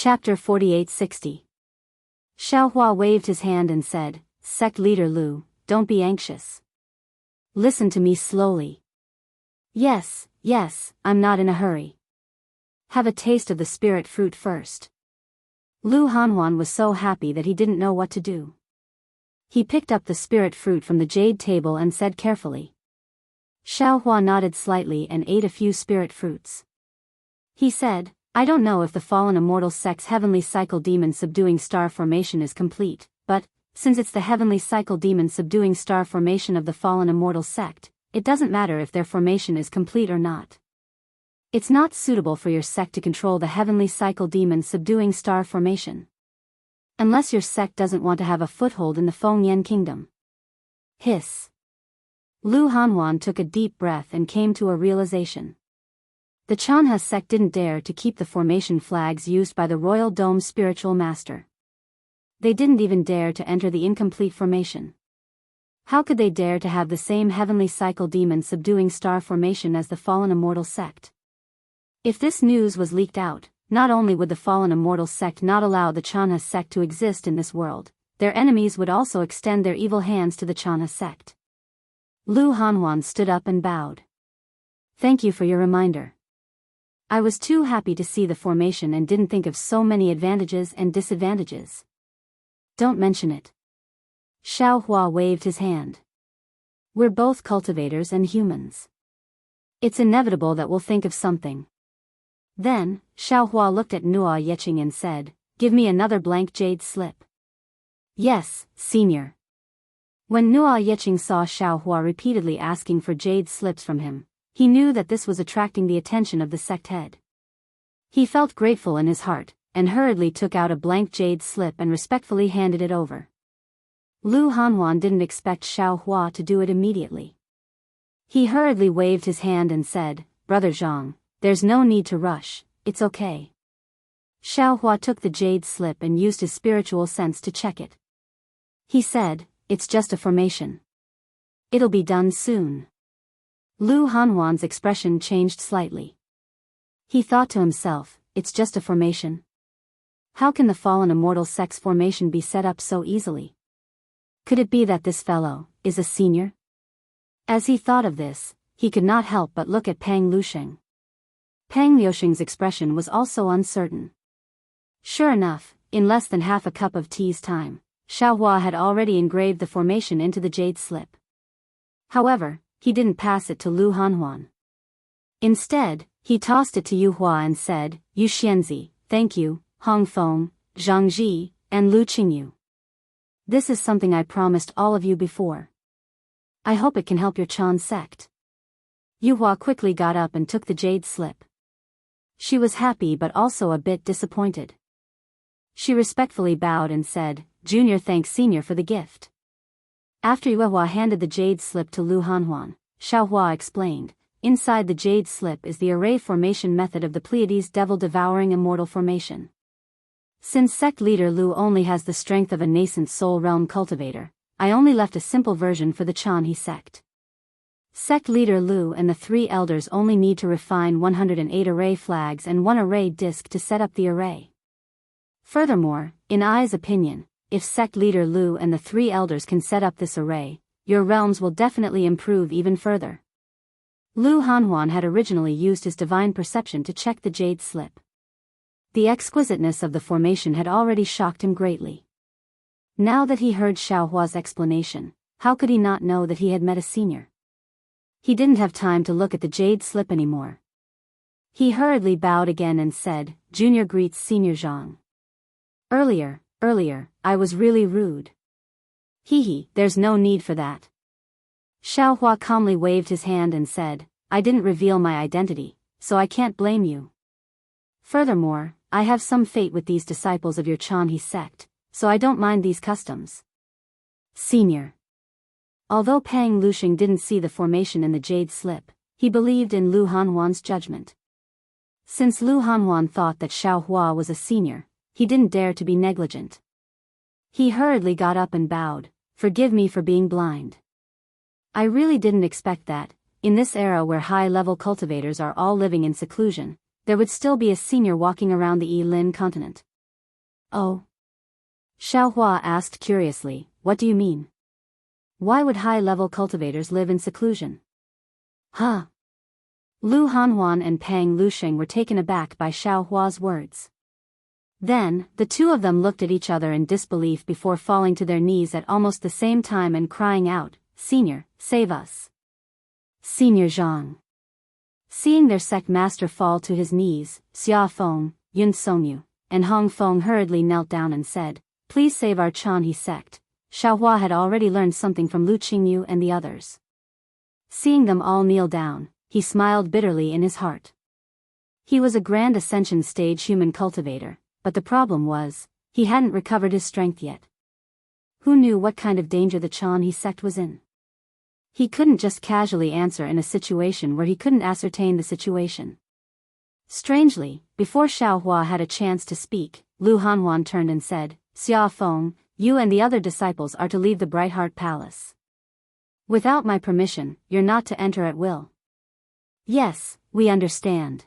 Chapter 4860. Xiaohua waved his hand and said, "Sect leader Lu, don't be anxious. Listen to me slowly. Yes, I'm not in a hurry. Have a taste of the spirit fruit first." Lu Hanhuan was so happy that he didn't know what to do. He picked up the spirit fruit from the jade table and said carefully. Xiaohua nodded slightly and ate a few spirit fruits. He said, "I don't know if the fallen immortal sect's heavenly cycle demon subduing star formation is complete, but, since it's the heavenly cycle demon subduing star formation of the fallen immortal sect, it doesn't matter if their formation is complete or not. It's not suitable for your sect to control the heavenly cycle demon subduing star formation. Unless your sect doesn't want to have a foothold in the Fengyan kingdom." Hiss. Lu Hanhuan took a deep breath and came to a realization. The Chanha sect didn't dare to keep the formation flags used by the Royal Dome spiritual master. They didn't even dare to enter the incomplete formation. How could they dare to have the same heavenly cycle demon subduing star formation as the fallen immortal sect? If this news was leaked out, not only would the fallen immortal sect not allow the Chanha sect to exist in this world, their enemies would also extend their evil hands to the Chanha sect. Lu Hanhuan stood up and bowed. "Thank you for your reminder. I was too happy to see the formation and didn't think of so many advantages and disadvantages." "Don't mention it." Xiaohua waved his hand. "We're both cultivators and humans. It's inevitable that we'll think of something." Then, Xiaohua looked at Wuxia Xianxia and said, "Give me another blank jade slip." "Yes, senior." When Wuxia Xianxia saw Xiaohua repeatedly asking for jade slips from him, he knew that this was attracting the attention of the sect head. He felt grateful in his heart, and hurriedly took out a blank jade slip and respectfully handed it over. Lu Hanhuan didn't expect Xiaohua to do it immediately. He hurriedly waved his hand and said, "Brother Zhang, there's no need to rush, it's okay." Xiaohua took the jade slip and used his spiritual sense to check it. He said, "It's just a formation. It'll be done soon." Lu Hanhuan's expression changed slightly. He thought to himself, "It's just a formation? How can the fallen immortal sect's formation be set up so easily? Could it be that this fellow is a senior?" As he thought of this, he could not help but look at Pang Lusheng. Pang Lusheng's expression was also uncertain. Sure enough, in less than half a cup of tea's time, Xiaohua had already engraved the formation into the jade slip. However, he didn't pass it to Lu Hanhuan. Instead, he tossed it to Yuhua and said, "Yu Xianzi, thank you, Hongfeng, Zhang Ji, and Lu Qingyu. This is something I promised all of you before. I hope it can help your Chan sect." Yuhua quickly got up and took the jade slip. She was happy but also a bit disappointed. She respectfully bowed and said, "Junior thanks senior for the gift." After Yuhua handed the jade slip to Lu Hanhuan, Xiaohua explained, "Inside the jade slip is the array formation method of the Pleiades devil-devouring immortal formation. Since sect leader Lu only has the strength of a nascent soul realm cultivator, I only left a simple version for the Chanhe sect. Sect leader Lu and the 3 elders only need to refine 108 array flags and 1 array disc to set up the array. Furthermore, in I's opinion, if sect leader Lu and the 3 elders can set up this array, your realms will definitely improve even further." Lu Hanhuan had originally used his divine perception to check the jade slip. The exquisiteness of the formation had already shocked him greatly. Now that he heard Xiaohua's explanation, how could he not know that he had met a senior? He didn't have time to look at the jade slip anymore. He hurriedly bowed again and said, "Junior greets Senior Zhang. Earlier, I was really rude." There's no need for that." Xiaohua calmly waved his hand and said, "I didn't reveal my identity, so I can't blame you. Furthermore, I have some fate with these disciples of your Chanhe sect, so I don't mind these customs." Senior. Although Pang Lusheng didn't see the formation in the jade slip, he believed in Lu Hanhuan's judgment. Since Lu Hanhuan thought that Xiaohua was a senior, he didn't dare to be negligent. He hurriedly got up and bowed, "Forgive me for being blind. I really didn't expect that, in this era where high-level cultivators are all living in seclusion, there would still be a senior walking around the Yilin continent." Oh? Xiaohua asked curiously, what do you mean? Why would high-level cultivators live in seclusion? Huh? Lu Hanhuan and Pang Lusheng were taken aback by Xiaohua's words. Then, the two of them looked at each other in disbelief before falling to their knees at almost the same time and crying out, Senior, save us. Senior Zhang. Seeing their sect master fall to his knees, Xia Feng, Yun Songyu, and Hong Feng hurriedly knelt down and said, Please save our Chanhe sect. Xiaohua had already learned something from Lu Qingyu and the others. Seeing them all kneel down, he smiled bitterly in his heart. He was a grand ascension stage human cultivator, but the problem was, he hadn't recovered his strength yet. Who knew what kind of danger the Chanhe sect was in? He couldn't just casually answer in a situation where he couldn't ascertain the situation. Strangely, before Xiaohua had a chance to speak, Lu Hanhuan turned and said, Xia Feng, you and the other disciples are to leave the Bright Heart Palace. Without my permission, you're not to enter at will. Yes, we understand.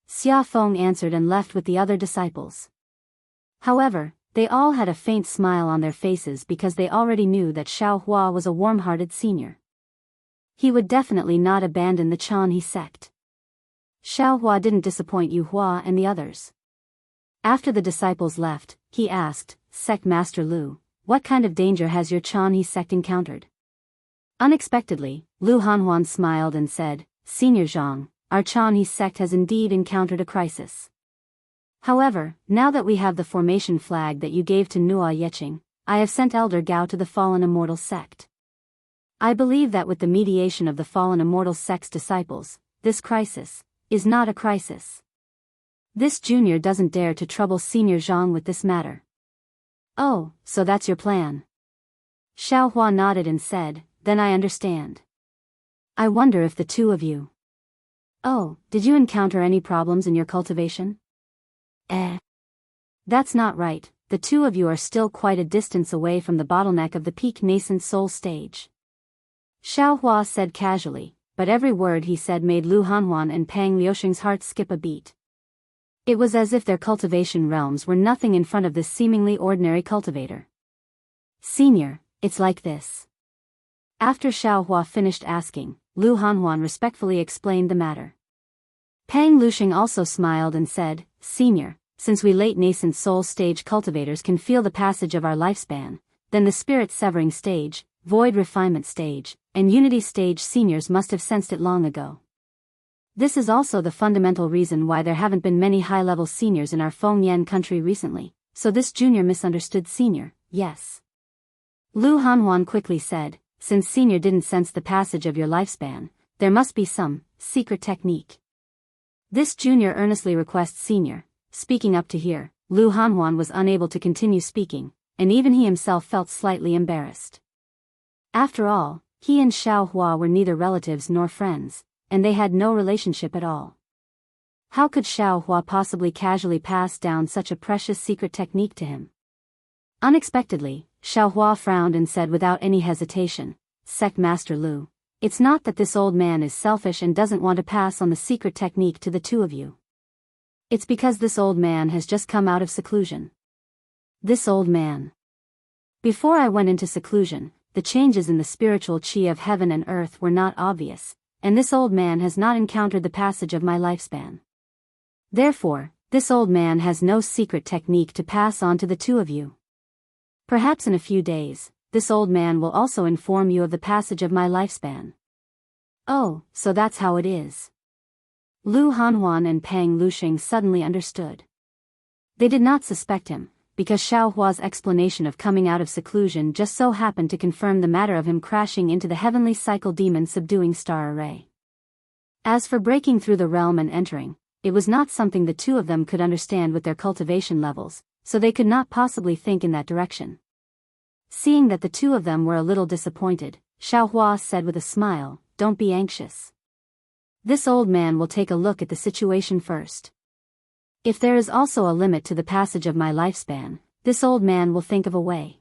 Xia Feng answered and left with the other disciples. However, they all had a faint smile on their faces because they already knew that Xiaohua was a warm-hearted senior. He would definitely not abandon the Chanhe sect. Xiaohua didn't disappoint Yu Hua and the others. After the disciples left, he asked, Sect Master Lu, what kind of danger has your Chanhe sect encountered? Unexpectedly, Lu Hanhuan smiled and said, Senior Zhang, our Chanhe sect has indeed encountered a crisis. However, now that we have the formation flag that you gave to Nua Yeqing, I have sent Elder Gao to the Fallen Immortal sect. I believe that with the mediation of the Fallen Immortal sect's disciples, this crisis is not a crisis. This junior doesn't dare to trouble Senior Zhang with this matter. Oh, so that's your plan? Xiaohua nodded and said, Then I understand. I wonder if the two of you... Oh, did you encounter any problems in your cultivation? That's not right, the two of you are still quite a distance away from the bottleneck of the peak nascent soul stage. Xiaohua said casually, but every word he said made Lu Hanhuan and Pang Liusheng's hearts skip a beat. It was as if their cultivation realms were nothing in front of this seemingly ordinary cultivator. Senior, it's like this. After Xiaohua finished asking, Lu Hanhuan respectfully explained the matter. Pang Lusheng also smiled and said, Senior, since we late nascent soul stage cultivators can feel the passage of our lifespan, then the spirit severing stage, void refinement stage, and unity stage seniors must have sensed it long ago. This is also the fundamental reason why there haven't been many high-level seniors in our Fengyan country recently, so this junior misunderstood senior, yes. Lu Hanhuan quickly said, since senior didn't sense the passage of your lifespan, there must be some secret technique. This junior earnestly requests senior, speaking up to here. Lu Hanhuan was unable to continue speaking, and even he himself felt slightly embarrassed. After all, he and Xiaohua were neither relatives nor friends, and they had no relationship at all. How could Xiaohua possibly casually pass down such a precious secret technique to him? Unexpectedly, Xiaohua frowned and said without any hesitation, Sect Master Lu, it's not that this old man is selfish and doesn't want to pass on the secret technique to the two of you. It's because this old man has just come out of seclusion. This old man. Before I went into seclusion, the changes in the spiritual chi of heaven and earth were not obvious, and this old man has not encountered the passage of my lifespan. Therefore, this old man has no secret technique to pass on to the two of you. Perhaps in a few days, this old man will also inform you of the passage of my lifespan. Oh, so that's how it is. Lu Hanhuan and Pang Lusheng suddenly understood. They did not suspect him, because Xiaohua's explanation of coming out of seclusion just so happened to confirm the matter of him crashing into the heavenly cycle demon subduing star array. As for breaking through the realm and entering, it was not something the two of them could understand with their cultivation levels, so they could not possibly think in that direction. Seeing that the two of them were a little disappointed, Xiaohua said with a smile, Don't be anxious. This old man will take a look at the situation first. If there is also a limit to the passage of my lifespan, this old man will think of a way.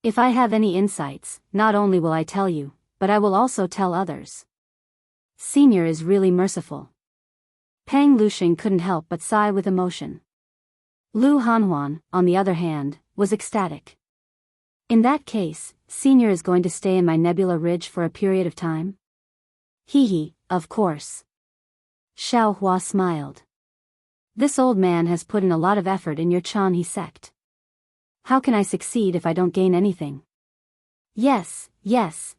If I have any insights, not only will I tell you, but I will also tell others. Senior is really merciful. Pang Lusheng couldn't help but sigh with emotion. Lu Hanhuan, on the other hand, was ecstatic. In that case, Senior is going to stay in my Nebula Ridge for a period of time? Hee, of course. Xiao Hua smiled. This old man has put in a lot of effort in your Chanhe sect. How can I succeed if I don't gain anything? Yes,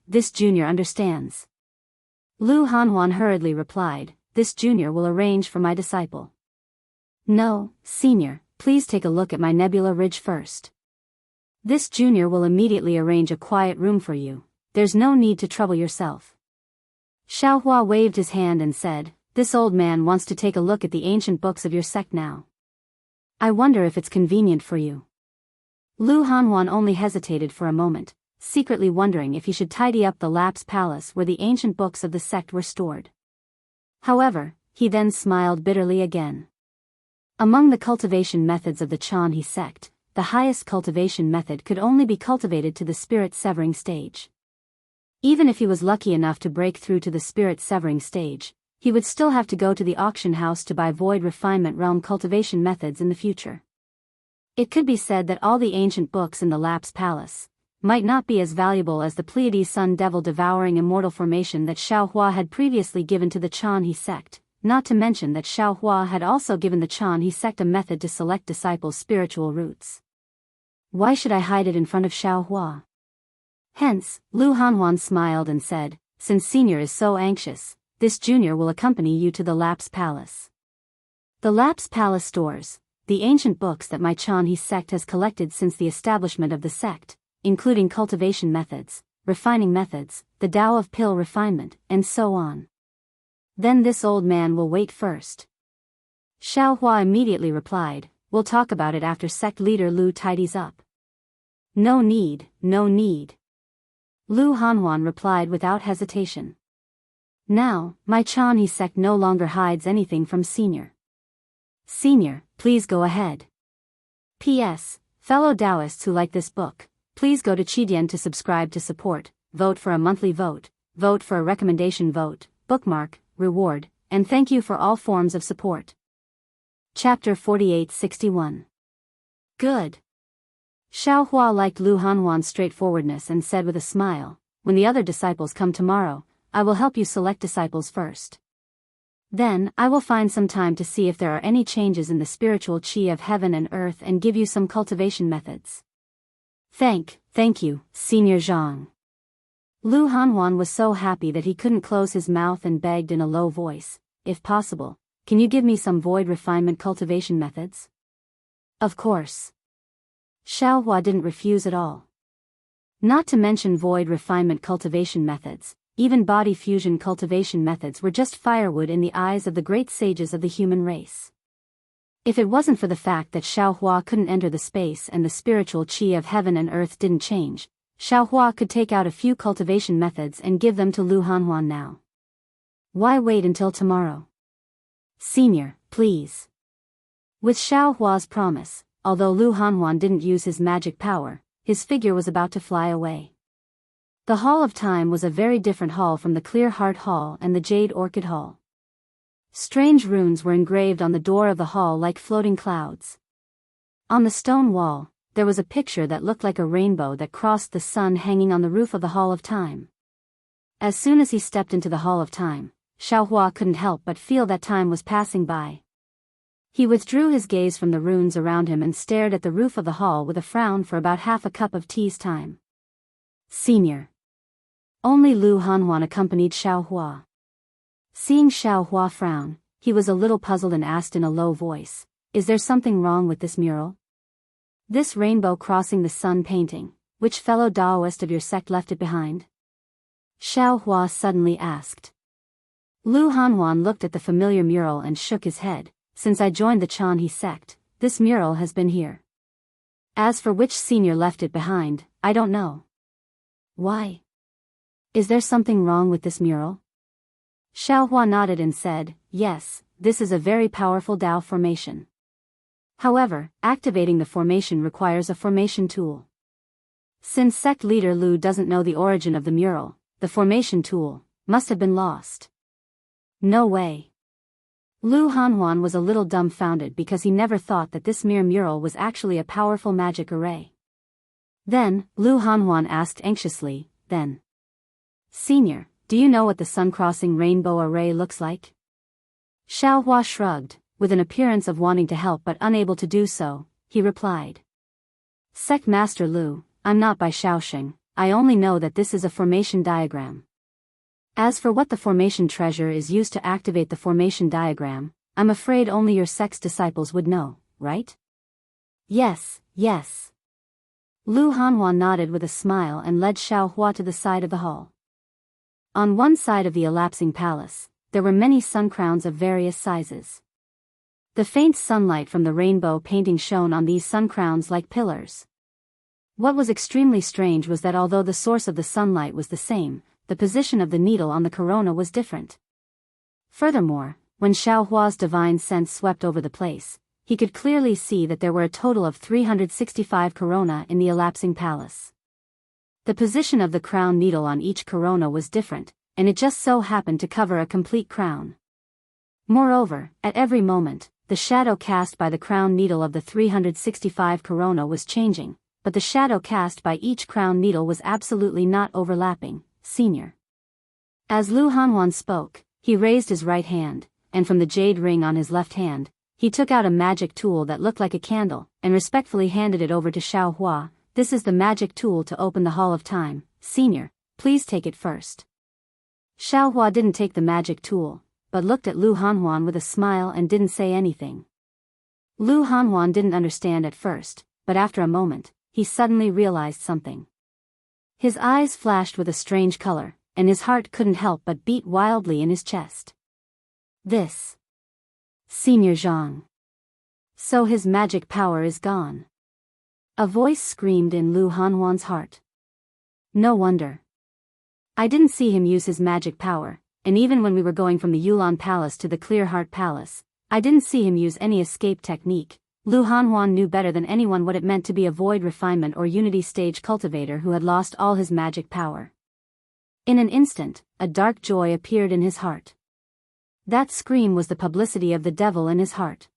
this junior understands. Lu Hanhuan hurriedly replied, this junior will arrange for my disciple. No, Senior, please take a look at my Nebula Ridge first. This junior will immediately arrange a quiet room for you, there's no need to trouble yourself. Xiao Hua waved his hand and said, this old man wants to take a look at the ancient books of your sect now. I wonder if it's convenient for you. Lu Hanhuan only hesitated for a moment, secretly wondering if he should tidy up the Lapse Palace where the ancient books of the sect were stored. However, he then smiled bitterly again. Among the cultivation methods of the Chanhe sect, the highest cultivation method could only be cultivated to the spirit severing stage. Even if he was lucky enough to break through to the spirit severing stage, he would still have to go to the auction house to buy void refinement realm cultivation methods in the future. It could be said that all the ancient books in the Lapse Palace might not be as valuable as the Pleiades Sun Devil devouring immortal formation that Xiao Hua had previously given to the Chanhe sect, not to mention that Xiao Hua had also given the Chanhe sect a method to select disciples' spiritual roots. Why should I hide it in front of Xiao Hua? Hence, Lu Hanhuan smiled and said, since Senior is so anxious, this junior will accompany you to the Lapse Palace. The Lapse Palace stores the ancient books that my Chanhe sect has collected since the establishment of the sect, including cultivation methods, refining methods, the Tao of pill refinement, and so on. Then this old man will wait first. Xiao Hua immediately replied, we'll talk about it after sect leader Lu tidies up. No need. Lu Hanhuan replied without hesitation. Now, my Chanhe sect no longer hides anything from Senior. Senior, please go ahead. P.S. Fellow Daoists who like this book, please go to Qidian to subscribe to support, vote for a monthly vote for a recommendation vote, bookmark, reward, and thank you for all forms of support. Chapter 4861. Good. Xiao Hua liked Lu Hanhuan's straightforwardness and said with a smile, when the other disciples come tomorrow, I will help you select disciples first. Then, I will find some time to see if there are any changes in the spiritual qi of heaven and earth and give you some cultivation methods. Thank you, Senior Zhang. Lu Hanhuan was so happy that he couldn't close his mouth and begged in a low voice, if possible, can you give me some void refinement cultivation methods? Of course. Xiao Hua didn't refuse at all. Not to mention void refinement cultivation methods, even body fusion cultivation methods were just firewood in the eyes of the great sages of the human race. If it wasn't for the fact that Xiao Hua couldn't enter the space and the spiritual qi of heaven and earth didn't change, Xiao Hua could take out a few cultivation methods and give them to Lu Hanhuan now. Why wait until tomorrow? Senior, please. With Xiao Hua's promise, although Lu Hanhuan didn't use his magic power, his figure was about to fly away. The Hall of Time was a very different hall from the Clear Heart Hall and the Jade Orchid Hall. Strange runes were engraved on the door of the hall like floating clouds. On the stone wall, there was a picture that looked like a rainbow that crossed the sun hanging on the roof of the Hall of Time. As soon as he stepped into the Hall of Time, Xiao Hua couldn't help but feel that time was passing by. He withdrew his gaze from the runes around him and stared at the roof of the hall with a frown for about half a cup of tea's time. Senior. Only Lu Hanhuan accompanied Xiao Hua. Seeing Xiao Hua frown, he was a little puzzled and asked in a low voice, is there something wrong with this mural? This rainbow crossing the sun painting, which fellow Daoist of your sect left it behind? Xiao Hua suddenly asked. Lu Hanhuan looked at the familiar mural and shook his head, since I joined the Chanhe sect, this mural has been here. As for which senior left it behind, I don't know. Why? Is there something wrong with this mural? Xiao Hua nodded and said, yes, this is a very powerful Tao formation. However, activating the formation requires a formation tool. Since sect leader Lu doesn't know the origin of the mural, the formation tool must have been lost. No way. Lu Hanhuan was a little dumbfounded because he never thought that this mere mural was actually a powerful magic array. Then, Lu Hanhuan asked anxiously, then, "Senior, do you know what the sun-crossing rainbow array looks like?" Xiaohua shrugged, with an appearance of wanting to help but unable to do so. He replied, "Sect Master Lu, I'm not by Shaoxing, I only know that this is a formation diagram. As for what the formation treasure is used to activate the formation diagram, I'm afraid only your sect's disciples would know, right?" "Yes, yes." Lu Hanhuan nodded with a smile and led Xiaohua to the side of the hall. On one side of the elapsing palace, there were many sun crowns of various sizes. The faint sunlight from the rainbow painting shone on these sun crowns like pillars. What was extremely strange was that although the source of the sunlight was the same, the position of the needle on the corona was different. Furthermore, when Xiaohua's divine sense swept over the place, he could clearly see that there were a total of 365 corona in the elapsing palace. The position of the crown needle on each corona was different, and it just so happened to cover a complete crown. Moreover, at every moment, the shadow cast by the crown needle of the 365 corona was changing, but the shadow cast by each crown needle was absolutely not overlapping. "Senior." As Lu Hanhuan spoke, he raised his right hand, and from the jade ring on his left hand, he took out a magic tool that looked like a candle, and respectfully handed it over to Xiaohua. "This is the magic tool to open the Hall of Time, Senior, please take it first." Xiaohua didn't take the magic tool, but looked at Lu Hanhuan with a smile and didn't say anything. Lu Hanhuan didn't understand at first, but after a moment, he suddenly realized something. His eyes flashed with a strange color, and his heart couldn't help but beat wildly in his chest. This. Senior Zhang. So his magic power is gone. A voice screamed in Lu Hanhuan's heart. No wonder. I didn't see him use his magic power, and even when we were going from the Yulan Palace to the Clear Heart Palace, I didn't see him use any escape technique. Lu Hanhuan knew better than anyone what it meant to be a void refinement or unity stage cultivator who had lost all his magic power. In an instant, a dark joy appeared in his heart. That scream was the publicity of the devil in his heart.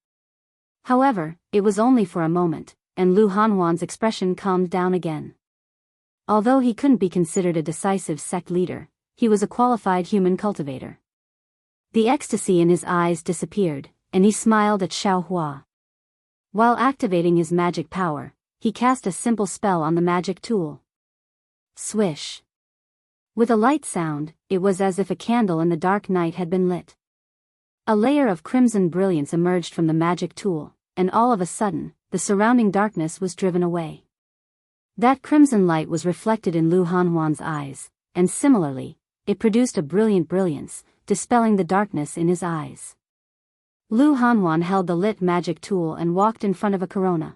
However, it was only for a moment, and Lu Hanhuan's expression calmed down again. Although he couldn't be considered a decisive sect leader, he was a qualified human cultivator. The ecstasy in his eyes disappeared, and he smiled at Xiaohua. While activating his magic power, he cast a simple spell on the magic tool. Swish. With a light sound, it was as if a candle in the dark night had been lit. A layer of crimson brilliance emerged from the magic tool, and all of a sudden, the surrounding darkness was driven away. That crimson light was reflected in Lu Hanhuan's eyes, and similarly, it produced a brilliant brilliance, dispelling the darkness in his eyes. Lu Hanhuan held the lit magic tool and walked in front of a corona.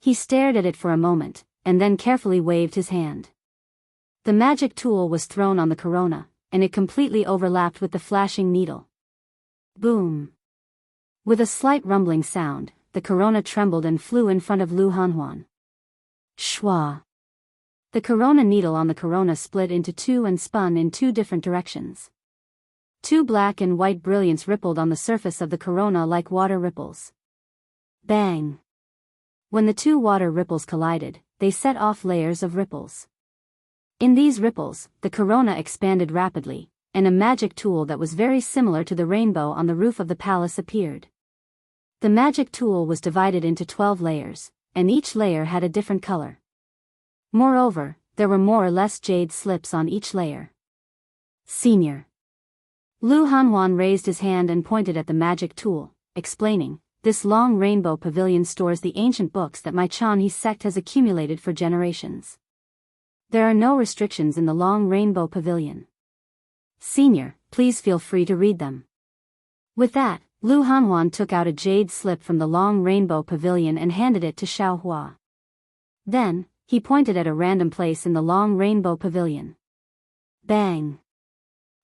He stared at it for a moment, and then carefully waved his hand. The magic tool was thrown on the corona, and it completely overlapped with the flashing needle. Boom! With a slight rumbling sound, the corona trembled and flew in front of Lu Hanhuan. Shwa! The corona needle on the corona split into two and spun in two different directions. Two black and white brilliance rippled on the surface of the corona like water ripples. Bang! When the two water ripples collided, they set off layers of ripples. In these ripples, the corona expanded rapidly, and a magic tool that was very similar to the rainbow on the roof of the palace appeared. The magic tool was divided into 12 layers, and each layer had a different color. Moreover, there were more or less jade slips on each layer. Senior. Lu Hanhuan raised his hand and pointed at the magic tool, explaining, "This long rainbow pavilion stores the ancient books that my Chanhe sect has accumulated for generations. There are no restrictions in the long rainbow pavilion. Senior, please feel free to read them." With that, Lu Hanhuan took out a jade slip from the long rainbow pavilion and handed it to Xiaohua. Then, he pointed at a random place in the long rainbow pavilion. Bang!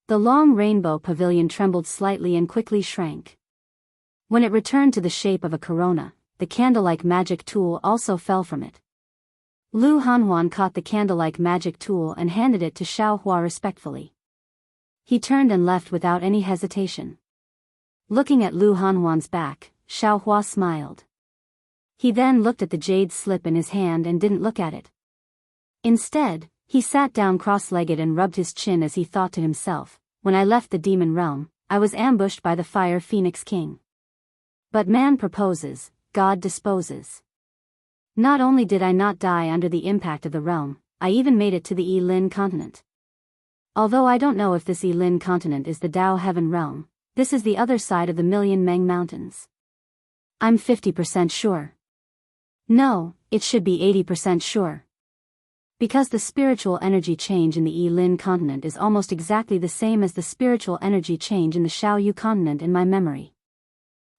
The long rainbow pavilion trembled slightly and quickly shrank. When it returned to the shape of a corona, the candle-like magic tool also fell from it. Lu Hanhuan caught the candle-like magic tool and handed it to Xiaohua respectfully. He turned and left without any hesitation. Looking at Lu Hanhuan's back, Xiaohua smiled. He then looked at the jade slip in his hand and didn't look at it. Instead, he sat down cross-legged and rubbed his chin as he thought to himself, when I left the demon realm, I was ambushed by the Fire Phoenix King. But man proposes, God disposes. Not only did I not die under the impact of the realm, I even made it to the Yilin continent. Although I don't know if this Yilin continent is the Dao Heaven realm, this is the other side of the Million Meng Mountains. I'm 50% sure. No, it should be 80% sure. Because the spiritual energy change in the Yilin continent is almost exactly the same as the spiritual energy change in the Xiaoyu continent in my memory.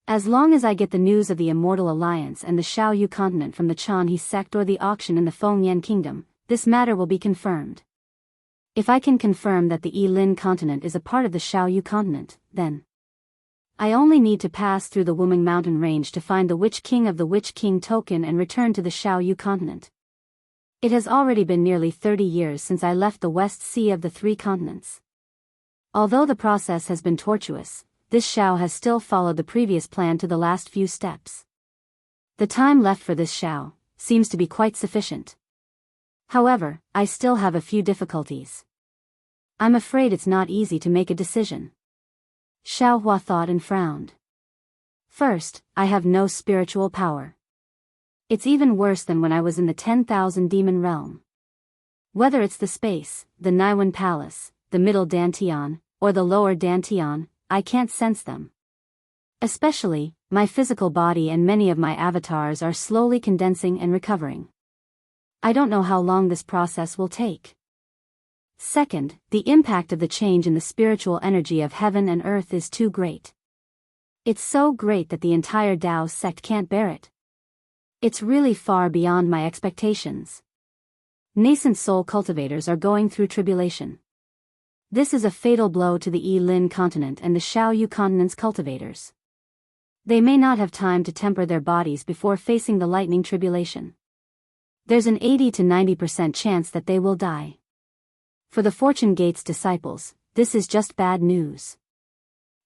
As long as I get the news of the Immortal Alliance and the Xiaoyu continent from the Chanhe sect or the auction in the Fengyan kingdom, this matter will be confirmed. If I can confirm that the Yilin continent is a part of the Xiaoyu continent, then I only need to pass through the Wuming mountain range to find the Witch King of the Witch King token and return to the Xiaoyu continent. It has already been nearly 30 years since I left the West Sea of the Three Continents. Although the process has been tortuous, this Xiao has still followed the previous plan to the last few steps. The time left for this Xiao seems to be quite sufficient. However, I still have a few difficulties. I'm afraid it's not easy to make a decision. Xiaohua thought and frowned. First, I have no spiritual power. It's even worse than when I was in the 10,000 demon realm. Whether it's the space, the Naiwan Palace, the middle Dantian, or the lower Dantian, I can't sense them. Especially, my physical body and many of my avatars are slowly condensing and recovering. I don't know how long this process will take. Second, the impact of the change in the spiritual energy of heaven and earth is too great. It's so great that the entire Dao sect can't bear it. It's really far beyond my expectations. Nascent soul cultivators are going through tribulation. This is a fatal blow to the Yilin continent and the Xiaoyu continent's cultivators. They may not have time to temper their bodies before facing the lightning tribulation. There's an 80 to 90% chance that they will die. For the Fortune Gate's disciples, this is just bad news.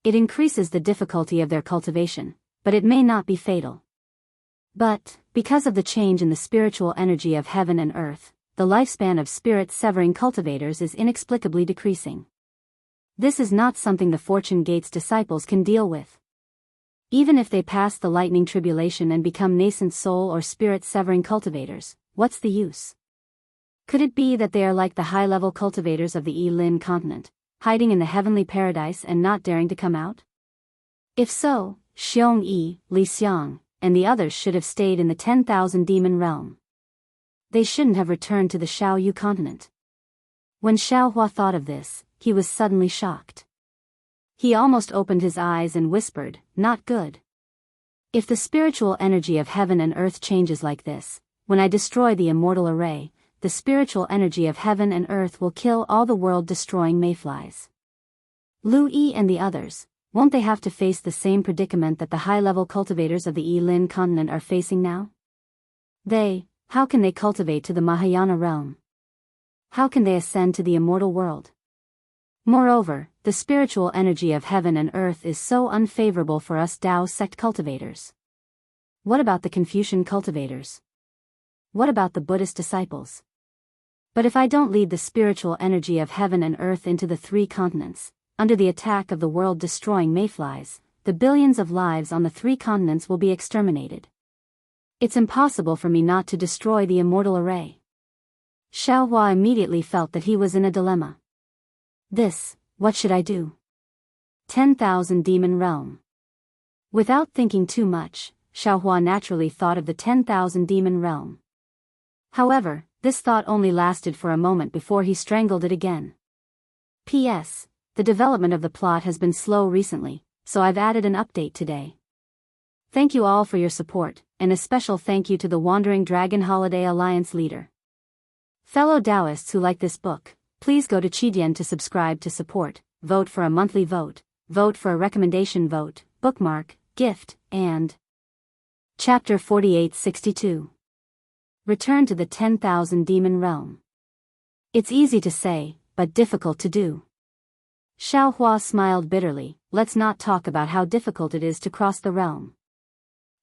It increases the difficulty of their cultivation, but it may not be fatal. But, because of the change in the spiritual energy of heaven and earth, the lifespan of spirit-severing cultivators is inexplicably decreasing. This is not something the Fortune Gate's disciples can deal with. Even if they pass the lightning tribulation and become nascent soul or spirit-severing cultivators, what's the use? Could it be that they are like the high-level cultivators of the Yilin continent, hiding in the heavenly paradise and not daring to come out? If so, Xiong Yi, Li Xiang, and the others should have stayed in the 10,000 demon realm. They shouldn't have returned to the Xiaoyu continent. When Xiaohua thought of this, he was suddenly shocked. He almost opened his eyes and whispered, "Not good." If the spiritual energy of heaven and earth changes like this, when I destroy the immortal array, the spiritual energy of heaven and earth will kill all the world-destroying mayflies. Lu Yi and the others, won't they have to face the same predicament that the high-level cultivators of the Yilin continent are facing now? How can they cultivate to the Mahayana realm? How can they ascend to the immortal world? Moreover, the spiritual energy of heaven and earth is so unfavorable for us Dao sect cultivators. What about the Confucian cultivators? What about the Buddhist disciples? But if I don't lead the spiritual energy of heaven and earth into the three continents, under the attack of the world-destroying mayflies, the billions of lives on the three continents will be exterminated. It's impossible for me not to destroy the immortal array. Xiaohua immediately felt that he was in a dilemma. What should I do? 10,000 demon realm. Without thinking too much, Xiaohua naturally thought of the 10,000 demon realm. However, this thought only lasted for a moment before he strangled it again. P.S. The development of the plot has been slow recently, so I've added an update today. Thank you all for your support, and a special thank you to the Wandering Dragon Holiday Alliance leader. Fellow Daoists who like this book, please go to Qidian to subscribe to support, vote for a monthly vote for a recommendation vote, bookmark, gift, and Chapter 4862. Return to the 10,000 demon realm. It's easy to say, but difficult to do. Xiaohua smiled bitterly, let's not talk about how difficult it is to cross the realm.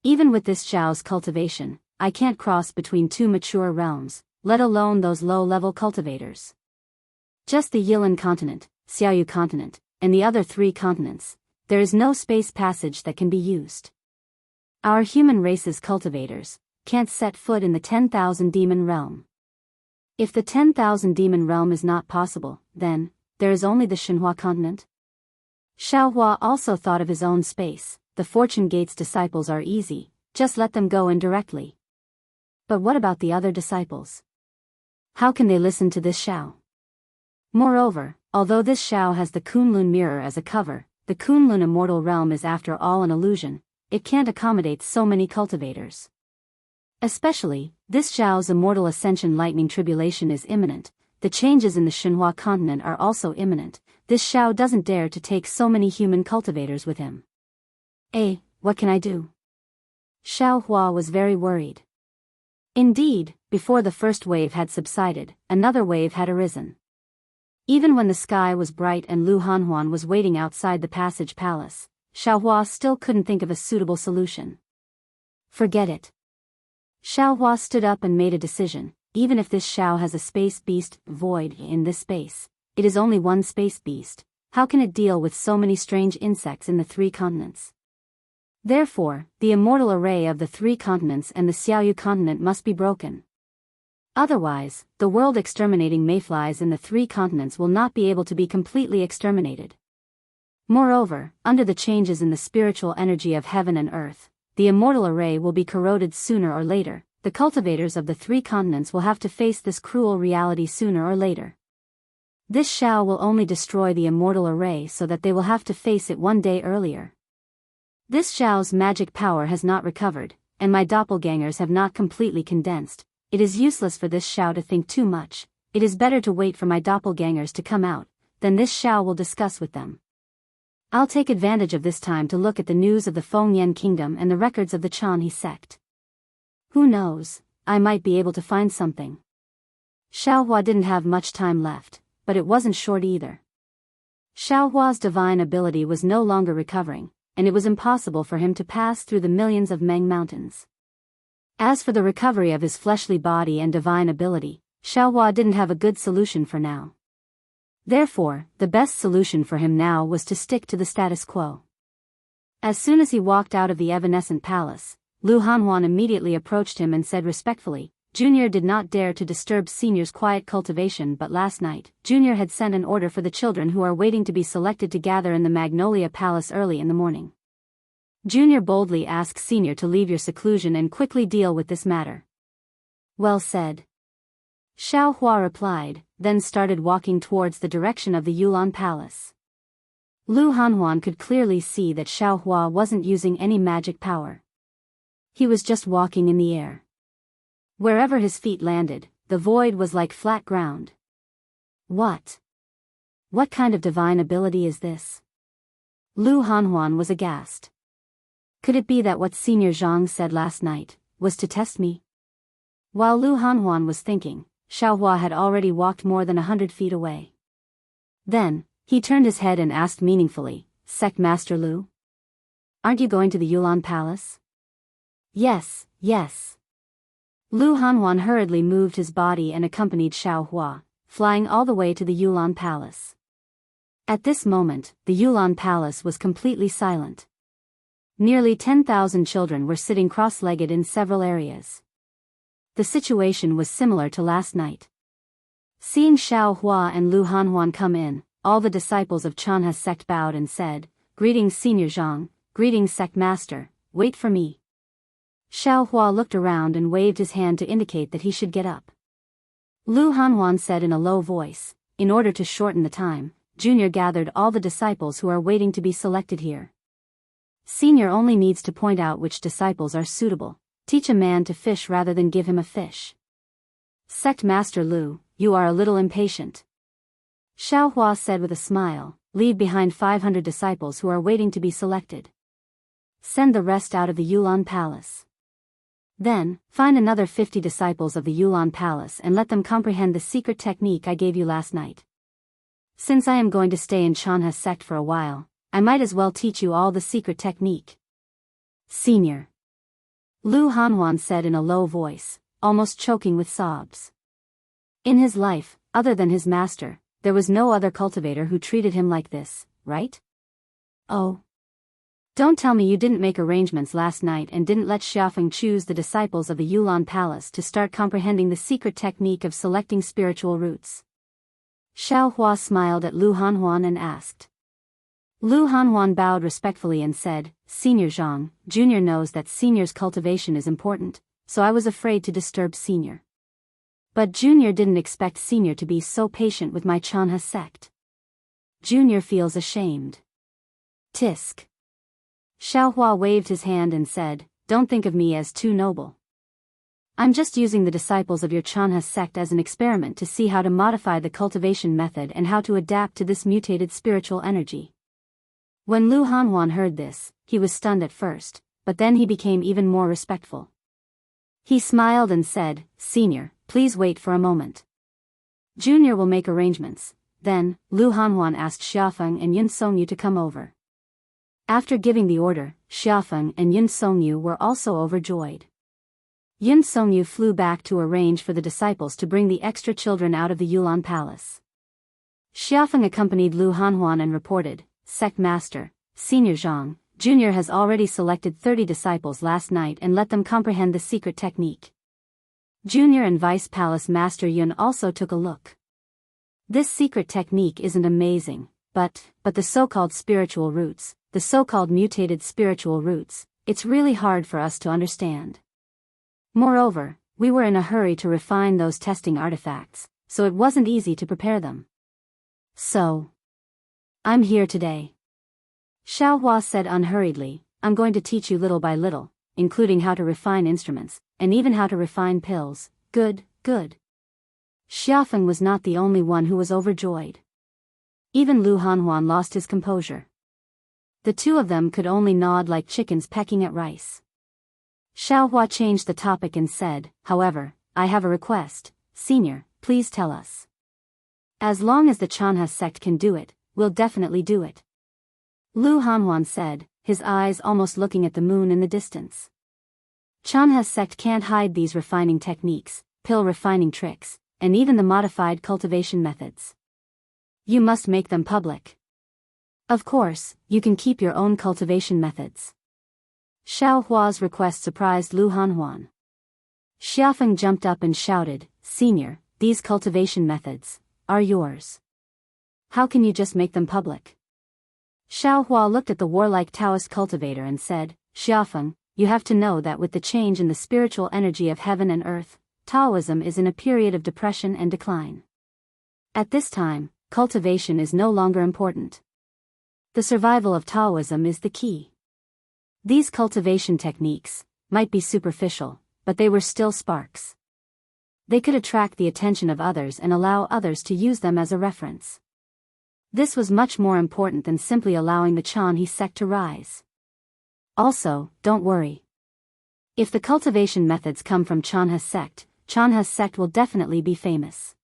Even with this Zhao's cultivation, I can't cross between two mature realms, let alone those low-level cultivators. Just the Yilan continent, Xiaoyu continent, and the other 3 continents, there is no space passage that can be used. Our human race's cultivators can't set foot in the 10,000 demon realm. If the 10,000 demon realm is not possible, then there is only the Xinhua continent. Xiaohua also thought of his own space. The Fortune Gate's disciples are easy, just let them go in directly. But what about the other disciples? How can they listen to this Xiao? Moreover, although this Xiao has the Kunlun mirror as a cover, the Kunlun immortal realm is after all an illusion, it can't accommodate so many cultivators. Especially, this Xiao's immortal ascension lightning tribulation is imminent, the changes in the Xinhua continent are also imminent, this Xiao doesn't dare to take so many human cultivators with him. What can I do? Xiao Hua was very worried. Indeed, before the first wave had subsided, another wave had arisen. Even when the sky was bright and Lu Hanhuan was waiting outside the passage palace, Xiao Hua still couldn't think of a suitable solution. Forget it. Xiao Hua stood up and made a decision. Even if this Xiao has a space beast void in this space, it is only one space beast. How can it deal with so many strange insects in the 3 continents? Therefore, the immortal array of the 3 continents and the Xiaoyu continent must be broken. Otherwise, the world-exterminating mayflies in the 3 continents will not be able to be completely exterminated. Moreover, under the changes in the spiritual energy of heaven and earth, the immortal array will be corroded sooner or later. The cultivators of the 3 continents will have to face this cruel reality sooner or later. This Xiao will only destroy the immortal array so that they will have to face it one day earlier. This Xiao's magic power has not recovered, and my doppelgangers have not completely condensed. It is useless for this Xiao to think too much. It is better to wait for my doppelgangers to come out, then this Xiao will discuss with them. I'll take advantage of this time to look at the news of the Fengyan kingdom and the records of the Chanhe sect. Who knows, I might be able to find something. Xiaohua didn't have much time left, but it wasn't short either. Xiaohua's divine ability was no longer recovering, and it was impossible for him to pass through the millions of Meng mountains. As for the recovery of his fleshly body and divine ability, Xiaohua didn't have a good solution for now. Therefore, the best solution for him now was to stick to the status quo. As soon as he walked out of the evanescent palace, Lu Hanhuan immediately approached him and said respectfully, Junior did not dare to disturb Senior's quiet cultivation, but last night, Junior had sent an order for the children who are waiting to be selected to gather in the Magnolia Palace early in the morning. Junior boldly asked Senior to leave your seclusion and quickly deal with this matter. Well said. Xiao Hua replied, then started walking towards the direction of the Yulan Palace. Lu Hanhuan could clearly see that Xiao Hua wasn't using any magic power. He was just walking in the air. Wherever his feet landed, the void was like flat ground. What? What kind of divine ability is this? Lu Hanhuan was aghast. Could it be that what Senior Zhang said last night was to test me? While Lu Hanhuan was thinking, Xiao Hua had already walked more than 100 feet away. Then, he turned his head and asked meaningfully, Sect Master Lu? Aren't you going to the Yulan Palace? Yes, yes. Lu Hanhuan hurriedly moved his body and accompanied Xiao Hua, flying all the way to the Yulan Palace. At this moment, the Yulan Palace was completely silent. Nearly 10,000 children were sitting cross-legged in several areas. The situation was similar to last night. Seeing Xiao Hua and Lu Hanhuan come in, all the disciples of Chanhe sect bowed and said, Greetings Senior Zhang, greetings Sect Master, wait for me. Xiao Hua looked around and waved his hand to indicate that he should get up. Lu Hanhuan said in a low voice, in order to shorten the time, Junior gathered all the disciples who are waiting to be selected here. Senior only needs to point out which disciples are suitable, teach a man to fish rather than give him a fish. Sect Master Lu, you are a little impatient. Xiao Hua said with a smile, leave behind 500 disciples who are waiting to be selected. Send the rest out of the Yulan Palace. Then, find another 50 disciples of the Yulan Palace and let them comprehend the secret technique I gave you last night. Since I am going to stay in Chanhe sect for a while, I might as well teach you all the secret technique. Senior. Lu Hanhuan said in a low voice, almost choking with sobs. In his life, other than his master, there was no other cultivator who treated him like this, right? Oh. Don't tell me you didn't make arrangements last night and didn't let Xiafeng choose the disciples of the Yulan Palace to start comprehending the secret technique of selecting spiritual roots. Xiaohua smiled at Lu Hanhuan and asked. Lu Hanhuan bowed respectfully and said, Senior Zhang, Junior knows that Senior's cultivation is important, so I was afraid to disturb Senior. But Junior didn't expect Senior to be so patient with my Chanha sect. Junior feels ashamed. Tisk. Xiaohua waved his hand and said, Don't think of me as too noble. I'm just using the disciples of your Chanha sect as an experiment to see how to modify the cultivation method and how to adapt to this mutated spiritual energy. When Lu Hanhuan heard this, he was stunned at first, but then he became even more respectful. He smiled and said, Senior, please wait for a moment. Junior will make arrangements. Then, Lu Hanhuan asked Xiafeng and Yun Songyu to come over. After giving the order, Xiafeng and Yun Songyu were also overjoyed. Yun Songyu flew back to arrange for the disciples to bring the extra children out of the Yulan Palace. Xiafeng accompanied Lu Hanhuan and reported, Sect Master, Senior Zhang, Junior has already selected 30 disciples last night and let them comprehend the secret technique. Junior and Vice Palace Master Yun also took a look. This secret technique isn't amazing, but the so-called spiritual roots, the so-called mutated spiritual roots, it's really hard for us to understand. Moreover, we were in a hurry to refine those testing artifacts, so it wasn't easy to prepare them. So, I'm here today. Xiaohua said unhurriedly, I'm going to teach you little by little, including how to refine instruments, and even how to refine pills. Good, good. Xiafeng was not the only one who was overjoyed. Even Lu Hanhuan lost his composure. The two of them could only nod like chickens pecking at rice. Xiaohua changed the topic and said, However, I have a request, Senior, please tell us. As long as the Chanha sect can do it, we'll definitely do it. Lu Hanhuan said, his eyes almost looking at the moon in the distance. Chanha sect can't hide these refining techniques, pill refining tricks, and even the modified cultivation methods. You must make them public. Of course, you can keep your own cultivation methods. Xiaohua's request surprised Lu Hanhuan. Xiafeng jumped up and shouted, Senior, these cultivation methods are yours. How can you just make them public? Xiaohua looked at the warlike Taoist cultivator and said, Xiafeng, you have to know that with the change in the spiritual energy of heaven and earth, Taoism is in a period of depression and decline. At this time, cultivation is no longer important. The survival of Taoism is the key. These cultivation techniques might be superficial, but they were still sparks. They could attract the attention of others and allow others to use them as a reference. This was much more important than simply allowing the Chanhe sect to rise. Also, don't worry. If the cultivation methods come from Chanha's sect will definitely be famous.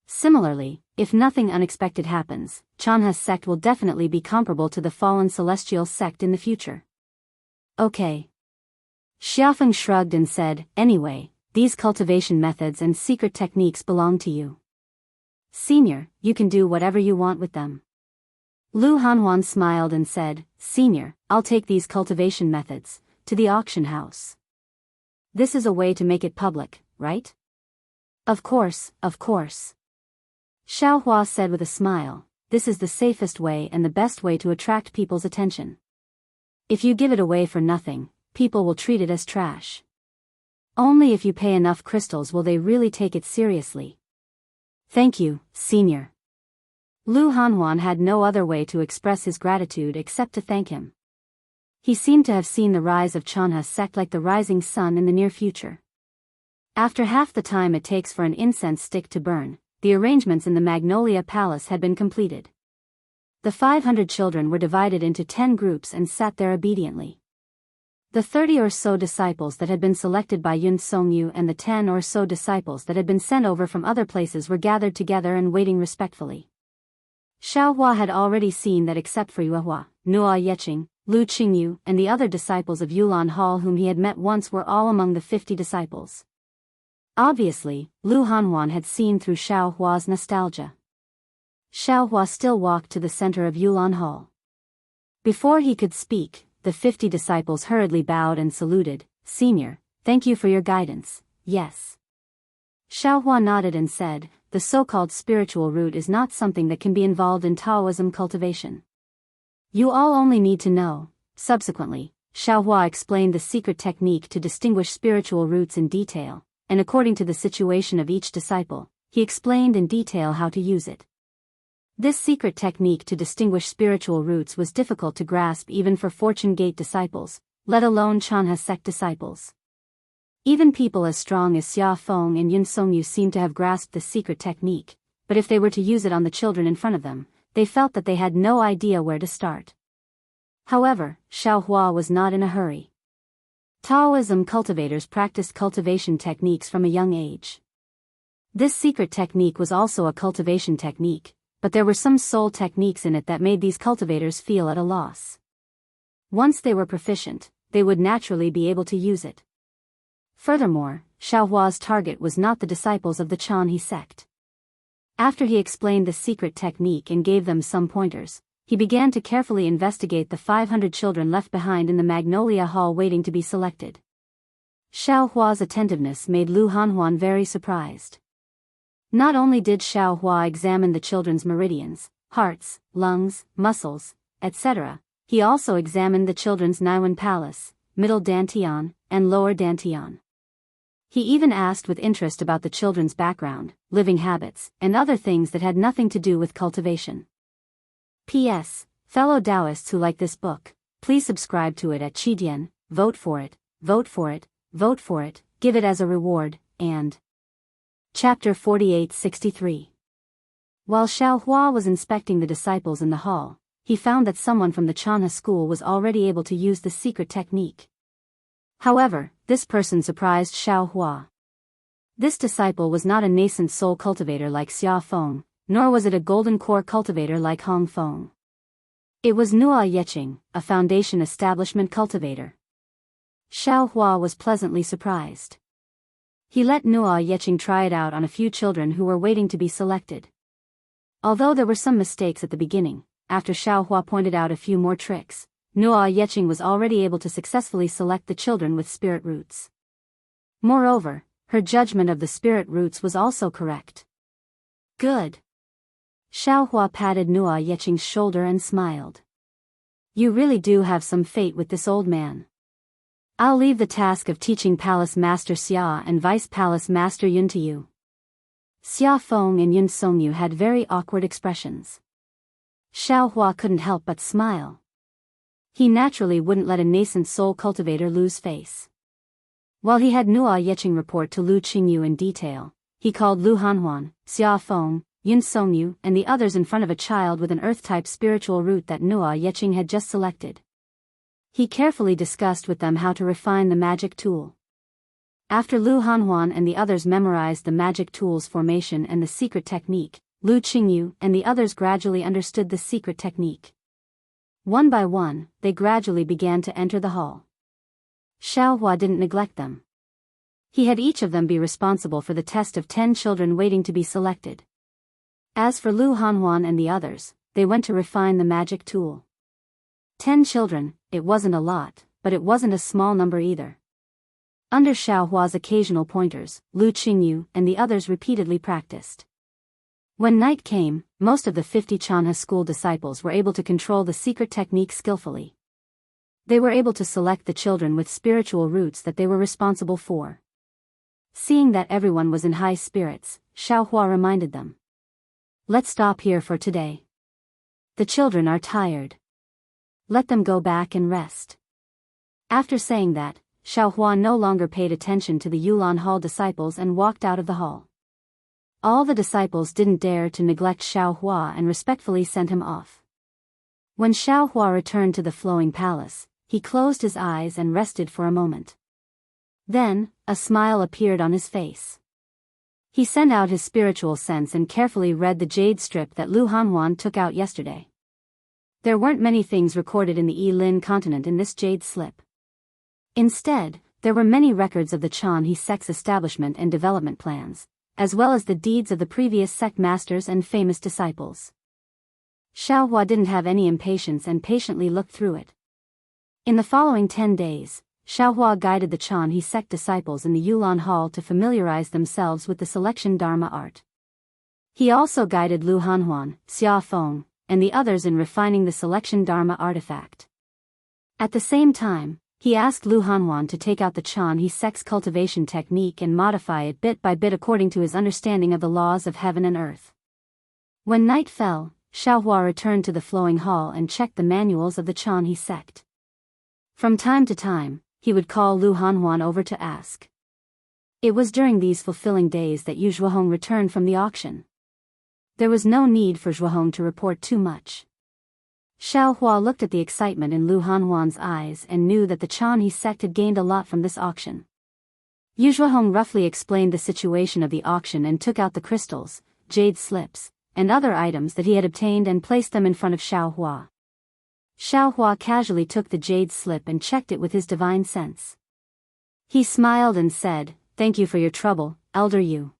Similarly, if nothing unexpected happens, Chanha's sect will definitely be comparable to the fallen celestial sect in the future. Okay. Xiafeng shrugged and said, Anyway, these cultivation methods and secret techniques belong to you. Senior, you can do whatever you want with them. Lu Hanhuan smiled and said, Senior, I'll take these cultivation methods to the auction house. This is a way to make it public, right? Of course, of course. Xiaohua said with a smile, this is the safest way and the best way to attract people's attention. If you give it away for nothing, people will treat it as trash. Only if you pay enough crystals will they really take it seriously. Thank you, Senior. Lu Hanhuan had no other way to express his gratitude except to thank him. He seemed to have seen the rise of Chanha's sect like the rising sun in the near future. After half the time it takes for an incense stick to burn, the arrangements in the Magnolia Palace had been completed. The 500 children were divided into 10 groups and sat there obediently. The 30 or so disciples that had been selected by Yun Songyu and the 10 or so disciples that had been sent over from other places were gathered together and waiting respectfully. Xiaohua had already seen that except for Yuehua, Nuo Yeqing, Lu Qingyu, and the other disciples of Yulan Hall whom he had met once were all among the 50 disciples. Obviously, Lu Hanhuan had seen through Xiaohua's nostalgia. Xiaohua still walked to the center of Yulan Hall. Before he could speak, the 50 disciples hurriedly bowed and saluted. "Senior, thank you for your guidance." "Yes." Xiaohua nodded and said, "The so-called spiritual root is not something that can be involved in Taoism cultivation. You all only need to know." Subsequently, Xiaohua explained the secret technique to distinguish spiritual roots in detail, and according to the situation of each disciple, he explained in detail how to use it. This secret technique to distinguish spiritual roots was difficult to grasp even for Fortune Gate disciples, let alone Chanha sect disciples. Even people as strong as Xia Feng and Yun Songyu seemed to have grasped the secret technique, but if they were to use it on the children in front of them, they felt that they had no idea where to start. However, Xiaohua was not in a hurry. Taoism cultivators practiced cultivation techniques from a young age. This secret technique was also a cultivation technique, but there were some soul techniques in it that made these cultivators feel at a loss. Once they were proficient, they would naturally be able to use it. Furthermore, Xiaohua's target was not the disciples of the Chanhe sect. After he explained the secret technique and gave them some pointers, he began to carefully investigate the 500 children left behind in the Magnolia Hall waiting to be selected. Xiaohua's attentiveness made Lu Hanhuan very surprised. Not only did Xiaohua examine the children's meridians, hearts, lungs, muscles, etc., he also examined the children's Naiwan Palace, Middle Dantian, and Lower Dantian. He even asked with interest about the children's background, living habits, and other things that had nothing to do with cultivation. P.S. Fellow Daoists who like this book, please subscribe to it at Qidian, vote for it, vote for it, vote for it, give it as a reward, and... Chapter 4863. While Xiaohua was inspecting the disciples in the hall, he found that someone from the Chanha school was already able to use the secret technique. However, this person surprised Xiaohua. This disciple was not a nascent soul cultivator like Xia Feng, nor was it a golden core cultivator like Hong Feng. It was Nuo Yeqing, a foundation establishment cultivator. Xiaohua was pleasantly surprised. He let Nuo Yeqing try it out on a few children who were waiting to be selected. Although there were some mistakes at the beginning, after Xiaohua pointed out a few more tricks, Nuo Yeqing was already able to successfully select the children with spirit roots. Moreover, her judgment of the spirit roots was also correct. Good. Xiaohua patted Nuo Yeqing's shoulder and smiled. You really do have some fate with this old man. I'll leave the task of teaching Palace Master Xia and Vice Palace Master Yun to you. Xia Feng and Yun Songyu had very awkward expressions. Xiaohua couldn't help but smile. He naturally wouldn't let a nascent soul cultivator lose face. While he had Nuo Yeqing report to Lu Qingyu in detail, he called Lu Hanhuan, Xia Feng, Yun Songyu, and the others in front of a child with an earth-type spiritual root that Nuo Yeqing had just selected. He carefully discussed with them how to refine the magic tool. After Lu Hanhuan and the others memorized the magic tool's formation and the secret technique, Lu Qingyu and the others gradually understood the secret technique. One by one, they gradually began to enter the hall. Xiaohua didn't neglect them. He had each of them be responsible for the test of 10 children waiting to be selected. As for Lu Hanhuan and the others, they went to refine the magic tool. 10 children, it wasn't a lot, but it wasn't a small number either. Under Xiaohua's occasional pointers, Lu Qingyu and the others repeatedly practiced. When night came, most of the 50 Chanha school disciples were able to control the secret technique skillfully. They were able to select the children with spiritual roots that they were responsible for. Seeing that everyone was in high spirits, Xiaohua reminded them. Let's stop here for today. The children are tired. Let them go back and rest. After saying that, Xiaohua no longer paid attention to the Yulan Hall disciples and walked out of the hall. All the disciples didn't dare to neglect Xiaohua and respectfully sent him off. When Xiaohua returned to the flowing palace, he closed his eyes and rested for a moment. Then, a smile appeared on his face. He sent out his spiritual sense and carefully read the jade strip that Lu Hanhuan took out yesterday. There weren't many things recorded in the Yilin continent in this jade slip. Instead, there were many records of the Chan He sect's establishment and development plans, as well as the deeds of the previous sect masters and famous disciples. Xiaohua didn't have any impatience and patiently looked through it. In the following 10 days, Xiaohua guided the Chan He sect disciples in the Yulan Hall to familiarize themselves with the selection Dharma art. He also guided Lu Hanhuan, Xia Feng, and the others in refining the selection Dharma artifact. At the same time, he asked Lu Hanhuan to take out the Chan He sect's cultivation technique and modify it bit by bit according to his understanding of the laws of heaven and earth. When night fell, Xiaohua returned to the flowing hall and checked the manuals of the Chan He sect. From time to time, he would call Lu Hanhuan over to ask. It was during these fulfilling days that Yu Zhuohong returned from the auction. There was no need for Zhuohong to report too much. Xiaohua looked at the excitement in Lu Hanhuan's eyes and knew that the Chan He sect had gained a lot from this auction. Yu Zhuohong roughly explained the situation of the auction and took out the crystals, jade slips, and other items that he had obtained and placed them in front of Xiaohua. Xiaohua casually took the jade slip and checked it with his divine sense. He smiled and said, "Thank you for your trouble, Elder Yu."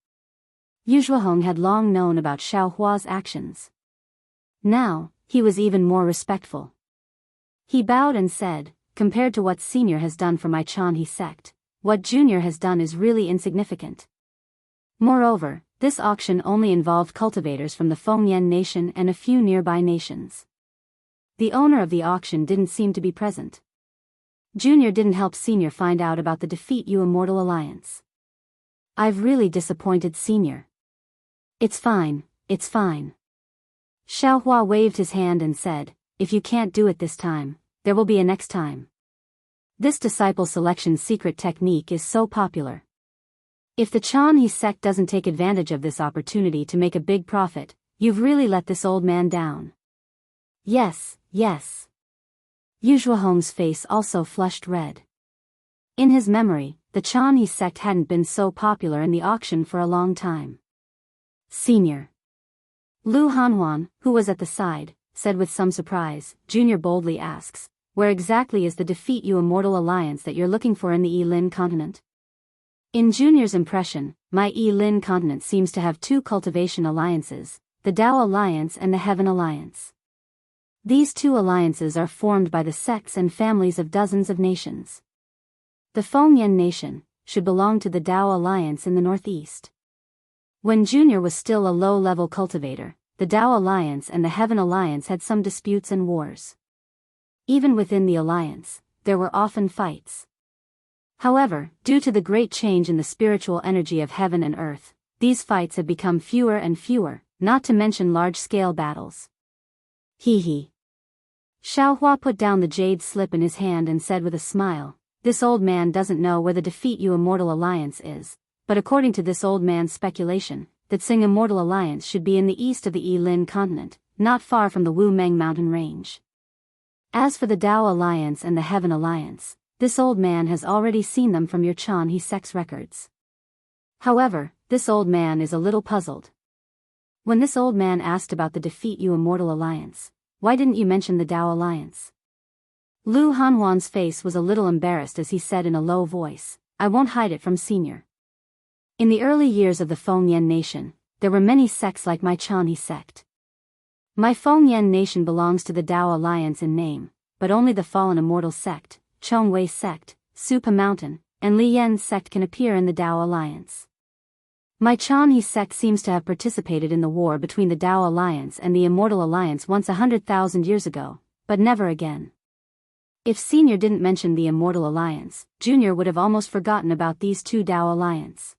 Yu Zhuohong had long known about Xiaohua's actions. Now, he was even more respectful. He bowed and said, "Compared to what Senior has done for my Chan He sect, what Junior has done is really insignificant. Moreover, this auction only involved cultivators from the Fengyan nation and a few nearby nations. The owner of the auction didn't seem to be present. Junior didn't help Senior find out about the Defeat You Immortal Alliance. I've really disappointed Senior." It's fine, it's fine." Xiaohua waved his hand and said, "If you can't do it this time, there will be a next time. This disciple selection secret technique is so popular. If the Chan He sect doesn't take advantage of this opportunity to make a big profit, you've really let this old man down." "Yes, yes." Yu Zhuohong's face also flushed red. In his memory, the Chan He sect hadn't been so popular in the auction for a long time. "Senior." Lu Hanhuan, who was at the side, said with some surprise. Junior boldly asks, "Where exactly is the Defeat You Immortal Alliance that you're looking for in the Yilin continent?" In Junior's impression, my Yilin continent seems to have two cultivation alliances, the Dao Alliance and the Heaven Alliance. These two alliances are formed by the sects and families of dozens of nations. The Fengyan nation should belong to the Dao Alliance in the northeast. When Junior was still a low-level cultivator, the Dao Alliance and the Heaven Alliance had some disputes and wars. Even within the alliance, there were often fights. However, due to the great change in the spiritual energy of heaven and earth, these fights have become fewer and fewer, not to mention large-scale battles. Hee. Xiaohua put down the jade slip in his hand and said with a smile, "This old man doesn't know where the Defeat You Immortal Alliance is, but according to this old man's speculation, that Sing Immortal Alliance should be in the east of the Yilin continent, not far from the Wu Meng mountain range. As for the Dao Alliance and the Heaven Alliance, this old man has already seen them from your Chan He sect's records." However, this old man is a little puzzled. When this old man asked about the Defeat You Immortal Alliance, why didn't you mention the Dao Alliance? Lu Hanhuan's face was a little embarrassed as he said in a low voice, "I won't hide it from Senior. In the early years of the Fengyan nation, there were many sects like my Chan He sect. My Fengyan nation belongs to the Dao Alliance in name, but only the fallen immortal sect, Chongwei sect, Supa Mountain, and Liyan sect can appear in the Dao Alliance. My Chan He sect seems to have participated in the war between the Dao Alliance and the Immortal Alliance once 100,000 years ago, but never again." If Senior didn't mention the Immortal Alliance, Junior would have almost forgotten about these two Dao Alliance.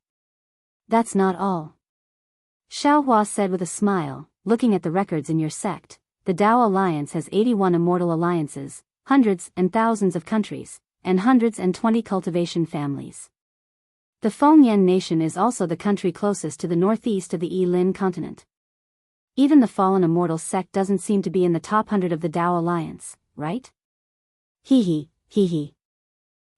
"That's not all," Xiaohua said with a smile, "looking at the records in your sect, the Dao Alliance has 81 Immortal Alliances, hundreds and thousands of countries, and 120 cultivation families. The Fengyan nation is also the country closest to the northeast of the Yilin continent. Even the fallen immortal sect doesn't seem to be in the top 100 of the Dao Alliance, right?" Hee.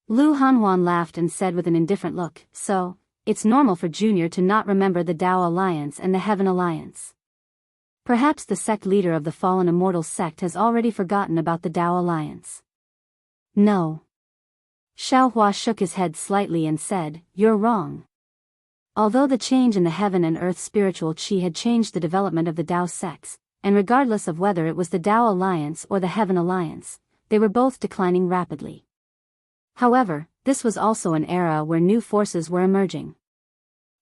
Lu Hanhuan laughed and said with an indifferent look, "So, it's normal for Junior to not remember the Dao Alliance and the Heaven Alliance. Perhaps the sect leader of the fallen immortal sect has already forgotten about the Dao Alliance. No. Xiaohua shook his head slightly and said, "You're wrong." Although the change in the heaven and earth spiritual qi had changed the development of the Dao sects, and regardless of whether it was the Dao Alliance or the Heaven Alliance, they were both declining rapidly. However, this was also an era where new forces were emerging.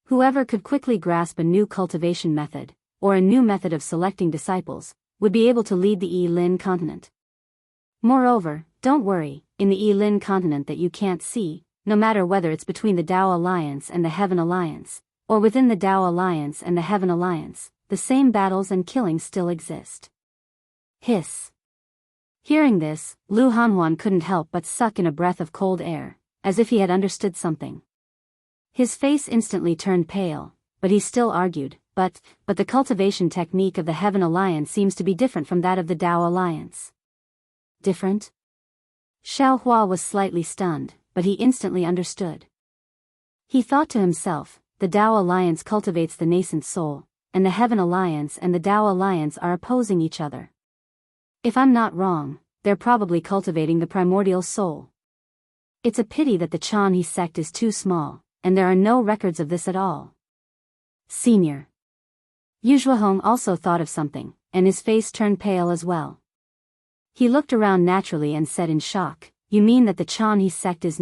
Whoever could quickly grasp a new cultivation method, or a new method of selecting disciples, would be able to lead the Yi-Lin continent. Moreover, don't worry, in the Yi-Lin continent that you can't see, no matter whether it's between the Dao Alliance and the Heaven Alliance, or within the Dao Alliance and the Heaven Alliance, the same battles and killings still exist. Hiss. Hearing this, Lu Hanhuan couldn't help but suck in a breath of cold air, as if he had understood something. His face instantly turned pale, but he still argued, but the cultivation technique of the Heaven Alliance seems to be different from that of the Dao Alliance. Different? Xiaohua was slightly stunned, but he instantly understood. He thought to himself, the Dao Alliance cultivates the nascent soul, and the Heaven Alliance and the Dao Alliance are opposing each other. If I'm not wrong, they're probably cultivating the primordial soul. It's a pity that the Qianhe sect is too small, and there are no records of this at all. Senior. Yu Zhuohong also thought of something, and his face turned pale as well. He looked around naturally and said in shock, "You mean that the Qianhe sect is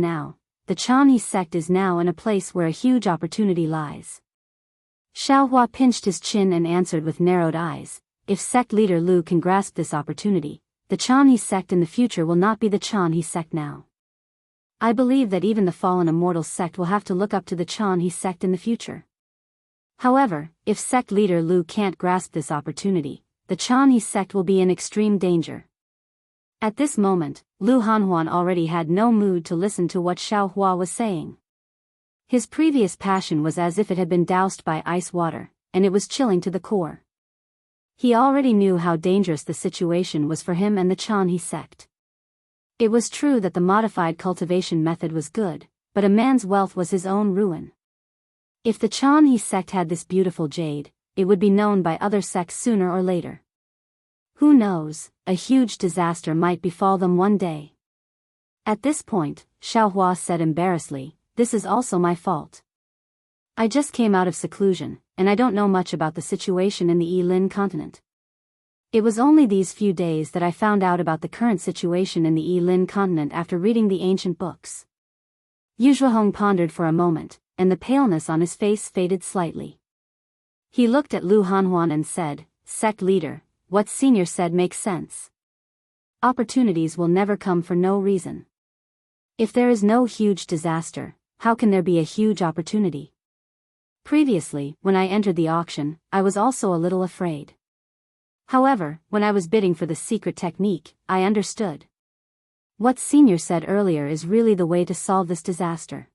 now in a place where a huge opportunity lies?" Xiaohua pinched his chin and answered with narrowed eyes, "If sect leader Lu can grasp this opportunity, the Qianhe sect in the future will not be the Qianhe sect now. I believe that even the fallen immortal sect will have to look up to the Qianhe sect in the future. However, if sect leader Lu can't grasp this opportunity, the Qianhe sect will be in extreme danger." At this moment, Lu Hanhuan already had no mood to listen to what Xiaohua was saying. His previous passion was as if it had been doused by ice water, and it was chilling to the core. He already knew how dangerous the situation was for him and the Qianhe sect. It was true that the modified cultivation method was good, but a man's wealth was his own ruin. If the Qianhe sect had this beautiful jade, it would be known by other sects sooner or later. Who knows, a huge disaster might befall them one day. At this point, Xiaohua said embarrassedly, "This is also my fault. I just came out of seclusion, and I don't know much about the situation in the Yi-Lin continent. It was only these few days that I found out about the current situation in the Yi-Lin continent after reading the ancient books." Yu Zhuohong pondered for a moment, and the paleness on his face faded slightly. He looked at Lu Hanhuan and said, "Sect leader, what senior said makes sense. Opportunities will never come for no reason. If there is no huge disaster, how can there be a huge opportunity? Previously, when I entered the auction, I was also a little afraid. However, when I was bidding for the secret technique, I understood. What senior said earlier is really the way to solve this disaster.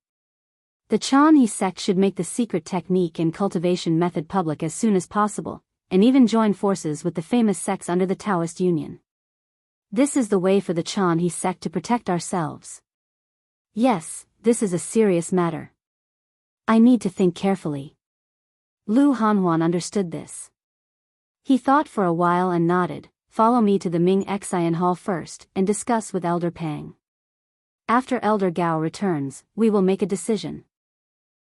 The Qianhe sect should make the secret technique and cultivation method public as soon as possible, and even join forces with the famous sects under the Taoist Union. This is the way for the Qianhe sect to protect ourselves. Yes, this is a serious matter. I need to think carefully." Lu Hanhuan understood this. He thought for a while and nodded, "Follow me to the Ming Xian Hall first and discuss with Elder Pang. After Elder Gao returns, we will make a decision."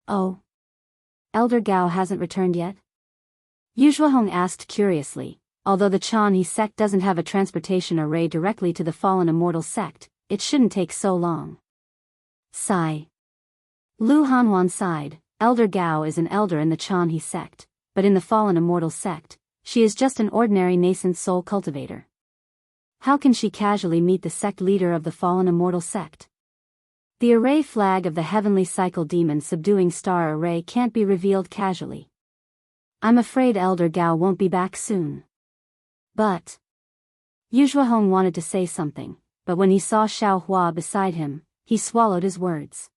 "Oh? Elder Gao hasn't returned yet?" Yu Zhuohong asked curiously. Although the Qianhe sect doesn't have a transportation array directly to the fallen immortal sect, it shouldn't take so long. Sigh. Lu Hanhuan sighed. Elder Gao is an elder in the Qianhe sect, but in the fallen immortal sect, she is just an ordinary nascent soul cultivator. How can she casually meet the sect leader of the fallen immortal sect? The array flag of the heavenly cycle demon subduing star array can't be revealed casually. I'm afraid Elder Gao won't be back soon. But Yu Zhuohong wanted to say something, but when he saw Xiaohua beside him, he swallowed his words.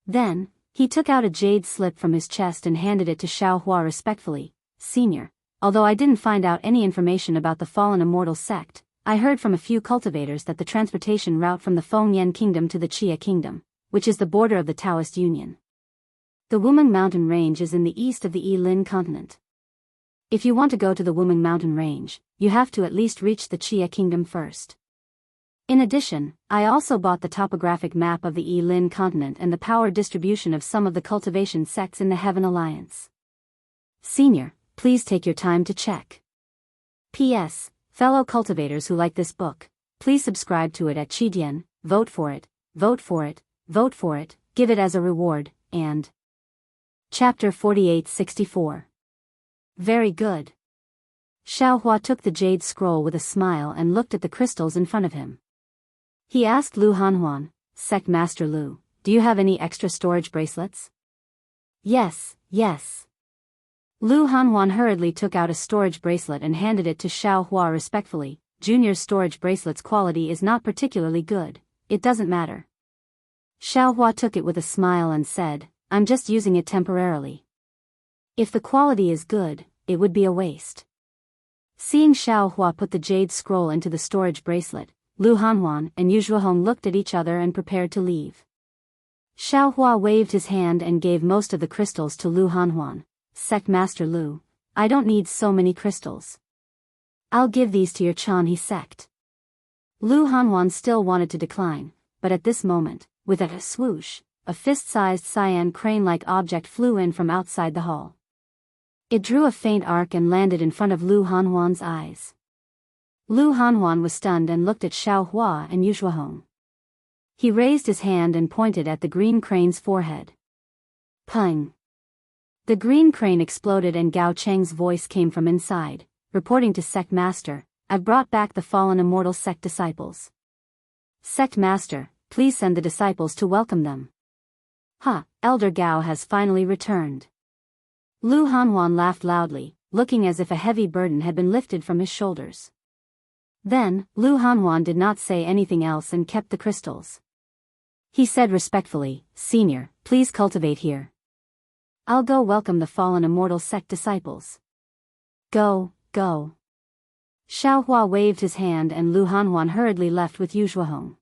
Then, he took out a jade slip from his chest and handed it to Xiaohua respectfully. "Senior, although I didn't find out any information about the fallen immortal sect, I heard from a few cultivators that the transportation route from the Fengyan Kingdom to the Xia Kingdom, which is the border of the Taoist Union. The Wuming Mountain Range is in the east of the Yilin continent. If you want to go to the Wuming Mountain Range, you have to at least reach the Xia Kingdom first. In addition, I also bought the topographic map of the Yilin continent and the power distribution of some of the cultivation sects in the Heaven Alliance. Senior, please take your time to check. P.S. Fellow cultivators who like this book, please subscribe to it at Qidian, vote for it, vote for it, vote for it, give it as a reward, and... Chapter 4864. Very good. Xiaohua took the jade scroll with a smile and looked at the crystals in front of him. He asked Lu Hanhuan, Sect Master Lu, do you have any extra storage bracelets? Yes, yes. Lu Hanhuan hurriedly took out a storage bracelet and handed it to Xiaohua respectfully. Junior's storage bracelet's quality is not particularly good, it doesn't matter. Xiaohua took it with a smile and said, I'm just using it temporarily. If the quality is good, it would be a waste. Seeing Xiaohua put the jade scroll into the storage bracelet, Lu Hanhuan and Yu Zhuohong looked at each other and prepared to leave. Xiaohua waved his hand and gave most of the crystals to Lu Hanhuan. Sect Master Lu, I don't need so many crystals. I'll give these to your Chanhe sect. Lu Hanhuan still wanted to decline, but at this moment, with a swoosh, a fist-sized cyan crane-like object flew in from outside the hall. It drew a faint arc and landed in front of Lu Hanhuan's eyes. Lu Hanhuan was stunned and looked at Xiaohua and Yu Zhuohong. He raised his hand and pointed at the green crane's forehead. Pung! The green crane exploded and Gao Cheng's voice came from inside, reporting to Sect Master, I've brought back the fallen immortal sect disciples. Sect Master, please send the disciples to welcome them. Elder Gao has finally returned. Lu Hanhuan laughed loudly, looking as if a heavy burden had been lifted from his shoulders. Then, Lu Hanhuan did not say anything else and kept the crystals. He said respectfully, Senior, please cultivate here. I'll go welcome the fallen immortal sect disciples. Go, go. Xiaohua waved his hand and Lu Hanhuan hurriedly left with Yu Zhuohong.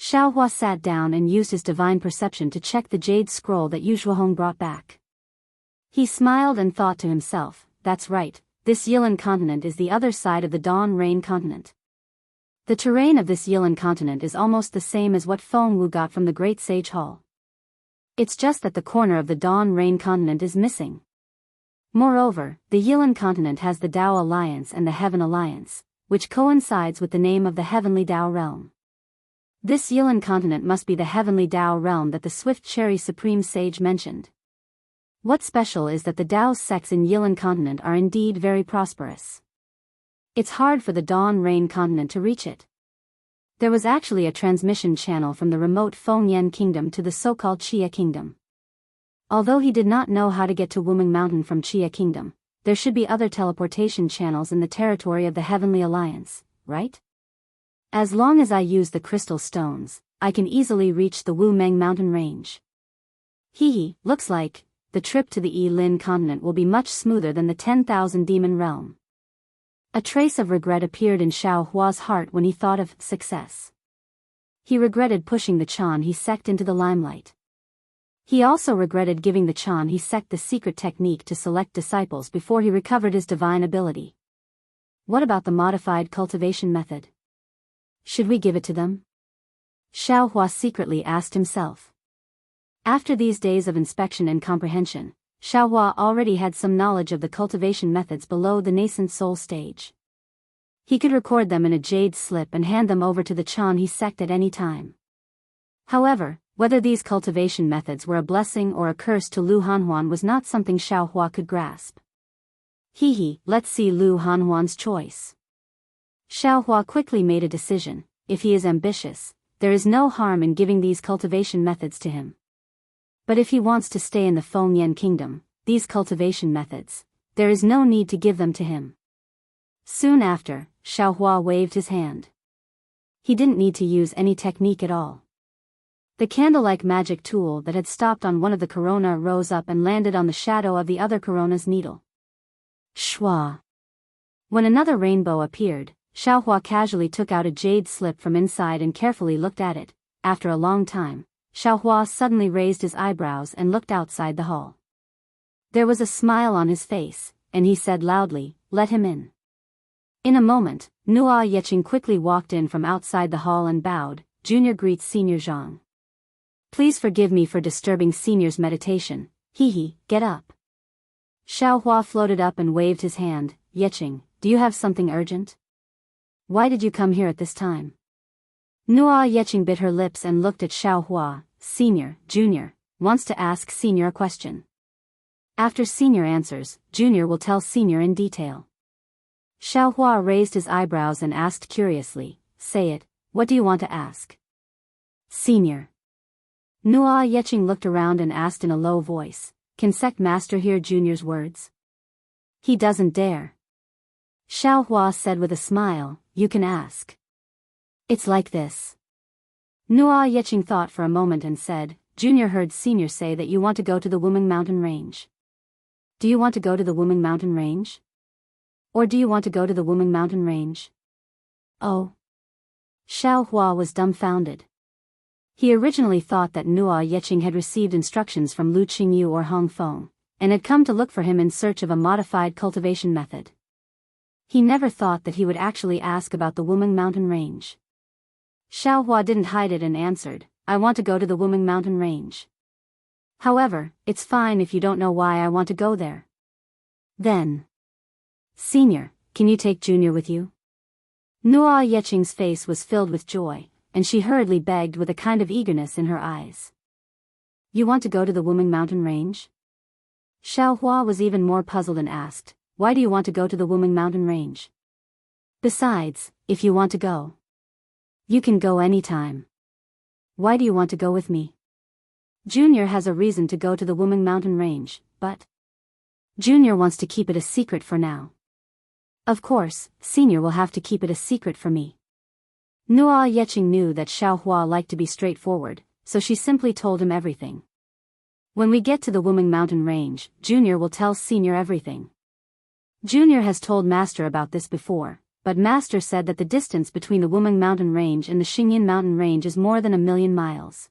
Xiaohua sat down and used his divine perception to check the jade scroll that Yu Zhuohong brought back. He smiled and thought to himself, that's right, this Yilin continent is the other side of the Dawn Rain continent. The terrain of this Yilin continent is almost the same as what Feng Wu got from the Great Sage Hall. It's just that the corner of the Dawn Rain continent is missing. Moreover, the Yilin continent has the Dao Alliance and the Heaven Alliance, which coincides with the name of the Heavenly Dao Realm. This Yilin continent must be the Heavenly Dao Realm that the Swift Cherry Supreme Sage mentioned. What's special is that the Dao sects in Yilin continent are indeed very prosperous. It's hard for the Dawn Rain continent to reach it. There was actually a transmission channel from the remote Fengyan Kingdom to the so-called Xia Kingdom. Although he did not know how to get to Wuming Mountain from Xia Kingdom, there should be other teleportation channels in the territory of the Heavenly Alliance, right? As long as I use the crystal stones, I can easily reach the Wuming Mountain Range. Looks like the trip to the Yilin continent will be much smoother than the 10,000 demon realm. A trace of regret appeared in Xiaohua's heart when he thought of success. He regretted pushing the Chanhe sect into the limelight. He also regretted giving the Chanhe sect the secret technique to select disciples before he recovered his divine ability. What about the modified cultivation method? Should we give it to them? Xiaohua secretly asked himself. After these days of inspection and comprehension, Xiaohua already had some knowledge of the cultivation methods below the nascent soul stage. He could record them in a jade slip and hand them over to the Chanhe sect at any time. However, whether these cultivation methods were a blessing or a curse to Lu Hanhuan was not something Xiaohua could grasp. Let's see Lu Hanhuan's choice. Xiaohua quickly made a decision. If he is ambitious, there is no harm in giving these cultivation methods to him. But if he wants to stay in the Fengyan Kingdom, these cultivation methods, there is no need to give them to him. Soon after, Xiaohua waved his hand. He didn't need to use any technique at all. The candle-like magic tool that had stopped on one of the corona rose up and landed on the shadow of the other corona's needle. Shwa. When another rainbow appeared, Xiaohua casually took out a jade slip from inside and carefully looked at it. After a long time, Xiaohua suddenly raised his eyebrows and looked outside the hall. There was a smile on his face, and he said loudly, "Let him in." In a moment, Nua Yeqing quickly walked in from outside the hall and bowed. "Junior greets Senior Zhang. Please forgive me for disturbing Senior's meditation. Hee, get up." Xiaohua floated up and waved his hand. "Yeqing, do you have something urgent? Why did you come here at this time?" Nua Yeqing bit her lips and looked at Xiaohua. "Senior, Junior, wants to ask Senior a question. After Senior answers, Junior will tell Senior in detail." Xiaohua raised his eyebrows and asked curiously, "Say it, what do you want to ask?" "Senior." Nua Yeqing looked around and asked in a low voice, "Can Sect Master hear Junior's words?" "He doesn't dare." Xiaohua said with a smile, "You can ask." "It's like this." Nua Yeqing thought for a moment and said, "Junior heard Senior say that you want to go to the Wuming Mountain Range. Do you want to go to the Wuming Mountain Range? Or do you want to go to the Wuming Mountain Range?" "Oh." Xiaohua was dumbfounded. He originally thought that Nua Yeqing had received instructions from Lu Qingyu or Hong Feng, and had come to look for him in search of a modified cultivation method. He never thought that he would actually ask about the Wuming Mountain Range. Xiaohua didn't hide it and answered, "I want to go to the Wuming Mountain Range. However, it's fine if you don't know why I want to go there." Then, "Senior, can you take Junior with you?" Nua Yeqing's face was filled with joy, and she hurriedly begged with a kind of eagerness in her eyes. "You want to go to the Wuming Mountain Range?" Xiaohua was even more puzzled and asked, "Why do you want to go to the Wuming Mountain Range? Besides, if you want to go, you can go anytime. Why do you want to go with me?" "Junior has a reason to go to the Wuming Mountain Range, but Junior wants to keep it a secret for now." "Of course, Senior will have to keep it a secret for me." Nua Yeqing knew that Xiaohua liked to be straightforward, so she simply told him everything. "When we get to the Wuming Mountain Range, Junior will tell Senior everything. Junior has told Master about this before, but Master said that the distance between the Wuming Mountain Range and the Xingyin Mountain Range is more than 1,000,000 miles.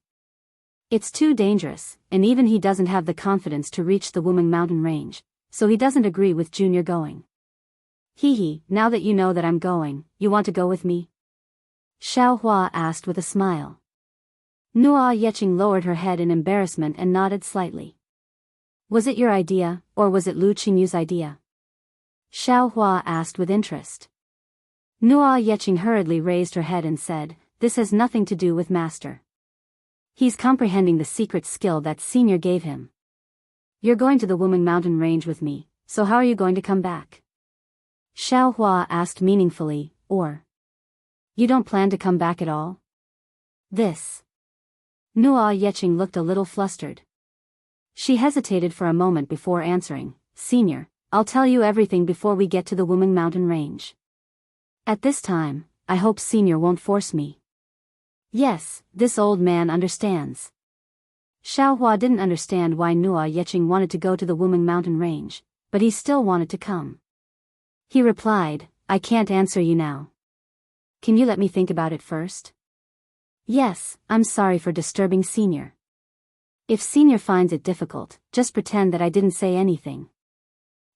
It's too dangerous, and even he doesn't have the confidence to reach the Wuming Mountain Range, so he doesn't agree with Junior going. Hee, now that you know that I'm going, you want to go with me?" Xiaohua asked with a smile. Nua Yeqing lowered her head in embarrassment and nodded slightly. "Was it your idea, or was it Lu Qingyu's idea?" Xiaohua asked with interest. Nua Yeqing hurriedly raised her head and said, "This has nothing to do with Master. He's comprehending the secret skill that Senior gave him. You're going to the Wuming Mountain Range with me, so how are you going to come back?" Xiaohua asked meaningfully, "Or you don't plan to come back at all?" This. Nua Yeqing looked a little flustered. She hesitated for a moment before answering, "Senior, I'll tell you everything before we get to the Wuming Mountain Range. At this time, I hope Senior won't force me." Yes, this old man understands. Xiaohua didn't understand why Nua Yeqing wanted to go to the Wuming Mountain Range, but he still wanted to come. He replied, "I can't answer you now. Can you let me think about it first?" "Yes, I'm sorry for disturbing Senior. If Senior finds it difficult, just pretend that I didn't say anything."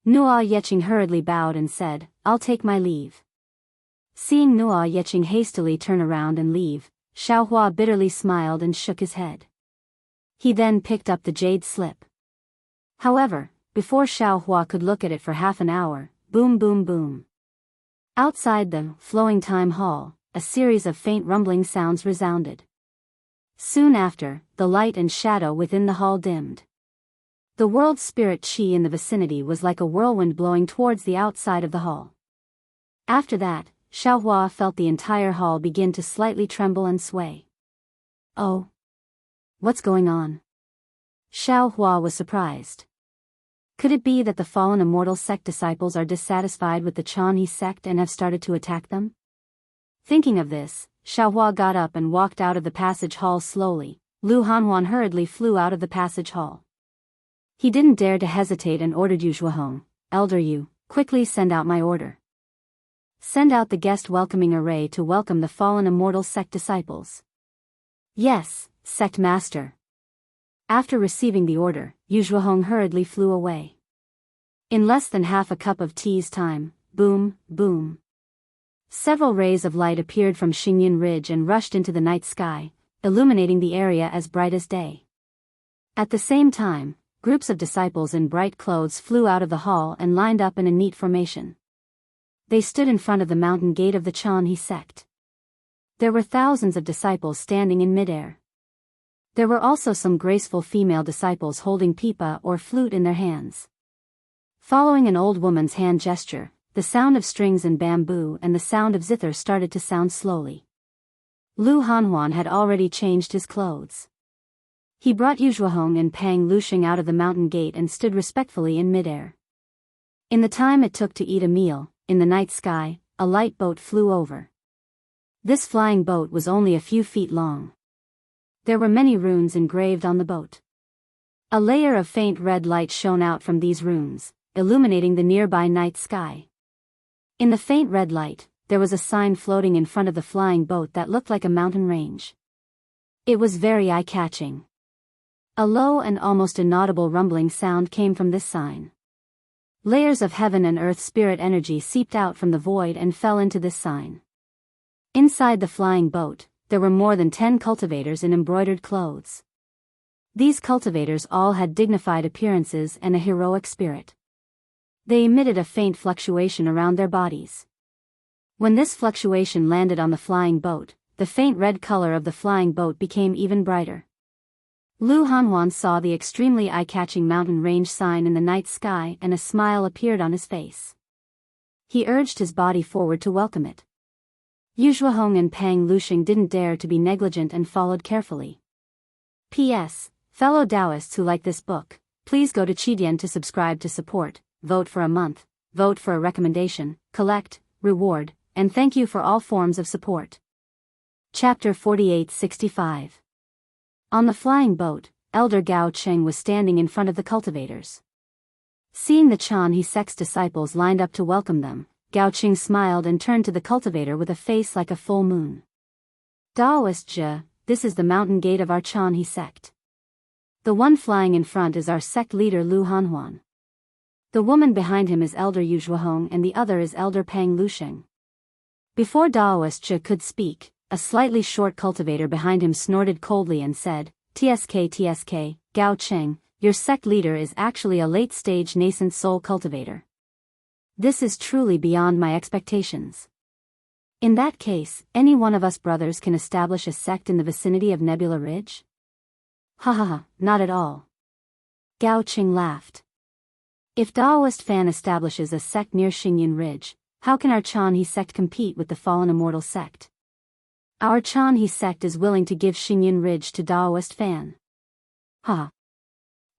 Nua Yeqing hurriedly bowed and said, "I'll take my leave." Seeing Nua Yeqing hastily turn around and leave, Xiaohua bitterly smiled and shook his head. He then picked up the jade slip. However, before Xiaohua could look at it for half an hour, boom boom boom. Outside the flowing time hall, a series of faint rumbling sounds resounded. Soon after, the light and shadow within the hall dimmed. The world spirit chi in the vicinity was like a whirlwind blowing towards the outside of the hall. After that, Xiaohua felt the entire hall begin to slightly tremble and sway. "Oh. What's going on?" Xiaohua was surprised. Could it be that the fallen immortal sect disciples are dissatisfied with the Chanhe sect and have started to attack them? Thinking of this, Xiaohua got up and walked out of the passage hall slowly. Lu Hanhuan hurriedly flew out of the passage hall. He didn't dare to hesitate and ordered Yu Zhuohong, "Elder Yu, quickly send out my order. Send out the guest welcoming array to welcome the fallen immortal sect disciples." "Yes, sect master. After receiving the order, Yu Zhuohong hurriedly flew away. In less than half a cup of tea's time, boom, boom. Several rays of light appeared from Xingyin Ridge and rushed into the night sky, illuminating the area as bright as day. At the same time, groups of disciples in bright clothes flew out of the hall and lined up in a neat formation. They stood in front of the mountain gate of the Xianxia sect. There were thousands of disciples standing in midair. There were also some graceful female disciples holding pipa or flute in their hands. Following an old woman's hand gesture, the sound of strings and bamboo and the sound of zither started to sound slowly. Lu Hanhuan had already changed his clothes. He brought Yu Zhuohong and Pang Lushing out of the mountain gate and stood respectfully in midair. In the time it took to eat a meal, in the night sky, a light boat flew over. This flying boat was only a few feet long. There were many runes engraved on the boat. A layer of faint red light shone out from these runes, illuminating the nearby night sky. In the faint red light, there was a sign floating in front of the flying boat that looked like a mountain range. It was very eye-catching. A low and almost inaudible rumbling sound came from this sign. Layers of heaven and earth spirit energy seeped out from the void and fell into this sign. Inside the flying boat, there were more than 10 cultivators in embroidered clothes. These cultivators all had dignified appearances and a heroic spirit. They emitted a faint fluctuation around their bodies. When this fluctuation landed on the flying boat, the faint red color of the flying boat became even brighter. Lu Hanhuan saw the extremely eye-catching mountain range sign in the night sky and a smile appeared on his face. He urged his body forward to welcome it. Yu Zhuohong and Pang Lushing didn't dare to be negligent and followed carefully. P.S. Fellow Daoists who like this book, please go to Qidian to subscribe to support, vote for a month, vote for a recommendation, collect, reward, and thank you for all forms of support. Chapter 4865. On the flying boat, Elder Gao Cheng was standing in front of the cultivators. Seeing the Xianxia sect's disciples lined up to welcome them, Gao Cheng smiled and turned to the cultivator with a face like a full moon. Daoist Zhe, this is the mountain gate of our Xianxia sect. The one flying in front is our sect leader Lu Hanhuan. The woman behind him is Elder Yu Zhuohong and the other is Elder Pang Lushing. Before Daoist Zhe could speak, a slightly short cultivator behind him snorted coldly and said, TSK, Gao Cheng, your sect leader is actually a late-stage nascent soul cultivator. This is truly beyond my expectations. In that case, any one of us brothers can establish a sect in the vicinity of Nebula Ridge? Ha, not at all. Gao Cheng laughed. If Daoist Fan establishes a sect near Xingyin Ridge, how can our Xianxia sect compete with the fallen immortal sect? Our Xianxia sect is willing to give Xingyin Ridge to Daoist Fan. Ha!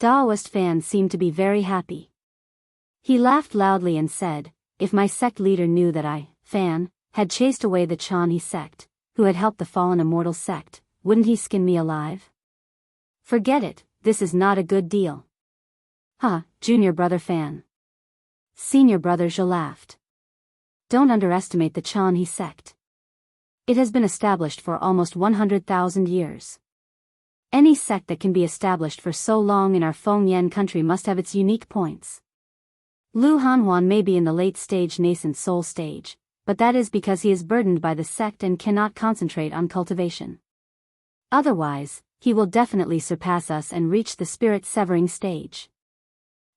Daoist Fan seemed to be very happy. He laughed loudly and said, if my sect leader knew that I, Fan, had chased away the Xianxia sect, who had helped the fallen immortal sect, wouldn't he skin me alive? Forget it, this is not a good deal. Ha, junior brother Fan. Senior brother Zhe laughed. Don't underestimate the Xianxia sect. It has been established for almost 100,000 years. Any sect that can be established for so long in our Fengyan country must have its unique points. Lu Hanhuan may be in the late-stage nascent soul stage, but that is because he is burdened by the sect and cannot concentrate on cultivation. Otherwise, he will definitely surpass us and reach the spirit-severing stage.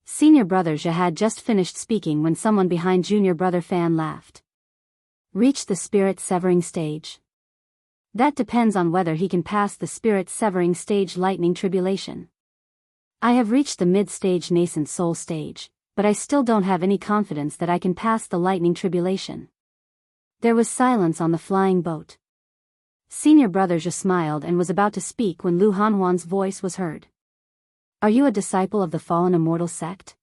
Senior brother Zhe had just finished speaking when someone behind junior brother Fan laughed. Reach the spirit-severing stage? That depends on whether he can pass the spirit-severing stage lightning tribulation. I have reached the mid-stage nascent soul stage, but I still don't have any confidence that I can pass the lightning tribulation. There was silence on the flying boat. Senior brother Zhe smiled and was about to speak when Lu Hanhuan's voice was heard. Are you a disciple of the fallen immortal sect?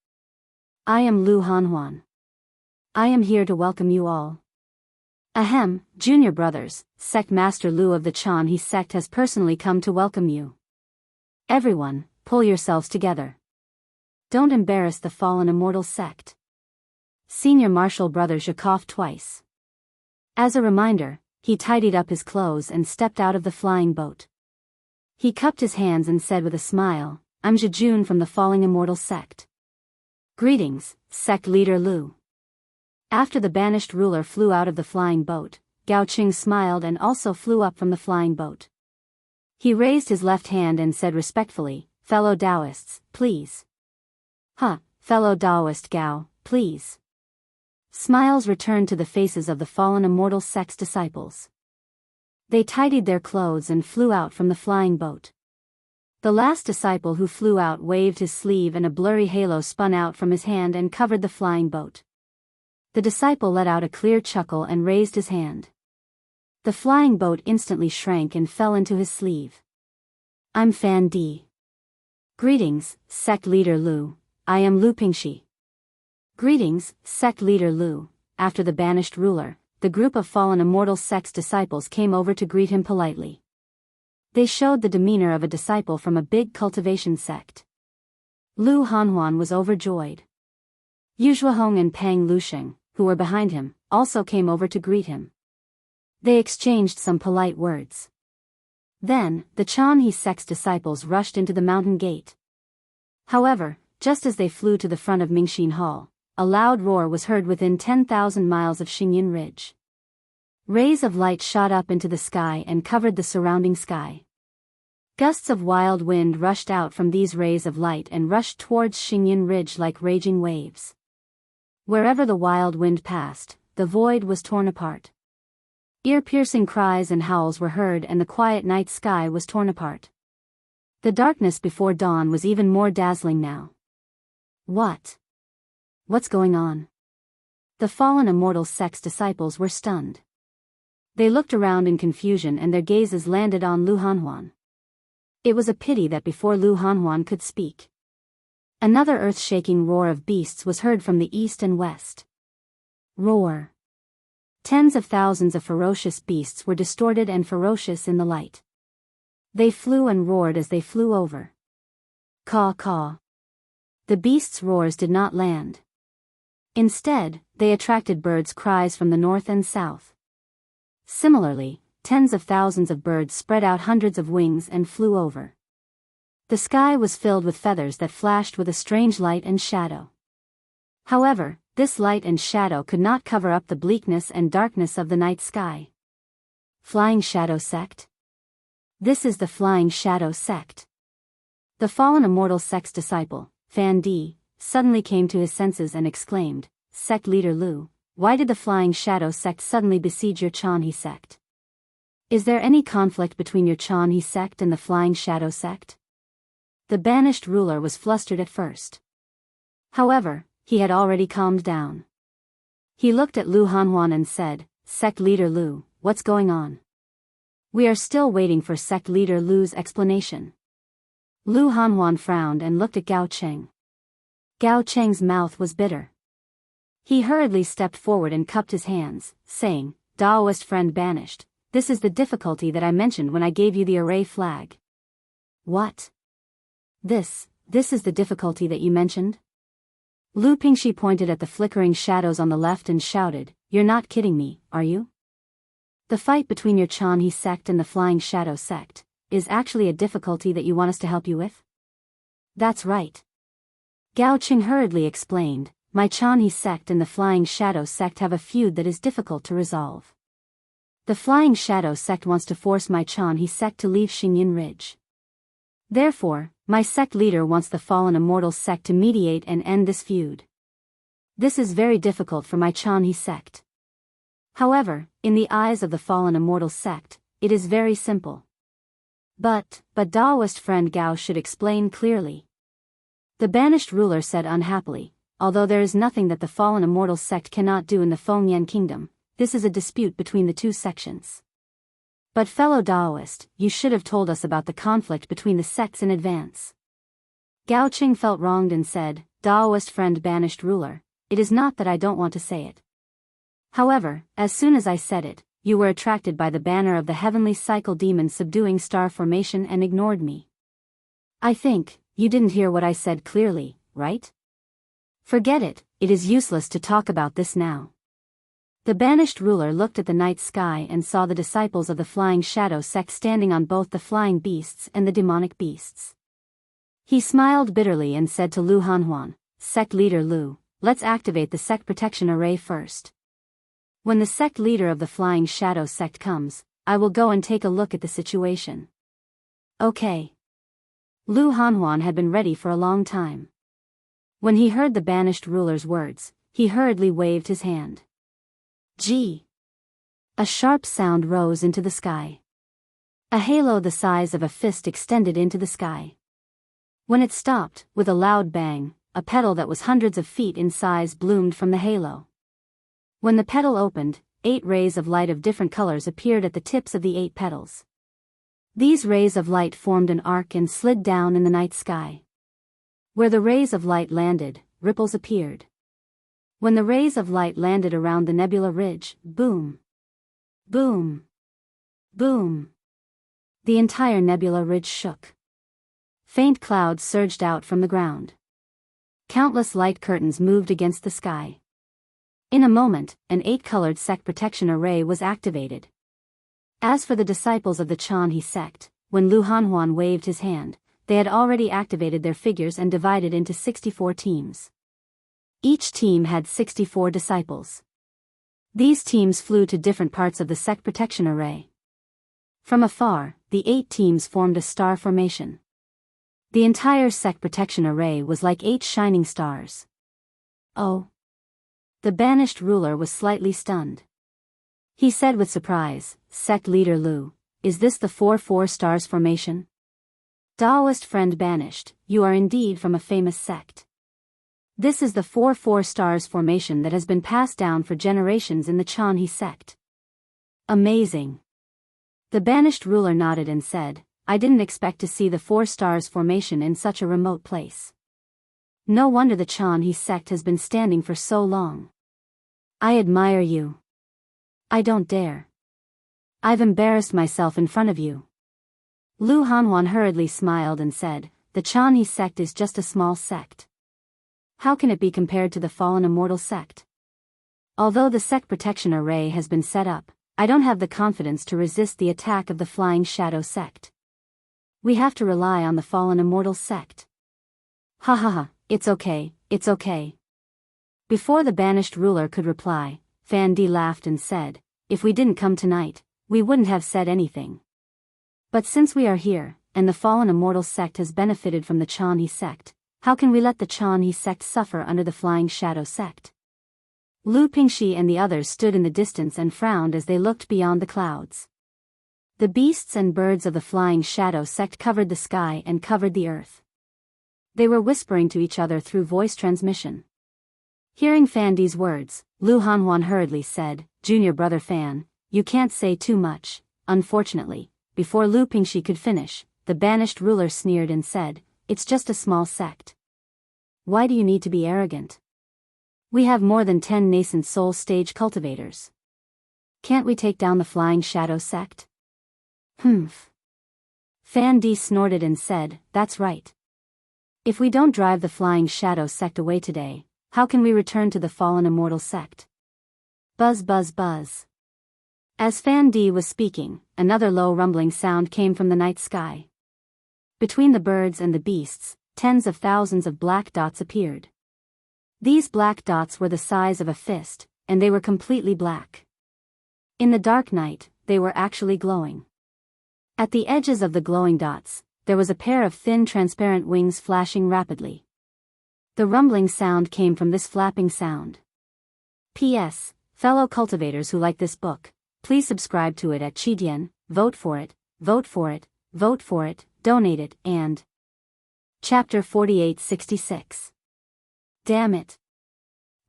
I am Lu Hanhuan. I am here to welcome you all. Ahem, junior brothers, sect master Lu of the Xianxia sect has personally come to welcome you. Everyone, pull yourselves together. Don't embarrass the fallen immortal sect. Senior martial brother Zhe coughed twice. As a reminder, he tidied up his clothes and stepped out of the flying boat. He cupped his hands and said with a smile, I'm Jejun from the Falling Immortal Sect. Greetings, Sect Leader Lu. After the banished ruler flew out of the flying boat, Gao Qing smiled and also flew up from the flying boat. He raised his left hand and said respectfully, Fellow Daoists, please. Fellow Daoist Gao, please. Smiles returned to the faces of the fallen immortal sect's disciples. They tidied their clothes and flew out from the flying boat. The last disciple who flew out waved his sleeve and a blurry halo spun out from his hand and covered the flying boat. The disciple let out a clear chuckle and raised his hand. The flying boat instantly shrank and fell into his sleeve. I'm Fan Di. Greetings, Sect Leader Lu. I am Lu Pingxi. Greetings, Sect Leader Lu. After the banished ruler, the group of fallen immortal sect's disciples came over to greet him politely. They showed the demeanor of a disciple from a big cultivation sect. Lu Hanhuan was overjoyed. Yu Zhuahong and Pang Lusheng, who were behind him, also came over to greet him. They exchanged some polite words. Then, the Chanhe sect's disciples rushed into the mountain gate. However, just as they flew to the front of Mingxin Hall, a loud roar was heard within 10,000 miles of Xingyin Ridge. Rays of light shot up into the sky and covered the surrounding sky. Gusts of wild wind rushed out from these rays of light and rushed towards Xingyin Ridge like raging waves. Wherever the wild wind passed, the void was torn apart. Ear-piercing cries and howls were heard and the quiet night sky was torn apart. The darkness before dawn was even more dazzling now. What's going on? The fallen immortal sect's disciples were stunned. They looked around in confusion and their gazes landed on Lu Hanhuan. It was a pity that before Lu Hanhuan could speak, another earth-shaking roar of beasts was heard from the east and west. Roar. Tens of thousands of ferocious beasts were distorted and ferocious in the light. They flew and roared as they flew over. Caw caw. The beasts' roars did not land. Instead, they attracted birds' cries from the north and south. Similarly, tens of thousands of birds spread out hundreds of wings and flew over. The sky was filled with feathers that flashed with a strange light and shadow. However, this light and shadow could not cover up the bleakness and darkness of the night sky. Flying Shadow Sect? This is the Flying Shadow Sect. The fallen immortal sect's disciple, Fan Di, suddenly came to his senses and exclaimed, Sect Leader Lu, why did the Flying Shadow Sect suddenly besiege your Chanhe sect? Is there any conflict between your Chanhe sect and the Flying Shadow Sect? The banished ruler was flustered at first. However, he had already calmed down. He looked at Lu Hanhuan and said, Sect Leader Lu, what's going on? We are still waiting for Sect Leader Lu's explanation. Lu Hanhuan frowned and looked at Gao Cheng. Gao Cheng's mouth was bitter. He hurriedly stepped forward and cupped his hands, saying, Daoist friend banished, this is the difficulty that I mentioned when I gave you the array flag. What? This is the difficulty that you mentioned? Lu Pingxi pointed at the flickering shadows on the left and shouted, You're not kidding me, are you? The fight between your Chanhe sect and the Flying Shadow Sect is actually a difficulty that you want us to help you with? That's right. Gao Qing hurriedly explained, my Chanhe sect and the Flying Shadow Sect have a feud that is difficult to resolve. The Flying Shadow Sect wants to force my Chanhe sect to leave Xingyin Ridge. Therefore, my sect leader wants the fallen immortal sect to mediate and end this feud. This is very difficult for my Chanhe sect. However, in the eyes of the fallen immortal sect, it is very simple. But Daoist friend Gao should explain clearly. The banished ruler said unhappily, although there is nothing that the fallen immortal sect cannot do in the Fengyan kingdom, this is a dispute between the two sections. But fellow Daoist, you should have told us about the conflict between the sects in advance. Gao Qing felt wronged and said, Daoist friend banished ruler, it is not that I don't want to say it. However, as soon as I said it, you were attracted by the banner of the heavenly cycle demon subduing star formation and ignored me. I think, you didn't hear what I said clearly, right? Forget it, it is useless to talk about this now. The banished ruler looked at the night sky and saw the disciples of the flying shadow sect standing on both the flying beasts and the demonic beasts. He smiled bitterly and said to Lu Hanhuan, "Sect leader Lu, let's activate the sect protection array first. When the sect leader of the flying shadow sect comes, I will go and take a look at the situation." Okay. Lu Hanhuan had been ready for a long time. When he heard the banished ruler's words, he hurriedly waved his hand. Gee! A sharp sound rose into the sky. A halo the size of a fist extended into the sky. When it stopped, with a loud bang, a petal that was hundreds of feet in size bloomed from the halo. When the petal opened, 8 rays of light of different colors appeared at the tips of the 8 petals. These rays of light formed an arc and slid down in the night sky. Where the rays of light landed, ripples appeared. When the rays of light landed around the nebula ridge, boom! Boom! Boom! The entire nebula ridge shook. Faint clouds surged out from the ground. Countless light curtains moved against the sky. In a moment, an 8-colored sect protection array was activated. As for the disciples of the Jianghu sect, when Lu Hanhuan waved his hand, they had already activated their figures and divided into 64 teams. Each team had 64 disciples. These teams flew to different parts of the sect protection array. From afar, the 8 teams formed a star formation. The entire sect protection array was like 8 shining stars. Oh! The banished ruler was slightly stunned. He said with surprise, "Sect leader Lu, is this the 4 stars formation?" Daoist friend banished, you are indeed from a famous sect. This is the 4 stars formation that has been passed down for generations in the Jianghu sect. Amazing. The banished ruler nodded and said, I didn't expect to see the 4 stars formation in such a remote place. No wonder the Jianghu sect has been standing for so long. I admire you. I don't dare. I've embarrassed myself in front of you. Lu Hanhuan hurriedly smiled and said, the Jianghu sect is just a small sect. How can it be compared to the fallen immortal sect? Although the sect protection array has been set up, I don't have the confidence to resist the attack of the flying shadow sect. We have to rely on the fallen immortal sect. Ha ha ha, it's okay, it's okay. Before the banished ruler could reply, Fan Di laughed and said, if we didn't come tonight, we wouldn't have said anything. But since we are here, and the fallen immortal sect has benefited from the Jianghu sect, how can we let the Jianghu sect suffer under the flying shadow sect? Lu Pingxi and the others stood in the distance and frowned as they looked beyond the clouds. The beasts and birds of the flying shadow sect covered the sky and covered the earth. They were whispering to each other through voice transmission. Hearing Fan Di's words, Lu Hanhuan hurriedly said, Junior brother Fan, you can't say too much. Unfortunately, before Lu Pingxi could finish, the banished ruler sneered and said, it's just a small sect. Why do you need to be arrogant? We have more than 10 nascent soul stage cultivators. Can't we take down the flying shadow sect? Humph. Fan Di snorted and said, that's right. If we don't drive the flying shadow sect away today, how can we return to the fallen immortal sect? Buzz buzz buzz. As Fan Di was speaking, another low rumbling sound came from the night sky. Between the birds and the beasts, tens of thousands of black dots appeared. These black dots were the size of a fist, and they were completely black. In the dark night, they were actually glowing. At the edges of the glowing dots, there was a pair of thin transparent wings flashing rapidly. The rumbling sound came from this flapping sound. P.S. Fellow cultivators who like this book, please subscribe to it at Qidian, vote for it, vote for it, vote for it, donate it, and... Chapter 4866. Damn it.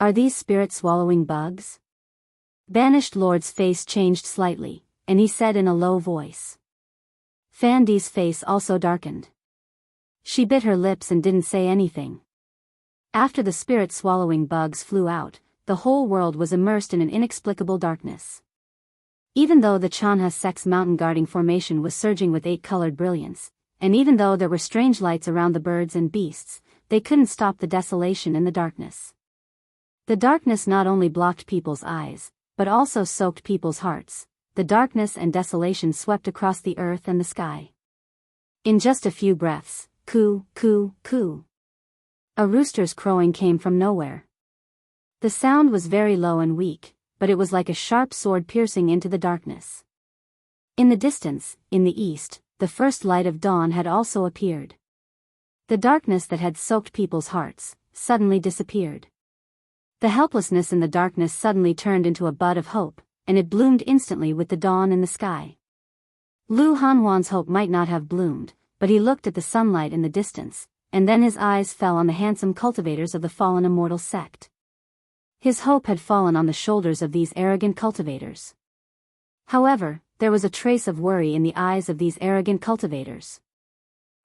Are these spirit-swallowing bugs? Banished Lord's face changed slightly, and he said in a low voice. Fan Di's face also darkened. She bit her lips and didn't say anything. After the spirit-swallowing bugs flew out, the whole world was immersed in an inexplicable darkness. Even though the Jianghu sect's mountain guarding formation was surging with 8-colored brilliance, and even though there were strange lights around the birds and beasts, they couldn't stop the desolation in the darkness. The darkness not only blocked people's eyes, but also soaked people's hearts. The darkness and desolation swept across the earth and the sky. In just a few breaths, coo, coo, coo. A rooster's crowing came from nowhere. The sound was very low and weak, but it was like a sharp sword piercing into the darkness. In the distance, in the east, the first light of dawn had also appeared. The darkness that had soaked people's hearts suddenly disappeared. The helplessness in the darkness suddenly turned into a bud of hope, and it bloomed instantly with the dawn in the sky. Lu Hanhuan's hope might not have bloomed, but he looked at the sunlight in the distance, and then his eyes fell on the handsome cultivators of the fallen immortal sect. His hope had fallen on the shoulders of these arrogant cultivators. However, there was a trace of worry in the eyes of these arrogant cultivators.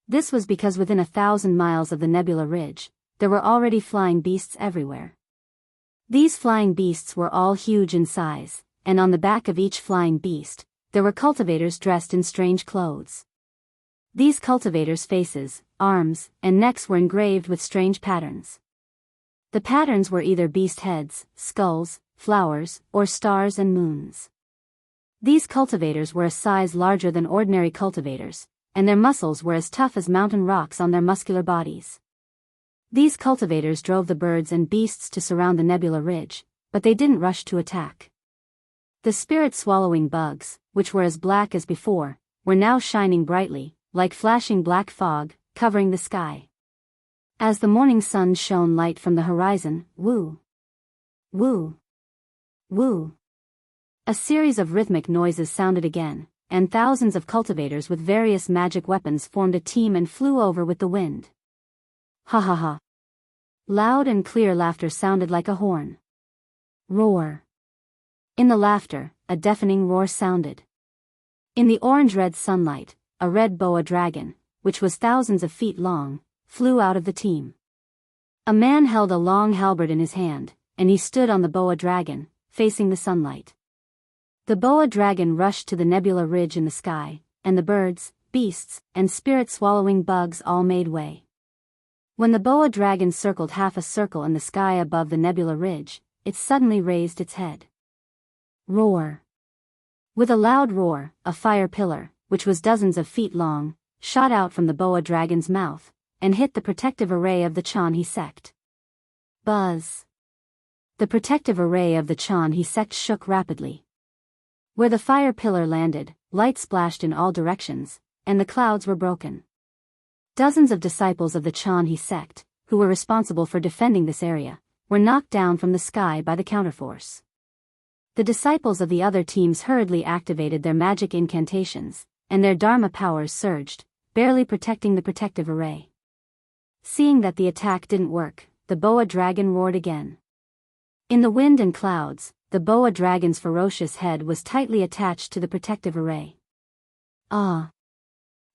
This was because within 1,000 miles of the Nebula Ridge, there were already flying beasts everywhere. These flying beasts were all huge in size, and on the back of each flying beast, there were cultivators dressed in strange clothes. These cultivators' faces, arms, and necks were engraved with strange patterns. The patterns were either beast heads, skulls, flowers, or stars and moons. These cultivators were a size larger than ordinary cultivators, and their muscles were as tough as mountain rocks on their muscular bodies. These cultivators drove the birds and beasts to surround the Nebula Ridge, but they didn't rush to attack. The spirit-swallowing bugs, which were as black as before, were now shining brightly, like flashing black fog, covering the sky. As the morning sun shone light from the horizon, woo, woo, woo. A series of rhythmic noises sounded again, and thousands of cultivators with various magic weapons formed a team and flew over with the wind. Ha ha ha. Loud and clear laughter sounded like a horn. Roar. In the laughter, a deafening roar sounded. In the orange-red sunlight, a red boa dragon, which was thousands of feet long, flew out of the team. A man held a long halberd in his hand, and he stood on the boa dragon, facing the sunlight. The boa dragon rushed to the Nebula Ridge in the sky, and the birds, beasts, and spirit-swallowing bugs all made way. When the boa dragon circled half a circle in the sky above the Nebula Ridge, it suddenly raised its head. Roar. With a loud roar, a fire pillar, which was dozens of feet long, shot out from the boa dragon's mouth, and hit the protective array of the Xianxia sect. Buzz. The protective array of the Xianxia sect shook rapidly. Where the fire pillar landed, light splashed in all directions, and the clouds were broken. Dozens of disciples of the Xianxia sect, who were responsible for defending this area, were knocked down from the sky by the counterforce. The disciples of the other teams hurriedly activated their magic incantations, and their Dharma powers surged, barely protecting the protective array. Seeing that the attack didn't work, the boa dragon roared again. In the wind and clouds, the boa dragon's ferocious head was tightly attached to the protective array. Ah!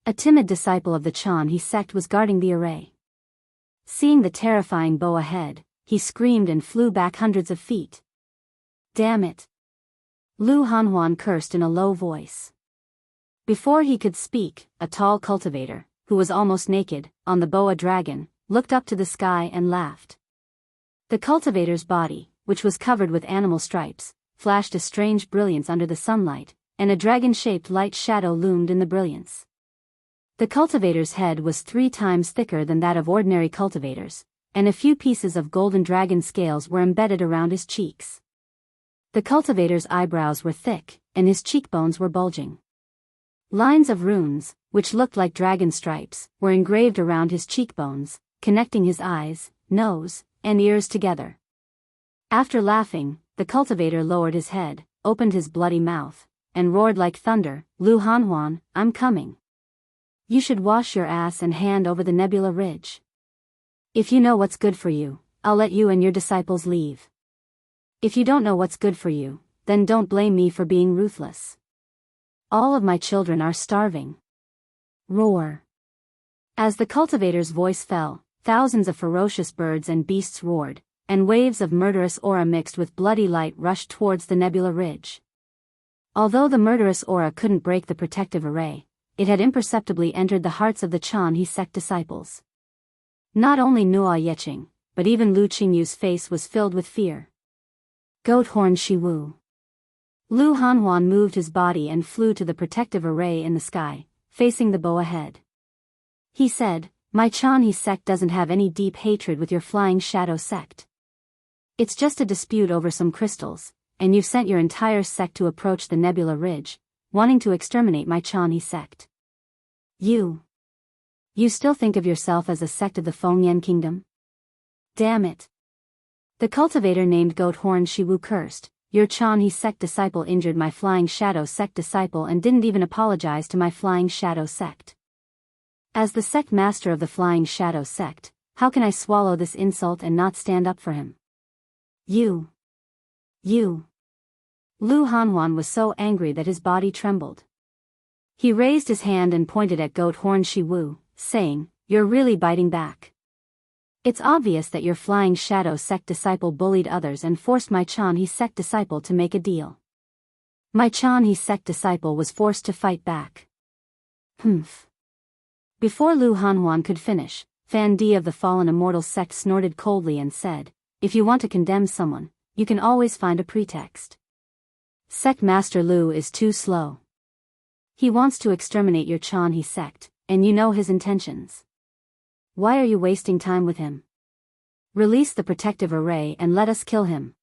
A timid disciple of the Xianxia sect was guarding the array. Seeing the terrifying boa head, he screamed and flew back hundreds of feet. Damn it! Lu Hanhuan cursed in a low voice. Before he could speak, a tall cultivator, who was almost naked, on the boa dragon, looked up to the sky and laughed. The cultivator's body, which was covered with animal stripes, flashed a strange brilliance under the sunlight, and a dragon-shaped light shadow loomed in the brilliance. The cultivator's head was 3 times thicker than that of ordinary cultivators, and a few pieces of golden dragon scales were embedded around his cheeks. The cultivator's eyebrows were thick, and his cheekbones were bulging. Lines of runes, which looked like dragon stripes, were engraved around his cheekbones, connecting his eyes, nose, and ears together. After laughing, the cultivator lowered his head, opened his bloody mouth, and roared like thunder, Lu Hanhuan, I'm coming. You should wash your ass and hand over the Nebula Ridge. If you know what's good for you, I'll let you and your disciples leave. If you don't know what's good for you, then don't blame me for being ruthless. All of my children are starving. Roar. As the cultivator's voice fell, thousands of ferocious birds and beasts roared, and waves of murderous aura mixed with bloody light rushed towards the Nebula Ridge. Although the murderous aura couldn't break the protective array, it had imperceptibly entered the hearts of the Xianxia sect disciples. Not only Nuo Yeqing, but even Lu Qingyu's face was filled with fear. Goat horn Shiwu. Lu Hanhuan moved his body and flew to the protective array in the sky, facing the bow ahead. He said, "My Chanhe sect doesn't have any deep hatred with your Flying Shadow sect. It's just a dispute over some crystals, and you've sent your entire sect to approach the Nebula Ridge, wanting to exterminate my Chanhe sect. You still think of yourself as a sect of the Fengyan Kingdom? Damn it." The cultivator named Goathorn Shiwu cursed, "Your Chanhe sect disciple injured my Flying Shadow sect disciple and didn't even apologize to my Flying Shadow sect. As the sect master of the Flying Shadow sect, how can I swallow this insult and not stand up for him? You. Lu Hanhuan was so angry that his body trembled. He raised his hand and pointed at Goathorn Shiwu, saying, "You're really biting back. It's obvious that your Flying Shadow sect disciple bullied others and forced my Chanhe sect disciple to make a deal. My Chanhe sect disciple was forced to fight back." Humph. Before Lu Hanhuan could finish, Fan Di of the Fallen Immortal sect snorted coldly and said, "If you want to condemn someone, you can always find a pretext. Sect Master Lu is too slow. He wants to exterminate your Chanhe sect, and you know his intentions. Why are you wasting time with him? Release the protective array and let us kill him."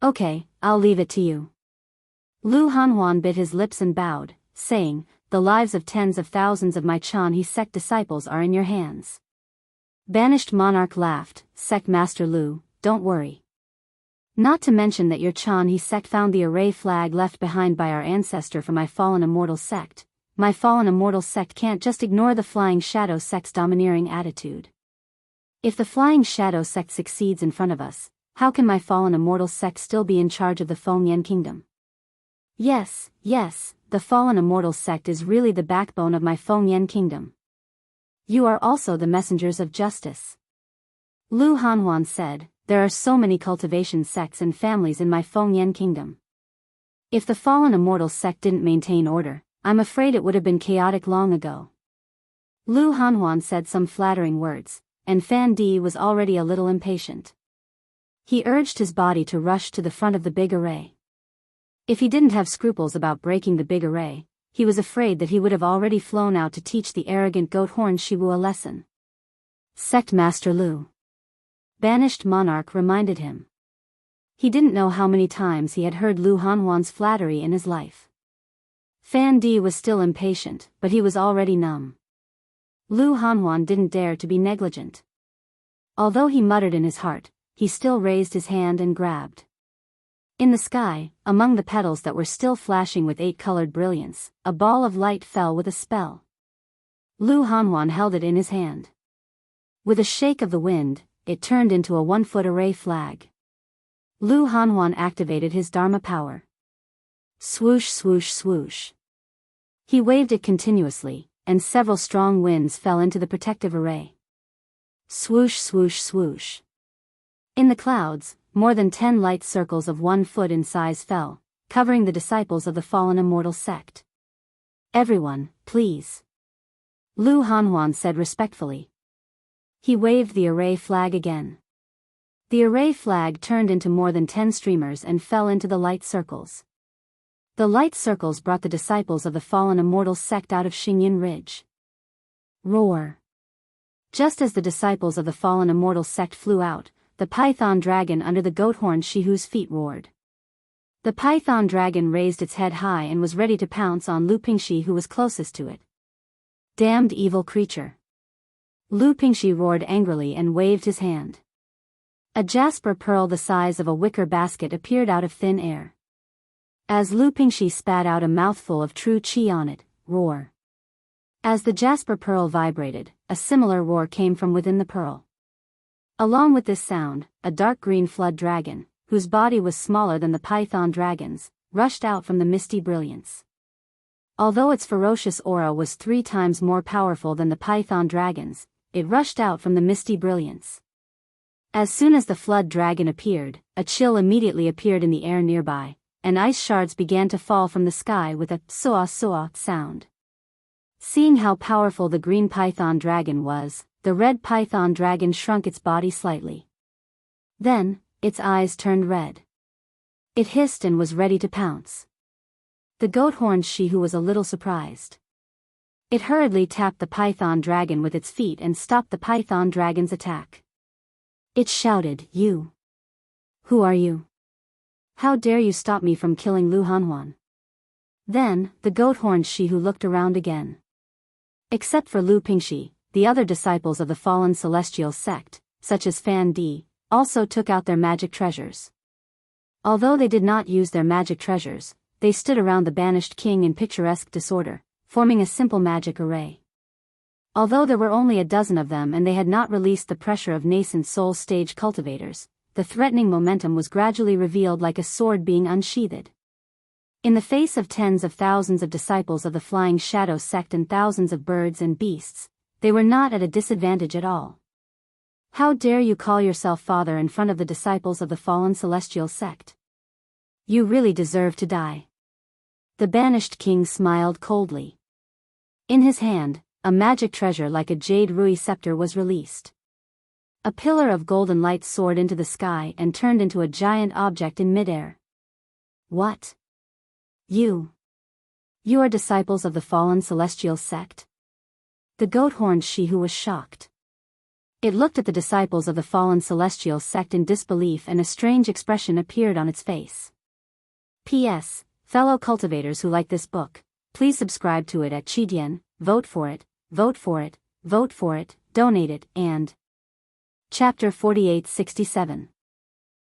"Okay, I'll leave it to you." Lu Hanhuan bit his lips and bowed, saying, "The lives of tens of thousands of my Chanhe sect disciples are in your hands." Banished Monarch laughed, "Sect Master Lu, don't worry. Not to mention that your Chanhe sect found the array flag left behind by our ancestor from my Fallen Immortal sect. My Fallen Immortal sect can't just ignore the Flying Shadow sect's domineering attitude. If the Flying Shadow sect succeeds in front of us, how can my Fallen Immortal sect still be in charge of the Fengyan Kingdom? Yes, the Fallen Immortal sect is really the backbone of my Fengyan Kingdom. You are also the messengers of justice." Lu Hanhuan said, "There are so many cultivation sects and families in my Fengyan Kingdom. If the Fallen Immortal sect didn't maintain order, I'm afraid it would have been chaotic long ago." Lu Hanhuan said some flattering words, and Fan Di was already a little impatient. He urged his body to rush to the front of the big array. If he didn't have scruples about breaking the big array, he was afraid that he would have already flown out to teach the arrogant Goathorn Shiwu a lesson. "Sect Master Lu," Banished Monarch reminded him. He didn't know how many times he had heard Lu Hanhuan's flattery in his life. Fan Di was still impatient, but he was already numb. Lu Hanhuan didn't dare to be negligent. Although he muttered in his heart, he still raised his hand and grabbed. In the sky, among the petals that were still flashing with 8-colored brilliance, a ball of light fell with a spell. Lu Hanhuan held it in his hand. With a shake of the wind, it turned into a 1-foot array flag. Lu Hanhuan activated his Dharma power. Swoosh swoosh swoosh. He waved it continuously, and several strong winds fell into the protective array. Swoosh swoosh swoosh. In the clouds, more than 10 light circles of 1 foot in size fell, covering the disciples of the Fallen Immortal sect. "Everyone, please," Lu Hanhuan said respectfully. He waved the array flag again. The array flag turned into more than 10 streamers and fell into the light circles. The light circles brought the disciples of the Fallen Immortal sect out of Xingyin Ridge. Roar. Just as the disciples of the Fallen Immortal sect flew out, the python dragon under the Goathorn Shihu's feet roared. The python dragon raised its head high and was ready to pounce on Lu Pingxi, who was closest to it. "Damned evil creature." Lu Pingxi roared angrily and waved his hand. A jasper pearl the size of a wicker basket appeared out of thin air. As Lu Pingxi spat out a mouthful of true qi on it, roar. As the jasper pearl vibrated, a similar roar came from within the pearl. Along with this sound, a dark green flood dragon, whose body was smaller than the python dragon's, rushed out from the misty brilliance. Although its ferocious aura was 3 times more powerful than the python dragon's, it rushed out from the misty brilliance. As soon as the flood dragon appeared, a chill immediately appeared in the air nearby, and ice shards began to fall from the sky with a "soa soa" sound. Seeing how powerful the green python dragon was, the red python dragon shrunk its body slightly. Then, its eyes turned red. It hissed and was ready to pounce. The goat-horned Jianghu was a little surprised. It hurriedly tapped the python dragon with its feet and stopped the python dragon's attack. It shouted, "You! Who are you? How dare you stop me from killing Lu Hanhuan?" Then, the goat-horned Jianghu looked around again. Except for Lu Pingxi, the other disciples of the fallen celestial sect, such as Fan Di, also took out their magic treasures. Although they did not use their magic treasures, they stood around the banished king in picturesque disorder, forming a simple magic array. Although there were only a dozen of them and they had not released the pressure of nascent soul stage cultivators, the threatening momentum was gradually revealed like a sword being unsheathed. In the face of tens of thousands of disciples of the Flying Shadow sect and thousands of birds and beasts, they were not at a disadvantage at all. How dare you call yourself father in front of the disciples of the fallen celestial sect? You really deserve to die. The banished king smiled coldly. In his hand, a magic treasure like a jade rui scepter was released. A pillar of golden light soared into the sky and turned into a giant object in midair. What? You are disciples of the fallen celestial sect? The goat-horned Jianghu was shocked. It looked at the disciples of the fallen celestial sect in disbelief and a strange expression appeared on its face. P.S. Fellow cultivators who like this book, please subscribe to it at Qidian, vote for it, vote for it, vote for it, donate it, and... Chapter 4867.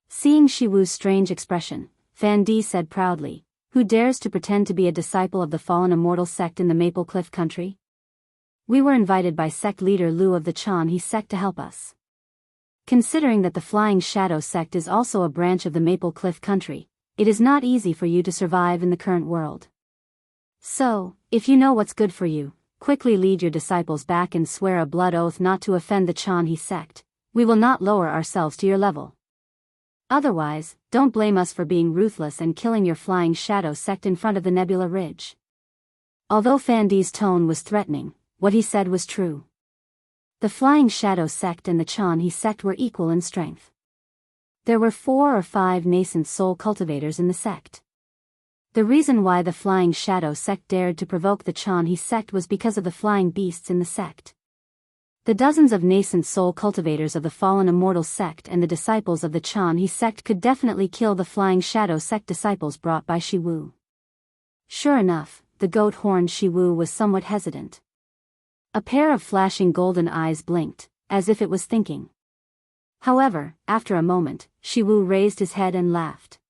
Seeing Jianghu's strange expression, Fan Di said proudly, "Who dares to pretend to be a disciple of the fallen immortal sect in the Maple Cliff country? We were invited by sect leader Lu of the Qianxia sect to help us. Considering that the Flying Shadow sect is also a branch of the Maple Cliff country, it is not easy for you to survive in the current world. So, if you know what's good for you, quickly lead your disciples back and swear a blood oath not to offend the Qianxia sect. We will not lower ourselves to your level. Otherwise, don't blame us for being ruthless and killing your Flying Shadow sect in front of the Nebula Ridge." Although Fan Di's tone was threatening, what he said was true. The Flying Shadow sect and the Qianxia sect were equal in strength. There were 4 or 5 nascent soul cultivators in the sect. The reason why the Flying Shadow sect dared to provoke the Qianxia sect was because of the flying beasts in the sect. The dozens of nascent soul cultivators of the fallen immortal sect and the disciples of the Qianxia sect could definitely kill the Flying Shadow sect disciples brought by Jianghu. Sure enough, the goat-horned Jianghu was somewhat hesitant. A pair of flashing golden eyes blinked, as if it was thinking. However, after a moment, Jianghu raised his head and laughed.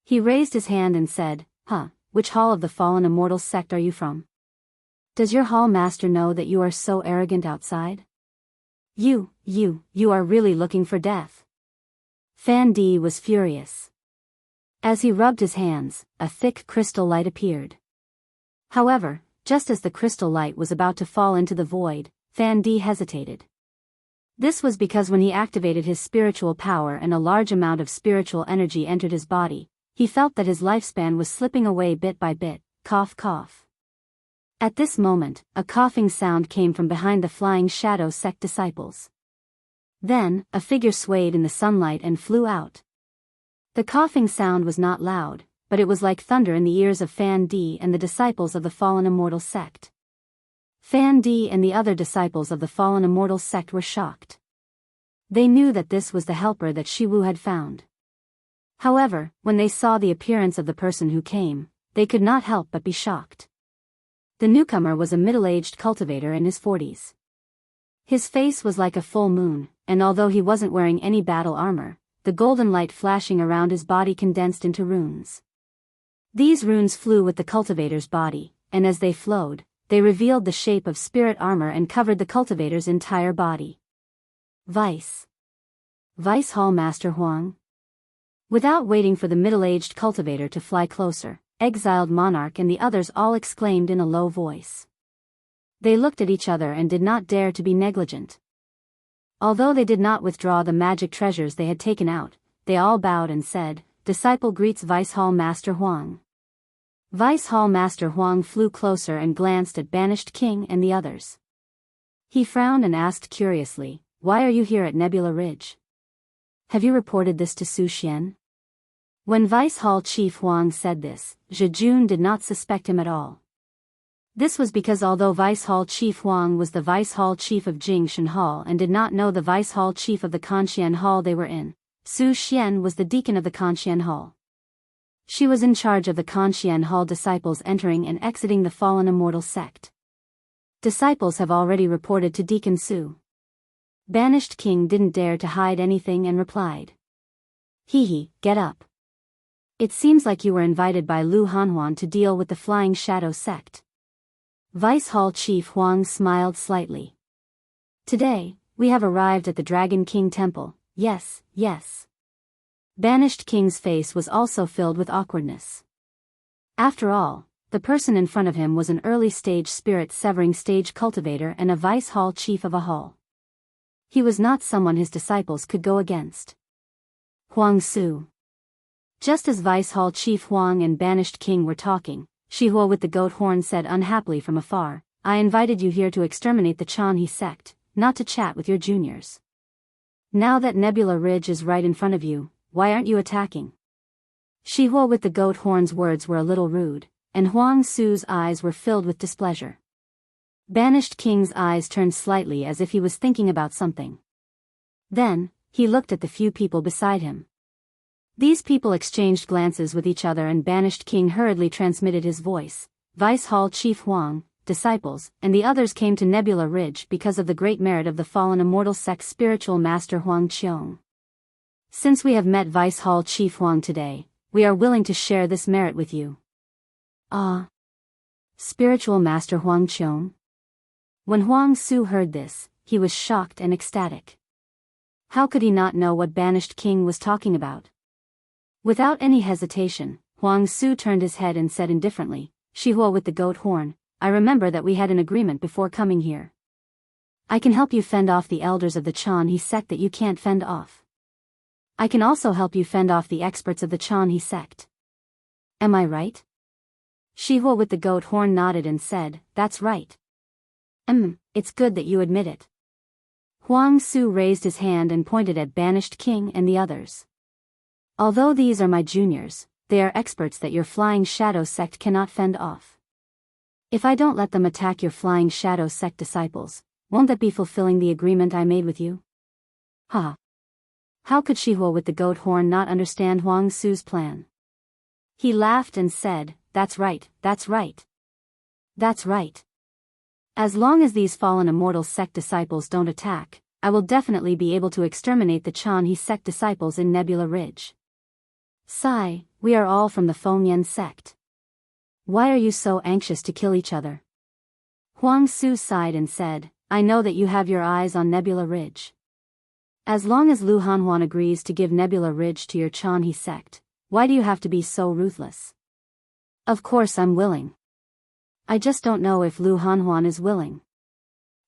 He raised his hand and said, "Which hall of the fallen immortal sect are you from? Does your hall master know that you are so arrogant outside? You are really looking for death." Fan Di was furious. As he rubbed his hands, a thick crystal light appeared. However, just as the crystal light was about to fall into the void, Fan Di hesitated. This was because when he activated his spiritual power and a large amount of spiritual energy entered his body, he felt that his lifespan was slipping away bit by bit, cough cough. At this moment, a coughing sound came from behind the Flying Shadow sect disciples. Then, a figure swayed in the sunlight and flew out. The coughing sound was not loud, but it was like thunder in the ears of Fan Di and the disciples of the fallen immortal sect. Fan Di and the other disciples of the fallen immortal sect were shocked. They knew that this was the helper that Jianghu had found. However, when they saw the appearance of the person who came, they could not help but be shocked. The newcomer was a middle-aged cultivator in his 40s. His face was like a full moon, and although he wasn't wearing any battle armor, the golden light flashing around his body condensed into runes. These runes flew with the cultivator's body, and as they flowed, they revealed the shape of spirit armor and covered the cultivator's entire body. Vice Hall Master Huang. Without waiting for the middle-aged cultivator to fly closer, Exiled Monarch and the others all exclaimed in a low voice. They looked at each other and did not dare to be negligent. Although they did not withdraw the magic treasures they had taken out, they all bowed and said, "Disciple greets Vice Hall Master Huang." Vice Hall Master Huang flew closer and glanced at Banished King and the others. He frowned and asked curiously, "Why are you here at Nebula Ridge? Have you reported this to Su Xian?" When Vice Hall Chief Huang said this, Zhejun did not suspect him at all. This was because although Vice Hall Chief Huang was the Vice Hall Chief of Jingshan Hall and did not know the Vice Hall Chief of the Kanxian Hall they were in, Su Xian was the deacon of the Kanxian Hall. She was in charge of the Kanxian Hall disciples entering and exiting the fallen immortal sect. Disciples have already reported to Deacon Su. Banished King didn't dare to hide anything and replied. Hee, get up. It seems like you were invited by Lu Hanhuan to deal with the Flying Shadow sect. Vice Hall Chief Huang smiled slightly. Today, we have arrived at the Dragon King Temple, yes. Banished King's face was also filled with awkwardness. After all, the person in front of him was an early-stage spirit-severing stage cultivator and a Vice Hall Chief of a hall. He was not someone his disciples could go against. Huang Su. Just as Vice Hall Chief Huang and Banished King were talking, Shihua with the goat horn said unhappily from afar, I invited you here to exterminate the Chanhe sect, not to chat with your juniors. Now that Nebula Ridge is right in front of you, why aren't you attacking? Shihua with the goat horn's words were a little rude, and Huang Su's eyes were filled with displeasure. Banished King's eyes turned slightly as if he was thinking about something. Then, he looked at the few people beside him. These people exchanged glances with each other and Banished King hurriedly transmitted his voice. Vice Hall Chief Huang, disciples, and the others came to Nebula Ridge because of the great merit of the fallen immortal sect's spiritual master Huang Qiong. Since we have met Vice Hall Chief Huang today, we are willing to share this merit with you. Ah. Spiritual master Huang Qiong? When Huang Su heard this, he was shocked and ecstatic. How could he not know what Banished King was talking about? Without any hesitation, Huang Su turned his head and said indifferently, Shihua with the goat horn, I remember that we had an agreement before coming here. I can help you fend off the elders of the Chanhe sect that you can't fend off. I can also help you fend off the experts of the Chanhe sect. Am I right? Shihua with the goat horn nodded and said, That's right. It's good that you admit it. Huang Su raised his hand and pointed at Banished King and the others. Although these are my juniors, they are experts that your Flying Shadow sect cannot fend off. If I don't let them attack your Flying Shadow sect disciples, won't that be fulfilling the agreement I made with you? Ha! How could Shihua with the goat horn not understand Huang Su's plan? He laughed and said, That's right. As long as these fallen immortal sect disciples don't attack, I will definitely be able to exterminate the Chanhe sect disciples in Nebula Ridge. Sigh, we are all from the Fengyan sect. Why are you so anxious to kill each other? Huang Su sighed and said, I know that you have your eyes on Nebula Ridge. As long as Lu Hanhuan agrees to give Nebula Ridge to your Chanhe sect, why do you have to be so ruthless? Of course I'm willing. I just don't know if Lu Hanhuan is willing.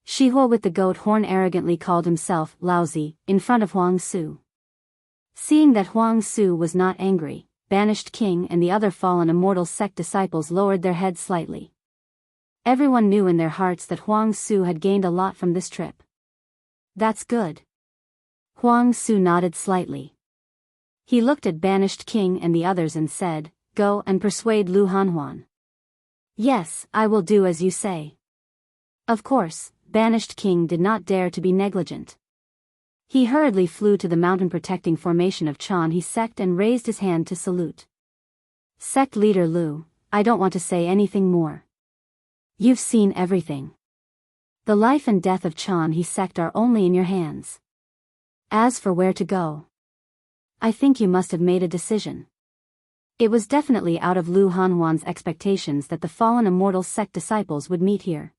Shihua with the goat horn arrogantly called himself lousy in front of Huang Su. Seeing that Huang Su was not angry, Banished King and the other fallen immortal sect disciples lowered their heads slightly. Everyone knew in their hearts that Huang Su had gained a lot from this trip. That's good. Huang Su nodded slightly. He looked at Banished King and the others and said, Go and persuade Lu Hanhuan. Yes, I will do as you say. Of course, Banished King did not dare to be negligent. He hurriedly flew to the mountain-protecting formation of Chanhe sect and raised his hand to salute. Sect leader Lu, I don't want to say anything more. You've seen everything. The life and death of Chanhe sect are only in your hands. As for where to go, I think you must have made a decision. It was definitely out of Lu Hanhuan's expectations that the fallen immortal sect disciples would meet here.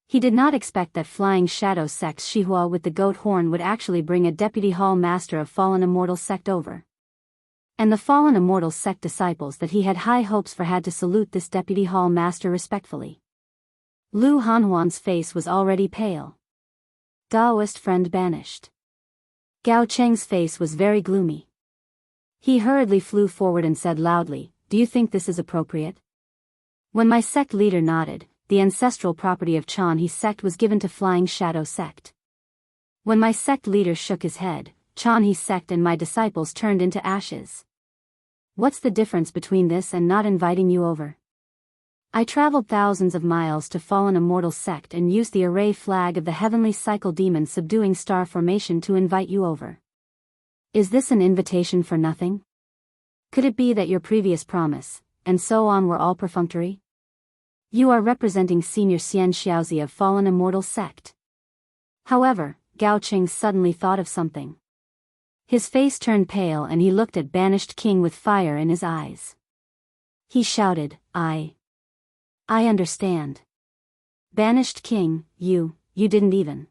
He did not expect that Flying Shadow sect's Shihua with the goat horn would actually bring a deputy hall master of fallen immortal sect over. And the fallen immortal sect disciples that he had high hopes for had to salute this deputy hall master respectfully. Lu Hanhuan's face was already pale. Daoist friend banished. Gao Cheng's face was very gloomy. He hurriedly flew forward and said loudly, Do you think this is appropriate? When my sect leader nodded, the ancestral property of Chanhe sect was given to Flying Shadow sect. When my sect leader shook his head, Chanhe sect and my disciples turned into ashes. What's the difference between this and not inviting you over? I traveled thousands of miles to fallen immortal sect and used the array flag of the heavenly cycle demon subduing star formation to invite you over. Is this an invitation for nothing? Could it be that your previous promise, and so on, were all perfunctory? You are representing Senior Xianxia of fallen immortal sect. However, Gao Qing suddenly thought of something. His face turned pale and he looked at Banished King with fire in his eyes. He shouted, I understand. Banished King, you didn't even.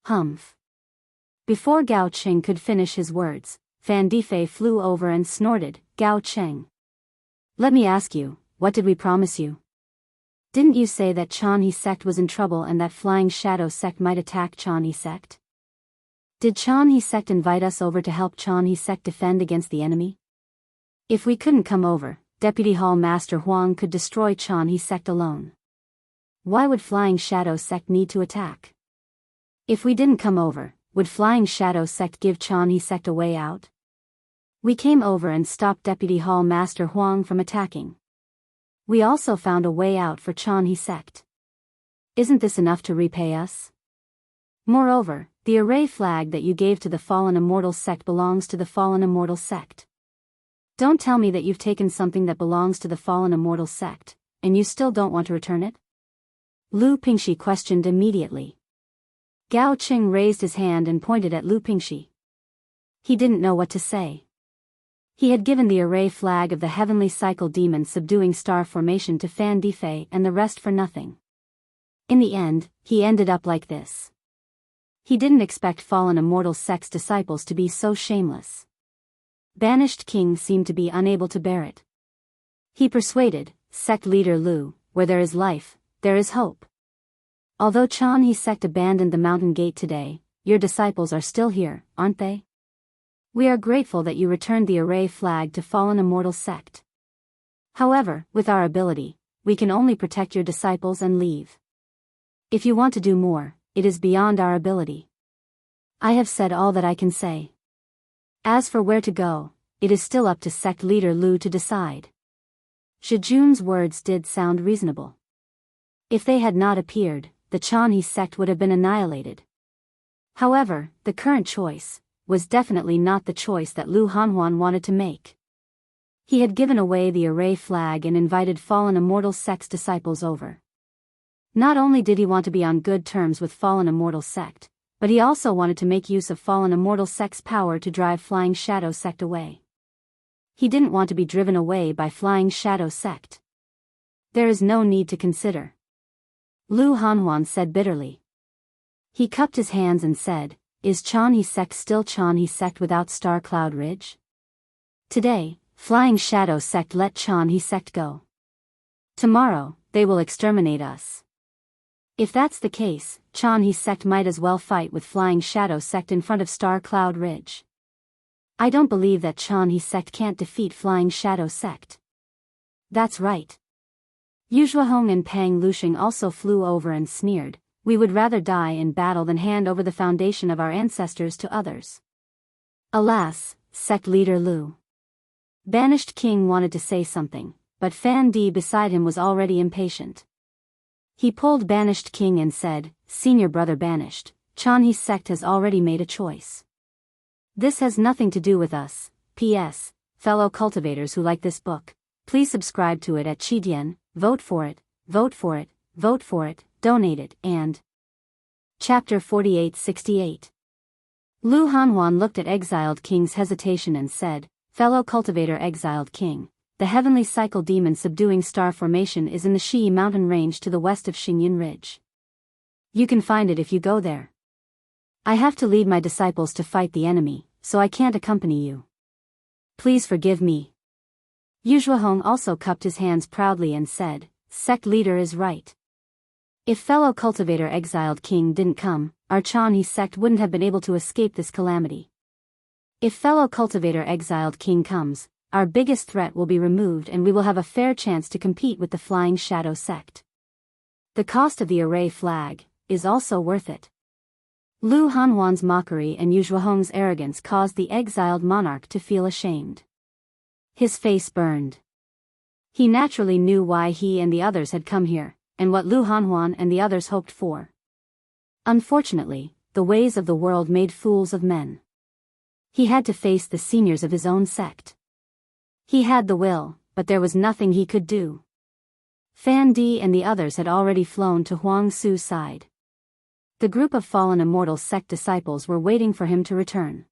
Humph. Before Gao Qing could finish his words, Fan Difei flew over and snorted, Gao Qing. Let me ask you, what did we promise you? Didn't you say that Chanhe sect was in trouble and that Flying Shadow sect might attack Chanhe sect? Did Chanhe sect invite us over to help Chanhe sect defend against the enemy? If we couldn't come over, Deputy Hall Master Huang could destroy Chanhe sect alone. Why would Flying Shadow sect need to attack? If we didn't come over, would Flying Shadow sect give Chanhe sect a way out? We came over and stopped Deputy Hall Master Huang from attacking. We also found a way out for Chanhe sect. Isn't this enough to repay us? Moreover, the array flag that you gave to the fallen immortal sect belongs to the fallen immortal sect. Don't tell me that you've taken something that belongs to the fallen immortal sect, and you still don't want to return it? Lu Pingxi questioned immediately. Gao Qing raised his hand and pointed at Lu Pingxi. He didn't know what to say. He had given the array flag of the heavenly cycle demon subduing star formation to Fan Difei and the rest for nothing. In the end, he ended up like this. He didn't expect fallen immortal sect's disciples to be so shameless. Banished King seemed to be unable to bear it. He persuaded sect leader Lu, where there is life, there is hope. Although Chanhe sect abandoned the mountain gate today, your disciples are still here, aren't they? We are grateful that you returned the array flag to fallen immortal sect. However, with our ability, we can only protect your disciples and leave. If you want to do more, it is beyond our ability. I have said all that I can say. As for where to go, it is still up to sect leader Lu to decide. Zhijun's words did sound reasonable. If they had not appeared, the Chanhe sect would have been annihilated. However, the current choice was definitely not the choice that Lu Hanhuan wanted to make. He had given away the array flag and invited fallen immortal sect's disciples over. Not only did he want to be on good terms with fallen immortal sect, but he also wanted to make use of fallen immortal sect's power to drive Flying Shadow sect away. He didn't want to be driven away by Flying Shadow sect. There is no need to consider. Lu Hanhuan said bitterly. He cupped his hands and said, is Chanhe sect still Chanhe sect without Star Cloud Ridge? Today, Flying Shadow sect let Chanhe sect go. Tomorrow, they will exterminate us. If that's the case, Chanhe sect might as well fight with Flying Shadow sect in front of Star Cloud Ridge. I don't believe that Chanhe sect can't defeat Flying Shadow sect. That's right. Yu Zhuahong and Pang Lushing also flew over and sneered, we would rather die in battle than hand over the foundation of our ancestors to others. Alas, sect leader Lu. Banished King wanted to say something, but Fan Di beside him was already impatient. He pulled Banished King and said, Senior brother Banished, Chanhe sect has already made a choice. This has nothing to do with us. P.S. Fellow cultivators who like this book, please subscribe to it at Qidian, vote for it, vote for it, vote for it, donate it, and... Chapter 4868. Lu Hanhuan looked at Exiled King's hesitation and said, Fellow cultivator Exiled King, the heavenly cycle demon subduing star formation is in the Shi mountain range to the west of Xingyin Ridge. You can find it if you go there. I have to lead my disciples to fight the enemy, so I can't accompany you. Please forgive me. Yu Zhuahong also cupped his hands proudly and said, Sect leader is right. If fellow cultivator Exiled King didn't come, our Chanhe sect wouldn't have been able to escape this calamity. If fellow cultivator Exiled King comes, our biggest threat will be removed and we will have a fair chance to compete with the Flying Shadow sect. The cost of the array flag is also worth it. Lu Hanhuan's mockery and Yu Zhuahong's arrogance caused the exiled monarch to feel ashamed. His face burned. He naturally knew why he and the others had come here, and what Lu Hanhuan and the others hoped for. Unfortunately, the ways of the world made fools of men. He had to face the seniors of his own sect. He had the will, but there was nothing he could do. Fan Di and the others had already flown to Huang Su's side. The group of fallen immortal sect disciples were waiting for him to return.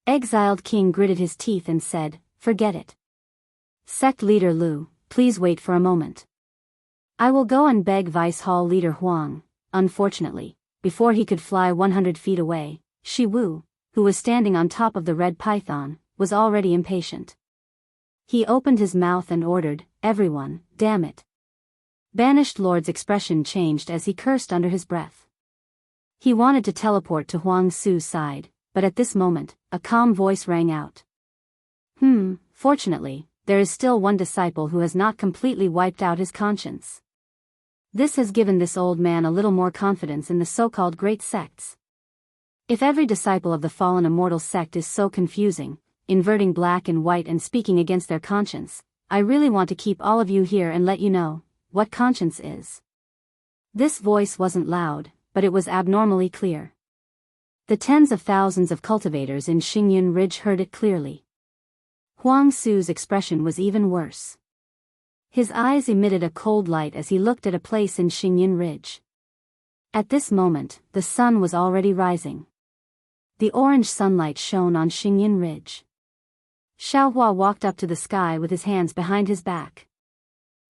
Exiled King gritted his teeth and said, "Forget it. Sect leader Lu, please wait for a moment. I will go and beg Vice Hall leader Huang." Unfortunately, before he could fly 100 feet away, Shi Wu, who was standing on top of the red python, was already impatient. He opened his mouth and ordered, "Everyone, damn it." Banished Lord's expression changed as he cursed under his breath. He wanted to teleport to Huang Su's side, but at this moment, a calm voice rang out. Fortunately, there is still one disciple who has not completely wiped out his conscience. This has given this old man a little more confidence in the so-called great sects. If every disciple of the fallen immortal sect is so confusing, inverting black and white and speaking against their conscience, I really want to keep all of you here and let you know what conscience is. This voice wasn't loud, but it was abnormally clear. The tens of thousands of cultivators in Xingyun Ridge heard it clearly. Huang Su's expression was even worse. His eyes emitted a cold light as he looked at a place in Xingyun Ridge. At this moment, the sun was already rising. The orange sunlight shone on Xingyun Ridge. Xiaohua walked up to the sky with his hands behind his back.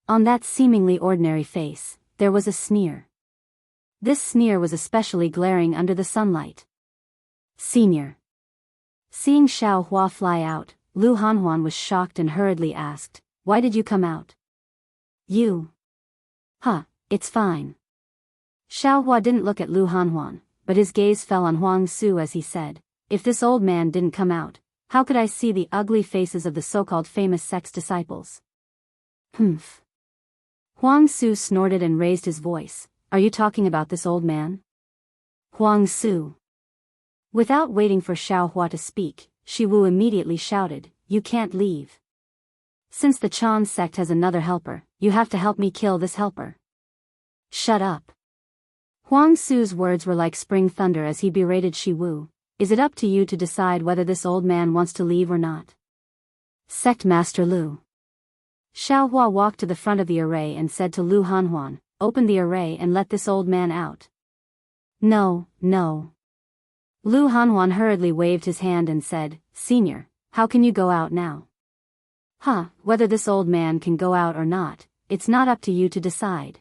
On that seemingly ordinary face, there was a sneer. This sneer was especially glaring under the sunlight. "Senior." Seeing Xiaohua fly out, Lu Hanhuan was shocked and hurriedly asked, "Why did you come out?" "You." It's fine." Xiaohua didn't look at Lu Hanhuan, but his gaze fell on Huang Su as he said, "If this old man didn't come out, how could I see the ugly faces of the so-called famous sect's disciples?" "Humph." Huang Su snorted and raised his voice, "Are you talking about this old man?" "Huang Su." Without waiting for Xiaohua to speak, Shi Wu immediately shouted, "You can't leave. Since the Chan sect has another helper, you have to help me kill this helper." "Shut up." Huang Su's words were like spring thunder as he berated Shi Wu, "Is it up to you to decide whether this old man wants to leave or not?" "Sect Master Lu." Xiaohua walked to the front of the array and said to Lu Hanhuan, "Open the array and let this old man out." "No, no." Lu Hanhuan hurriedly waved his hand and said, "Senior, how can you go out now?" Whether this old man can go out or not, it's not up to you to decide."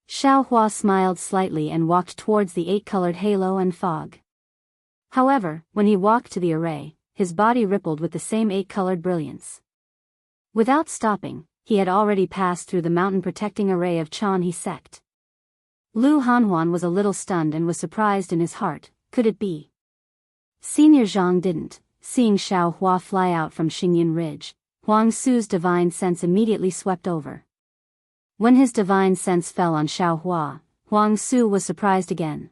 Xiaohua smiled slightly and walked towards the 8-colored halo and fog. However, when he walked to the array, his body rippled with the same 8-colored brilliance. Without stopping, he had already passed through the mountain-protecting array of Chanhe sect. Lu Hanhuan was a little stunned and was surprised in his heart. Could it be? Senior Zhang didn't. Seeing Xiaohua fly out from Xingyun Ridge, Huang Su's divine sense immediately swept over. When his divine sense fell on Xiaohua, Huang Su was surprised again.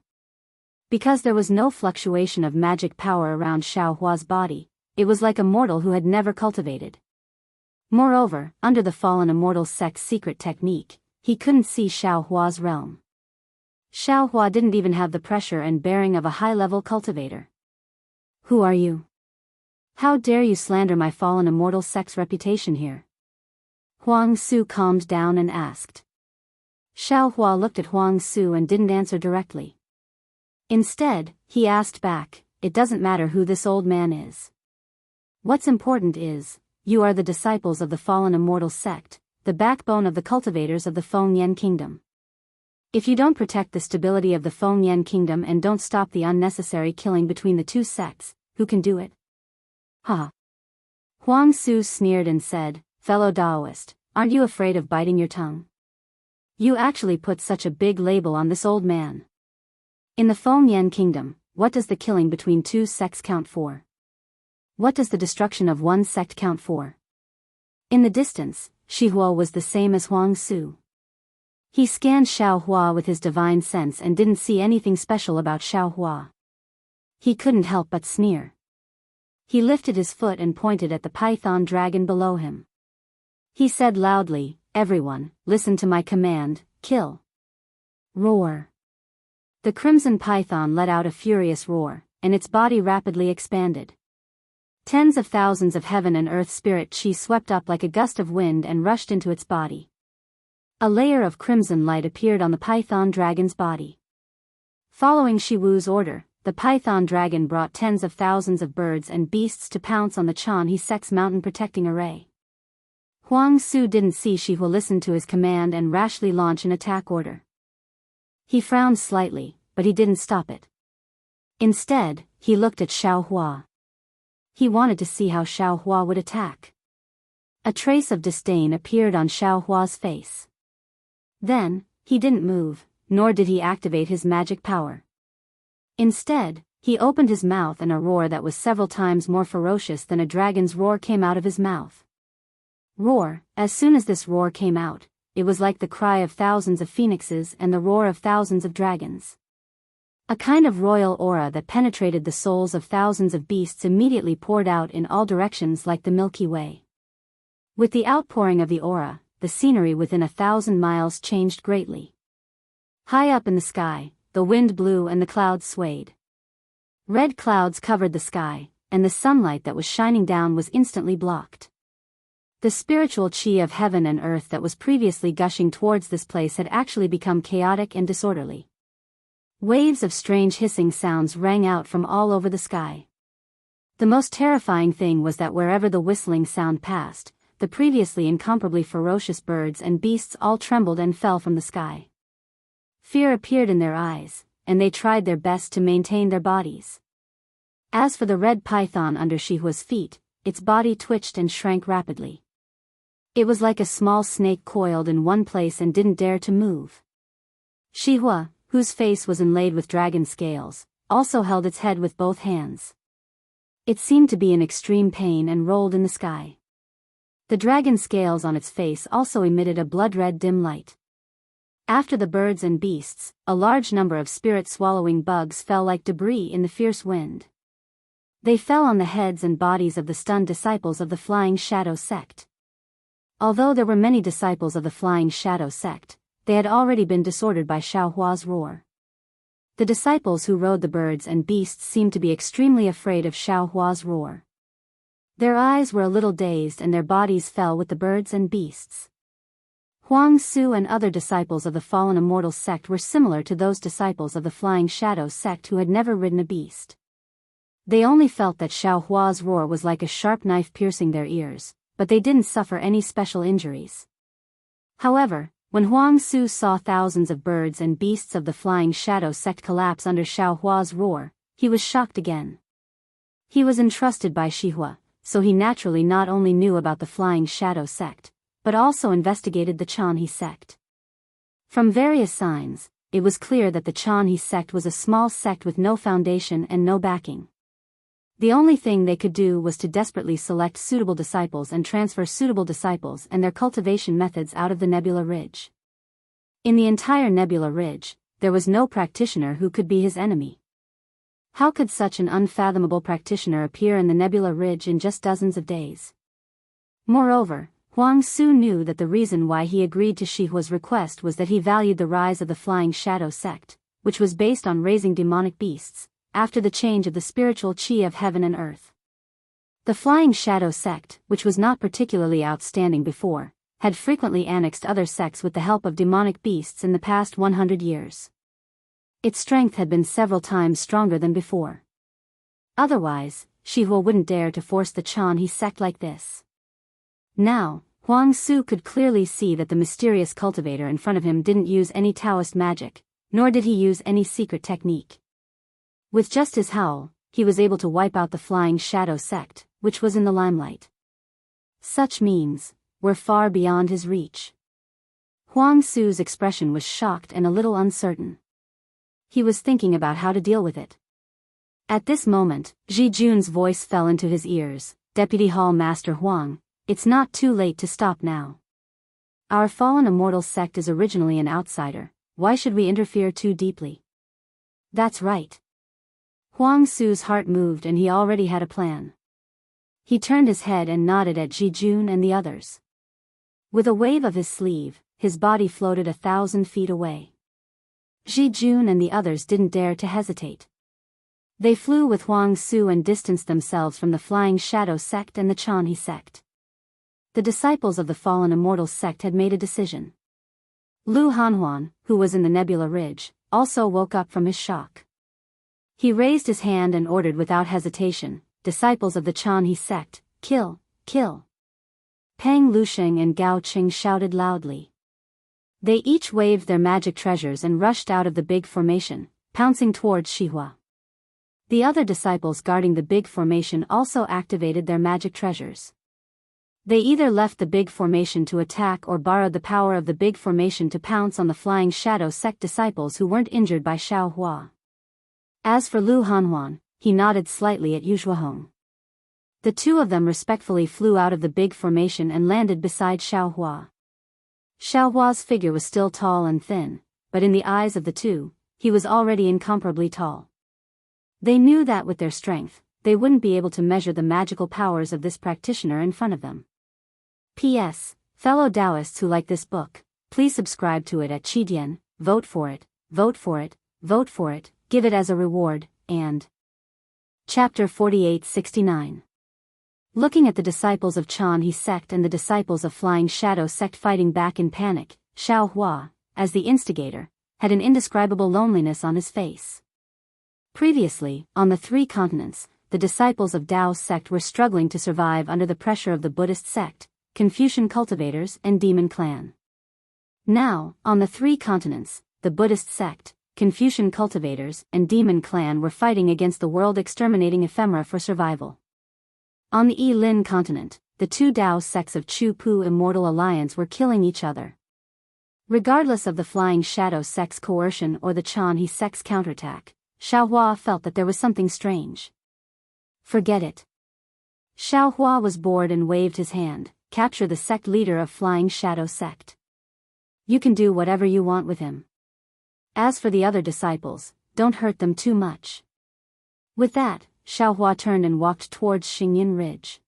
Because there was no fluctuation of magic power around Xiaohua's body, it was like a mortal who had never cultivated. Moreover, under the fallen immortal sect's secret technique, he couldn't see Xiaohua's realm. Xiaohua didn't even have the pressure and bearing of a high-level cultivator. "Who are you? How dare you slander my fallen immortal sect's reputation here?" Huang Su calmed down and asked. Xiaohua looked at Huang Su and didn't answer directly. Instead, he asked back, "It doesn't matter who this old man is. What's important is, you are the disciples of the fallen immortal sect, the backbone of the cultivators of the Fengyan kingdom. If you don't protect the stability of the Fengyan kingdom and don't stop the unnecessary killing between the two sects, who can do it?" Huang Su sneered and said, "Fellow Daoist, aren't you afraid of biting your tongue? You actually put such a big label on this old man. In the Fengyan kingdom, what does the killing between two sects count for? What does the destruction of one sect count for?" In the distance, Shihuo was the same as Huang Su. He scanned Xiaohua with his divine sense and didn't see anything special about Xiaohua. He couldn't help but sneer. He lifted his foot and pointed at the python dragon below him. He said loudly, "Everyone, listen to my command, kill." Roar. The crimson python let out a furious roar, and its body rapidly expanded. Tens of thousands of heaven and earth spirit chi swept up like a gust of wind and rushed into its body. A layer of crimson light appeared on the python dragon's body. Following Shiwu's order, the python dragon brought tens of thousands of birds and beasts to pounce on the Chan Sek's mountain protecting array. Huang Su didn't see Shihu listen to his command and rashly launch an attack order. He frowned slightly, but he didn't stop it. Instead, he looked at Xiaohua. He wanted to see how Xiaohua would attack. A trace of disdain appeared on Xiaohua's face. Then, he didn't move, nor did he activate his magic power. Instead, he opened his mouth and a roar that was several times more ferocious than a dragon's roar came out of his mouth. Roar. As soon as this roar came out, it was like the cry of thousands of phoenixes and the roar of thousands of dragons. A kind of royal aura that penetrated the souls of thousands of beasts immediately poured out in all directions like the Milky Way. With the outpouring of the aura, the scenery within 1,000 miles changed greatly. High up in the sky, the wind blew and the clouds swayed. Red clouds covered the sky, and the sunlight that was shining down was instantly blocked. The spiritual chi of heaven and earth that was previously gushing towards this place had actually become chaotic and disorderly. Waves of strange hissing sounds rang out from all over the sky. The most terrifying thing was that wherever the whistling sound passed, the previously incomparably ferocious birds and beasts all trembled and fell from the sky. Fear appeared in their eyes, and they tried their best to maintain their bodies. As for the red python under Shihua's feet, its body twitched and shrank rapidly. It was like a small snake coiled in one place and didn't dare to move. Shihua, whose face was inlaid with dragon scales, also held its head with both hands. It seemed to be in extreme pain and rolled in the sky. The dragon scales on its face also emitted a blood-red dim light. After the birds and beasts, a large number of spirit-swallowing bugs fell like debris in the fierce wind. They fell on the heads and bodies of the stunned disciples of the Flying Shadow sect. Although there were many disciples of the Flying Shadow sect, they had already been disordered by Xiaohua's roar. The disciples who rode the birds and beasts seemed to be extremely afraid of Xiaohua's roar. Their eyes were a little dazed and their bodies fell with the birds and beasts. Huang Su and other disciples of the Fallen Immortal sect were similar to those disciples of the Flying Shadow sect who had never ridden a beast. They only felt that Xiaohua's roar was like a sharp knife piercing their ears, but they didn't suffer any special injuries. However, when Huang Su saw thousands of birds and beasts of the Flying Shadow sect collapse under Xiaohua's roar, he was shocked again. He was entrusted by Shihua, so he naturally not only knew about the Flying Shadow sect, but also investigated the Chanhe sect. From various signs, it was clear that the Chanhe sect was a small sect with no foundation and no backing. The only thing they could do was to desperately select suitable disciples and transfer suitable disciples and their cultivation methods out of the Nebula Ridge. In the entire Nebula Ridge, there was no practitioner who could be his enemy. How could such an unfathomable practitioner appear in the Nebula Ridge in just dozens of days? Moreover, Huang Su knew that the reason why he agreed to Shihua's request was that he valued the rise of the Flying Shadow sect, which was based on raising demonic beasts, after the change of the spiritual chi of heaven and earth. The Flying Shadow sect, which was not particularly outstanding before, had frequently annexed other sects with the help of demonic beasts in the past 100 years. Its strength had been several times stronger than before. Otherwise, Shihua wouldn't dare to force the Chanhe sect like this. Now, Huang Su could clearly see that the mysterious cultivator in front of him didn't use any Taoist magic, nor did he use any secret technique. With just his howl, he was able to wipe out the Flying Shadow sect, which was in the limelight. Such means were far beyond his reach. Huang Su's expression was shocked and a little uncertain. He was thinking about how to deal with it. At this moment, Ji Jun's voice fell into his ears. "Deputy Hall Master Huang, it's not too late to stop now. Our Fallen Immortal sect is originally an outsider, why should we interfere too deeply?" "That's right." Huang Su's heart moved and he already had a plan. He turned his head and nodded at Jijun and the others. With a wave of his sleeve, his body floated 1,000 feet away. Jijun and the others didn't dare to hesitate. They flew with Huang Su and distanced themselves from the Flying Shadow sect and the Chanhe sect. The disciples of the fallen immortal sect had made a decision. Lu Hanhuan, who was in the Nebula Ridge, also woke up from his shock. He raised his hand and ordered without hesitation, "Disciples of the Chanhe sect, kill, kill." Pang Lusheng and Gao Qing shouted loudly. They each waved their magic treasures and rushed out of the big formation, pouncing towards Shihua. The other disciples guarding the big formation also activated their magic treasures. They either left the big formation to attack or borrowed the power of the big formation to pounce on the Flying Shadow sect disciples who weren't injured by Xiao Hua. As for Lu Hanhuan, he nodded slightly at Yu Zhuohong. The two of them respectfully flew out of the big formation and landed beside Xiao Hua. Xiao Hua's figure was still tall and thin, but in the eyes of the two, he was already incomparably tall. They knew that with their strength, they wouldn't be able to measure the magical powers of this practitioner in front of them. P.S. Fellow Daoists who like this book, please subscribe to it at Qidian, vote for it, vote for it, vote for it, give it as a reward, and... Chapter 4869. Looking at the disciples of Chanhe sect and the disciples of Flying Shadow sect fighting back in panic, Xiao Hua, as the instigator, had an indescribable loneliness on his face. Previously, on the 3 continents, the disciples of Dao's sect were struggling to survive under the pressure of the Buddhist sect, Confucian cultivators and demon clan. Now, on the 3 continents, the Buddhist sect, Confucian cultivators and demon clan were fighting against the world-exterminating ephemera for survival. On the Yilin continent, the 2 Dao sects of Chu Pu Immortal Alliance were killing each other. Regardless of the Flying Shadow sect's coercion or the Chanhe sect's counterattack, Xiao Hua felt that there was something strange. Forget it. Xiao Hua was bored and waved his hand. Capture the sect leader of Flying Shadow sect. You can do whatever you want with him. As for the other disciples, don't hurt them too much. With that, Xiao Hua turned and walked towards Xingyin Ridge.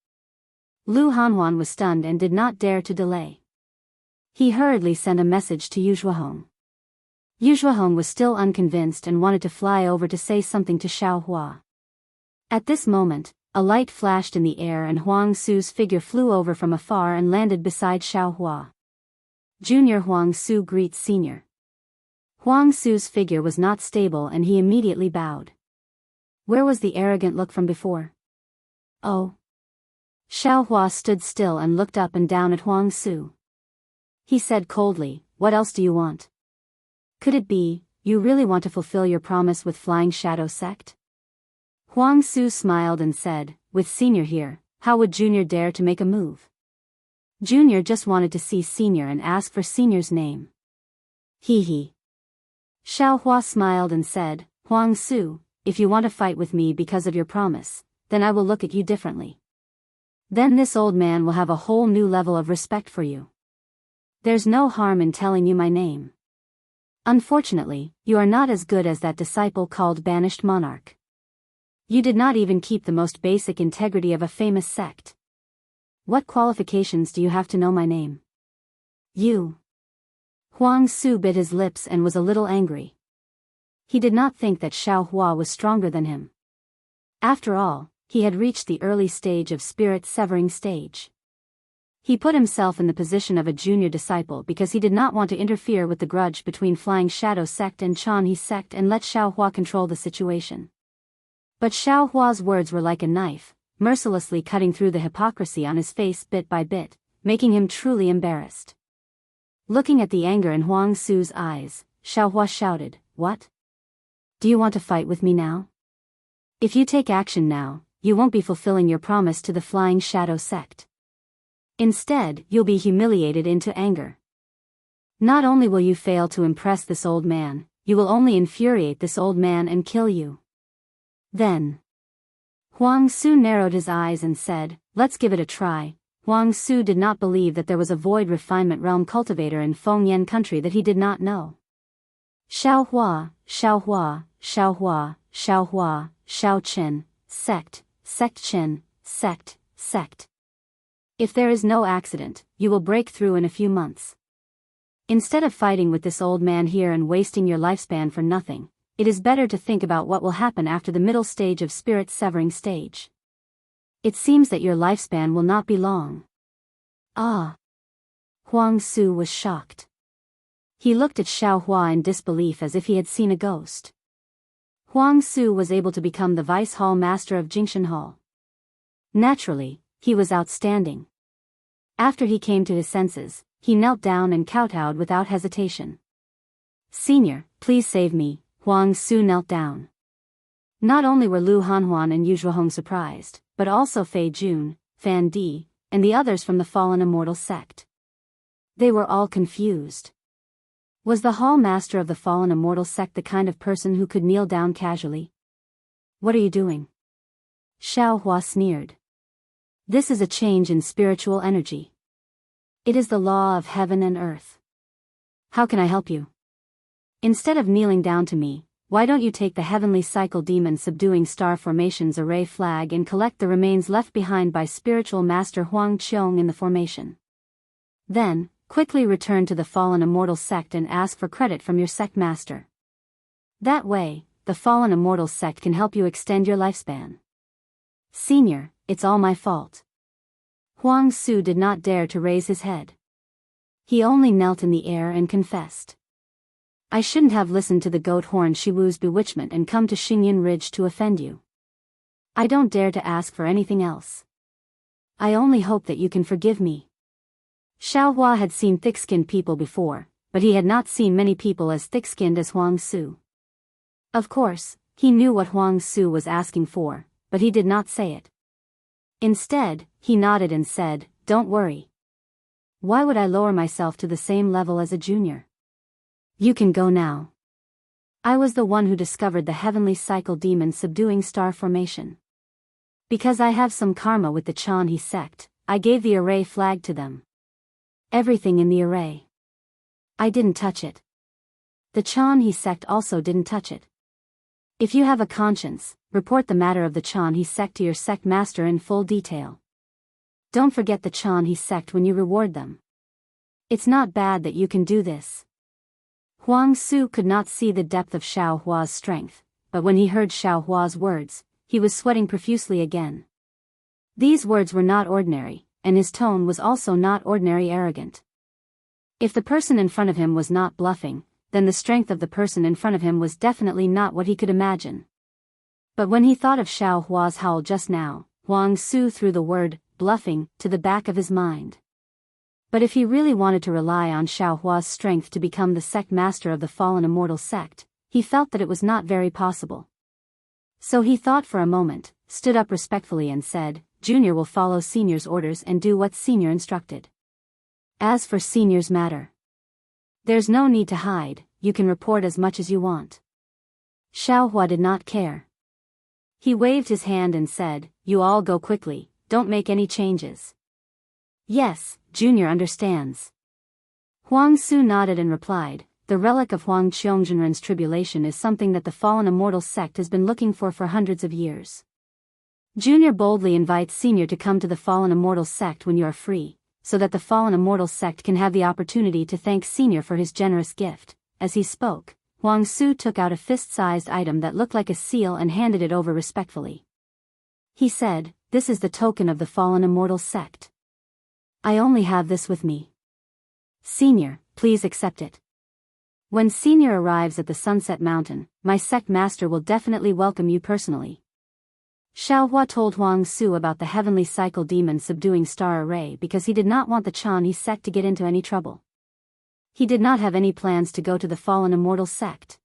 Lu Hanhuan was stunned and did not dare to delay. He hurriedly sent a message to Yu Zhuohong. Yu Zhuohong was still unconvinced and wanted to fly over to say something to Xiao Hua. At this moment, a light flashed in the air and Huang Su's figure flew over from afar and landed beside Xiao Hua. Junior Huang Su greets Senior. Huang Su's figure was not stable and he immediately bowed. Where was the arrogant look from before? Oh. Xiao Hua stood still and looked up and down at Huang Su. He said coldly, "What else do you want? Could it be, you really want to fulfill your promise with Flying Shadow sect?" Huang Su smiled and said, "With Senior here, how would Junior dare to make a move? Junior just wanted to see Senior and ask for Senior's name." Hee hee. Xiao Hua smiled and said, "Huang Su, if you want to fight with me because of your promise, then I will look at you differently. Then this old man will have a whole new level of respect for you. There's no harm in telling you my name. Unfortunately, you are not as good as that disciple called Banished Monarch. You did not even keep the most basic integrity of a famous sect. What qualifications do you have to know my name? You." Huang Su bit his lips and was a little angry. He did not think that Xiao Hua was stronger than him. After all, he had reached the early stage of spirit-severing stage. He put himself in the position of a junior disciple because he did not want to interfere with the grudge between Flying Shadow sect and Chanhe sect and let Xiao Hua control the situation. But Xiao Hua's words were like a knife, mercilessly cutting through the hypocrisy on his face bit by bit, making him truly embarrassed. Looking at the anger in Huang Su's eyes, Xiao Hua shouted, "What? Do you want to fight with me now? If you take action now, you won't be fulfilling your promise to the Flying Shadow sect. Instead, you'll be humiliated into anger. Not only will you fail to impress this old man, you will only infuriate this old man and kill you. Then." Huang Su narrowed his eyes and said, "Let's give it a try." Huang Su did not believe that there was a void refinement realm cultivator in Fengyan country that he did not know. Xiao Hua, Xiao Hua, Xiao Hua, Xiao Hua, Xiao Qin, sect, sect Qin, sect, sect. If there is no accident, you will break through in a few months. Instead of fighting with this old man here and wasting your lifespan for nothing, it is better to think about what will happen after the middle stage of spirit severing stage. It seems that your lifespan will not be long. Ah! Huang Su was shocked. He looked at Xiao Hua in disbelief as if he had seen a ghost. Huang Su was able to become the vice hall master of Jingshan Hall. Naturally, he was outstanding. After he came to his senses, he knelt down and kowtowed without hesitation. Senior, please save me, Huang Su knelt down. Not only were Lu Hanhuan and Yu Zhuohong surprised, but also Fei Jun, Fan Di, and the others from the fallen immortal sect. They were all confused. Was the hall master of the fallen immortal sect the kind of person who could kneel down casually? What are you doing? Xiao Hua sneered. This is a change in spiritual energy. It is the law of heaven and earth. How can I help you? Instead of kneeling down to me, why don't you take the heavenly cycle demon subduing star formation's array flag and collect the remains left behind by spiritual master Huang Qiong in the formation? Then, quickly return to the fallen immortal sect and ask for credit from your sect master. That way, the fallen immortal sect can help you extend your lifespan. Senior, it's all my fault. Huang Su did not dare to raise his head. He only knelt in the air and confessed. I shouldn't have listened to the goat horn Shiwu's bewitchment and come to Xingyan Ridge to offend you. I don't dare to ask for anything else. I only hope that you can forgive me. Xiao Hua had seen thick-skinned people before, but he had not seen many people as thick-skinned as Huang Su. Of course, he knew what Huang Su was asking for, but he did not say it. Instead, he nodded and said, Don't worry. Why would I lower myself to the same level as a junior? You can go now. I was the one who discovered the heavenly cycle demon subduing star formation. Because I have some karma with the Chanhe sect, I gave the array flag to them. Everything in the array. I didn't touch it. The Chanhe sect also didn't touch it. If you have a conscience, report the matter of the Chanhe sect to your sect master in full detail. Don't forget the Chanhe sect when you reward them. It's not bad that you can do this. Huang Su could not see the depth of Xiao Hua's strength, but when he heard Xiao Hua's words, he was sweating profusely again. These words were not ordinary, and his tone was also not ordinary arrogant. If the person in front of him was not bluffing, then the strength of the person in front of him was definitely not what he could imagine. But when he thought of Xiao Hua's howl just now, Huang Su threw the word, bluffing, to the back of his mind. But if he really wanted to rely on Xiao Hua's strength to become the sect master of the fallen immortal sect, he felt that it was not very possible. So he thought for a moment, stood up respectfully and said, Junior will follow Senior's orders and do what Senior instructed. As for Senior's matter, there's no need to hide, you can report as much as you want. Xiao Hua did not care. He waved his hand and said, You all go quickly, don't make any changes. Yes, Junior understands. Huang Su nodded and replied, The relic of Huang Qiongzhenren's tribulation is something that the fallen immortal sect has been looking for hundreds of years. Junior boldly invites Senior to come to the fallen immortal sect when you are free, so that the fallen immortal sect can have the opportunity to thank Senior for his generous gift. As he spoke, Huang Su took out a fist-sized item that looked like a seal and handed it over respectfully. He said, This is the token of the fallen immortal sect. I only have this with me. Senior, please accept it. When Senior arrives at the Sunset Mountain, my sect master will definitely welcome you personally. Xiao Hua told Huang Su about the heavenly cycle demon subduing star array because he did not want the Chanhe sect to get into any trouble. He did not have any plans to go to the fallen immortal sect.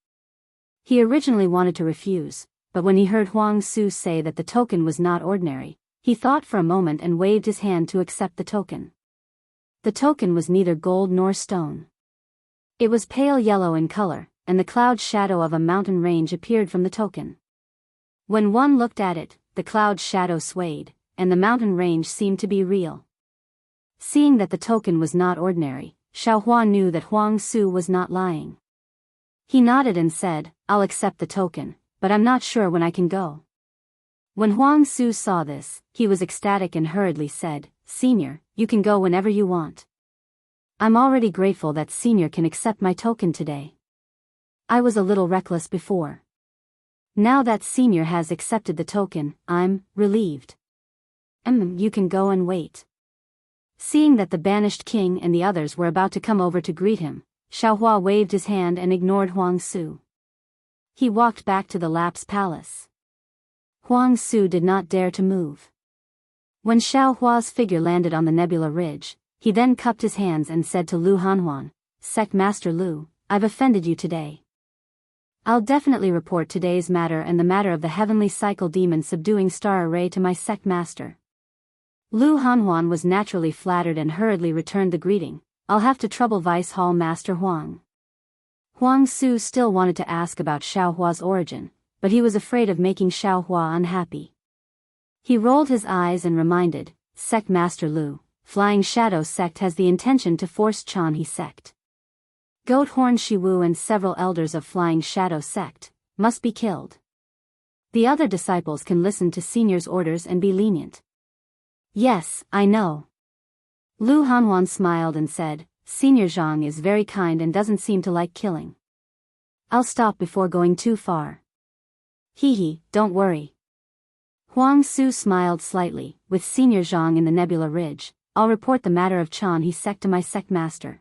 He originally wanted to refuse, but when he heard Huang Su say that the token was not ordinary, he thought for a moment and waved his hand to accept the token. The token was neither gold nor stone. It was pale yellow in color, and the cloud shadow of a mountain range appeared from the token. When one looked at it, the cloud shadow swayed, and the mountain range seemed to be real. Seeing that the token was not ordinary, Xiao Hua knew that Huang Su was not lying. He nodded and said, I'll accept the token, but I'm not sure when I can go. When Huang Su saw this, he was ecstatic and hurriedly said, "Senior, you can go whenever you want. I'm already grateful that Senior can accept my token today. I was a little reckless before. Now that Senior has accepted the token, I'm relieved. You can go and wait." Seeing that the banished king and the others were about to come over to greet him, Xiaohua waved his hand and ignored Huang Su. He walked back to the Lap's palace. Huang Su did not dare to move. When Xiaohua's figure landed on the nebula ridge, he then cupped his hands and said to Lu Hanhuan, "Sect Master Lu, I've offended you today. I'll definitely report today's matter and the matter of the heavenly cycle demon subduing star array to my sect master." Lu Hanhuan was naturally flattered and hurriedly returned the greeting. "I'll have to trouble Vice Hall Master Huang." Huang Su still wanted to ask about Xiaohua's origin, but he was afraid of making Xiaohua unhappy. He rolled his eyes and reminded, "Sect Master Lu, Flying Shadow Sect has the intention to force Chanhe Sect. Goat Horn Shiwu and several elders of Flying Shadow Sect must be killed. The other disciples can listen to Senior's orders and be lenient." "Yes, I know." Lu Hanhuan smiled and said, "Senior Zhang is very kind and doesn't seem to like killing. I'll stop before going too far." "Hee, don't worry." Huang Su smiled slightly. "With Senior Zhang in the Nebula Ridge, I'll report the matter of Chanhe Sect to my sect master.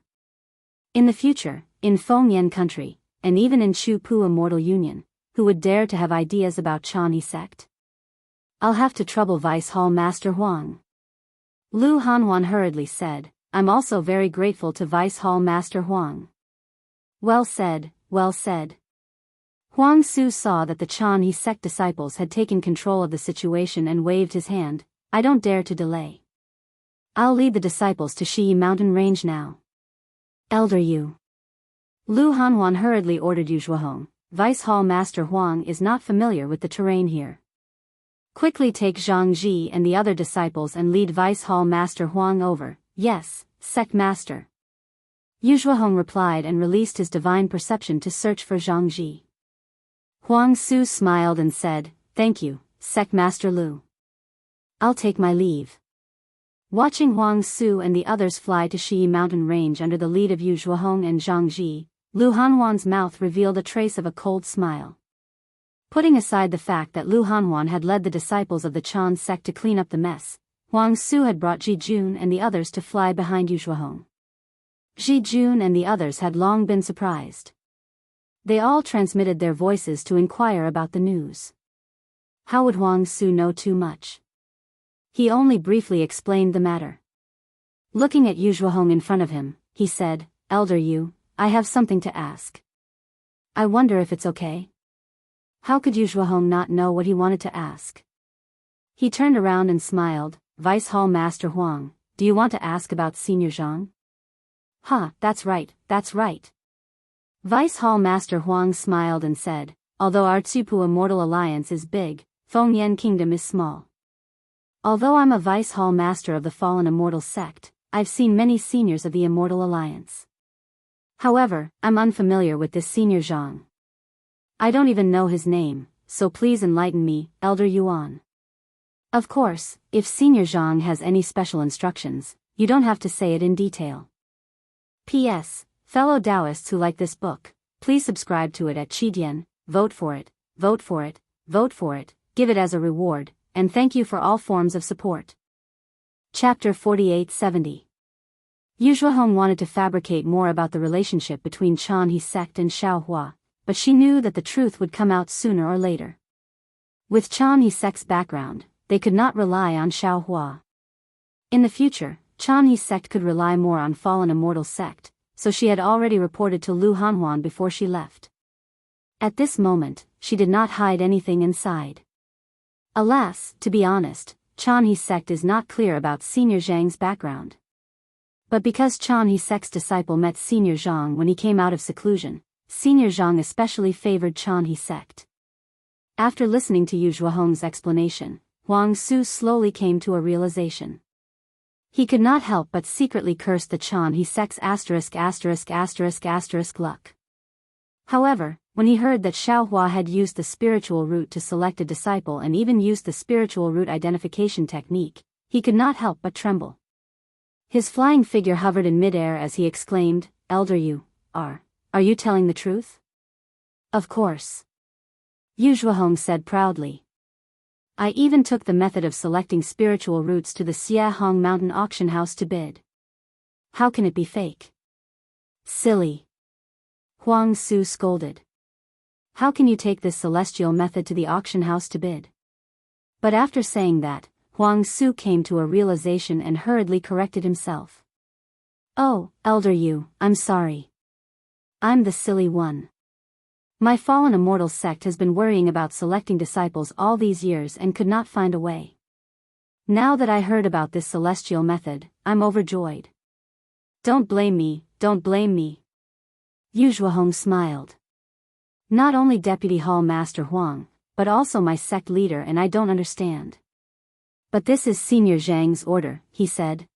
In the future, in Fengyan country, and even in Chu Pu Immortal Union, who would dare to have ideas about Chanhe Sect? I'll have to trouble Vice Hall Master Huang." Lu Hanhuan hurriedly said, "I'm also very grateful to Vice Hall Master Huang." "Well said, well said." Huang Su saw that the Chanhe Sect disciples had taken control of the situation and waved his hand. "I don't dare to delay. I'll lead the disciples to Shi Mountain Range now. Elder Yu." Lu Hanhuan hurriedly ordered Yu Zhuohong, "Vice Hall Master Huang is not familiar with the terrain here. Quickly take Zhang Ji and the other disciples and lead Vice Hall Master Huang over." "Yes, Sect Master." Yu Zhuohong replied and released his divine perception to search for Zhang Ji. Huang Su smiled and said, "Thank you, Sect Master Lu. I'll take my leave." Watching Huang Su and the others fly to Shi Mountain Range under the lead of Yu Zhuohong and Zhang Ji, Lu Hanhuan's mouth revealed a trace of a cold smile. Putting aside the fact that Lu Hanhuan had led the disciples of the Chan sect to clean up the mess, Huang Su had brought Ji Jun and the others to fly behind Yu Zhuohong. Ji Jun and the others had long been surprised. They all transmitted their voices to inquire about the news. How would Huang Su know too much? He only briefly explained the matter. Looking at Yu Zhuohong in front of him, he said, "Elder Yu, I have something to ask. I wonder if it's okay?" How could Yu Zhuohong not know what he wanted to ask? He turned around and smiled. "Vice Hall Master Huang, do you want to ask about Senior Zhang?" That's right, that's right." Vice Hall Master Huang smiled and said, "Although our Tsupu Immortal Alliance is big, Fengyan Kingdom is small. Although I'm a Vice Hall Master of the Fallen Immortal Sect, I've seen many seniors of the Immortal Alliance. However, I'm unfamiliar with this Senior Zhang. I don't even know his name, so please enlighten me, Elder Yuan." "Of course, if Senior Zhang has any special instructions, you don't have to say it in detail. P.S. Fellow Daoists who like this book, please subscribe to it at Qidian, vote for it, vote for it, vote for it, give it as a reward, and thank you for all forms of support." Chapter 4870. Yu Zhuohong wanted to fabricate more about the relationship between Chanhe Sect and Xiaohua, but she knew that the truth would come out sooner or later. With Chanhe Sect's background, they could not rely on Xiaohua. In the future, Chanhe Sect could rely more on Fallen Immortal Sect, so she had already reported to Lu Hanhuan before she left. At this moment, she did not hide anything inside. Alas, to be honest, Chanhe Sect is not clear about Senior Zhang's background. But because Chanhe Sect's disciple met Senior Zhang when he came out of seclusion, Senior Zhang especially favored Chanhe Sect. After listening to Yu Zhuohong's explanation, Huang Su slowly came to a realization. He could not help but secretly curse the Chanhe Sect's ***** luck. However, when he heard that Xiaohua had used the spiritual root to select a disciple and even used the spiritual root identification technique, he could not help but tremble. His flying figure hovered in midair as he exclaimed, "Elder, are you telling the truth?" "Of course," Yu Zhuohong said proudly. "I even took the method of selecting spiritual roots to the Xiahong Mountain auction house to bid. How can it be fake?" "Silly," Huang Su scolded. "How can you take this celestial method to the auction house to bid?" But after saying that, Huang Su came to a realization and hurriedly corrected himself. "Oh, Elder Yu, I'm sorry. I'm the silly one. My fallen immortal sect has been worrying about selecting disciples all these years and could not find a way. Now that I heard about this celestial method, I'm overjoyed. Don't blame me, don't blame me." Yu Zhuohong smiled. "Not only Deputy Hall Master Huang, but also my sect leader, and I don't understand. But this is Senior Zhang's order," he said.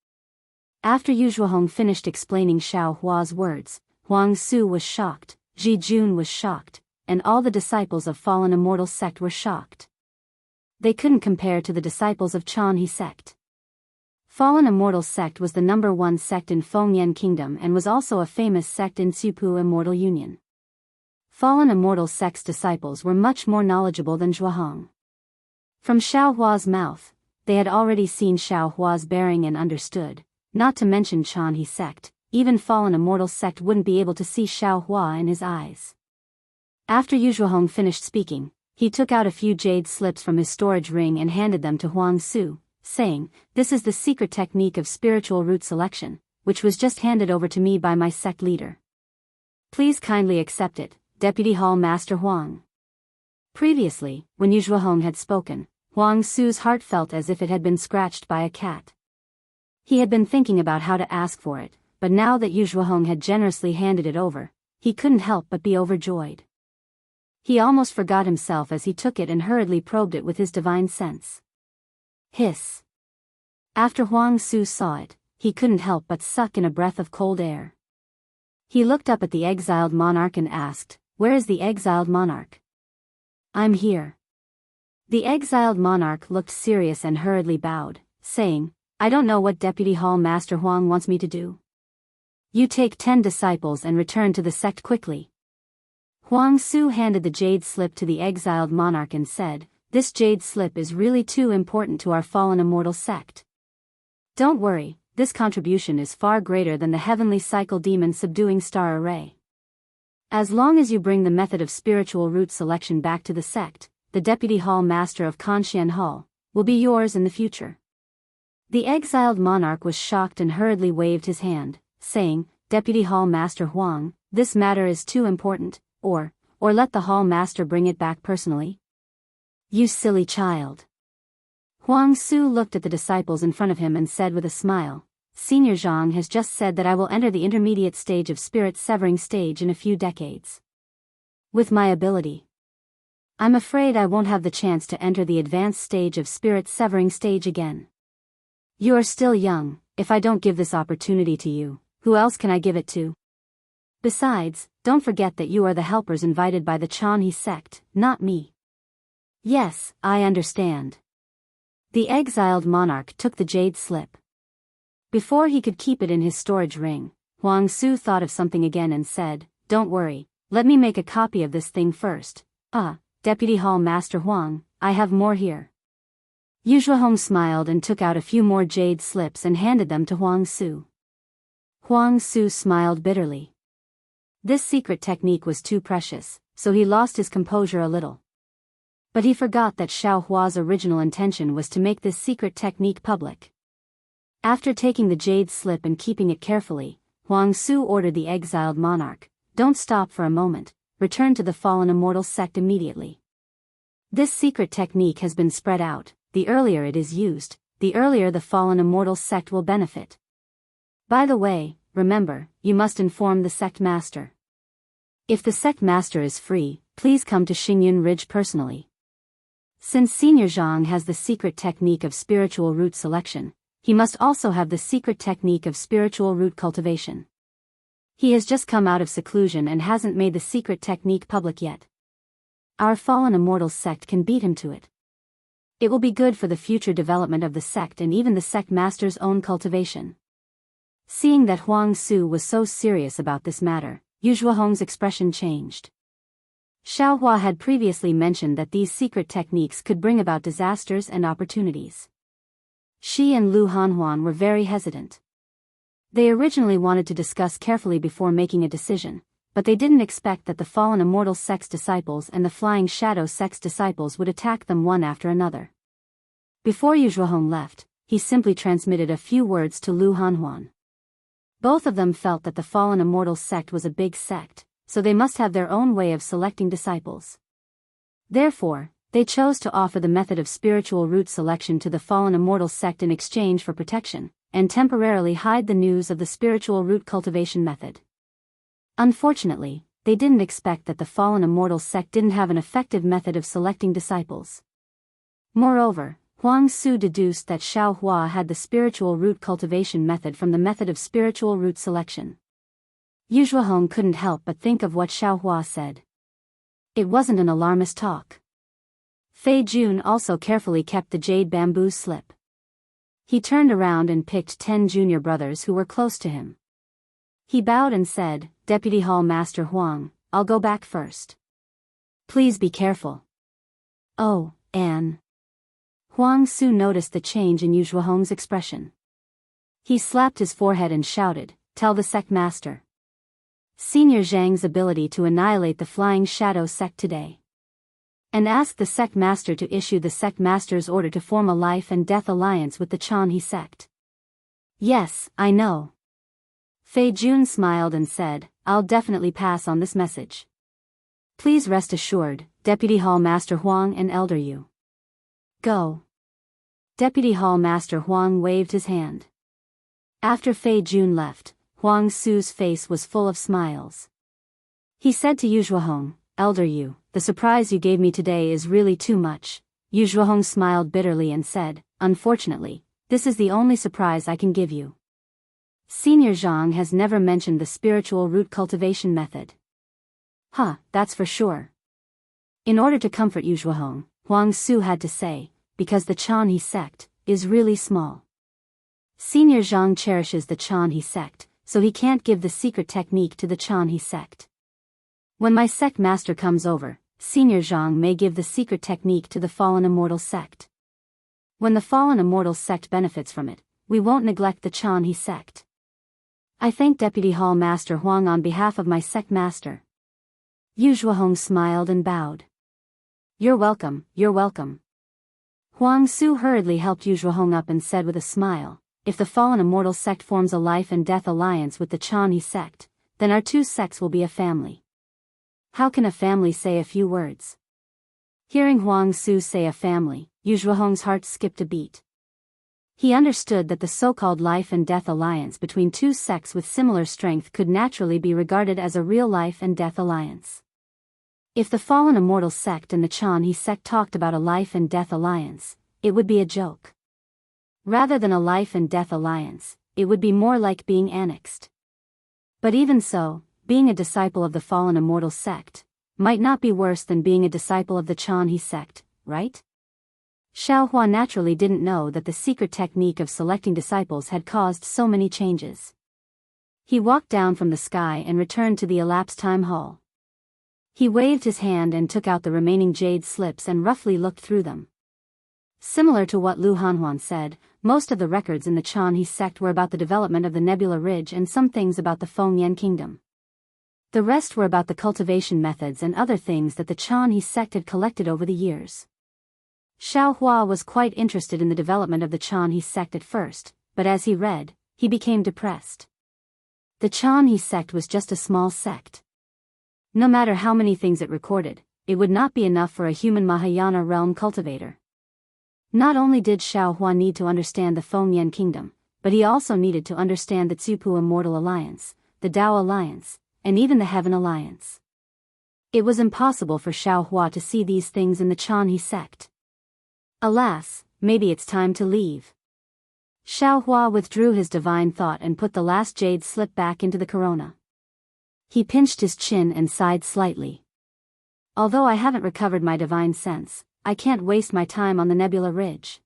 After Yu Zhuohong finished explaining Xiaohua's words, Huang Su was shocked, Ji Jun was shocked, and all the disciples of fallen immortal sect were shocked. They couldn't compare to the disciples of Chanhe sect. Fallen immortal sect was the #1 sect in Fengyan Kingdom and was also a famous sect in Supu Immortal Union. Fallen immortal sect's disciples were much more knowledgeable than Zhuohong. From Xiaohua's mouth, they had already seen Xiaohua's bearing and understood, not to mention Chanhe sect, even fallen immortal sect wouldn't be able to see Xiaohua in his eyes. After Yu Zhuohong finished speaking, he took out a few jade slips from his storage ring and handed them to Huang Su, saying, "This is the secret technique of spiritual root selection, which was just handed over to me by my sect leader. Please kindly accept it, Deputy Hall Master Huang." Previously, when Yu Zhuohong had spoken, Huang Su's heart felt as if it had been scratched by a cat. He had been thinking about how to ask for it, but now that Yu Zhuohong had generously handed it over, he couldn't help but be overjoyed. He almost forgot himself as he took it and hurriedly probed it with his divine sense. Hiss. After Huang Su saw it, he couldn't help but suck in a breath of cold air. He looked up at the exiled monarch and asked, "Where is the exiled monarch?" "I'm here." The exiled monarch looked serious and hurriedly bowed, saying, "I don't know what Deputy Hall Master Huang wants me to do." "You take 10 disciples and return to the sect quickly." Huang Su handed the jade slip to the exiled monarch and said, "This jade slip is really too important to our fallen immortal sect. Don't worry, this contribution is far greater than the heavenly cycle demon subduing star array. As long as you bring the method of spiritual root selection back to the sect, the Deputy Hall Master of Conxian Hall will be yours in the future." The exiled monarch was shocked and hurriedly waved his hand, saying, "Deputy Hall Master Huang, this matter is too important, or let the Hall Master bring it back personally." "You silly child." Huang Su looked at the disciples in front of him and said with a smile, "Senior Zhang has just said that I will enter the intermediate stage of spirit severing stage in a few decades. With my ability, I'm afraid I won't have the chance to enter the advanced stage of spirit severing stage again. You are still young. If I don't give this opportunity to you, who else can I give it to? Besides, don't forget that you are the helpers invited by the Chanhe sect, not me." "Yes, I understand." The exiled monarch took the jade slip. Before he could keep it in his storage ring, Huang Su thought of something again and said, "Don't worry, let me make a copy of this thing first. Deputy Hall Master Huang, I have more here." Yu Zhuohong smiled and took out a few more jade slips and handed them to Huang Su. Huang Su smiled bitterly. This secret technique was too precious, so he lost his composure a little. But he forgot that Xiaohua's original intention was to make this secret technique public. After taking the jade slip and keeping it carefully, Huang Su ordered the exiled monarch, "Don't stop for a moment, return to the fallen immortal sect immediately. This secret technique has been spread out. The earlier it is used, the earlier the fallen immortal sect will benefit. By the way, remember, you must inform the sect master. If the sect master is free, please come to Xingyun Ridge personally. Since Senior Zhang has the secret technique of spiritual root selection, he must also have the secret technique of spiritual root cultivation. He has just come out of seclusion and hasn't made the secret technique public yet. Our fallen immortal sect can beat him to it. It will be good for the future development of the sect and even the sect master's own cultivation. Seeing that Huang Su was so serious about this matter, Yu Zhuohong's expression changed. Xiaohua had previously mentioned that these secret techniques could bring about disasters and opportunities. She and Lu Hanhuan were very hesitant. They originally wanted to discuss carefully before making a decision, but they didn't expect that the fallen immortal sect's disciples and the flying shadow sect's disciples would attack them one after another. Before Yu Zhuohong left, he simply transmitted a few words to Lu Hanhuan. Both of them felt that the fallen immortal sect was a big sect, so they must have their own way of selecting disciples. Therefore, they chose to offer the method of spiritual root selection to the fallen immortal sect in exchange for protection, and temporarily hide the news of the spiritual root cultivation method. Unfortunately, they didn't expect that the fallen immortal sect didn't have an effective method of selecting disciples. Moreover, Huang Su deduced that Xiaohua had the spiritual root cultivation method from the method of spiritual root selection. Yu Zhuohong couldn't help but think of what Xiaohua said. It wasn't an alarmist talk. Fei Jun also carefully kept the jade bamboo slip. He turned around and picked 10 junior brothers who were close to him. He bowed and said, "Deputy Hall Master Huang, I'll go back first. Please be careful." "Oh, Anne." Huang Su noticed the change in Yu Zhuohong's expression. He slapped his forehead and shouted, "Tell the sect master. Senior Zhang's ability to annihilate the flying shadow sect today. And ask the sect master to issue the sect master's order to form a life and death alliance with the Chanhe sect." "Yes, I know." Fei Jun smiled and said, "I'll definitely pass on this message. Please rest assured, Deputy Hall Master Huang and Elder Yu. Go." Deputy Hall Master Huang waved his hand. After Fei Jun left, Huang Su's face was full of smiles. He said to Yu Zhuohong, "Elder Yu, the surprise you gave me today is really too much." Yu Zhuohong smiled bitterly and said, "Unfortunately, this is the only surprise I can give you. Senior Zhang has never mentioned the spiritual root cultivation method." "Huh, that's for sure." In order to comfort Yu Zhuohong, Huang Su had to say, "Because the Chanhe sect is really small. Senior Zhang cherishes the Chanhe sect, so he can't give the secret technique to the Chanhe sect. When my sect master comes over, Senior Zhang may give the secret technique to the fallen immortal sect. When the fallen immortal sect benefits from it, we won't neglect the Chanhe sect. I thank Deputy Hall Master Huang on behalf of my sect master." Yu Zhuohong smiled and bowed. You're welcome, you're welcome." Huang Su hurriedly helped Yu Zhuohong up and said with a smile, "If the fallen immortal sect forms a life and death alliance with the Chanhe sect, then our two sects will be a family." How can a family say a few words? Hearing Huang Su say a family, Yu Zhuohong's heart skipped a beat. He understood that the so-called life and death alliance between two sects with similar strength could naturally be regarded as a real life and death alliance. If the fallen immortal sect and the Chanhe sect talked about a life and death alliance, it would be a joke. Rather than a life and death alliance, it would be more like being annexed. But even so, being a disciple of the fallen immortal sect might not be worse than being a disciple of the Chanhe sect, right? Xiaohua naturally didn't know that the secret technique of selecting disciples had caused so many changes. He walked down from the sky and returned to the elapsed time hall. He waved his hand and took out the remaining jade slips and roughly looked through them. Similar to what Lu Hanhuan said, most of the records in the Chanhe sect were about the development of the Nebula Ridge and some things about the Fengyan Kingdom. The rest were about the cultivation methods and other things that the Chanhe sect had collected over the years. Xiaohua was quite interested in the development of the Chanhe sect at first, but as he read, he became depressed. The Chanhe sect was just a small sect. No matter how many things it recorded, it would not be enough for a human Mahayana realm cultivator. Not only did Xiaohua need to understand the Fengyan Kingdom, but he also needed to understand the Tsupu Immortal Alliance, the Dao Alliance, and even the Heaven Alliance. It was impossible for Xiaohua to see these things in the Chanhe sect. Alas, maybe it's time to leave. Xiaohua withdrew his divine thought and put the last jade slip back into the corona. He pinched his chin and sighed slightly. Although I haven't recovered my divine sense, I can't waste my time on the Nebula Ridge.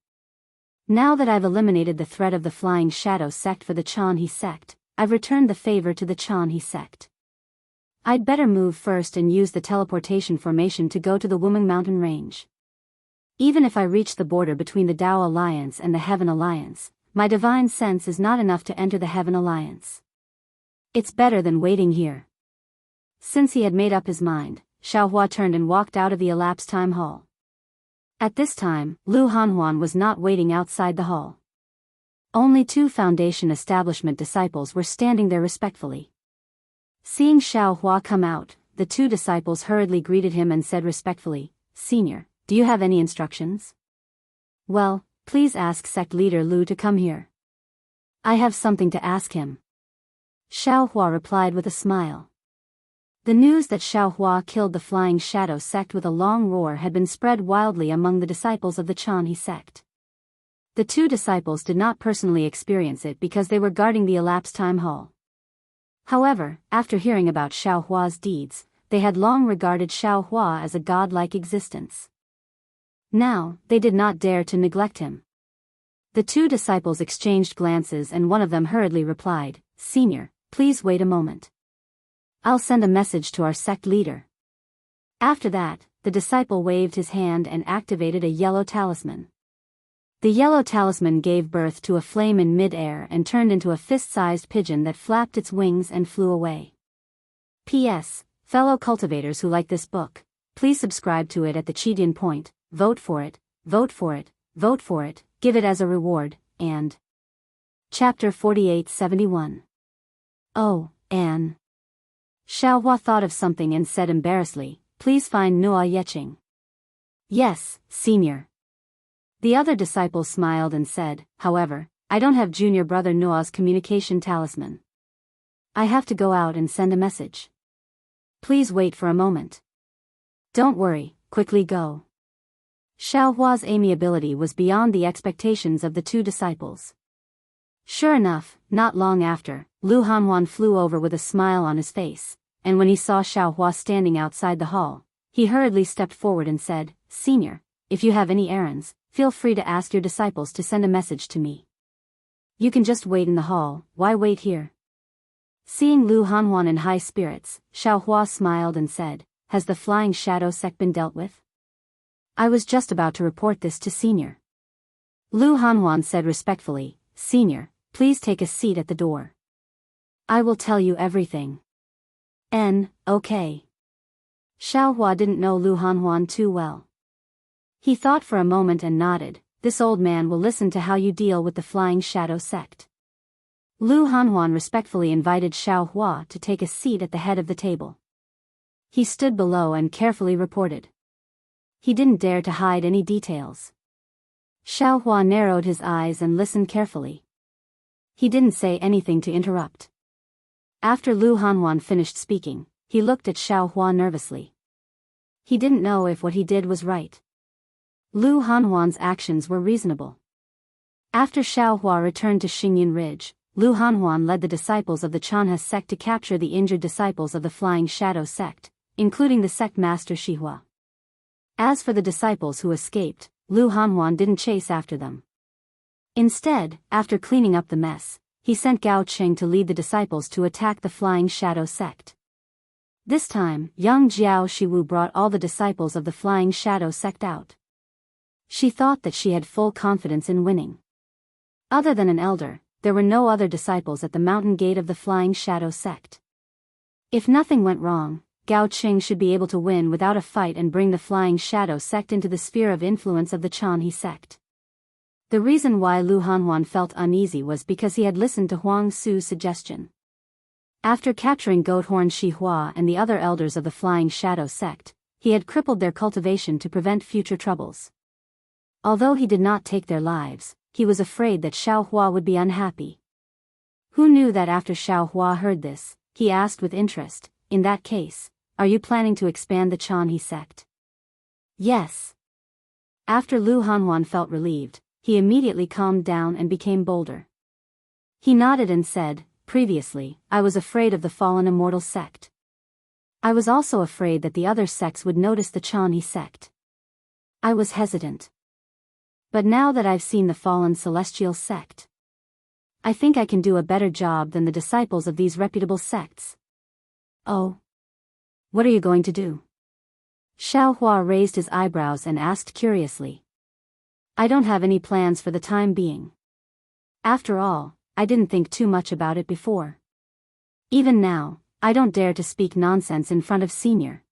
Now that I've eliminated the threat of the Flying Shadow sect for the Xianxia sect, I've returned the favor to the Xianxia sect. I'd better move first and use the teleportation formation to go to the Wuming Mountain Range. Even if I reach the border between the Dao Alliance and the Heaven Alliance, my divine sense is not enough to enter the Heaven Alliance. It's better than waiting here. Since he had made up his mind, Xiaohua turned and walked out of the elapsed time hall. At this time, Lu Hanhuan was not waiting outside the hall. Only 2 Foundation establishment disciples were standing there respectfully. Seeing Xiaohua come out, the 2 disciples hurriedly greeted him and said respectfully, "Senior, do you have any instructions?" "Well, please ask sect leader Lu to come here. I have something to ask him." Xiaohua replied with a smile. The news that Xiaohua killed the Flying Shadow sect with a long roar had been spread wildly among the disciples of the Xianxia sect. The 2 disciples did not personally experience it because they were guarding the elapsed time hall. However, after hearing about Xiaohua's deeds, they had long regarded Xiaohua as a godlike existence. Now, they did not dare to neglect him. The 2 disciples exchanged glances and one of them hurriedly replied, "Senior, please wait a moment. I'll send a message to our sect leader." After that, the disciple waved his hand and activated a yellow talisman. The yellow talisman gave birth to a flame in mid-air and turned into a fist-sized pigeon that flapped its wings and flew away. P.S. Fellow cultivators who like this book, please subscribe to it at the Chidian point, vote for it, vote for it, vote for it, give it as a reward, and... Chapter 4871. Oh, Anne. Xiaohua thought of something and said embarrassedly, "Please find Nua Yeqing." "Yes, senior." The other disciple smiled and said, "However, I don't have junior brother Nua's communication talisman. I have to go out and send a message. Please wait for a moment." "Don't worry, quickly go." Xiaohua's amiability was beyond the expectations of the 2 disciples. Sure enough, not long after, Lu Hanhuan flew over with a smile on his face, and when he saw Xiaohua standing outside the hall, he hurriedly stepped forward and said, "Senior, if you have any errands, feel free to ask your disciples to send a message to me. You can just wait in the hall, why wait here?" Seeing Lu Hanhuan in high spirits, Xiaohua smiled and said, "Has the Flying Shadow sect been dealt with?" "I was just about to report this to Senior." Lu Hanhuan said respectfully, "Senior, please take a seat at the door. I will tell you everything." Okay. Xiaohua didn't know Lu Hanhuan too well. He thought for a moment and nodded, "This old man will listen to how you deal with the Flying Shadow sect." Lu Hanhuan respectfully invited Xiaohua to take a seat at the head of the table. He stood below and carefully reported. He didn't dare to hide any details. Xiaohua narrowed his eyes and listened carefully. He didn't say anything to interrupt. After Lu Hanhuan finished speaking, he looked at Xiaohua nervously. He didn't know if what he did was right. Lu Hanhuan's actions were reasonable. After Xiaohua returned to Xingyin Ridge, Lu Hanhuan led the disciples of the Xianxia sect to capture the injured disciples of the Flying Shadow sect, including the sect master Shihua. As for the disciples who escaped, Lu Hanhuan didn't chase after them. Instead, after cleaning up the mess, he sent Gao Qing to lead the disciples to attack the Flying Shadow sect. This time, young Jiao Shiwu brought all the disciples of the Flying Shadow sect out. She thought that she had full confidence in winning. Other than an elder, there were no other disciples at the mountain gate of the Flying Shadow sect. If nothing went wrong, Gao Qing should be able to win without a fight and bring the Flying Shadow sect into the sphere of influence of the Xianxia sect. The reason why Lu Hanhuan felt uneasy was because he had listened to Huang Su's suggestion. After capturing Goathorn Shihua and the other elders of the Flying Shadow sect, he had crippled their cultivation to prevent future troubles. Although he did not take their lives, he was afraid that Xiaohua would be unhappy. Who knew that after Xiaohua heard this, he asked with interest, "In that case, are you planning to expand the Xianxia sect?" "Yes." After Lu Hanhuan felt relieved, he immediately calmed down and became bolder. He nodded and said, "Previously, I was afraid of the fallen immortal sect. I was also afraid that the other sects would notice the Xianxia sect. I was hesitant. But now that I've seen the fallen celestial sect, I think I can do a better job than the disciples of these reputable sects. Oh. What are you going to do? Xiaohua raised his eyebrows and asked curiously. I don't have any plans for the time being. After all, I didn't think too much about it before. Even now, I don't dare to speak nonsense in front of Senior.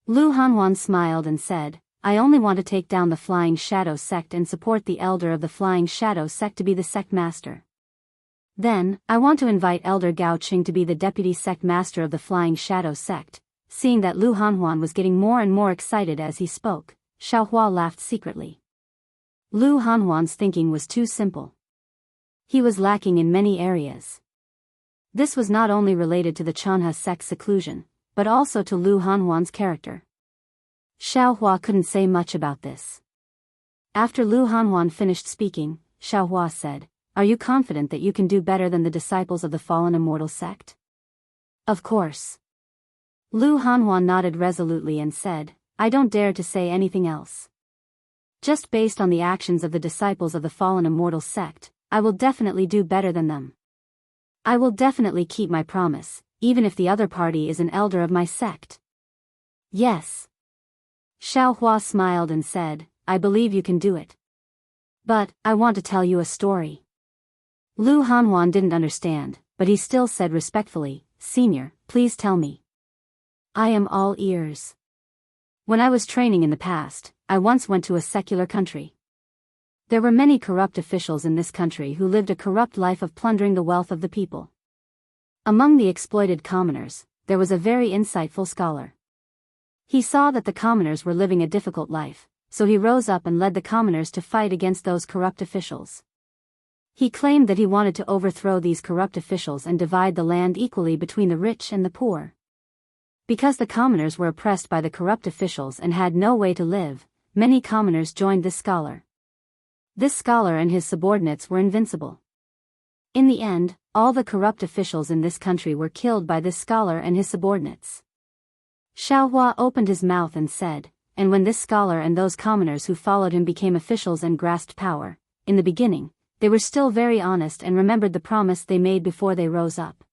Lu Hanhuan smiled and said, I only want to take down the Flying Shadow sect and support the elder of the Flying Shadow sect to be the sect master. Then, I want to invite Elder Gao Qing to be the deputy sect master of the Flying Shadow sect. Seeing that Lu Hanhuan was getting more and more excited as he spoke, Xiaohua laughed secretly. Lu Hanhuan's thinking was too simple. He was lacking in many areas. This was not only related to the Xianxia sect's seclusion, but also to Lu Hanhuan's character. Xiaohua couldn't say much about this. After Lu Hanhuan finished speaking, Xiaohua said, Are you confident that you can do better than the disciples of the fallen immortal sect? Of course. Lu Hanhuan nodded resolutely and said, I don't dare to say anything else. Just based on the actions of the disciples of the fallen immortal sect, I will definitely do better than them. I will definitely keep my promise, even if the other party is an elder of my sect. Yes. Xiaohua smiled and said, I believe you can do it. But, I want to tell you a story. Lu Hanhuan didn't understand, but he still said respectfully, Senior, please tell me. I am all ears. When I was training in the past, I once went to a secular country. There were many corrupt officials in this country who lived a corrupt life of plundering the wealth of the people. Among the exploited commoners, there was a very insightful scholar. He saw that the commoners were living a difficult life, so he rose up and led the commoners to fight against those corrupt officials. He claimed that he wanted to overthrow these corrupt officials and divide the land equally between the rich and the poor. Because the commoners were oppressed by the corrupt officials and had no way to live, many commoners joined this scholar. This scholar and his subordinates were invincible. In the end, all the corrupt officials in this country were killed by this scholar and his subordinates. Xiaohua opened his mouth and said, and when this scholar and those commoners who followed him became officials and grasped power, in the beginning, they were still very honest and remembered the promise they made before they rose up.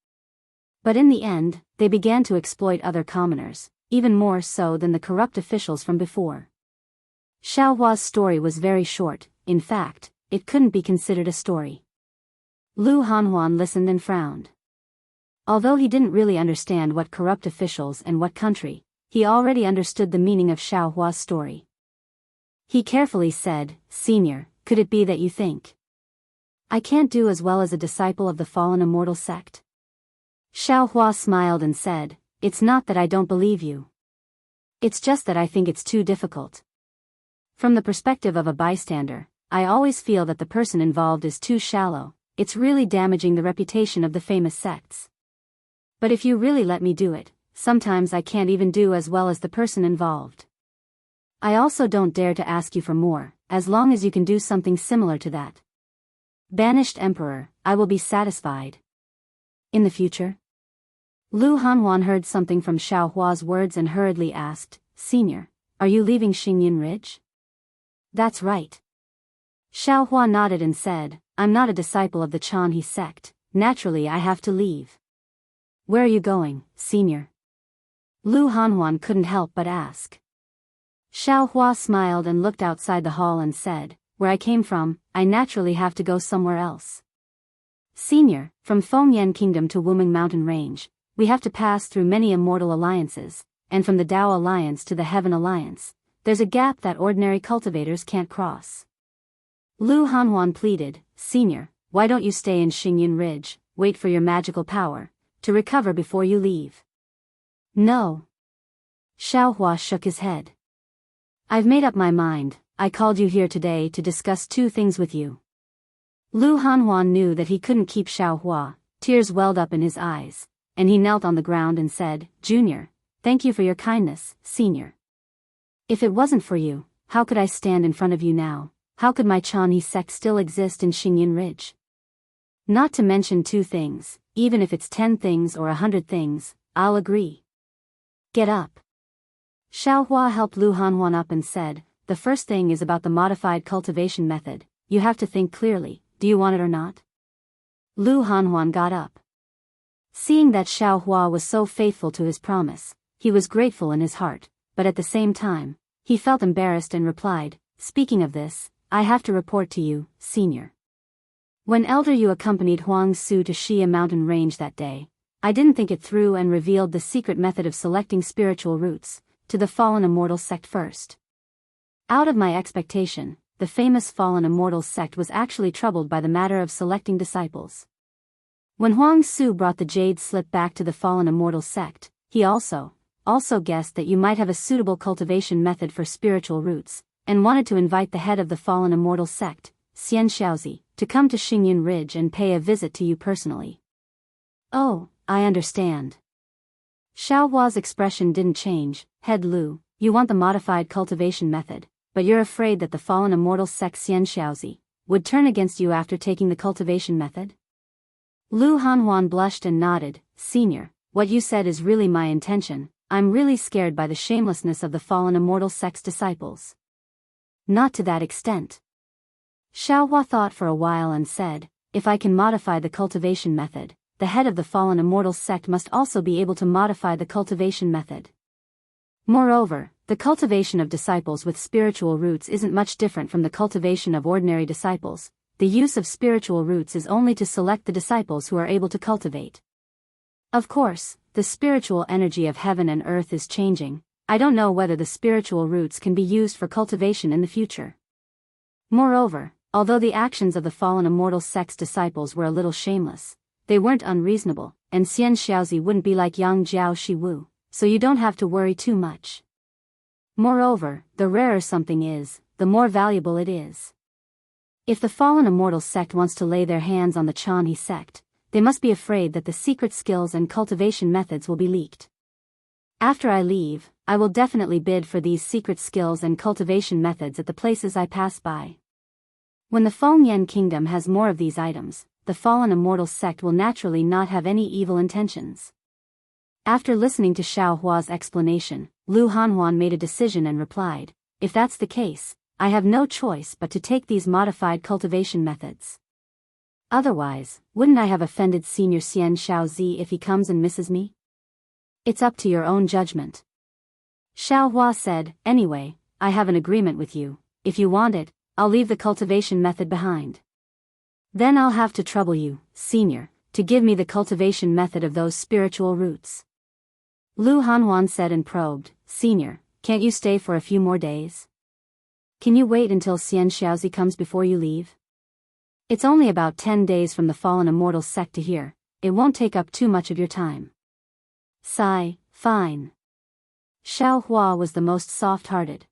But in the end, they began to exploit other commoners, even more so than the corrupt officials from before. Xiaohua's story was very short, in fact, it couldn't be considered a story. Lu Hanhuan listened and frowned. Although he didn't really understand what corrupt officials and what country, he already understood the meaning of Xiaohua's story. He carefully said, Senior, could it be that you think I can't do as well as a disciple of the fallen immortal sect? Xiaohua smiled and said, It's not that I don't believe you. It's just that I think it's too difficult. From the perspective of a bystander, I always feel that the person involved is too shallow, it's really damaging the reputation of the famous sects. But if you really let me do it, sometimes I can't even do as well as the person involved. I also don't dare to ask you for more, as long as you can do something similar to that. Banished Emperor, I will be satisfied. In the future? Lu Hanhuan heard something from Xiaohua's words and hurriedly asked, Senior, are you leaving Xingyin Ridge? That's right. Xiaohua nodded and said, I'm not a disciple of the Xianxia sect, naturally I have to leave. Where are you going, Senior? Lu Hanhuan couldn't help but ask. Xiaohua smiled and looked outside the hall and said, Where I came from, I naturally have to go somewhere else. Senior, from Fengyan Kingdom to Wuming Mountain Range, we have to pass through many immortal alliances, and from the Dao Alliance to the Heaven Alliance, there's a gap that ordinary cultivators can't cross. Lu Hanhuan pleaded, Senior, why don't you stay in Xingyin Ridge, wait for your magical power to recover before you leave? No. Xiaohua shook his head. I've made up my mind, I called you here today to discuss two things with you. Lu Hanhuan knew that he couldn't keep Xiaohua, tears welled up in his eyes, and he knelt on the ground and said, Junior, thank you for your kindness, Senior. If it wasn't for you, how could I stand in front of you now? How could my Xianxia sect still exist in Xingyin Ridge? Not to mention two things, even if it's 10 things or 100 things, I'll agree. Get up. Xiaohua helped Lu Hanhuan up and said, the first thing is about the modified cultivation method. You have to think clearly, do you want it or not? Lu Hanhuan got up. Seeing that Xiaohua was so faithful to his promise, he was grateful in his heart, but at the same time, he felt embarrassed and replied, speaking of this, I have to report to you, senior. When Elder Yu accompanied Huang Su to Xia mountain range that day, I didn't think it through and revealed the secret method of selecting spiritual roots, to the fallen immortal sect first. Out of my expectation, the famous fallen immortal sect was actually troubled by the matter of selecting disciples. When Huang Su brought the jade slip back to the fallen immortal sect, he also guessed that you might have a suitable cultivation method for spiritual roots, and wanted to invite the head of the fallen immortal sect, Xianxia, to come to Xingyun Ridge and pay a visit to you personally. Oh, I understand. Xiaohua's expression didn't change. Head Lu, you want the modified cultivation method, but you're afraid that the fallen immortal sect Xianxia would turn against you after taking the cultivation method? Lu Hanhuan blushed and nodded. Senior, what you said is really my intention. I'm really scared by the shamelessness of the fallen immortal sect's disciples. Not to that extent. Xiaohua thought for a while and said, if I can modify the cultivation method, the head of the fallen immortal sect must also be able to modify the cultivation method. Moreover, the cultivation of disciples with spiritual roots isn't much different from the cultivation of ordinary disciples. The use of spiritual roots is only to select the disciples who are able to cultivate. Of course, the spiritual energy of heaven and earth is changing. I don't know whether the spiritual roots can be used for cultivation in the future. Moreover, although the actions of the fallen immortal sect's disciples were a little shameless, they weren't unreasonable, and Xianxiaozi wouldn't be like Yang Jiao Shiwu, so you don't have to worry too much. Moreover, the rarer something is, the more valuable it is. If the fallen immortal sect wants to lay their hands on the Chanhe sect, they must be afraid that the secret skills and cultivation methods will be leaked. After I leave, I will definitely bid for these secret skills and cultivation methods at the places I pass by. When the Fengyan kingdom has more of these items, the fallen immortal sect will naturally not have any evil intentions. After listening to Xiaohua's explanation, Lu Hanhuan made a decision and replied, if that's the case, I have no choice but to take these modified cultivation methods. Otherwise, wouldn't I have offended Senior Xianxiaozi if he comes and misses me? It's up to your own judgment. Xiaohua said, anyway, I have an agreement with you. If you want it, I'll leave the cultivation method behind. Then I'll have to trouble you, Senior, to give me the cultivation method of those spiritual roots. Lu Hanhuan said and probed, Senior, can't you stay for a few more days? Can you wait until Xianxiaozi comes before you leave? It's only about 10 days from the fallen immortal sect to here. It won't take up too much of your time. Sigh, fine. Xiaohua was the most soft-hearted.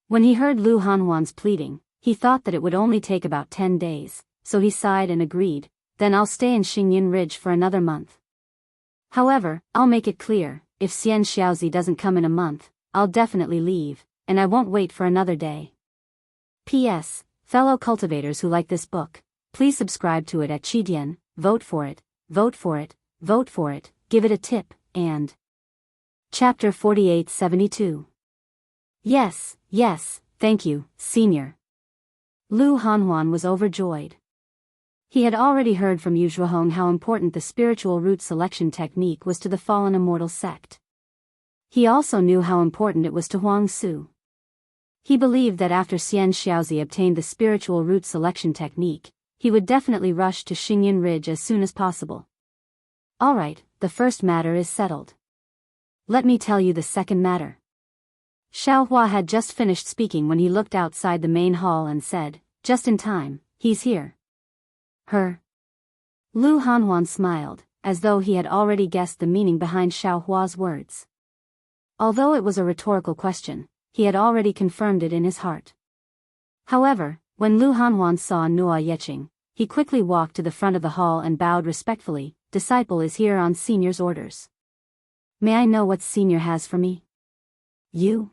When he heard Lu Hanhuan's pleading, he thought that it would only take about 10 days, so he sighed and agreed, then I'll stay in Xingyun Ridge for another month. However, I'll make it clear, if Xianxiaozi doesn't come in a month, I'll definitely leave, and I won't wait for another day. P.S. Fellow cultivators who like this book, please subscribe to it at Qidian, vote for it, vote for it, vote for it, give it a tip, and... Chapter 4872. Yes, thank you, Senior. Lu Hanhuan was overjoyed. He had already heard from Yu Zhuohong how important the spiritual root selection technique was to the fallen immortal sect. He also knew how important it was to Huang Su. He believed that after Xianxiaozi obtained the spiritual root selection technique, he would definitely rush to Xingyun Ridge as soon as possible. Alright, the first matter is settled. Let me tell you the second matter. Xiaohua had just finished speaking when he looked outside the main hall and said, just in time, he's here. Her. Lu Hanhuan smiled, as though he had already guessed the meaning behind Xiaohua's words. Although it was a rhetorical question, he had already confirmed it in his heart. However, when Lu Hanhuan saw Nua Yeqing, he quickly walked to the front of the hall and bowed respectfully, disciple is here on Senior's orders. May I know what Senior has for me? You?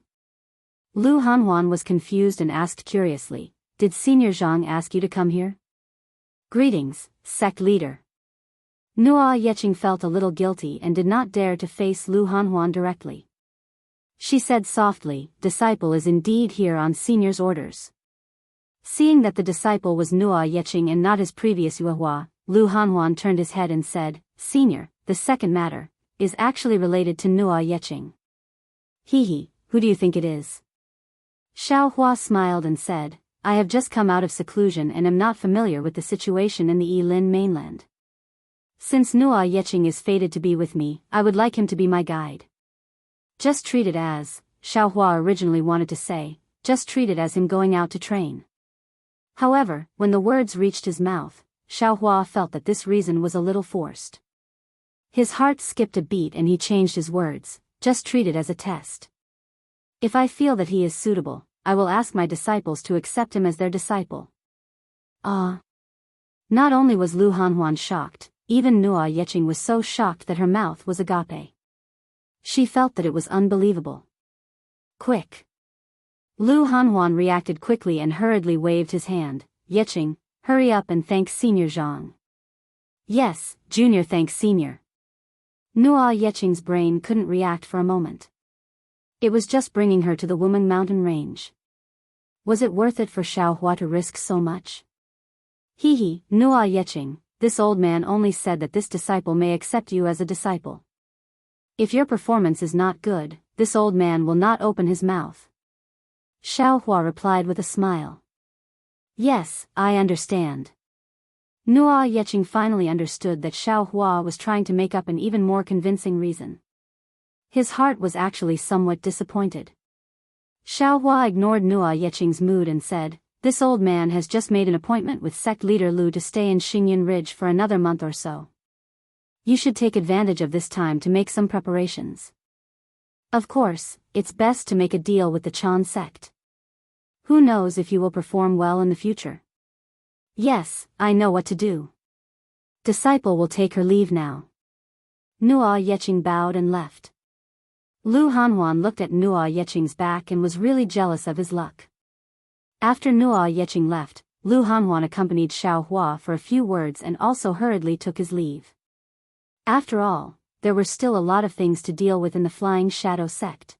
Lu Hanhuan was confused and asked curiously, did Senior Zhang ask you to come here? Greetings, sect leader. Nuo Yeqing felt a little guilty and did not dare to face Lu Hanhuan directly. She said softly, "Disciple is indeed here on senior's orders." Seeing that the disciple was Nuo Yeqing and not his previous Yuehua, Lu Hanhuan turned his head and said, "Senior, the second matter is actually related to Nuo Yeqing." "He, who do you think it is?" Xiao Hua smiled and said, "I have just come out of seclusion and am not familiar with the situation in the Yilin mainland. Since Nuo Yeqing is fated to be with me, I would like him to be my guide." "Just treat it as," Xiao Hua originally wanted to say, "just treat it as him going out to train." However, when the words reached his mouth, Xiao Hua felt that this reason was a little forced. His heart skipped a beat and he changed his words, "Just treat it as a test. If I feel that he is suitable, I will ask my disciples to accept him as their disciple." Ah! Not only was Lu Hanhuan shocked, even Nuo Yeqing was so shocked that her mouth was agape. She felt that it was unbelievable. "Quick!" Lu Hanhuan reacted quickly and hurriedly waved his hand. "Yeqing, hurry up and thank Senior Zhang." "Yes, Junior, thanks Senior." Nuo Yeqing's brain couldn't react for a moment. It was just bringing her to the Wuming mountain range. Was it worth it for Xiao Hua to risk so much? Nuo Yeqing, this old man only said that this disciple may accept you as a disciple. If your performance is not good, this old man will not open his mouth. Xiao Hua replied with a smile. "Yes, I understand." Nuo Yeqing finally understood that Xiao Hua was trying to make up an even more convincing reason. His heart was actually somewhat disappointed. Xiao Hua ignored Nuo Yeqing's mood and said, "This old man has just made an appointment with sect leader Lu to stay in Xingyun Ridge for another month or so. You should take advantage of this time to make some preparations. Of course, it's best to make a deal with the Chan sect. Who knows if you will perform well in the future?" "Yes, I know what to do." Disciple will take her leave now. Nuo Yeqing bowed and left. Lu Hanhuan looked at Nuo Yeqing's back and was really jealous of his luck. After Nuo Yeqing left, Lu Hanhuan accompanied Xiao Hua for a few words and also hurriedly took his leave. After all, there were still a lot of things to deal with in the Flying Shadow sect.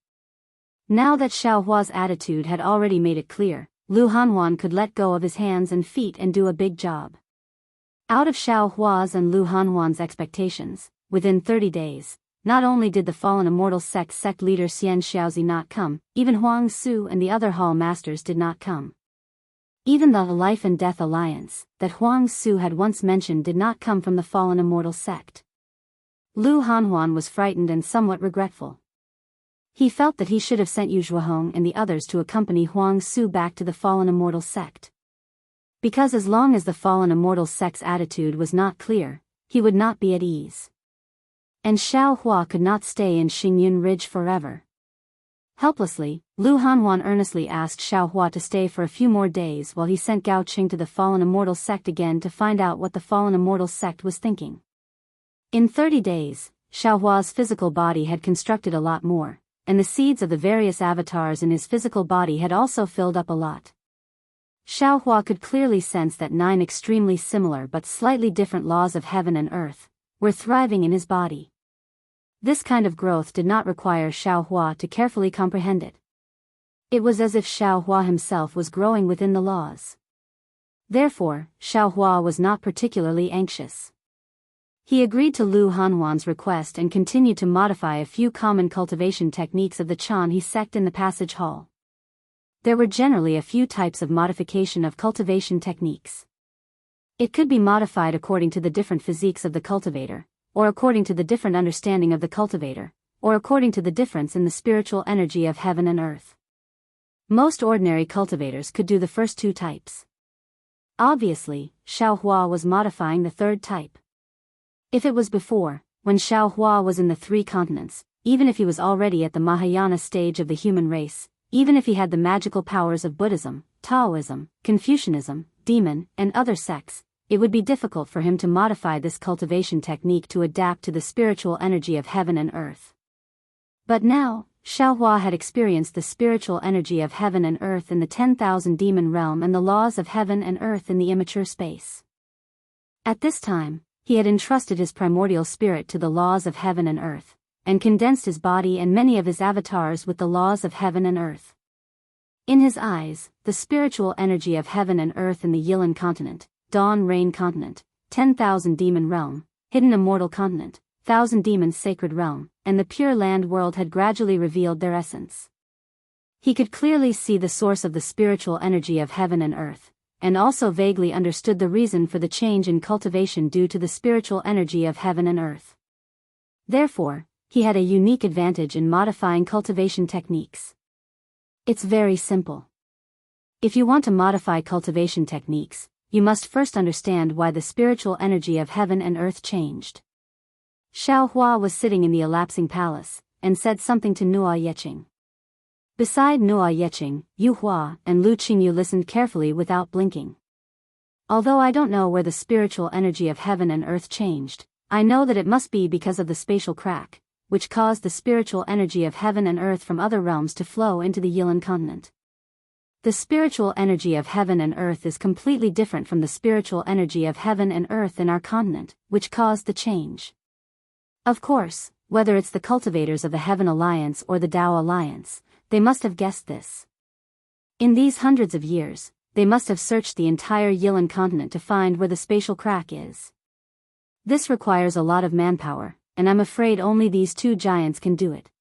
Now that Xiao Hua's attitude had already made it clear, Lu Hanhuan could let go of his hands and feet and do a big job. Out of Xiao Hua's and Lu Hanhuan's expectations, within 30 days, not only did the fallen immortal sect leader Xian Xiaozi not come, even Huang Su and the other hall masters did not come. Even the Life and Death Alliance, that Huang Su had once mentioned, did not come from the fallen immortal sect. Lu Hanhuan was frightened and somewhat regretful. He felt that he should have sent Yu Zhuohong and the others to accompany Huang Su back to the fallen immortal sect. Because as long as the fallen immortal sect's attitude was not clear, he would not be at ease. And Xiao Hua could not stay in Xingyun Ridge forever. Helplessly, Lu Hanhuan earnestly asked Xiao Hua to stay for a few more days while he sent Gao Qing to the fallen immortal sect again to find out what the fallen immortal sect was thinking. In 30 days, Xiao Hua's physical body had constructed a lot more, and the seeds of the various avatars in his physical body had also filled up a lot. Xiao Hua could clearly sense that 9 extremely similar but slightly different laws of heaven and earth were thriving in his body. This kind of growth did not require Xiao Hua to carefully comprehend it. It was as if Xiao Hua himself was growing within the laws. Therefore, Xiao Hua was not particularly anxious. He agreed to Lu Hanhuan's request and continued to modify a few common cultivation techniques of the Chan sect in the passage hall. There were generally a few types of modification of cultivation techniques. It could be modified according to the different physiques of the cultivator, or according to the different understanding of the cultivator, or according to the difference in the spiritual energy of heaven and earth. Most ordinary cultivators could do the first 2 types. Obviously, Xiao Hua was modifying the 3rd type. If it was before, when Xiao Hua was in the 3 continents, even if he was already at the Mahayana stage of the human race, even if he had the magical powers of Buddhism, Taoism, Confucianism, demon, and other sects, it would be difficult for him to modify this cultivation technique to adapt to the spiritual energy of heaven and earth. But now, Xiao Hua had experienced the spiritual energy of heaven and earth in the 10,000 demon realm and the laws of heaven and earth in the immature space. At this time, he had entrusted his primordial spirit to the laws of heaven and earth, and condensed his body and many of his avatars with the laws of heaven and earth. In his eyes, the spiritual energy of heaven and earth in the Yilan continent, Dawn Rain continent, 10,000 demon realm, hidden immortal continent, 1,000 demons sacred realm, and the pure land world had gradually revealed their essence. He could clearly see the source of the spiritual energy of heaven and earth, and also vaguely understood the reason for the change in cultivation due to the spiritual energy of heaven and earth. Therefore, he had a unique advantage in modifying cultivation techniques. It's very simple. If you want to modify cultivation techniques, you must first understand why the spiritual energy of heaven and earth changed. Xiao Hua was sitting in the elapsing palace, and said something to Nuo Yeqing. Beside Nuo Yeqing, Yu Hua and Lu Qingyu listened carefully without blinking. Although I don't know where the spiritual energy of heaven and earth changed, I know that it must be because of the spatial crack, which caused the spiritual energy of heaven and earth from other realms to flow into the Yilan continent. The spiritual energy of heaven and earth is completely different from the spiritual energy of heaven and earth in our continent, which caused the change. Of course, whether it's the cultivators of the Heaven Alliance or the Dao Alliance, they must have guessed this. In these hundreds of years, they must have searched the entire Yilan continent to find where the spatial crack is. This requires a lot of manpower, and I'm afraid only these two giants can do it.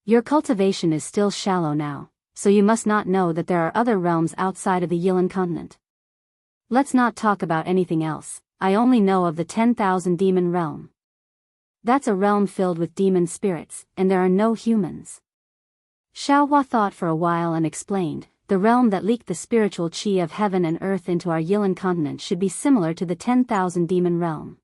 Your cultivation is still shallow now, so you must not know that there are other realms outside of the Yilan continent. Let's not talk about anything else, I only know of the 10,000 demon realm. That's a realm filled with demon spirits, and there are no humans. Xiao Hua thought for a while and explained, the realm that leaked the spiritual qi of heaven and earth into our Yilan continent should be similar to the 10,000 demon realm.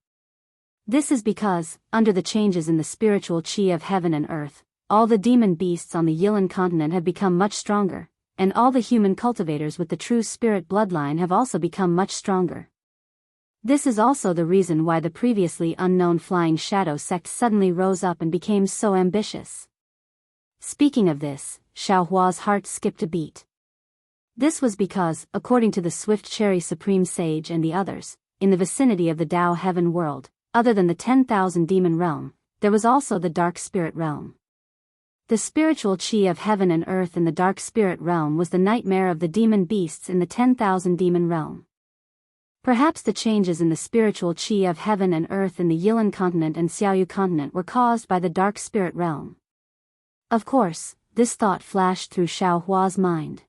This is because, under the changes in the spiritual qi of heaven and earth, all the demon beasts on the Yilan continent have become much stronger, and all the human cultivators with the true spirit bloodline have also become much stronger. This is also the reason why the previously unknown Flying Shadow sect suddenly rose up and became so ambitious. Speaking of this, Xiao Hua's heart skipped a beat. This was because, according to the Swift Cherry Supreme Sage and the others, in the vicinity of the Dao Heaven world, other than the 10,000 demon realm, there was also the Dark Spirit realm. The spiritual qi of heaven and earth in the Dark Spirit realm was the nightmare of the demon beasts in the 10,000 demon realm. Perhaps the changes in the spiritual qi of heaven and earth in the Yilan continent and Xiaoyu continent were caused by the Dark Spirit realm. Of course, this thought flashed through Xiao Hua's mind.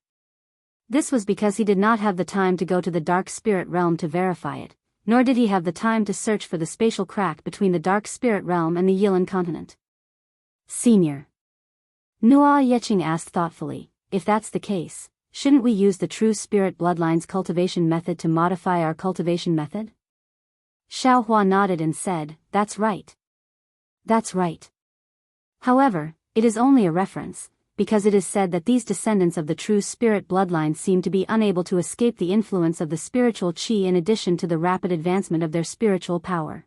This was because he did not have the time to go to the Dark Spirit realm to verify it, nor did he have the time to search for the spatial crack between the Dark Spirit realm and the Yilan continent. Senior. Nuo Yeqing asked thoughtfully, if that's the case, shouldn't we use the true spirit bloodline's cultivation method to modify our cultivation method? Xiao Hua nodded and said, that's right. That's right. However, it is only a reference, because it is said that these descendants of the true spirit bloodline seem to be unable to escape the influence of the spiritual qi in addition to the rapid advancement of their spiritual power.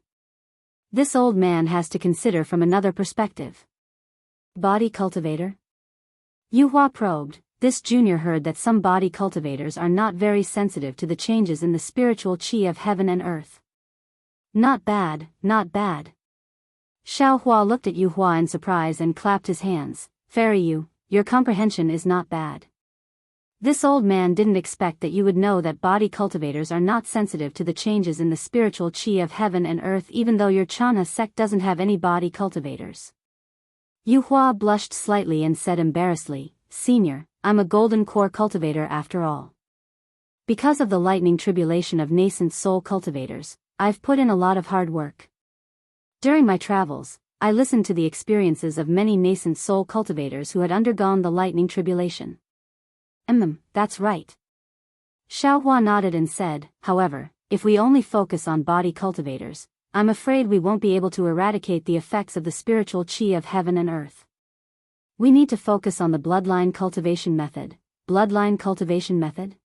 This old man has to consider from another perspective. Body cultivator? Yu Hua probed. This junior heard that some body cultivators are not very sensitive to the changes in the spiritual qi of heaven and earth. Not bad, not bad. Xiao Hua looked at Yu Hua in surprise and clapped his hands. Fairy Yu, your comprehension is not bad. This old man didn't expect that you would know that body cultivators are not sensitive to the changes in the spiritual qi of heaven and earth even though your Chanha sect doesn't have any body cultivators. Yu Hua blushed slightly and said embarrassedly, Senior, I'm a golden core cultivator after all. Because of the lightning tribulation of nascent soul cultivators, I've put in a lot of hard work. During my travels, I listened to the experiences of many nascent soul cultivators who had undergone the lightning tribulation. That's right. Xiao Hua nodded and said, however, if we only focus on body cultivators, I'm afraid we won't be able to eradicate the effects of the spiritual qi of heaven and earth. We need to focus on the bloodline cultivation method. Bloodline cultivation method?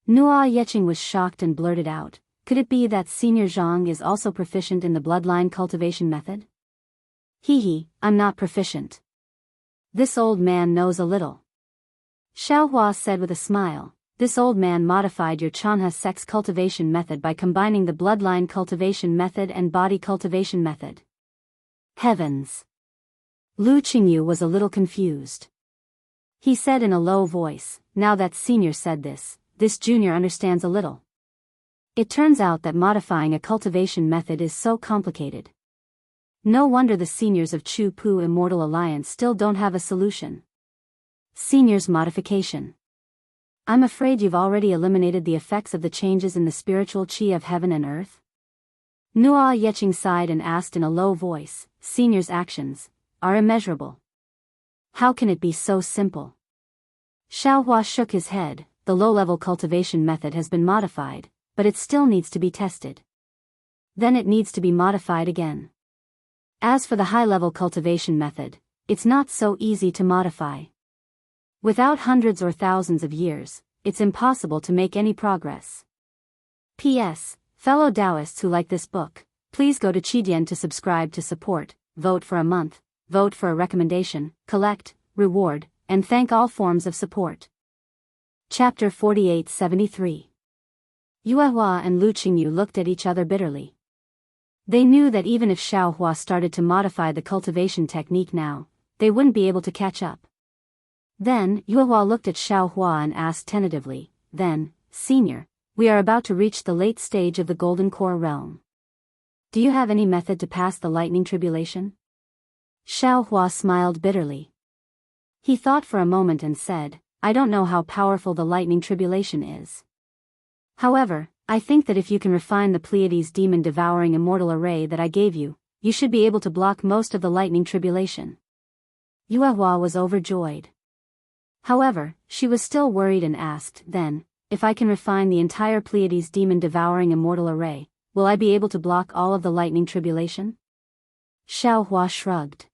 Nuo Yeqing was shocked and blurted out, could it be that Senior Zhang is also proficient in the bloodline cultivation method? I'm not proficient. This old man knows a little. Xiao Hua said with a smile, This old man modified your Chanha sex cultivation method by combining the bloodline cultivation method and body cultivation method. Heavens! Lu Qingyu was a little confused. He said in a low voice, now that senior said this junior understands a little. It turns out that modifying a cultivation method is so complicated. No wonder the seniors of Chu Pu Immortal Alliance still don't have a solution. Senior's modification. I'm afraid you've already eliminated the effects of the changes in the spiritual qi of heaven and earth? Nuo Yeqing sighed and asked in a low voice, Senior's actions are immeasurable. How can it be so simple? Xiaohua shook his head. The low-level cultivation method has been modified, but it still needs to be tested. Then it needs to be modified again. As for the high-level cultivation method, it's not so easy to modify. Without hundreds or thousands of years, it's impossible to make any progress. P.S. Fellow Daoists who like this book, please go to Qidian to subscribe to support, vote for a month, vote for a recommendation, collect, reward, and thank all forms of support. Chapter 4873. Yuehua and Lu Qingyu looked at each other bitterly. They knew that even if Xiaohua started to modify the cultivation technique now, they wouldn't be able to catch up. Then, Yuehua looked at Xiaohua and asked tentatively, then, Senior, we are about to reach the late stage of the Golden Core realm. Do you have any method to pass the lightning tribulation? Xiaohua smiled bitterly. He thought for a moment and said, I don't know how powerful the lightning tribulation is. However, I think that if you can refine the Pleiades demon-devouring immortal array that I gave you, you should be able to block most of the lightning tribulation. Yuehua was overjoyed. However, she was still worried and asked, then, if I can refine the entire Pleiades demon-devouring immortal array, will I be able to block all of the lightning tribulation? Xiaohua shrugged.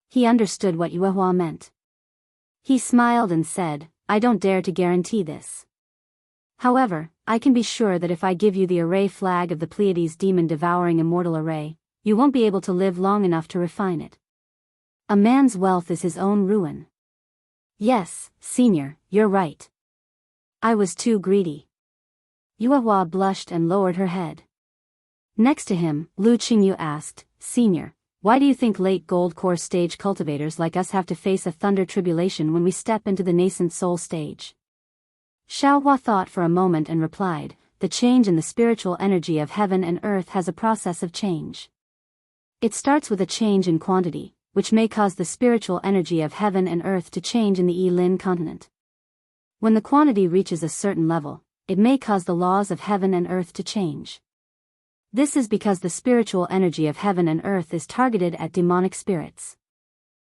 He understood what Yuehua meant. He smiled and said, I don't dare to guarantee this. However, I can be sure that if I give you the array flag of the Pleiades demon-devouring immortal array, you won't be able to live long enough to refine it. A man's wealth is his own ruin. Yes, Senior, you're right. I was too greedy. Yuehua blushed and lowered her head. Next to him, Lu Qingyu asked, Senior, why do you think late gold core stage cultivators like us have to face a thunder tribulation when we step into the nascent soul stage? Xiaohua thought for a moment and replied, the change in the spiritual energy of heaven and earth has a process of change. It starts with a change in quantity, which may cause the spiritual energy of heaven and earth to change in the Yilin continent. When the quantity reaches a certain level, it may cause the laws of heaven and earth to change. This is because the spiritual energy of heaven and earth is targeted at demonic spirits.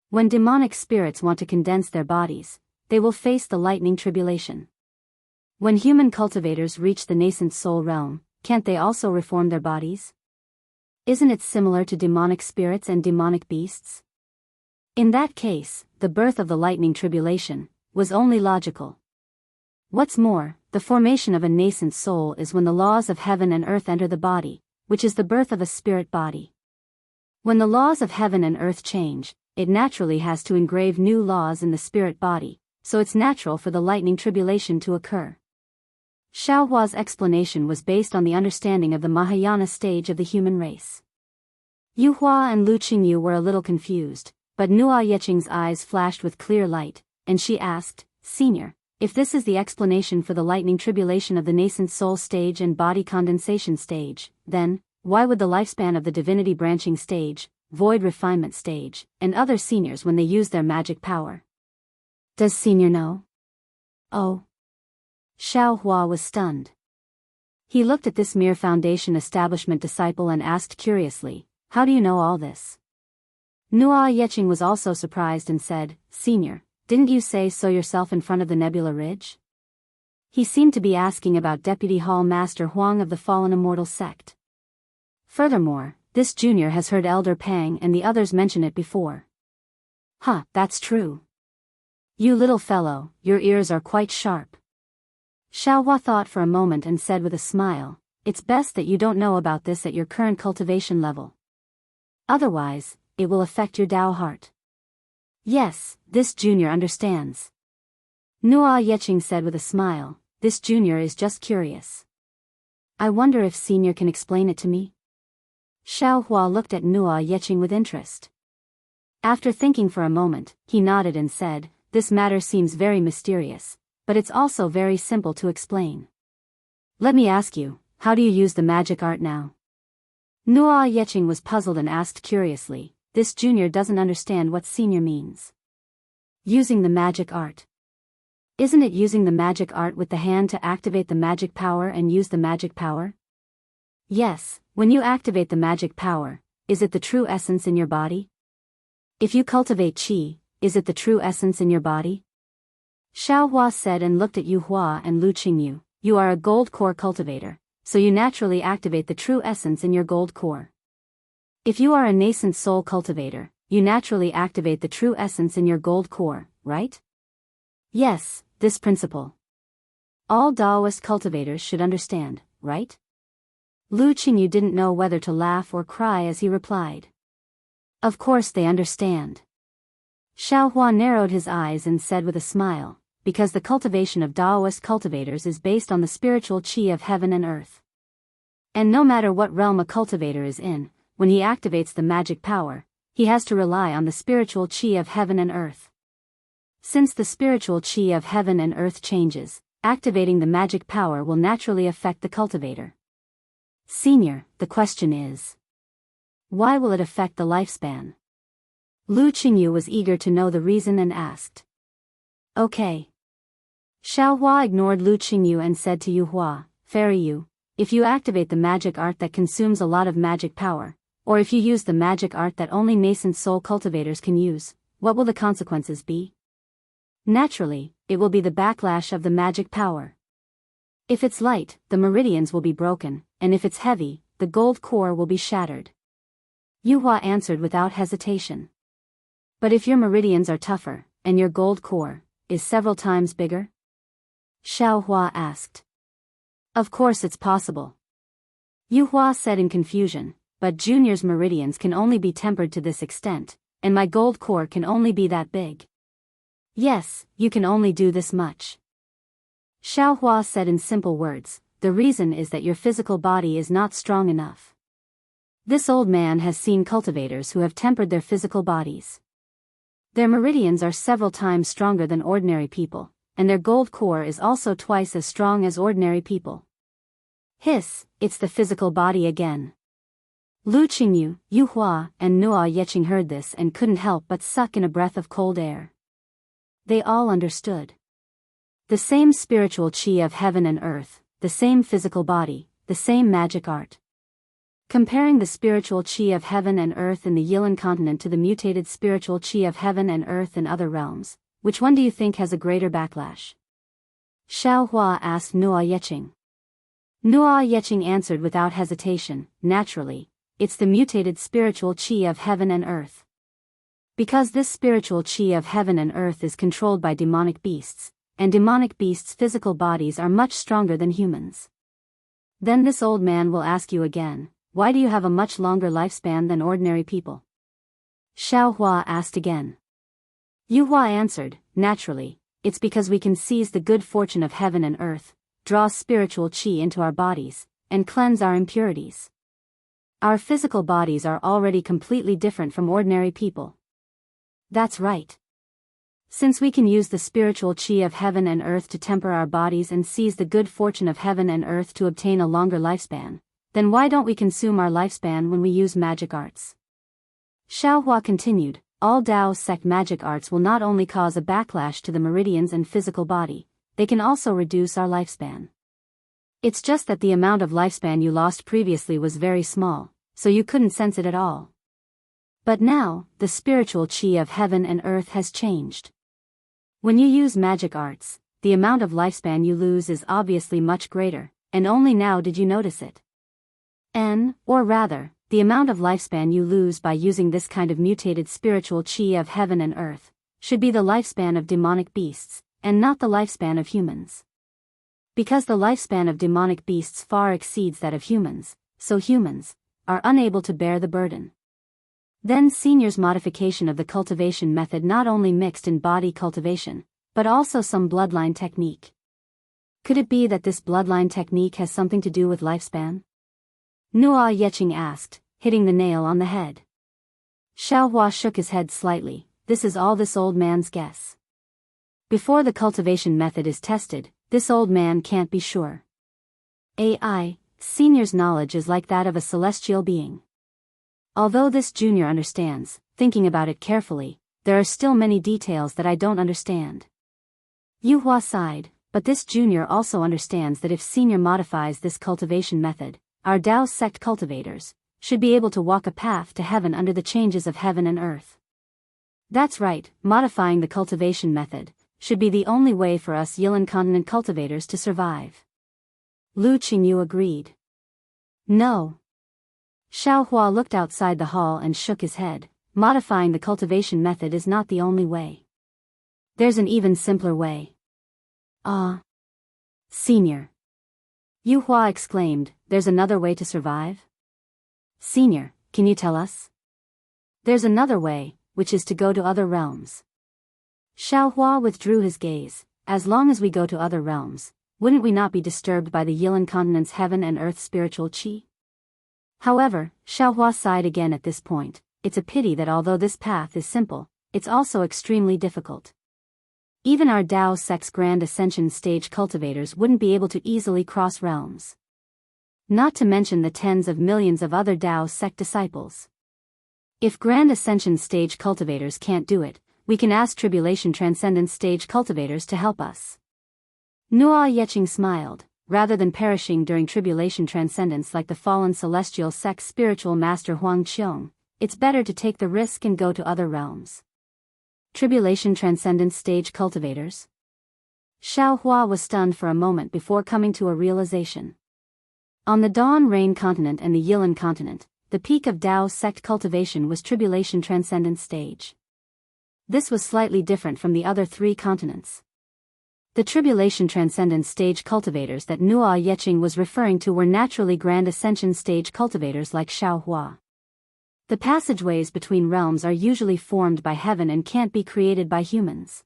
When demonic spirits want to condense their bodies, they will face the lightning tribulation. When human cultivators reach the nascent soul realm, can't they also reform their bodies? Isn't it similar to demonic spirits and demonic beasts? In that case, the birth of the lightning tribulation was only logical. What's more, the formation of a nascent soul is when the laws of heaven and earth enter the body, which is the birth of a spirit body. When the laws of heaven and earth change, it naturally has to engrave new laws in the spirit body, so it's natural for the lightning tribulation to occur. Xiaohua's explanation was based on the understanding of the Mahayana stage of the human race. Yuehua and Lu Qingyu were a little confused, but Nuo Yeqing's eyes flashed with clear light, and she asked, Senior, if this is the explanation for the lightning tribulation of the nascent soul stage and body condensation stage, then, why would the lifespan of the divinity branching stage, void refinement stage, and other seniors when they use their magic power? Does Senior know? Oh. Xiaohua was stunned. He looked at this mere foundation establishment disciple and asked curiously, how do you know all this? Nuo Yeqing was also surprised and said, Senior, didn't you say so yourself in front of the Nebula Ridge? He seemed to be asking about Deputy Hall Master Huang of the Fallen Immortal Sect. Furthermore, this junior has heard Elder Pang and the others mention it before. Huh, that's true. You little fellow, your ears are quite sharp. Xiaohua thought for a moment and said with a smile, it's best that you don't know about this at your current cultivation level. Otherwise, it will affect your Dao heart. Yes, this junior understands. Nuo Yeching said with a smile, this junior is just curious. I wonder if senior can explain it to me? Xiao Hua looked at Nuo Yeching with interest. After thinking for a moment, he nodded and said, this matter seems very mysterious, but it's also very simple to explain. Let me ask you, how do you use the magic art now? Nuo Yeching was puzzled and asked curiously, this junior doesn't understand what senior means. Using the magic art. Isn't it using the magic art with the hand to activate the magic power and use the magic power? Yes, when you activate the magic power, is it the true essence in your body? If you cultivate qi, is it the true essence in your body? Xiao Hua said and looked at Yu Hua and Lu Qingyu, you are a gold core cultivator, so you naturally activate the true essence in your gold core. If you are a nascent soul cultivator, you naturally activate the true essence in your gold core, right? Yes, this principle. All Daoist cultivators should understand, right? Lu Qingyu didn't know whether to laugh or cry as he replied. Of course they understand. Xiao Hua narrowed his eyes and said with a smile, because the cultivation of Daoist cultivators is based on the spiritual qi of heaven and earth. And no matter what realm a cultivator is in, when he activates the magic power, he has to rely on the spiritual qi of heaven and earth. Since the spiritual qi of heaven and earth changes, activating the magic power will naturally affect the cultivator. Senior, the question is, why will it affect the lifespan? Lu Qingyu was eager to know the reason and asked. Okay. Xiao Hua ignored Lu Qingyu and said to Yu Hua, Fairy Yu, if you activate the magic art that consumes a lot of magic power, or if you use the magic art that only nascent soul cultivators can use, what will the consequences be? Naturally, it will be the backlash of the magic power. If it's light, the meridians will be broken, and if it's heavy, the gold core will be shattered. Yu Hua answered without hesitation. But if your meridians are tougher, and your gold core is several times bigger? Xiao Hua asked. Of course it's possible. Yu Hua said in confusion, but Junior's meridians can only be tempered to this extent, and my gold core can only be that big. Yes, you can only do this much. Xiao Hua said in simple words, the reason is that your physical body is not strong enough. This old man has seen cultivators who have tempered their physical bodies. Their meridians are several times stronger than ordinary people, and their gold core is also twice as strong as ordinary people. Hiss, it's the physical body again. Lu Qingyu, Yu Hua, and Nuo Yeching heard this and couldn't help but suck in a breath of cold air. They all understood. The same spiritual qi of heaven and earth, the same physical body, the same magic art. Comparing the spiritual qi of heaven and earth in the Yilan continent to the mutated spiritual qi of heaven and earth in other realms, which one do you think has a greater backlash? Xiao Hua asked Nuo Yeching. Nuo Yeching answered without hesitation, naturally, it's the mutated spiritual qi of heaven and earth. Because this spiritual qi of heaven and earth is controlled by demonic beasts, and demonic beasts' physical bodies are much stronger than humans. Then this old man will ask you again, why do you have a much longer lifespan than ordinary people? Xiao Hua asked again. Yu Hua answered, naturally, it's because we can seize the good fortune of heaven and earth, draw spiritual qi into our bodies, and cleanse our impurities. Our physical bodies are already completely different from ordinary people. That's right. Since we can use the spiritual qi of heaven and earth to temper our bodies and seize the good fortune of heaven and earth to obtain a longer lifespan, then why don't we consume our lifespan when we use magic arts? Xiao Hua continued, all Dao sect magic arts will not only cause a backlash to the meridians and physical body, they can also reduce our lifespan. It's just that the amount of lifespan you lost previously was very small, so you couldn't sense it at all. But now, the spiritual qi of heaven and earth has changed. When you use magic arts, the amount of lifespan you lose is obviously much greater, and only now did you notice it. Or rather, the amount of lifespan you lose by using this kind of mutated spiritual qi of heaven and earth, should be the lifespan of demonic beasts, and not the lifespan of humans. Because the lifespan of demonic beasts far exceeds that of humans, so humans are unable to bear the burden. Then Senior's modification of the cultivation method not only mixed in body cultivation, but also some bloodline technique. Could it be that this bloodline technique has something to do with lifespan? Nuo Yeqing asked, hitting the nail on the head. Xiaohua shook his head slightly. This is all this old man's guess. Before the cultivation method is tested, this old man can't be sure. AI, senior's knowledge is like that of a celestial being. Although this junior understands, thinking about it carefully, there are still many details that I don't understand. Yuhua sighed, but this junior also understands that if senior modifies this cultivation method, our Dao sect cultivators should be able to walk a path to heaven under the changes of heaven and earth. That's right, modifying the cultivation method should be the only way for us Yilan continent cultivators to survive. Lu Qingyu agreed. No. Xiaohua looked outside the hall and shook his head. Modifying the cultivation method is not the only way. There's an even simpler way. Senior. Yuhua exclaimed, there's another way to survive? Senior, can you tell us? There's another way, which is to go to other realms. Xiaohua withdrew his gaze. As long as we go to other realms, wouldn't we not be disturbed by the Yilan continent's heaven and earth spiritual qi? However, Xiaohua sighed again at this point. It's a pity that although this path is simple, it's also extremely difficult. Even our Dao sect's Grand Ascension stage cultivators wouldn't be able to easily cross realms. Not to mention the tens of millions of other Dao sect disciples. If Grand Ascension stage cultivators can't do it, we can ask Tribulation Transcendence stage cultivators to help us. Nuo Yeqing smiled. Rather than perishing during Tribulation Transcendence like the fallen celestial sect's spiritual master Huang Qiong, it's better to take the risk and go to other realms. Tribulation Transcendence stage cultivators? Xiaohua was stunned for a moment before coming to a realization. On the Dawn Rain continent and the Yilan continent, the peak of Dao sect cultivation was Tribulation Transcendence stage. This was slightly different from the other three continents. The Tribulation Transcendence stage cultivators that Nuo Yeqing was referring to were naturally Grand Ascension stage cultivators like Xiaohua. The passageways between realms are usually formed by heaven and can't be created by humans.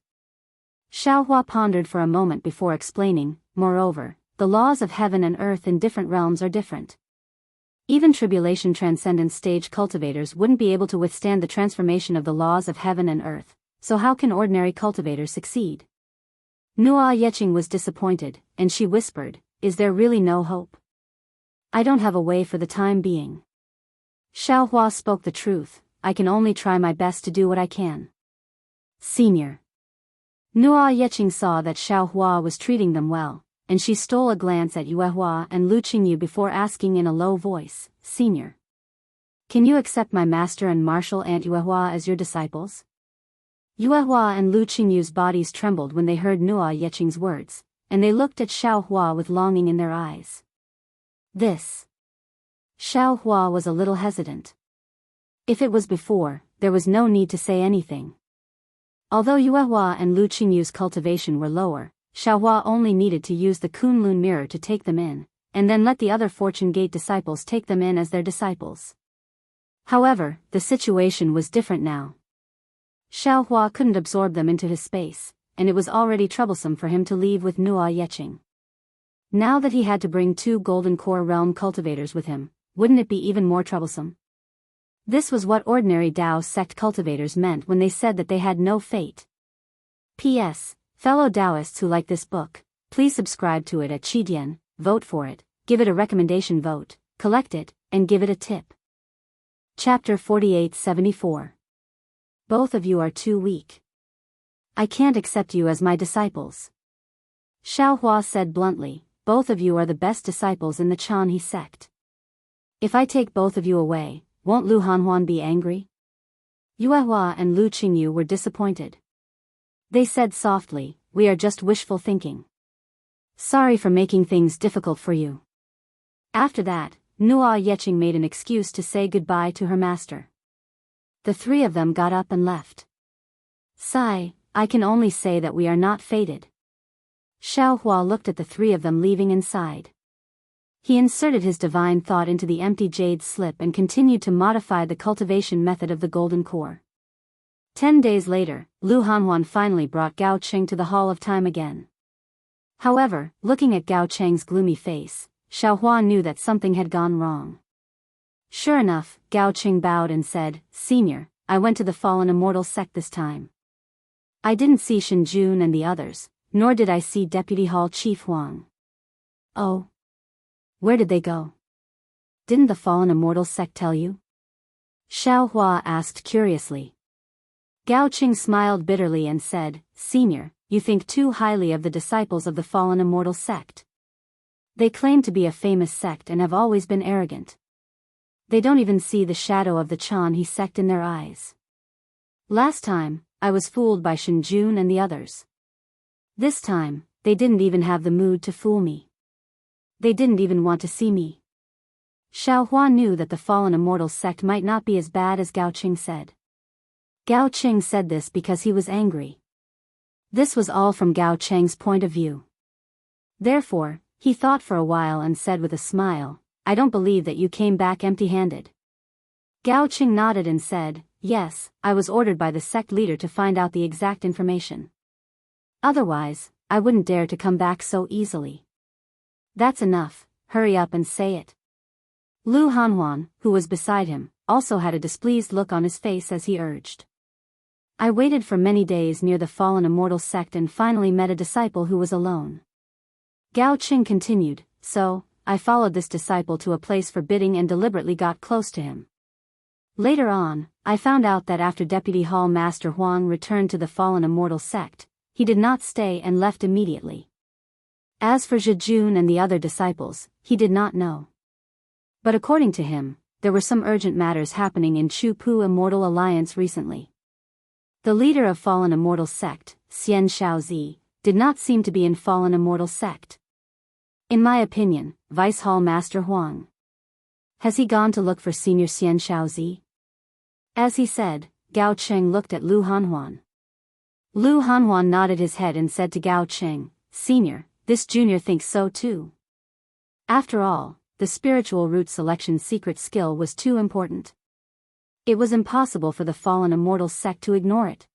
Xiaohua pondered for a moment before explaining, moreover, the laws of heaven and earth in different realms are different. Even Tribulation Transcendence stage cultivators wouldn't be able to withstand the transformation of the laws of heaven and earth, so how can ordinary cultivators succeed? Nuo Yeqing was disappointed, and she whispered, is there really no hope? I don't have a way for the time being. Xiaohua spoke the truth. I can only try my best to do what I can. Senior. Nuo Yeqing saw that Xiaohua was treating them well, and she stole a glance at Yuehua and Lu Qingyu before asking in a low voice, Senior. Can you accept my master and martial aunt Yuehua as your disciples? Yuehua and Lu Qingyu's bodies trembled when they heard Nuo Yeqing's words, and they looked at Xiaohua with longing in their eyes. This. Xiaohua was a little hesitant. If it was before, there was no need to say anything. Although Yuehua and Lu Qingyu's cultivation were lower, Xiaohua only needed to use the Kunlun mirror to take them in, and then let the other Fortune Gate disciples take them in as their disciples. However, the situation was different now. Xiaohua couldn't absorb them into his space, and it was already troublesome for him to leave with Nuo Yeqing. Now that he had to bring 2 Golden Core Realm cultivators with him, wouldn't it be even more troublesome? This was what ordinary Dao sect cultivators meant when they said that they had no fate. P.S. Fellow Daoists who like this book, please subscribe to it at Qidian, vote for it, give it a recommendation vote, collect it, and give it a tip. Chapter 4874. Both of you are too weak. I can't accept you as my disciples. Xiaohua said bluntly, both of you are the best disciples in the Chanhe sect. If I take both of you away, won't Lu Hanhuan be angry? Yuehua and Lu Qingyu were disappointed. They said softly, we are just wishful thinking. Sorry for making things difficult for you. After that, Nuo Yeqing made an excuse to say goodbye to her master. The 3 of them got up and left. Sigh, I can only say that we are not fated. Xiaohua looked at the 3 of them leaving and sighed. He inserted his divine thought into the empty jade slip and continued to modify the cultivation method of the golden core. 10 days later, Lu Hanhuan finally brought Gao Cheng to the Hall of Time again. However, looking at Gao Cheng's gloomy face, Xiaohua knew that something had gone wrong. Sure enough, Gao Cheng bowed and said, "Senior, I went to the fallen immortal sect this time. I didn't see Shenjun and the others, nor did I see Deputy Hall Chief Huang." "Oh. Where did they go? Didn't the fallen immortal sect tell you?" Xiaohua asked curiously. Gao Cheng smiled bitterly and said, "Senior, you think too highly of the disciples of the fallen immortal sect. They claim to be a famous sect and have always been arrogant. They don't even see the shadow of the Chanhe sect in their eyes. Last time, I was fooled by Shenjun and the others. This time, they didn't even have the mood to fool me. They didn't even want to see me." Xiaohua knew that the fallen immortal sect might not be as bad as Gao Cheng said. Gao Cheng said this because he was angry. This was all from Gao Cheng's point of view. Therefore, he thought for a while and said with a smile, "I don't believe that you came back empty-handed." Gao Cheng nodded and said, "Yes, I was ordered by the sect leader to find out the exact information. Otherwise, I wouldn't dare to come back so easily." "That's enough, hurry up and say it." Lu Hanhuan, who was beside him, also had a displeased look on his face as he urged. "I waited for many days near the fallen immortal sect and finally met a disciple who was alone." Gao Cheng continued, "So, I followed this disciple to a place forbidding and deliberately got close to him. Later on, I found out that after Deputy Hall Master Huang returned to the fallen immortal sect, he did not stay and left immediately. As for Zhejun and the other disciples, he did not know. But according to him, there were some urgent matters happening in Chu-Pu Immortal Alliance recently. The leader of fallen immortal sect, Xian Shaozi, did not seem to be in fallen immortal sect. In my opinion, Vice Hall Master Huang. Has he gone to look for Senior Xian Shaozi?" As he said, Gao Cheng looked at Lu Hanhuan. Lu Hanhuan nodded his head and said to Gao Cheng, "Senior, this junior thinks so too. After all, the spiritual root selection secret skill was too important. It was impossible for the fallen immortal sect to ignore it.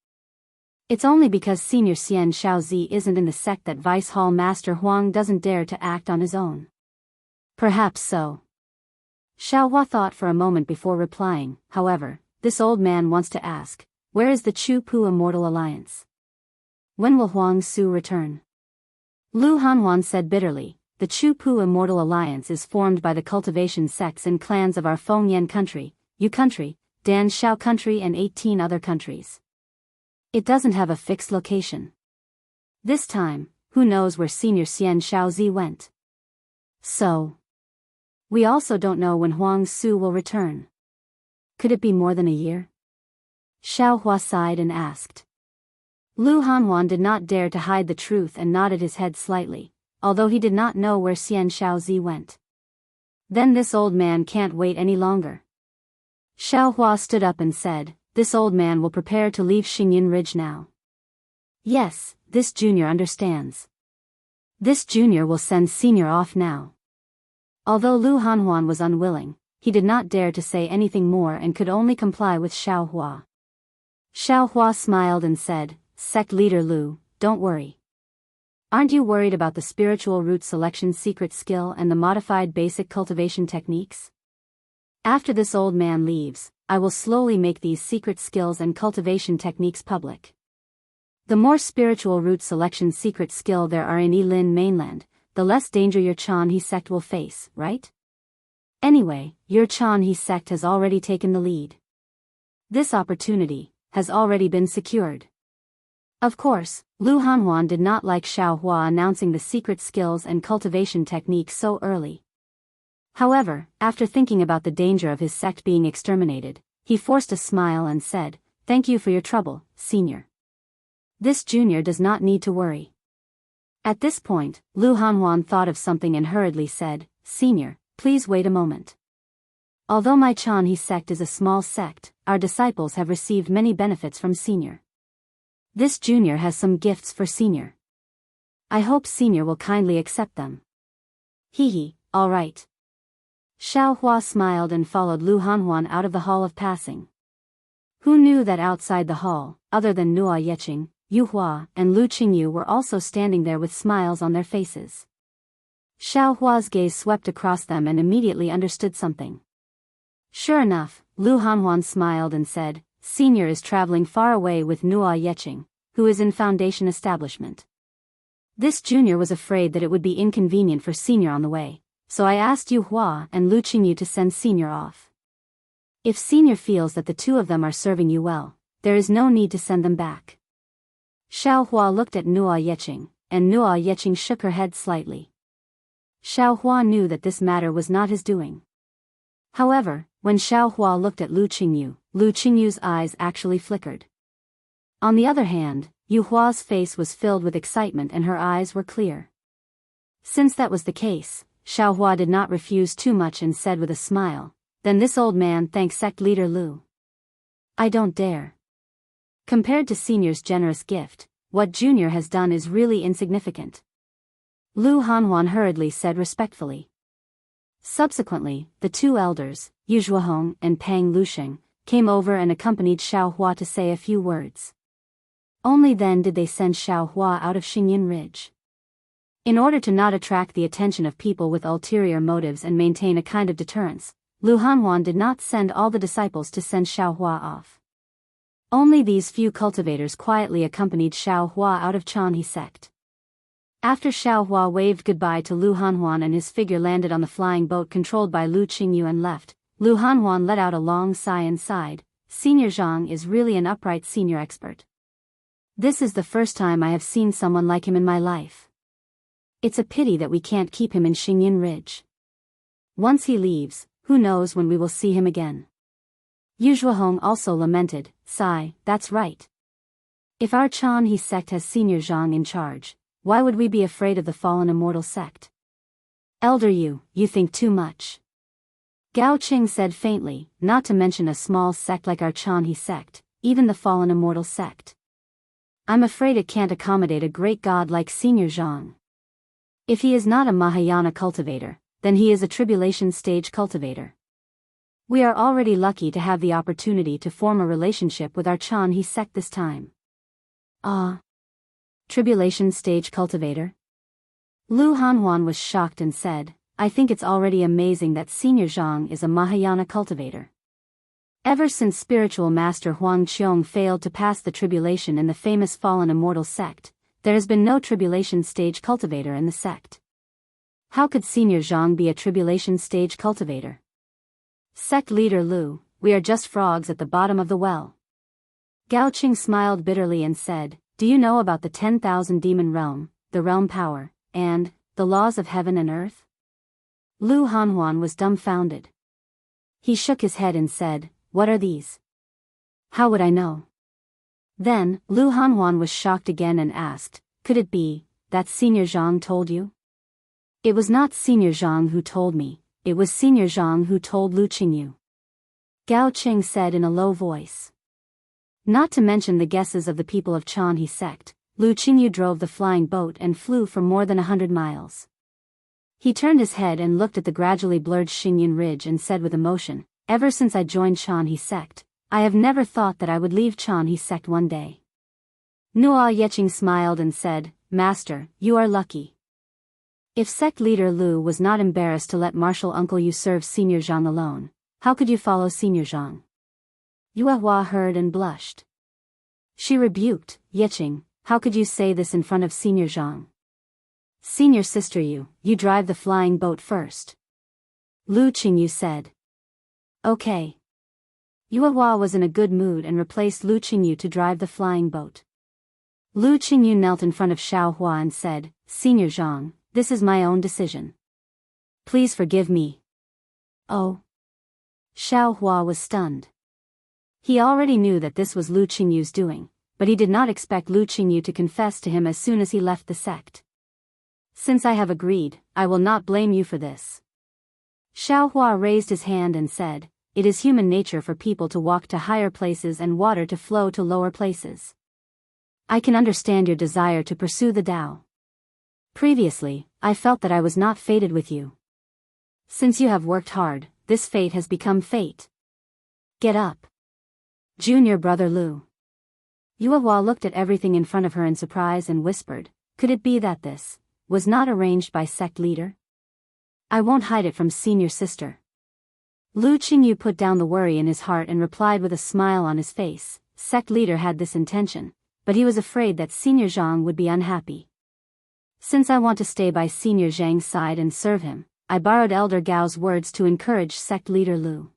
It's only because Senior Xian Shaozi isn't in the sect that Vice Hall Master Huang doesn't dare to act on his own." "Perhaps so." Xiaohua thought for a moment before replying, "However, this old man wants to ask, where is the Chu-Pu Immortal Alliance? When will Huang Su return?" Lu Hanhuan said bitterly, "The Chu-Pu Immortal Alliance is formed by the cultivation sects and clans of our Fengyan country, Yu country, Dan Shao country and 18 other countries. It doesn't have a fixed location. This time, who knows where Senior Xian Shaozi went? So, we also don't know when Huang Su will return. Could it be more than a year?" Xiaohua sighed and asked. Lu Hanhuan did not dare to hide the truth and nodded his head slightly, although he did not know where Xian Shaozi went. "Then this old man can't wait any longer." Xiaohua stood up and said, "This old man will prepare to leave Xingyin Ridge now. Yes, this junior understands. This junior will send senior off now." Although Lu Hanhuan was unwilling, he did not dare to say anything more and could only comply with Xiaohua. Xiaohua smiled and said, "Sect leader Lu, don't worry. Aren't you worried about the spiritual root selection secret skill and the modified basic cultivation techniques? After this old man leaves, I will slowly make these secret skills and cultivation techniques public. The more spiritual root selection secret skill there are in Yilin mainland, the less danger your Chanhe sect will face, right? Anyway, your Chanhe sect has already taken the lead. This opportunity has already been secured." Of course, Lu Hanhuan did not like Xiaohua announcing the secret skills and cultivation techniques so early. However, after thinking about the danger of his sect being exterminated, he forced a smile and said, "Thank you for your trouble, senior. This junior does not need to worry." At this point, Lu Hanhuan thought of something and hurriedly said, "Senior, please wait a moment. Although my Chanhe sect is a small sect, our disciples have received many benefits from senior. This junior has some gifts for senior. I hope senior will kindly accept them." "Hee, all right." Xiaohua smiled and followed Lu Hanhuan out of the Hall of Passing. Who knew that outside the hall, other than Nuo Yeqing, Yu Hua, and Lu Qingyu were also standing there with smiles on their faces. Xiao Hua's gaze swept across them and immediately understood something. Sure enough, Lu Hanhuan smiled and said, Senior is traveling far away with Nuo Yeqing, who is in Foundation establishment. This junior was afraid that it would be inconvenient for Senior on the way, so I asked Yu Hua and Lu Qingyu to send Senior off. If Senior feels that the two of them are serving you well, there is no need to send them back. Xiao Hua looked at Nuo Yeqing, and Nuo Yeqing shook her head slightly. Xiao Hua knew that this matter was not his doing. However, when Xiao Hua looked at Lu Qingyu's eyes actually flickered. On the other hand, Yu Hua's face was filled with excitement and her eyes were clear. Since that was the case, Xiao Hua did not refuse too much and said with a smile, Then this old man thanks sect leader Lu. I don't dare. Compared to Senior's generous gift, what Junior has done is really insignificant. Lu Hanhuan hurriedly said respectfully. Subsequently, the two elders, Yu Zhuohong and Pang Lusheng, came over and accompanied Xiao Hua to say a few words. Only then did they send Xiao Hua out of Xingyin Ridge. In order to not attract the attention of people with ulterior motives and maintain a kind of deterrence, Lu Hanhuan did not send all the disciples to send Xiao Hua off. Only these few cultivators quietly accompanied Xiao Hua out of Chanhe sect. After Xiao Hua waved goodbye to Lu Hanhuan and his figure landed on the flying boat controlled by Lu Qingyu and left, Lu Hanhuan let out a long sigh and sighed, Senior Zhang is really an upright senior expert. This is the first time I have seen someone like him in my life. It's a pity that we can't keep him in Xingyin Ridge. Once he leaves, who knows when we will see him again. Yu Zhuohong also lamented, sigh, that's right. If our Chanhe sect has Senior Zhang in charge, why would we be afraid of the fallen immortal sect? Elder you think too much. Gao Qing said faintly, not to mention a small sect like our Chanhe sect, even the fallen immortal sect. I'm afraid it can't accommodate a great god like Senior Zhang. If he is not a Mahayana cultivator, then he is a tribulation stage cultivator. We are already lucky to have the opportunity to form a relationship with our Chanhe sect this time. Ah. Tribulation stage cultivator? Lu Hanhuan was shocked and said, I think it's already amazing that Senior Zhang is a Mahayana cultivator. Ever since spiritual master Huang Qiong failed to pass the tribulation in the famous fallen immortal sect, there has been no tribulation stage cultivator in the sect. How could Senior Zhang be a tribulation stage cultivator? Sect leader Lu, we are just frogs at the bottom of the well. Gao Qing smiled bitterly and said, Do you know about the 10,000 demon realm, the realm power, and the laws of heaven and earth? Lu Hanhuan was dumbfounded. He shook his head and said, What are these? How would I know? Then, Lu Hanhuan was shocked again and asked, Could it be that Senior Zhang told you? It was not Senior Zhang who told me, it was Senior Zhang who told Lu Qingyu. Gao Qing said in a low voice. Not to mention the guesses of the people of Chanhe sect, Lu Qingyu drove the flying boat and flew for more than 100 miles. He turned his head and looked at the gradually blurred Xingyin Ridge and said with emotion, Ever since I joined Chanhe sect, I have never thought that I would leave Chanhe sect one day. Nuo Yeqing smiled and said, Master, you are lucky. If sect leader Lu was not embarrassed to let martial uncle you serve Senior Zhang alone, how could you follow Senior Zhang? Yuehua heard and blushed. She rebuked, Yeqing, how could you say this in front of Senior Zhang? Senior sister you drive the flying boat first. Lu Qingyu said. Okay. Yuehua was in a good mood and replaced Lu Qingyu to drive the flying boat. Lu Qingyu knelt in front of Xiao Hua and said, Senior Zhang, this is my own decision. Please forgive me. Oh. Xiao Hua was stunned. He already knew that this was Lu Qingyu's doing, but he did not expect Lu Qingyu to confess to him as soon as he left the sect. Since I have agreed, I will not blame you for this. Xiao Hua raised his hand and said, It is human nature for people to walk to higher places and water to flow to lower places. I can understand your desire to pursue the Tao. Previously, I felt that I was not fated with you. Since you have worked hard, this fate has become fate. Get up. Junior brother Lu. Yuehua looked at everything in front of her in surprise and whispered, could it be that this was not arranged by sect leader? I won't hide it from senior sister. Lu Qingyu put down the worry in his heart and replied with a smile on his face, sect leader had this intention, but he was afraid that Senior Zhang would be unhappy. Since I want to stay by Senior Zhang's side and serve him, I borrowed Elder Gao's words to encourage sect leader Lu.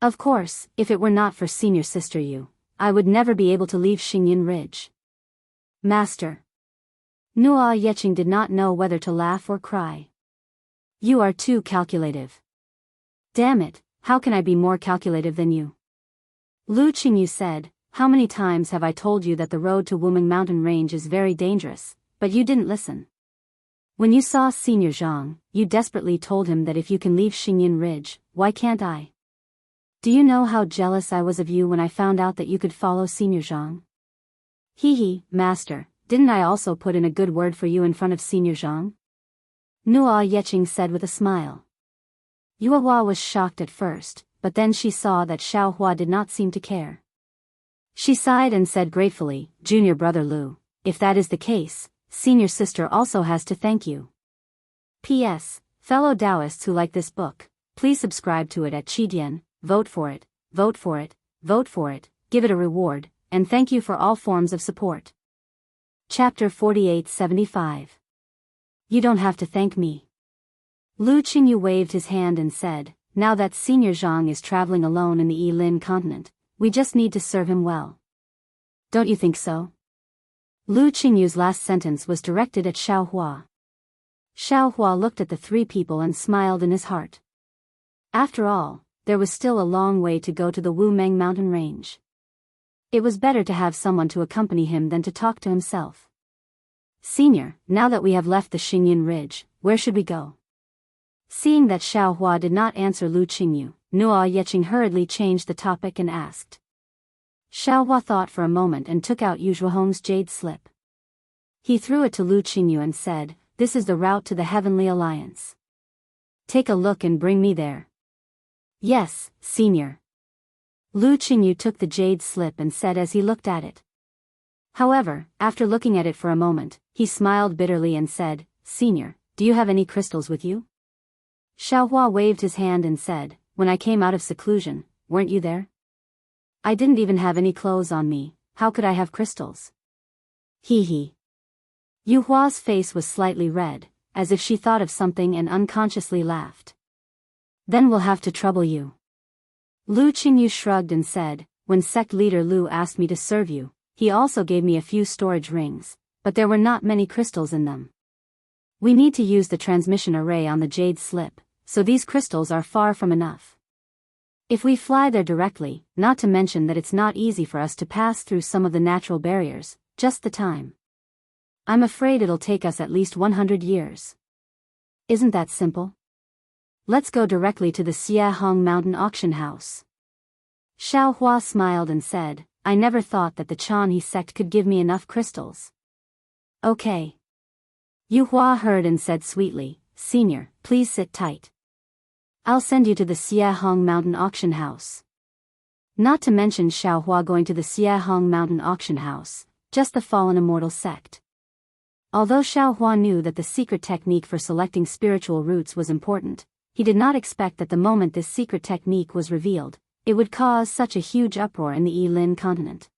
Of course, if it were not for senior sister Yu, I would never be able to leave Xingyin Ridge. Master. Nua Yeqing did not know whether to laugh or cry. You are too calculative. Damn it, how can I be more calculative than you? Lu Qingyu said, how many times have I told you that the road to Wuming Mountain Range is very dangerous, but you didn't listen. When you saw Senior Zhang, you desperately told him that if you can leave Xingyin Ridge, why can't I? Do you know how jealous I was of you when I found out that you could follow Senior Zhang? Hee, master, didn't I also put in a good word for you in front of Senior Zhang? Nua Yeqing said with a smile. Yuehua was shocked at first, but then she saw that Xiaohua did not seem to care. She sighed and said gratefully, Junior brother Lu, if that is the case, senior sister also has to thank you. P.S. Fellow Daoists who like this book, please subscribe to it at Qidian, vote for it, vote for it, vote for it, give it a reward, and thank you for all forms of support. Chapter 4875. You don't have to thank me. Lu Qingyu waved his hand and said, now that Senior Zhang is traveling alone in the Yilin continent, we just need to serve him well. Don't you think so? Lu Qingyu's last sentence was directed at Xiaohua. Xiaohua looked at the three people and smiled in his heart. After all, there was still a long way to go to the Wumeng mountain range. It was better to have someone to accompany him than to talk to himself. Senior, now that we have left the Xingyin Ridge, where should we go? Seeing that Xiaohua did not answer Lu Qingyu, Nua Yeqing hurriedly changed the topic and asked. Xiaohua thought for a moment and took out Yu Zhuhong's jade slip. He threw it to Lu Qingyu and said, this is the route to the Heavenly Alliance. Take a look and bring me there. Yes, senior. Lu Qingyu took the jade slip and said as he looked at it. However, after looking at it for a moment, he smiled bitterly and said, Senior, do you have any crystals with you? Xiaohua waved his hand and said, when I came out of seclusion, weren't you there? I didn't even have any clothes on me, how could I have crystals? Hee. Yu Hua's face was slightly red, as if she thought of something and unconsciously laughed. Then we'll have to trouble you. Lu Qingyu shrugged and said, when sect leader Lu asked me to serve you, he also gave me a few storage rings, but there were not many crystals in them. We need to use the transmission array on the jade slip, so these crystals are far from enough. If we fly there directly, not to mention that it's not easy for us to pass through some of the natural barriers, just the time. I'm afraid it'll take us at least 100 years. Isn't that simple? Let's go directly to the Xiahong Mountain Auction House. Xiaohua smiled and said, I never thought that the Chanhe sect could give me enough crystals. Okay. Yu Hua heard and said sweetly, Senior, please sit tight. I'll send you to the Xiahong Mountain Auction House. Not to mention Xiaohua going to the Xiahong Mountain Auction House, just the fallen immortal sect. Although Xiaohua knew that the secret technique for selecting spiritual roots was important, he did not expect that the moment this secret technique was revealed, it would cause such a huge uproar in the Yilin continent.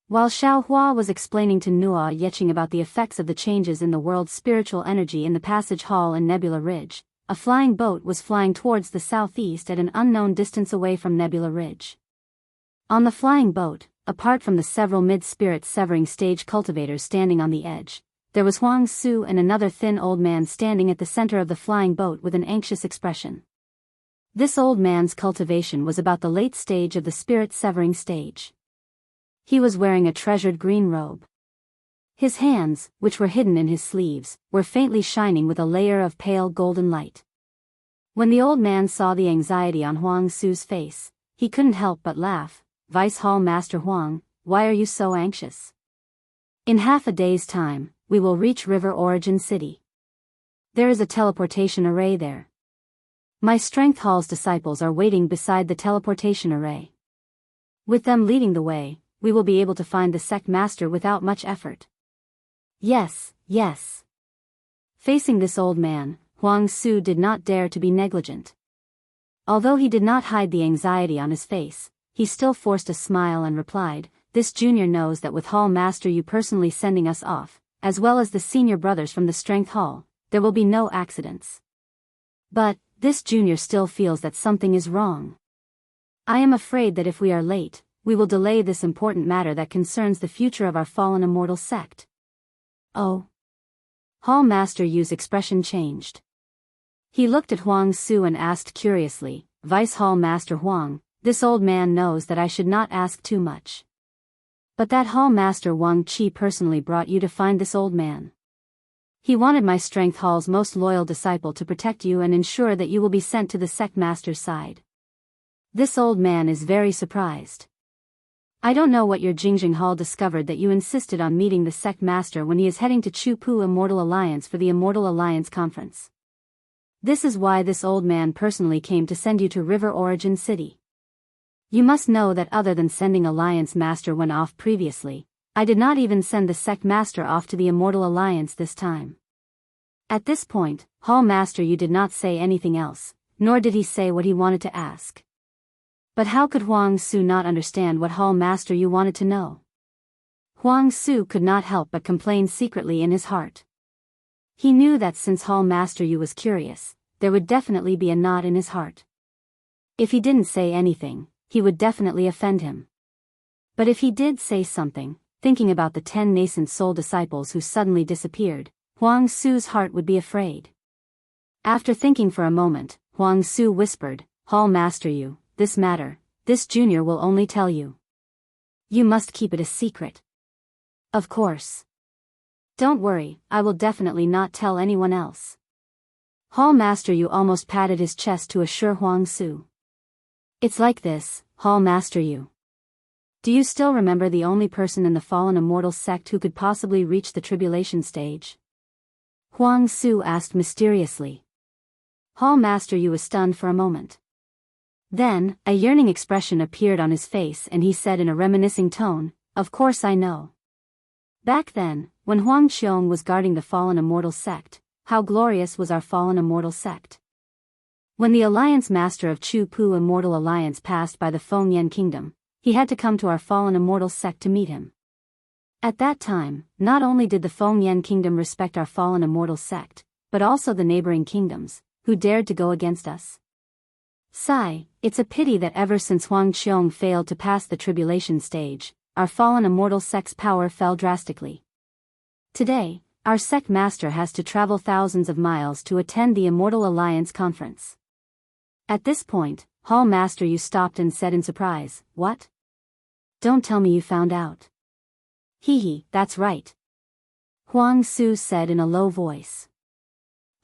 While Xiaohua was explaining to Nua Yeqing about the effects of the changes in the world's spiritual energy in the passage hall in Nebula Ridge, a flying boat was flying towards the southeast at an unknown distance away from Nebula Ridge. On the flying boat, apart from the several mid-spirit severing stage cultivators standing on the edge, there was Huang Su and another thin old man standing at the center of the flying boat with an anxious expression. This old man's cultivation was about the late stage of the spirit severing stage. He was wearing a treasured green robe. His hands, which were hidden in his sleeves, were faintly shining with a layer of pale golden light. When the old man saw the anxiety on Huang Su's face, he couldn't help but laugh. Vice Hall Master Huang, why are you so anxious? In half a day's time, we will reach River Origin City. There is a teleportation array there. My Strength Hall's disciples are waiting beside the teleportation array. With them leading the way, we will be able to find the sect master without much effort. Yes, yes. Facing this old man, Huang Su did not dare to be negligent. Although he did not hide the anxiety on his face, he still forced a smile and replied, "This junior knows that with Hall Master you personally sending us off, as well as the senior brothers from the Strength Hall, there will be no accidents. But, this junior still feels that something is wrong. I am afraid that if we are late, we will delay this important matter that concerns the future of our fallen immortal sect." Oh. Hall Master Yu's expression changed. He looked at Huang Su and asked curiously, "Vice Hall Master Huang, this old man knows that I should not ask too much. But that Hall Master Wang Qi personally brought you to find this old man. He wanted my Strength Hall's most loyal disciple to protect you and ensure that you will be sent to the sect master's side. This old man is very surprised. I don't know what your Jingjing Hall discovered that you insisted on meeting the sect master when he is heading to Chu Pu Immortal Alliance for the Immortal Alliance Conference. This is why this old man personally came to send you to River Origin City. You must know that other than sending Alliance Master when off previously, I did not even send the sect master off to the Immortal Alliance this time." At this point, Hall Master Yu did not say anything else, nor did he say what he wanted to ask. But how could Huang Su not understand what Hall Master Yu wanted to know? Huang Su could not help but complain secretly in his heart. He knew that since Hall Master Yu was curious, there would definitely be a knot in his heart. If he didn't say anything, he would definitely offend him. But if he did say something, thinking about the 10 nascent soul disciples who suddenly disappeared, Huang Su's heart would be afraid. After thinking for a moment, Huang Su whispered, "Hall Master Yu, this matter, this junior will only tell you. You must keep it a secret." "Of course. Don't worry, I will definitely not tell anyone else." Hall Master Yu almost patted his chest to assure Huang Su. "It's like this, Hall Master Yu. Do you still remember the only person in the fallen immortal sect who could possibly reach the tribulation stage?" Huang Su asked mysteriously. Hall Master Yu was stunned for a moment. Then, a yearning expression appeared on his face and he said in a reminiscing tone, "Of course I know. Back then, when Huang Qiong was guarding the fallen immortal sect, how glorious was our fallen immortal sect. When the Alliance Master of Chu Pu Immortal Alliance passed by the Fengyan Kingdom, he had to come to our fallen immortal sect to meet him. At that time, not only did the Fengyan Kingdom respect our fallen immortal sect, but also the neighboring kingdoms, who dared to go against us. Sigh, it's a pity that ever since Huang Qiong failed to pass the tribulation stage, our fallen immortal sect's power fell drastically. Today, our sect master has to travel thousands of miles to attend the Immortal Alliance conference." At this point, Hall Master Yu stopped and said in surprise, "What? Don't tell me you found out." "Hee, that's right," Huang Su said in a low voice.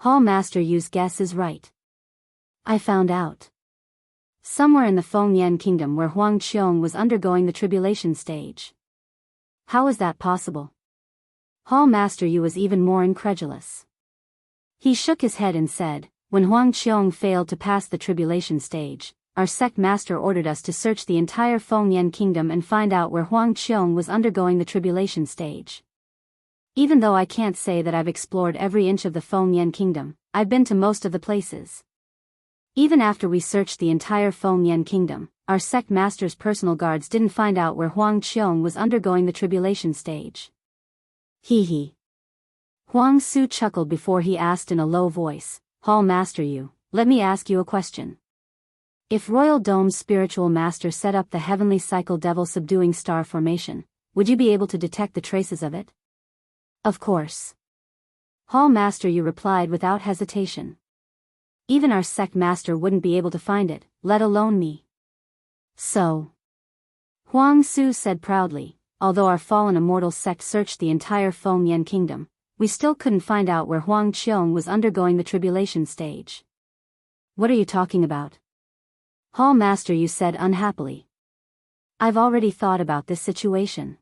"Hall Master Yu's guess is right. I found out. Somewhere in the Fengyan Kingdom where Huang Qiong was undergoing the tribulation stage." "How is that possible?" Hall Master Yu was even more incredulous. He shook his head and said, "When Huang Qiong failed to pass the tribulation stage, our sect master ordered us to search the entire Fengyan Kingdom and find out where Huang Qiong was undergoing the tribulation stage. Even though I can't say that I've explored every inch of the Fengyan Kingdom, I've been to most of the places. Even after we searched the entire Fengyan Kingdom, our sect master's personal guards didn't find out where Huang Qiong was undergoing the tribulation stage." Hee. Huang Su chuckled before he asked in a low voice, "Hall Master Yu, let me ask you a question. If Royal Dome's spiritual master set up the heavenly cycle devil subduing star formation, would you be able to detect the traces of it?" "Of course." Hall Master Yu replied without hesitation. "Even our sect master wouldn't be able to find it, let alone me." "So," Huang Su said proudly, "although our fallen immortal sect searched the entire Fengyan Kingdom, we still couldn't find out where Huang Qiong was undergoing the tribulation stage." "What are you talking about?" Hall Master Yu said unhappily. "I've already thought about this situation.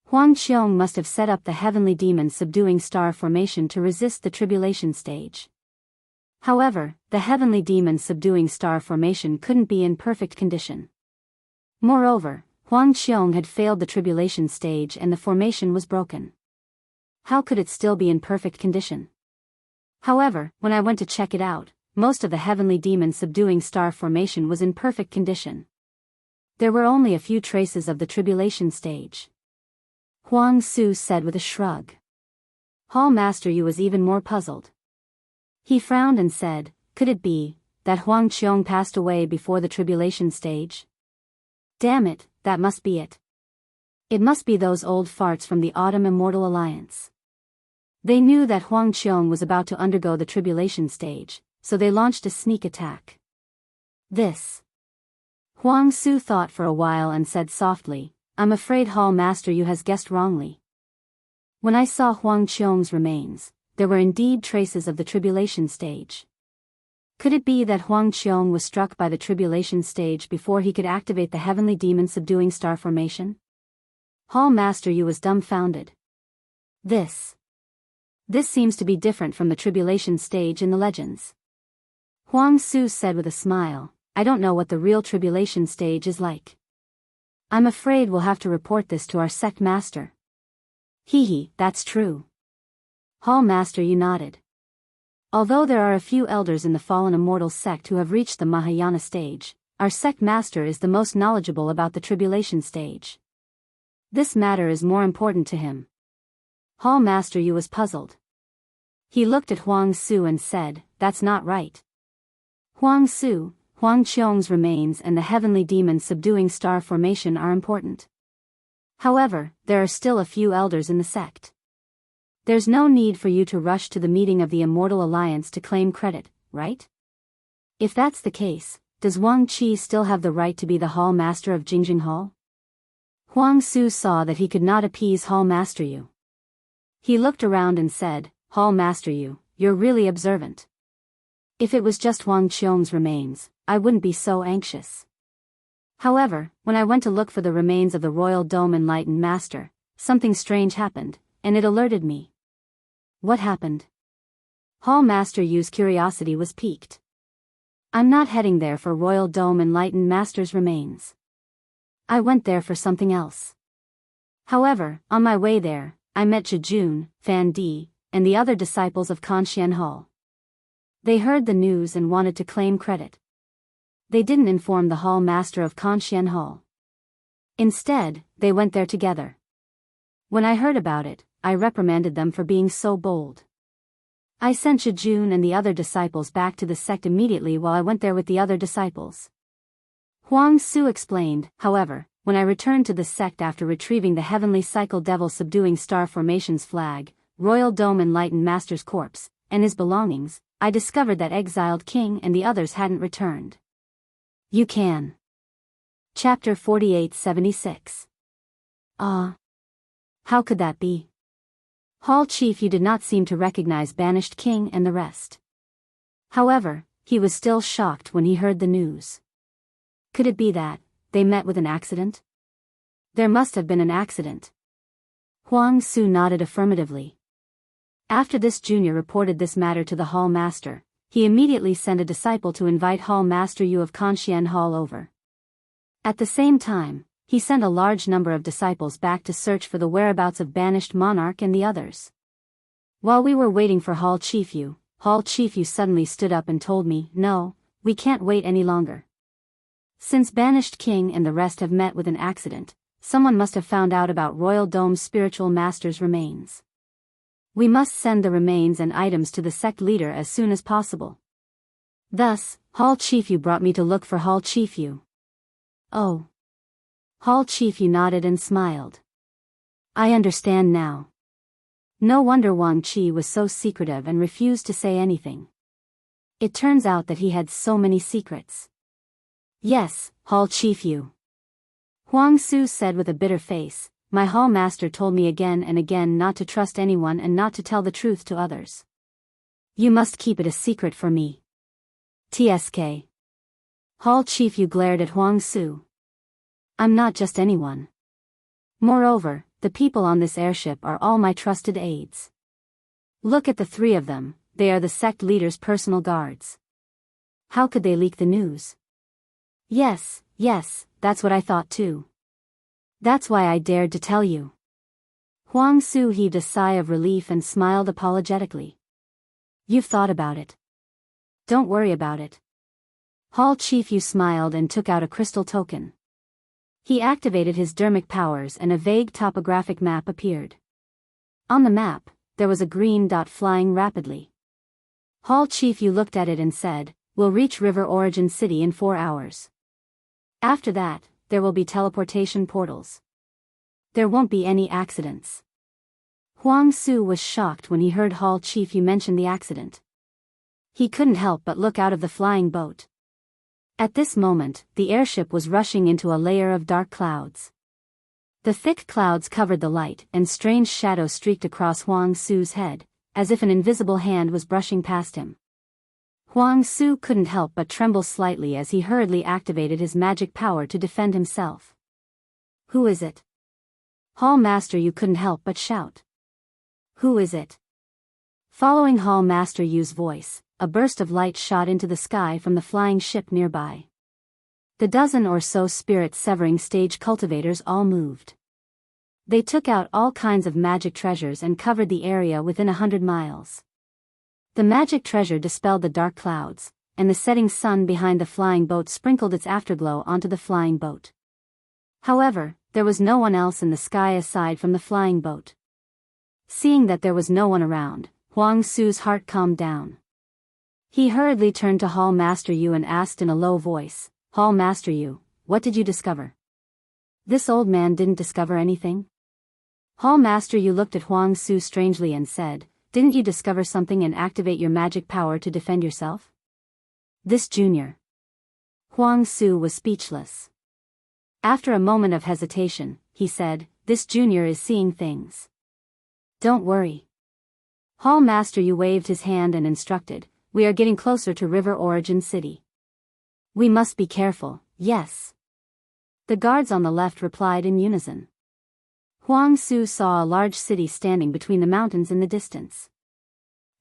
Huang Qiong must have set up the heavenly demon subduing star formation to resist the tribulation stage. However, the heavenly demon subduing star formation couldn't be in perfect condition. Moreover, Huang Qiong had failed the tribulation stage and the formation was broken. How could it still be in perfect condition? However, when I went to check it out, most of the heavenly demon subduing star formation was in perfect condition. There were only a few traces of the tribulation stage. Huang Su said with a shrug. Hall Master Yu was even more puzzled. He frowned and said, could it be that Huang Qiong passed away before the tribulation stage? Damn it, that must be it. It must be those old farts from the Autumn Immortal Alliance. They knew that Huang Qiong was about to undergo the tribulation stage, so they launched a sneak attack. This. Huang Su thought for a while and said softly, I'm afraid Hall Master Yu has guessed wrongly. When I saw Huang Qiong's remains, there were indeed traces of the tribulation stage. Could it be that Huang Qiong was struck by the tribulation stage before he could activate the heavenly demon subduing star formation? Hall Master Yu was dumbfounded. This seems to be different from the tribulation stage in the legends. Huang Su said with a smile, I don't know what the real tribulation stage is like. I'm afraid we'll have to report this to our sect master. Hee, that's true. Hall Master Yu nodded. Although there are a few elders in the fallen immortal sect who have reached the Mahayana stage, our sect master is the most knowledgeable about the tribulation stage. This matter is more important to him. Hall Master Yu was puzzled. He looked at Huang Su and said, that's not right. Huang Su, Huang Qiong's remains and the heavenly demon subduing star formation are important. However, there are still a few elders in the sect. There's no need for you to rush to the meeting of the Immortal Alliance to claim credit, right? If that's the case, does Wang Qi still have the right to be the Hall Master of Jingjing Hall? Huang Su saw that he could not appease Hall Master Yu. He looked around and said, Hall Master Yu, you're really observant. If it was just Huang Qiong's remains, I wouldn't be so anxious. However, when I went to look for the remains of the Royal Dome Enlightened Master, something strange happened, and it alerted me. What happened? Hall Master Yu's curiosity was piqued. I'm not heading there for Royal Dome Enlightened Master's remains. I went there for something else. However, on my way there, I met Zhijun, Fan Di, and the other disciples of Conxian Hall. They heard the news and wanted to claim credit. They didn't inform the Hall Master of Conxian Hall. Instead, they went there together. When I heard about it, I reprimanded them for being so bold. I sent Zhijun and the other disciples back to the sect immediately while I went there with the other disciples. Huang Su explained, however, when I returned to the sect after retrieving the Heavenly Cycle Devil Subduing Star Formation's flag, Royal Dome Enlightened Master's corpse, and his belongings, I discovered that exiled king and the others hadn't returned. You can. Chapter 4876. How could that be? Hall Chief Yu did not seem to recognize Banished King and the rest. However, he was still shocked when he heard the news. Could it be that they met with an accident? There must have been an accident. Huang Su nodded affirmatively. After this junior reported this matter to the Hall Master, he immediately sent a disciple to invite Hall Master Yu of Conxian Hall over. At the same time, he sent a large number of disciples back to search for the whereabouts of Banished Monarch and the others. While we were waiting for Hall Chief Yu suddenly stood up and told me, no, we can't wait any longer. Since Banished King and the rest have met with an accident, someone must have found out about Royal Dome's spiritual master's remains. We must send the remains and items to the sect leader as soon as possible. Thus, Hall Chief Yu brought me to look for Hall Chief Yu. Oh. Hall Chief Yu nodded and smiled. I understand now. No wonder Wang Qi was so secretive and refused to say anything. It turns out that he had so many secrets. Yes, Hall Chief Yu. Huang Su said with a bitter face, my Hall Master told me again and again not to trust anyone and not to tell the truth to others. You must keep it a secret for me. TSK. Hall Chief Yu glared at Huang Su. I'm not just anyone. Moreover, the people on this airship are all my trusted aides. Look at the three of them, they are the sect leader's personal guards. How could they leak the news? Yes, yes, that's what I thought too. That's why I dared to tell you. Huang Su heaved a sigh of relief and smiled apologetically. You've thought about it. Don't worry about it. Hall Chief Yu smiled and took out a crystal token. He activated his dermic powers and a vague topographic map appeared. On the map, there was a green dot flying rapidly. Hall Chief Yu looked at it and said, "We'll reach River Origin City in 4 hours. After that, there will be teleportation portals. There won't be any accidents." Huang Su was shocked when he heard Hall Chief Yu mention the accident. He couldn't help but look out of the flying boat. At this moment, the airship was rushing into a layer of dark clouds. The thick clouds covered the light and strange shadows streaked across Huang Su's head, as if an invisible hand was brushing past him. Huang Su couldn't help but tremble slightly as he hurriedly activated his magic power to defend himself. "Who is it?" Hall Master Yu couldn't help but shout. "Who is it?" Following Hall Master Yu's voice, a burst of light shot into the sky from the flying ship nearby. The dozen or so spirit-severing stage cultivators all moved. They took out all kinds of magic treasures and covered the area within 100 miles. The magic treasure dispelled the dark clouds, and the setting sun behind the flying boat sprinkled its afterglow onto the flying boat. However, there was no one else in the sky aside from the flying boat. Seeing that there was no one around, Huang Su's heart calmed down. He hurriedly turned to Hall Master Yu and asked in a low voice, "Hall Master Yu, what did you discover?" "This old man didn't discover anything." Hall Master Yu looked at Huang Su strangely and said, "Didn't you discover something and activate your magic power to defend yourself?" "This junior." Huang Su was speechless. After a moment of hesitation, he said, "This junior is seeing things. Don't worry." Hall Master Yu waved his hand and instructed, "We are getting closer to River Origin City. We must be careful." "Yes." The guards on the left replied in unison. Huang Su saw a large city standing between the mountains in the distance.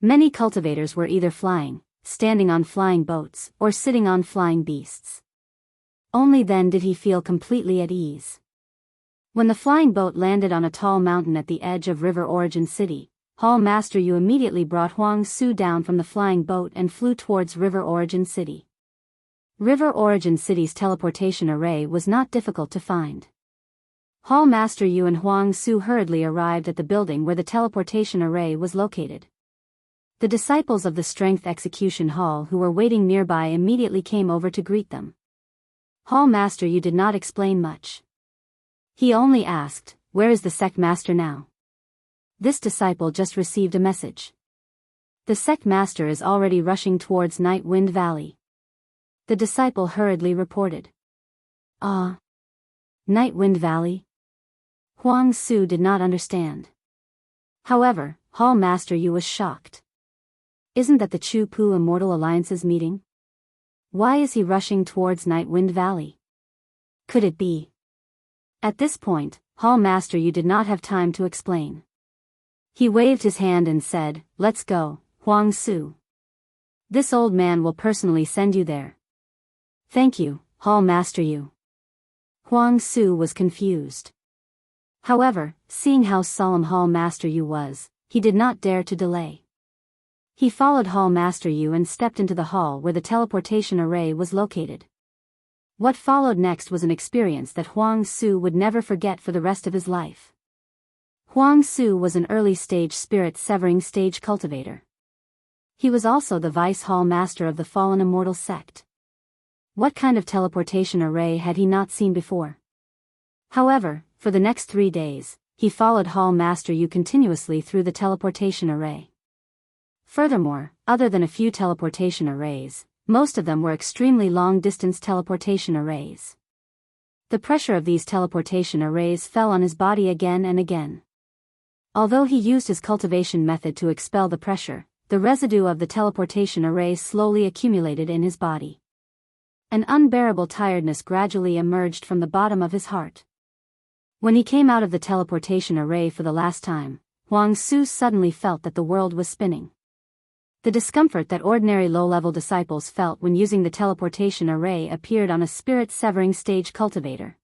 Many cultivators were either flying, standing on flying boats, or sitting on flying beasts. Only then did he feel completely at ease. When the flying boat landed on a tall mountain at the edge of River Origin City, Hall Master Yu immediately brought Huang Su down from the flying boat and flew towards River Origin City. River Origin City's teleportation array was not difficult to find. Hall Master Yu and Huang Su hurriedly arrived at the building where the teleportation array was located. The disciples of the Strength Execution Hall who were waiting nearby immediately came over to greet them. Hall Master Yu did not explain much. He only asked, "Where is the sect master now?" "This disciple just received a message. The sect master is already rushing towards Night Wind Valley." The disciple hurriedly reported. "Ah. Night Wind Valley?" Huang Su did not understand. However, Hall Master Yu was shocked. Isn't that the Chu Pu Immortal Alliance's meeting? Why is he rushing towards Night Wind Valley? Could it be? At this point, Hall Master Yu did not have time to explain. He waved his hand and said, "Let's go, Huang Su. This old man will personally send you there." "Thank you, Hall Master Yu." Huang Su was confused. However, seeing how solemn Hall Master Yu was, he did not dare to delay. He followed Hall Master Yu and stepped into the hall where the teleportation array was located. What followed next was an experience that Huang Su would never forget for the rest of his life. Huang Su was an early-stage spirit-severing stage cultivator. He was also the Vice Hall Master of the Fallen Immortal Sect. What kind of teleportation array had he not seen before? However, for the next 3 days, he followed Hall Master Yu continuously through the teleportation array. Furthermore, other than a few teleportation arrays, most of them were extremely long-distance teleportation arrays. The pressure of these teleportation arrays fell on his body again and again. Although he used his cultivation method to expel the pressure, the residue of the teleportation arrays slowly accumulated in his body. An unbearable tiredness gradually emerged from the bottom of his heart. When he came out of the teleportation array for the last time, Huang Su suddenly felt that the world was spinning. The discomfort that ordinary low-level disciples felt when using the teleportation array appeared on a spirit-severing stage cultivator.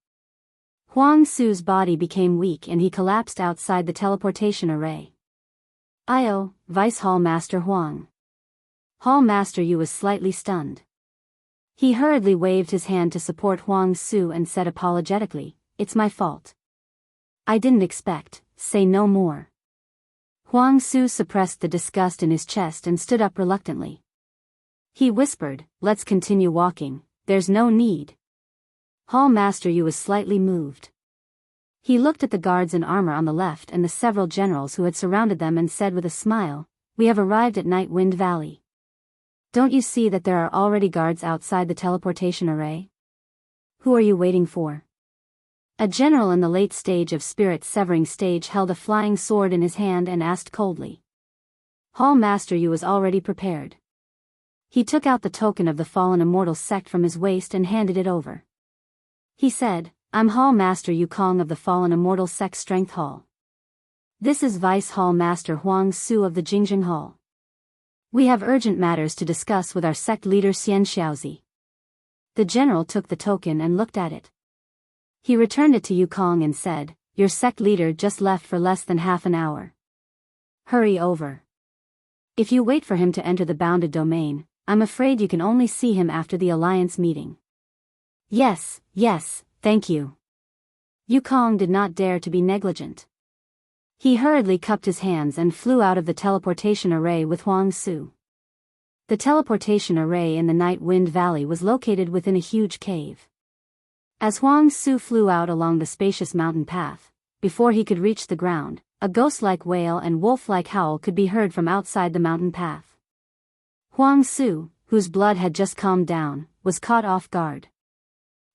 Huang Su's body became weak and he collapsed outside the teleportation array. "Io, Vice Hall Master Huang." Hall Master Yu was slightly stunned. He hurriedly waved his hand to support Huang Su and said apologetically, "It's my fault. I didn't expect, say no more." Huang Su suppressed the disgust in his chest and stood up reluctantly. He whispered, "Let's continue walking, there's no need." Hall Master Yu was slightly moved. He looked at the guards in armor on the left and the several generals who had surrounded them and said with a smile, "We have arrived at Night Wind Valley. Don't you see that there are already guards outside the teleportation array? Who are you waiting for?" A general in the late stage of spirit-severing stage held a flying sword in his hand and asked coldly. Hall Master Yu was already prepared. He took out the token of the fallen immortal sect from his waist and handed it over. He said, "I'm Hall Master Yu Kong of the fallen immortal sect Strength Hall. This is Vice Hall Master Huang Su of the Jingjing Hall. We have urgent matters to discuss with our sect leader Xianxiaozi." The general took the token and looked at it. He returned it to Yukong and said, "Your sect leader just left for less than half an hour. Hurry over. If you wait for him to enter the bounded domain, I'm afraid you can only see him after the alliance meeting." Yes, thank you." Yukong did not dare to be negligent. He hurriedly cupped his hands and flew out of the teleportation array with Huang Su. The teleportation array in the Night Wind Valley was located within a huge cave. As Huang Su flew out along the spacious mountain path, before he could reach the ground, a ghost-like wail and wolf-like howl could be heard from outside the mountain path. Huang Su, whose blood had just calmed down, was caught off guard.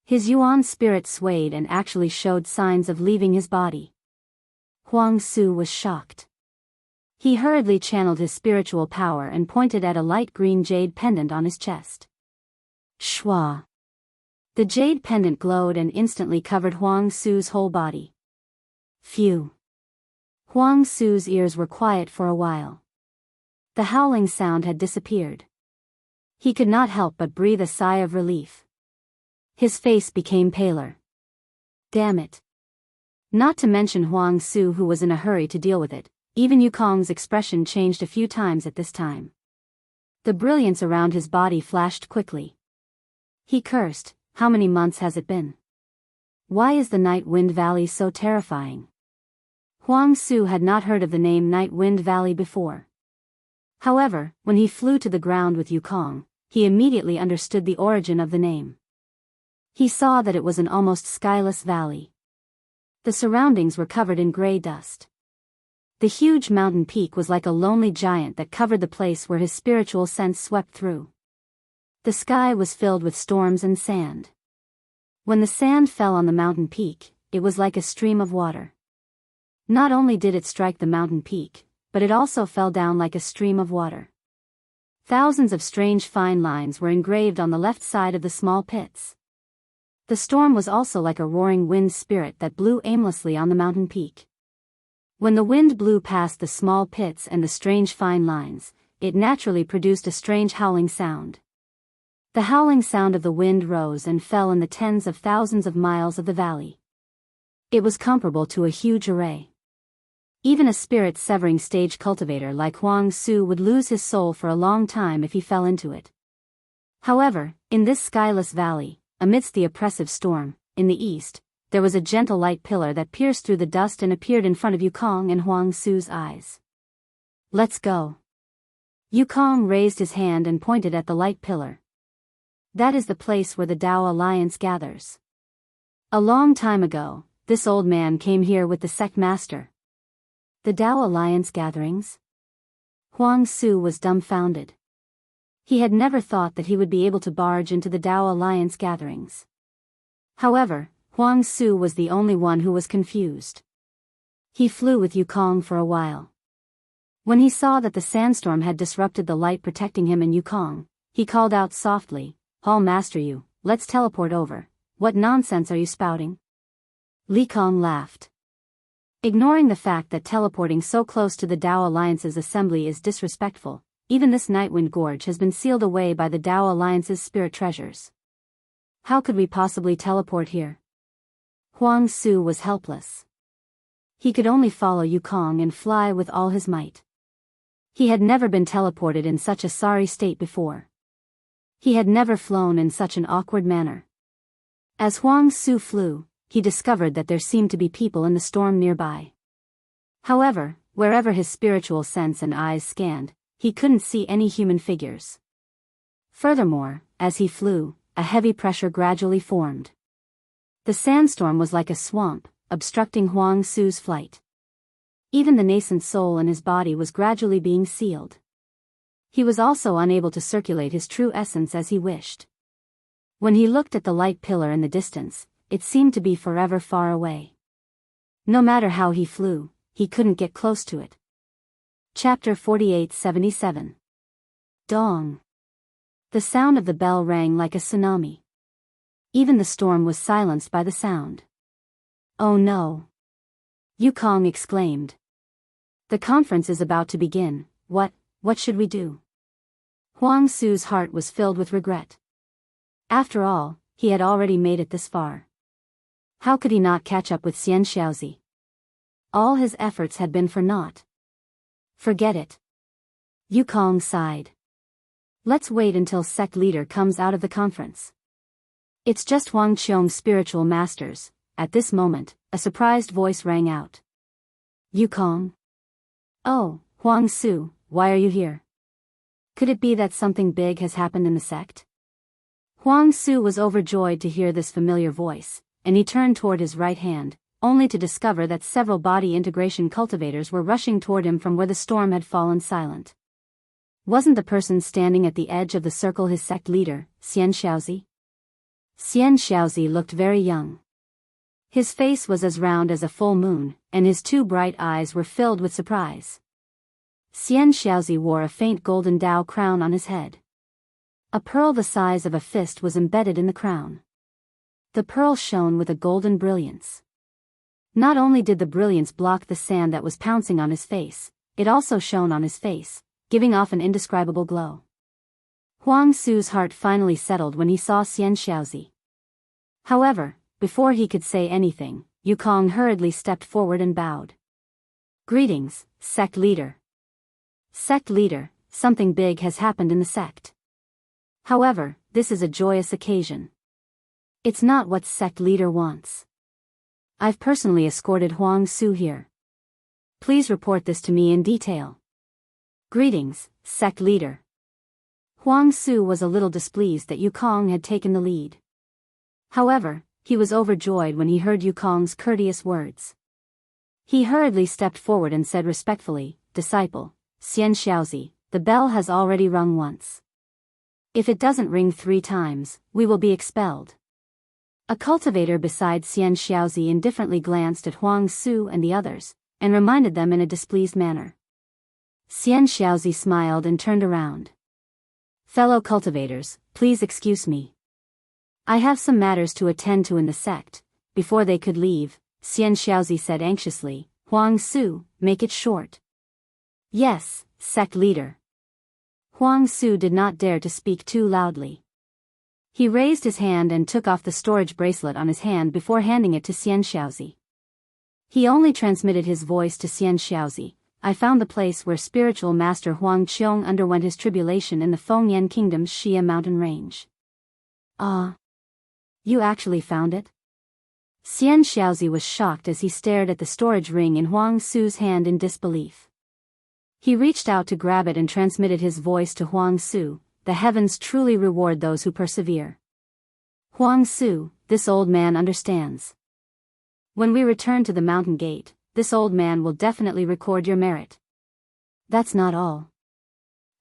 His Yuan spirit swayed and actually showed signs of leaving his body. Huang Su was shocked. He hurriedly channeled his spiritual power and pointed at a light green jade pendant on his chest. Shwa! The jade pendant glowed and instantly covered Huang Su's whole body. Phew! Huang Su's ears were quiet for a while. The howling sound had disappeared. He could not help but breathe a sigh of relief. His face became paler. Damn it! Not to mention Huang Su, who was in a hurry to deal with it. Even Yukong's expression changed a few times at this time. The brilliance around his body flashed quickly. He cursed, "How many months has it been? Why is the Night Wind Valley so terrifying?" Huang Su had not heard of the name Night Wind Valley before. However, when he flew to the ground with Yukong, he immediately understood the origin of the name. He saw that it was an almost skyless valley. The surroundings were covered in gray dust. The huge mountain peak was like a lonely giant that covered the place where his spiritual sense swept through. The sky was filled with storms and sand. When the sand fell on the mountain peak, it was like a stream of water. Not only did it strike the mountain peak, but it also fell down like a stream of water. Thousands of strange fine lines were engraved on the left side of the small pits. The storm was also like a roaring wind spirit that blew aimlessly on the mountain peak. When the wind blew past the small pits and the strange fine lines, it naturally produced a strange howling sound. The howling sound of the wind rose and fell in the tens of thousands of miles of the valley. It was comparable to a huge array. Even a spirit-severing stage cultivator like Huang Su would lose his soul for a long time if he fell into it. However, in this skyless valley, amidst the oppressive storm, in the east, there was a gentle light pillar that pierced through the dust and appeared in front of Yukong and Huang Su's eyes. "Let's go." Yukong raised his hand and pointed at the light pillar. "That is the place where the Dao Alliance gathers. A long time ago, this old man came here with the sect master." The Dao Alliance gatherings? Huang Su was dumbfounded. He had never thought that he would be able to barge into the Dao Alliance gatherings. However, Huang Su was the only one who was confused. He flew with Yukong for a while. When he saw that the sandstorm had disrupted the light protecting him and Yukong, he called out softly, "Hall Master Yu, let's teleport over. What nonsense are you spouting?" Li Kong laughed. Ignoring the fact that teleporting so close to the Dao Alliance's assembly is disrespectful, even this Nightwind Gorge has been sealed away by the Dao Alliance's spirit treasures. How could we possibly teleport here? Huang Su was helpless. He could only follow Yukong and fly with all his might. He had never been teleported in such a sorry state before. He had never flown in such an awkward manner. As Huang Su flew, he discovered that there seemed to be people in the storm nearby. However, wherever his spiritual sense and eyes scanned, he couldn't see any human figures. Furthermore, as he flew, a heavy pressure gradually formed. The sandstorm was like a swamp, obstructing Huang Su's flight. Even the nascent soul in his body was gradually being sealed. He was also unable to circulate his true essence as he wished. When he looked at the light pillar in the distance, it seemed to be forever far away. No matter how he flew, he couldn't get close to it. Chapter 48-77. Dong. The sound of the bell rang like a tsunami. Even the storm was silenced by the sound. Oh no! Yukong exclaimed. The conference is about to begin. What should we do? Huang Su's heart was filled with regret. After all, he had already made it this far. How could he not catch up with Xianxia? All his efforts had been for naught. Forget it. Yukong sighed. Let's wait until sect leader comes out of the conference. It's just Huang Qiong's spiritual masters. At this moment, a surprised voice rang out. Yukong? Oh, Huang Su, why are you here? Could it be that something big has happened in the sect? Huang Su was overjoyed to hear this familiar voice, and he turned toward his right hand, only to discover that several body integration cultivators were rushing toward him from where the storm had fallen silent. Wasn't the person standing at the edge of the circle his sect leader, Xianxia? Xianxia looked very young. His face was as round as a full moon, and his two bright eyes were filled with surprise. Xianxia wore a faint golden Dao crown on his head. A pearl the size of a fist was embedded in the crown. The pearl shone with a golden brilliance. Not only did the brilliance block the sand that was pouncing on his face, it also shone on his face, giving off an indescribable glow. Huang Su's heart finally settled when he saw Xianxia. However, before he could say anything, Yukong hurriedly stepped forward and bowed. Greetings, sect leader. Sect leader, something big has happened in the sect. However, this is a joyous occasion. It's not what sect leader wants. I've personally escorted Huang Su here. Please report this to me in detail. Greetings, sect leader. Huang Su was a little displeased that Yukong had taken the lead. However, he was overjoyed when he heard Yukong's courteous words. He hurriedly stepped forward and said respectfully, Disciple, Xianxia, the bell has already rung once. If it doesn't ring 3 times, we will be expelled. A cultivator beside Xianxia indifferently glanced at Huang Su and the others, and reminded them in a displeased manner. Xianxia smiled and turned around. Fellow cultivators, please excuse me. I have some matters to attend to in the sect. Before they could leave, Xianxia said anxiously, Huang Su, make it short. Yes, sect leader. Huang Su did not dare to speak too loudly. He raised his hand and took off the storage bracelet on his hand before handing it to Xianxia. He only transmitted his voice to Xianxia. I found the place where spiritual master Huang Qiong underwent his tribulation in the Fengyan Kingdom's Xia mountain range. Ah. You actually found it? Xianxia was shocked as he stared at the storage ring in Huang Su's hand in disbelief. He reached out to grab it and transmitted his voice to Huang Su. The heavens truly reward those who persevere. Huang Su, this old man understands. When we return to the mountain gate, this old man will definitely record your merit. That's not all.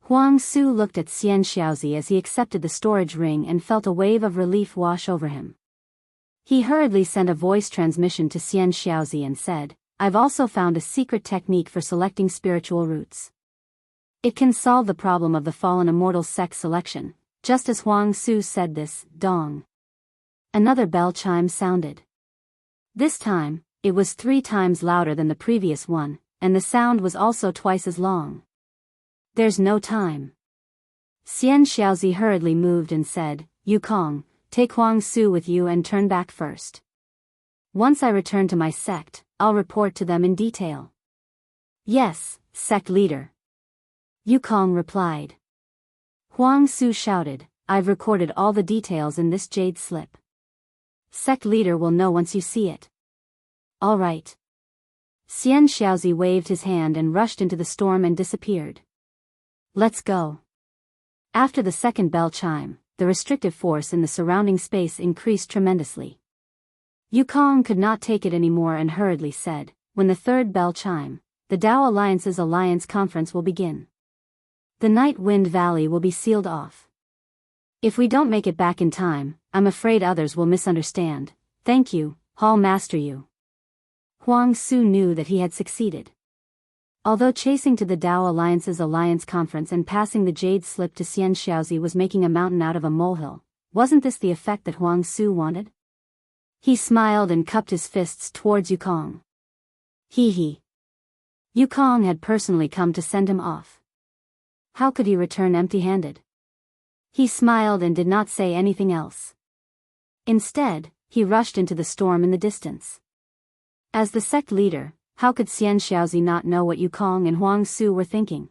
Huang Su looked at Xianxia as he accepted the storage ring and felt a wave of relief wash over him. He hurriedly sent a voice transmission to Xianxia and said, I've also found a secret technique for selecting spiritual roots. It can solve the problem of the fallen immortal sect selection. Just as Huang Su said this, dong. Another bell chime sounded. This time, it was 3 times louder than the previous one, and the sound was also twice as long. There's no time. Xianxia hurriedly moved and said, Yukong, take Huang Su with you and turn back first. Once I return to my sect, I'll report to them in detail. Yes, sect leader. Yukong replied. Huang Su shouted, I've recorded all the details in this jade slip. Sect leader will know once you see it. All right. Xianxia waved his hand and rushed into the storm and disappeared. Let's go. After the second bell chime, the restrictive force in the surrounding space increased tremendously. Yukong could not take it anymore and hurriedly said, when the third bell chime, the Dao Alliance's alliance conference will begin. The Night Wind Valley will be sealed off. If we don't make it back in time, I'm afraid others will misunderstand. Thank you, Hall Master Yu. Huang Su knew that he had succeeded. Although chasing to the Dao Alliance's alliance conference and passing the jade slip to Xianxia was making a mountain out of a molehill, wasn't this the effect that Huang Su wanted? He smiled and cupped his fists towards Yukong. Hee. Yukong had personally come to send him off. How could he return empty-handed? He smiled and did not say anything else. Instead, he rushed into the storm in the distance. As the sect leader, how could Xianxia not know what Yukong and Huang Su were thinking?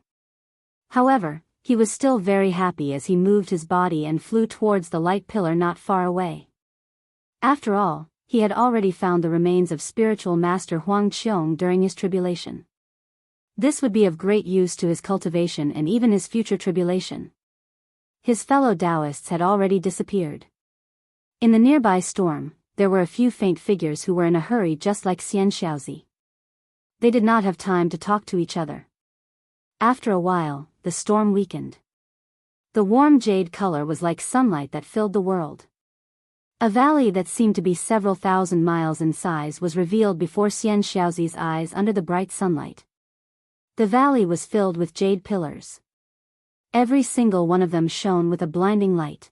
However, he was still very happy as he moved his body and flew towards the light pillar not far away. After all, he had already found the remains of spiritual master Huang Qiong during his tribulation. This would be of great use to his cultivation and even his future tribulation. His fellow Daoists had already disappeared. In the nearby storm, there were a few faint figures who were in a hurry just like Xianxia. They did not have time to talk to each other. After a while, the storm weakened. The warm jade color was like sunlight that filled the world. A valley that seemed to be several thousand miles in size was revealed before Xianxia's eyes under the bright sunlight. The valley was filled with jade pillars. Every single one of them shone with a blinding light.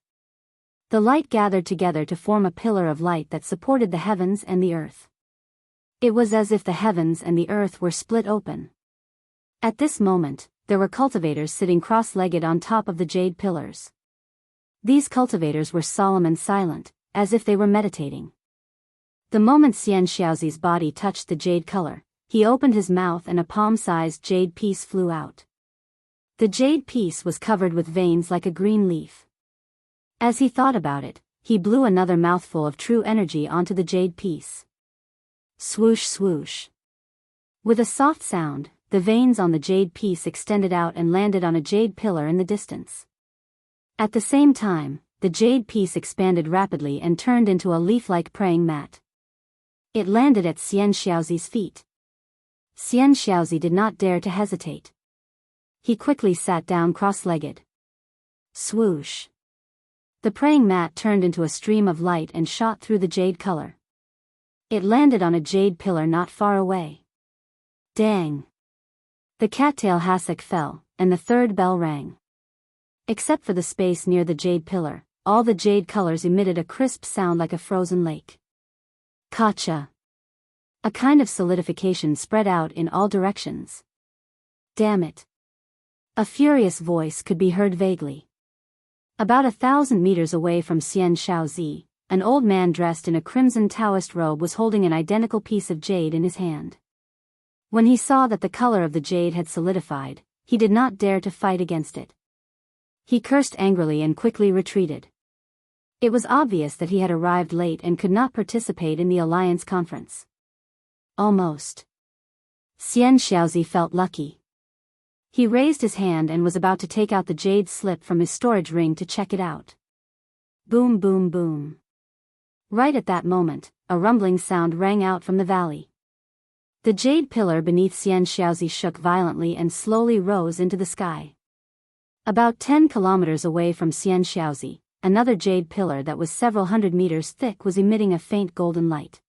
The light gathered together to form a pillar of light that supported the heavens and the earth. It was as if the heavens and the earth were split open. At this moment, there were cultivators sitting cross-legged on top of the jade pillars. These cultivators were solemn and silent, as if they were meditating. The moment Xianxia's body touched the jade color, he opened his mouth and a palm-sized jade piece flew out. The jade piece was covered with veins like a green leaf. As he thought about it, he blew another mouthful of true energy onto the jade piece. Swoosh swoosh. With a soft sound, the veins on the jade piece extended out and landed on a jade pillar in the distance. At the same time, the jade piece expanded rapidly and turned into a leaf-like praying mat. It landed at Xianxia's feet. Xianxia did not dare to hesitate. He quickly sat down cross-legged. Swoosh. The praying mat turned into a stream of light and shot through the jade color. It landed on a jade pillar not far away. Dang! The cattail hassock fell, and the third bell rang. Except for the space near the jade pillar, all the jade colors emitted a crisp sound like a frozen lake. Kacha! A kind of solidification spread out in all directions. Damn it! A furious voice could be heard vaguely. About 1,000 meters away from Xianxia, an old man dressed in a crimson Taoist robe was holding an identical piece of jade in his hand. When he saw that the color of the jade had solidified, he did not dare to fight against it. He cursed angrily and quickly retreated. It was obvious that he had arrived late and could not participate in the alliance conference. Almost. Xianxia felt lucky. He raised his hand and was about to take out the jade slip from his storage ring to check it out. Boom boom boom. Right at that moment, a rumbling sound rang out from the valley. The jade pillar beneath Xianxia shook violently and slowly rose into the sky. About 10 kilometers away from Xianxia, another jade pillar that was several hundred meters thick was emitting a faint golden light.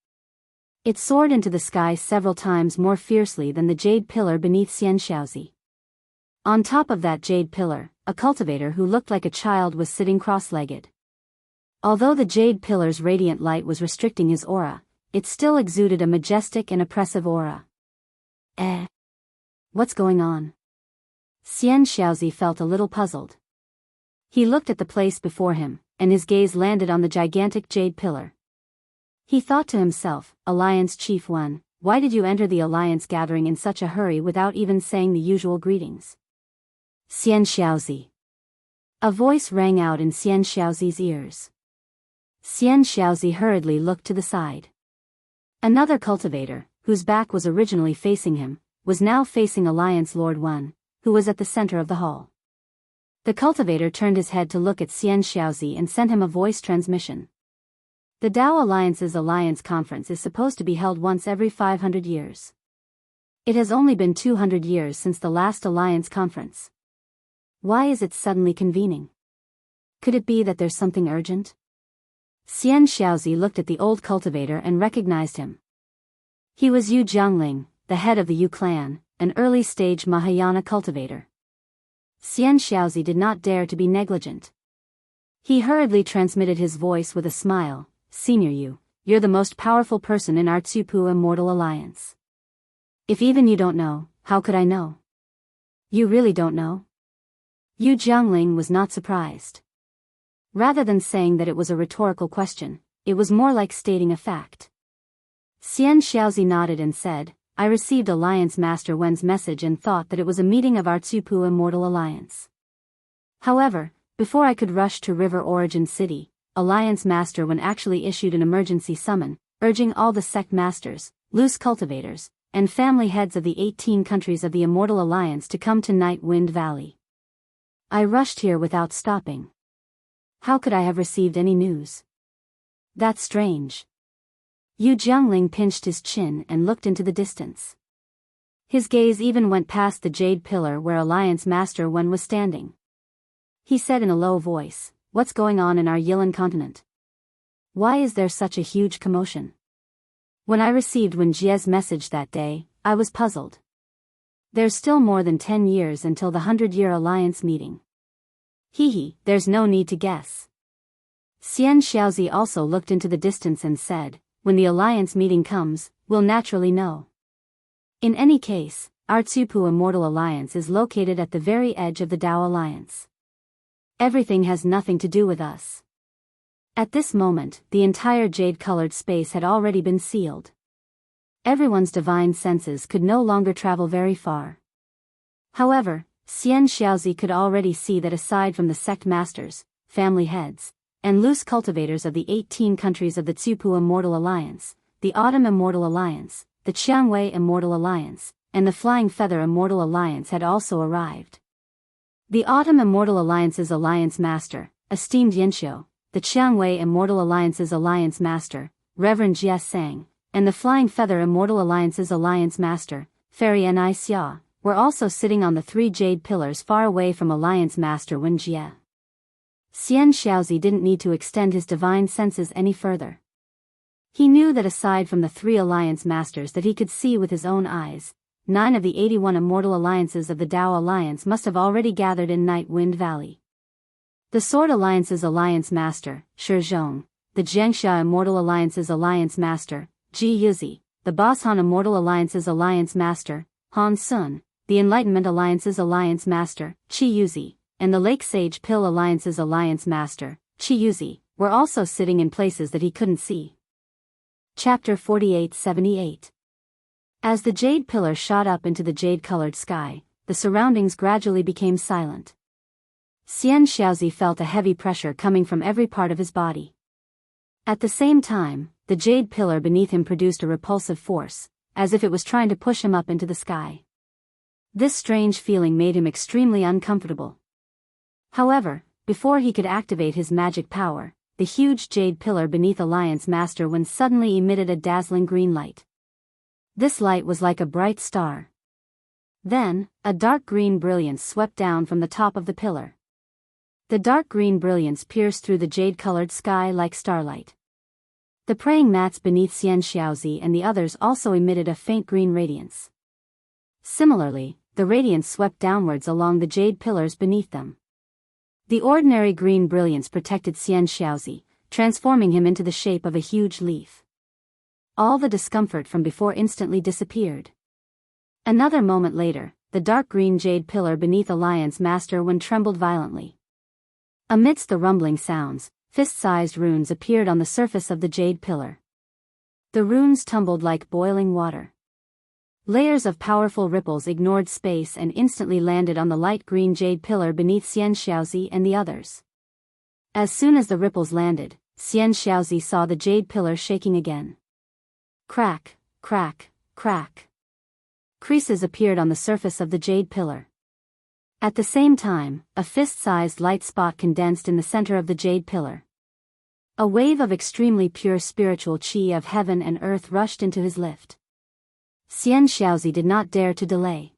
It soared into the sky several times more fiercely than the jade pillar beneath Xianxia. On top of that jade pillar, a cultivator who looked like a child was sitting cross-legged. Although the jade pillar's radiant light was restricting his aura, it still exuded a majestic and oppressive aura. What's going on? Xianxia felt a little puzzled. He looked at the place before him, and his gaze landed on the gigantic jade pillar. He thought to himself, Alliance Chief 1, why did you enter the Alliance gathering in such a hurry without even saying the usual greetings? Xianxia. A voice rang out in Xianxia's ears. Xianxia hurriedly looked to the side. Another cultivator, whose back was originally facing him, was now facing Alliance Lord 1, who was at the center of the hall. The cultivator turned his head to look at Xianxia and sent him a voice transmission. The Dao Alliance's Alliance Conference is supposed to be held once every 500 years. It has only been 200 years since the last Alliance Conference. Why is it suddenly convening? Could it be that there's something urgent? Xianxia looked at the old cultivator and recognized him. He was Yu Jiangling, the head of the Yu clan, an early-stage Mahayana cultivator. Xianxia did not dare to be negligent. He hurriedly transmitted his voice with a smile, Senior Yu, you're the most powerful person in our Tsupu Immortal Alliance. If even you don't know, how could I know? You really don't know? Yu Jiangling was not surprised. Rather than saying that it was a rhetorical question, it was more like stating a fact. Xianxia nodded and said, I received Alliance Master Wen's message and thought that it was a meeting of our Tsupu Immortal Alliance. However, before I could rush to River Origin City, Alliance Master Wen actually issued an emergency summon, urging all the sect masters, loose cultivators, and family heads of the 18 countries of the Immortal Alliance to come to Night Wind Valley. I rushed here without stopping. How could I have received any news? That's strange. Yu Jiangling pinched his chin and looked into the distance. His gaze even went past the jade pillar where Alliance Master Wen was standing. He said in a low voice, what's going on in our Yilan continent? Why is there such a huge commotion? When I received Wen Jie's message that day, I was puzzled. There's still more than 10 years until the 100-year Alliance meeting. There's no need to guess. Xianxia also looked into the distance and said, when the Alliance meeting comes, we'll naturally know. In any case, our Tsupu Immortal Alliance is located at the very edge of the Dao Alliance. Everything has nothing to do with us. At this moment, the entire jade-colored space had already been sealed. Everyone's divine senses could no longer travel very far. However, Xianxia could already see that aside from the sect masters, family heads, and loose cultivators of the 18 countries of the Tsupu Immortal Alliance, the Autumn Immortal Alliance, the Qiangwei Immortal Alliance, and the Flying Feather Immortal Alliance had also arrived. The Autumn Immortal Alliance's Alliance Master, esteemed Yanxiu, the Qiangwei Immortal Alliance's Alliance Master, Reverend Jie Sang, and the Flying Feather Immortal Alliance's Alliance Master, Fairy Ni Xia, were also sitting on the 3 jade pillars far away from Alliance Master Wen Jie. Xianxia didn't need to extend his divine senses any further. He knew that aside from the 3 Alliance Masters that he could see with his own eyes, 9 of the 81 Immortal Alliances of the Dao Alliance must have already gathered in Night Wind Valley. The Sword Alliance's Alliance Master, Shi Zhong, the Jiangxia Immortal Alliance's Alliance Master, Ji Yuzi, the Boshan Immortal Alliance's Alliance Master, Han Sun, the Enlightenment Alliance's Alliance Master, Qi Yuzi, and the Lake Sage Pill Alliance's Alliance Master, Qi Yuzi, were also sitting in places that he couldn't see. Chapter 4878. As the jade pillar shot up into the jade-colored sky, the surroundings gradually became silent. Xianxia felt a heavy pressure coming from every part of his body. At the same time, the jade pillar beneath him produced a repulsive force, as if it was trying to push him up into the sky. This strange feeling made him extremely uncomfortable. However, before he could activate his magic power, the huge jade pillar beneath Alliance Master Wen suddenly emitted a dazzling green light. This light was like a bright star. Then, a dark green brilliance swept down from the top of the pillar. The dark green brilliance pierced through the jade-colored sky like starlight. The praying mats beneath Xianxia and the others also emitted a faint green radiance. Similarly, the radiance swept downwards along the jade pillars beneath them. The ordinary green brilliance protected Xianxia, transforming him into the shape of a huge leaf. All the discomfort from before instantly disappeared. Another moment later, the dark green jade pillar beneath Alliance Master Wen trembled violently. Amidst the rumbling sounds, fist-sized runes appeared on the surface of the jade pillar. The runes tumbled like boiling water. Layers of powerful ripples ignored space and instantly landed on the light green jade pillar beneath Xianxia and the others. As soon as the ripples landed, Xianxia saw the jade pillar shaking again. Crack, crack, crack. Creases appeared on the surface of the jade pillar. At the same time, a fist-sized light spot condensed in the center of the jade pillar. A wave of extremely pure spiritual qi of heaven and earth rushed into his lift. Xianxia did not dare to delay.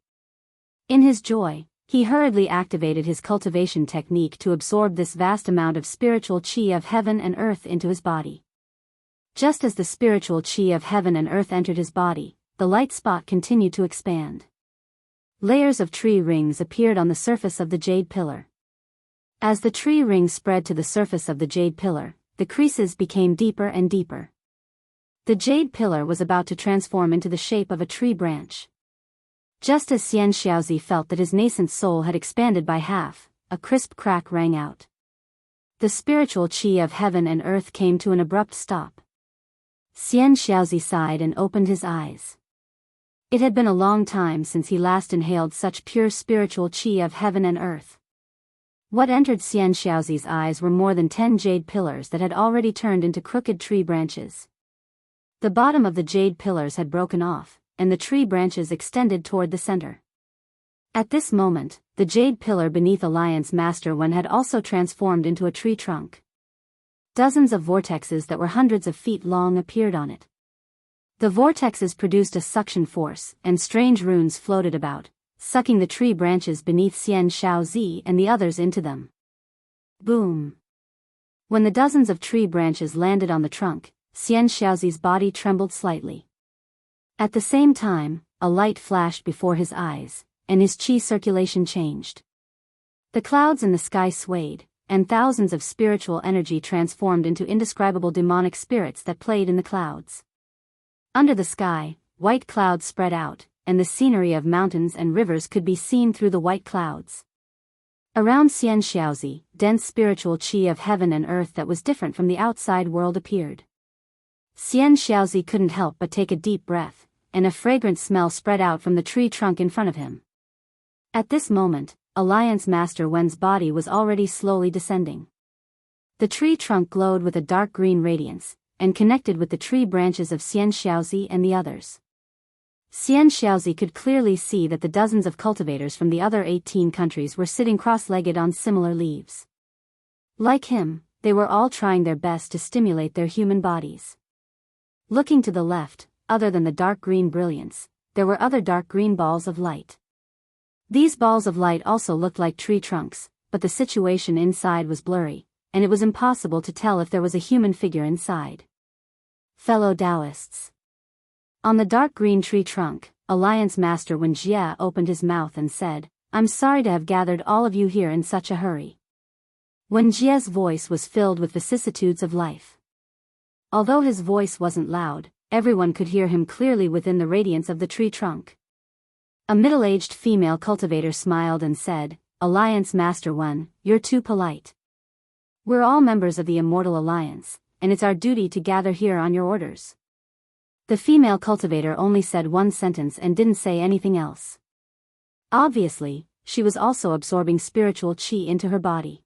In his joy, he hurriedly activated his cultivation technique to absorb this vast amount of spiritual qi of heaven and earth into his body. Just as the spiritual qi of heaven and earth entered his body, the light spot continued to expand. Layers of tree rings appeared on the surface of the jade pillar. As the tree rings spread to the surface of the jade pillar, the creases became deeper and deeper. The jade pillar was about to transform into the shape of a tree branch. Just as Xianxia felt that his nascent soul had expanded by half, a crisp crack rang out. The spiritual qi of heaven and earth came to an abrupt stop. Xianxia sighed and opened his eyes. It had been a long time since he last inhaled such pure spiritual qi of heaven and earth. What entered Xianxia's eyes were more than 10 jade pillars that had already turned into crooked tree branches. The bottom of the jade pillars had broken off, and the tree branches extended toward the center. At this moment, the jade pillar beneath Alliance Master Wen had also transformed into a tree trunk. Dozens of vortexes that were hundreds of feet long appeared on it. The vortexes produced a suction force, and strange runes floated about, sucking the tree branches beneath Xianxia and the others into them. Boom! When the dozens of tree branches landed on the trunk, Xianxia's body trembled slightly. At the same time, a light flashed before his eyes, and his qi circulation changed. The clouds in the sky swayed, and thousands of spiritual energy transformed into indescribable demonic spirits that played in the clouds. Under the sky, white clouds spread out, and the scenery of mountains and rivers could be seen through the white clouds. Around Xianxia, dense spiritual qi of heaven and earth that was different from the outside world appeared. Xianxia couldn't help but take a deep breath, and a fragrant smell spread out from the tree trunk in front of him. At this moment, Alliance Master Wen's body was already slowly descending. The tree trunk glowed with a dark green radiance, and connected with the tree branches of Xianxia and the others. Xianxia could clearly see that the dozens of cultivators from the other 18 countries were sitting cross-legged on similar leaves. Like him, they were all trying their best to stimulate their human bodies. Looking to the left, other than the dark green brilliance, there were other dark green balls of light. These balls of light also looked like tree trunks, but the situation inside was blurry, and it was impossible to tell if there was a human figure inside. Fellow Daoists. On the dark green tree trunk, Alliance Master Wen Jia opened his mouth and said, "I'm sorry to have gathered all of you here in such a hurry." Wen Jia's voice was filled with vicissitudes of life. Although his voice wasn't loud, everyone could hear him clearly within the radiance of the tree trunk. A middle-aged female cultivator smiled and said, "Alliance Master Wen, you're too polite. We're all members of the Immortal Alliance, and it's our duty to gather here on your orders." The female cultivator only said one sentence and didn't say anything else. Obviously, she was also absorbing spiritual qi into her body.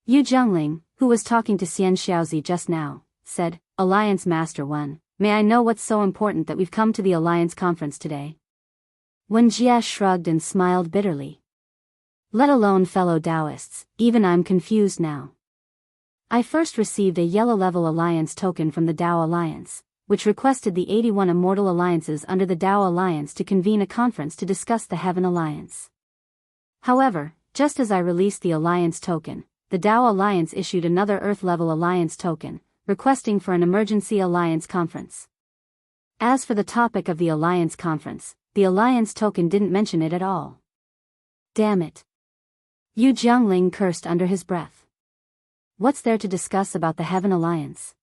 Yu Zhengling, who was talking to Xianxia just now, said, "Alliance Master Wen, may I know what's so important that we've come to the Alliance conference today?" Wen Jia shrugged and smiled bitterly. "Let alone fellow Daoists, even I'm confused now. I first received a yellow-level Alliance token from the Dao Alliance, which requested the 81 Immortal Alliances under the Dao Alliance to convene a conference to discuss the Heaven Alliance. However, just as I released the Alliance token, the Dao Alliance issued another Earth-level Alliance token, requesting for an emergency Alliance conference. As for the topic of the Alliance conference, the Alliance token didn't mention it at all. Damn it. Yu Zhengling cursed under his breath. What's there to discuss about the Heaven Alliance?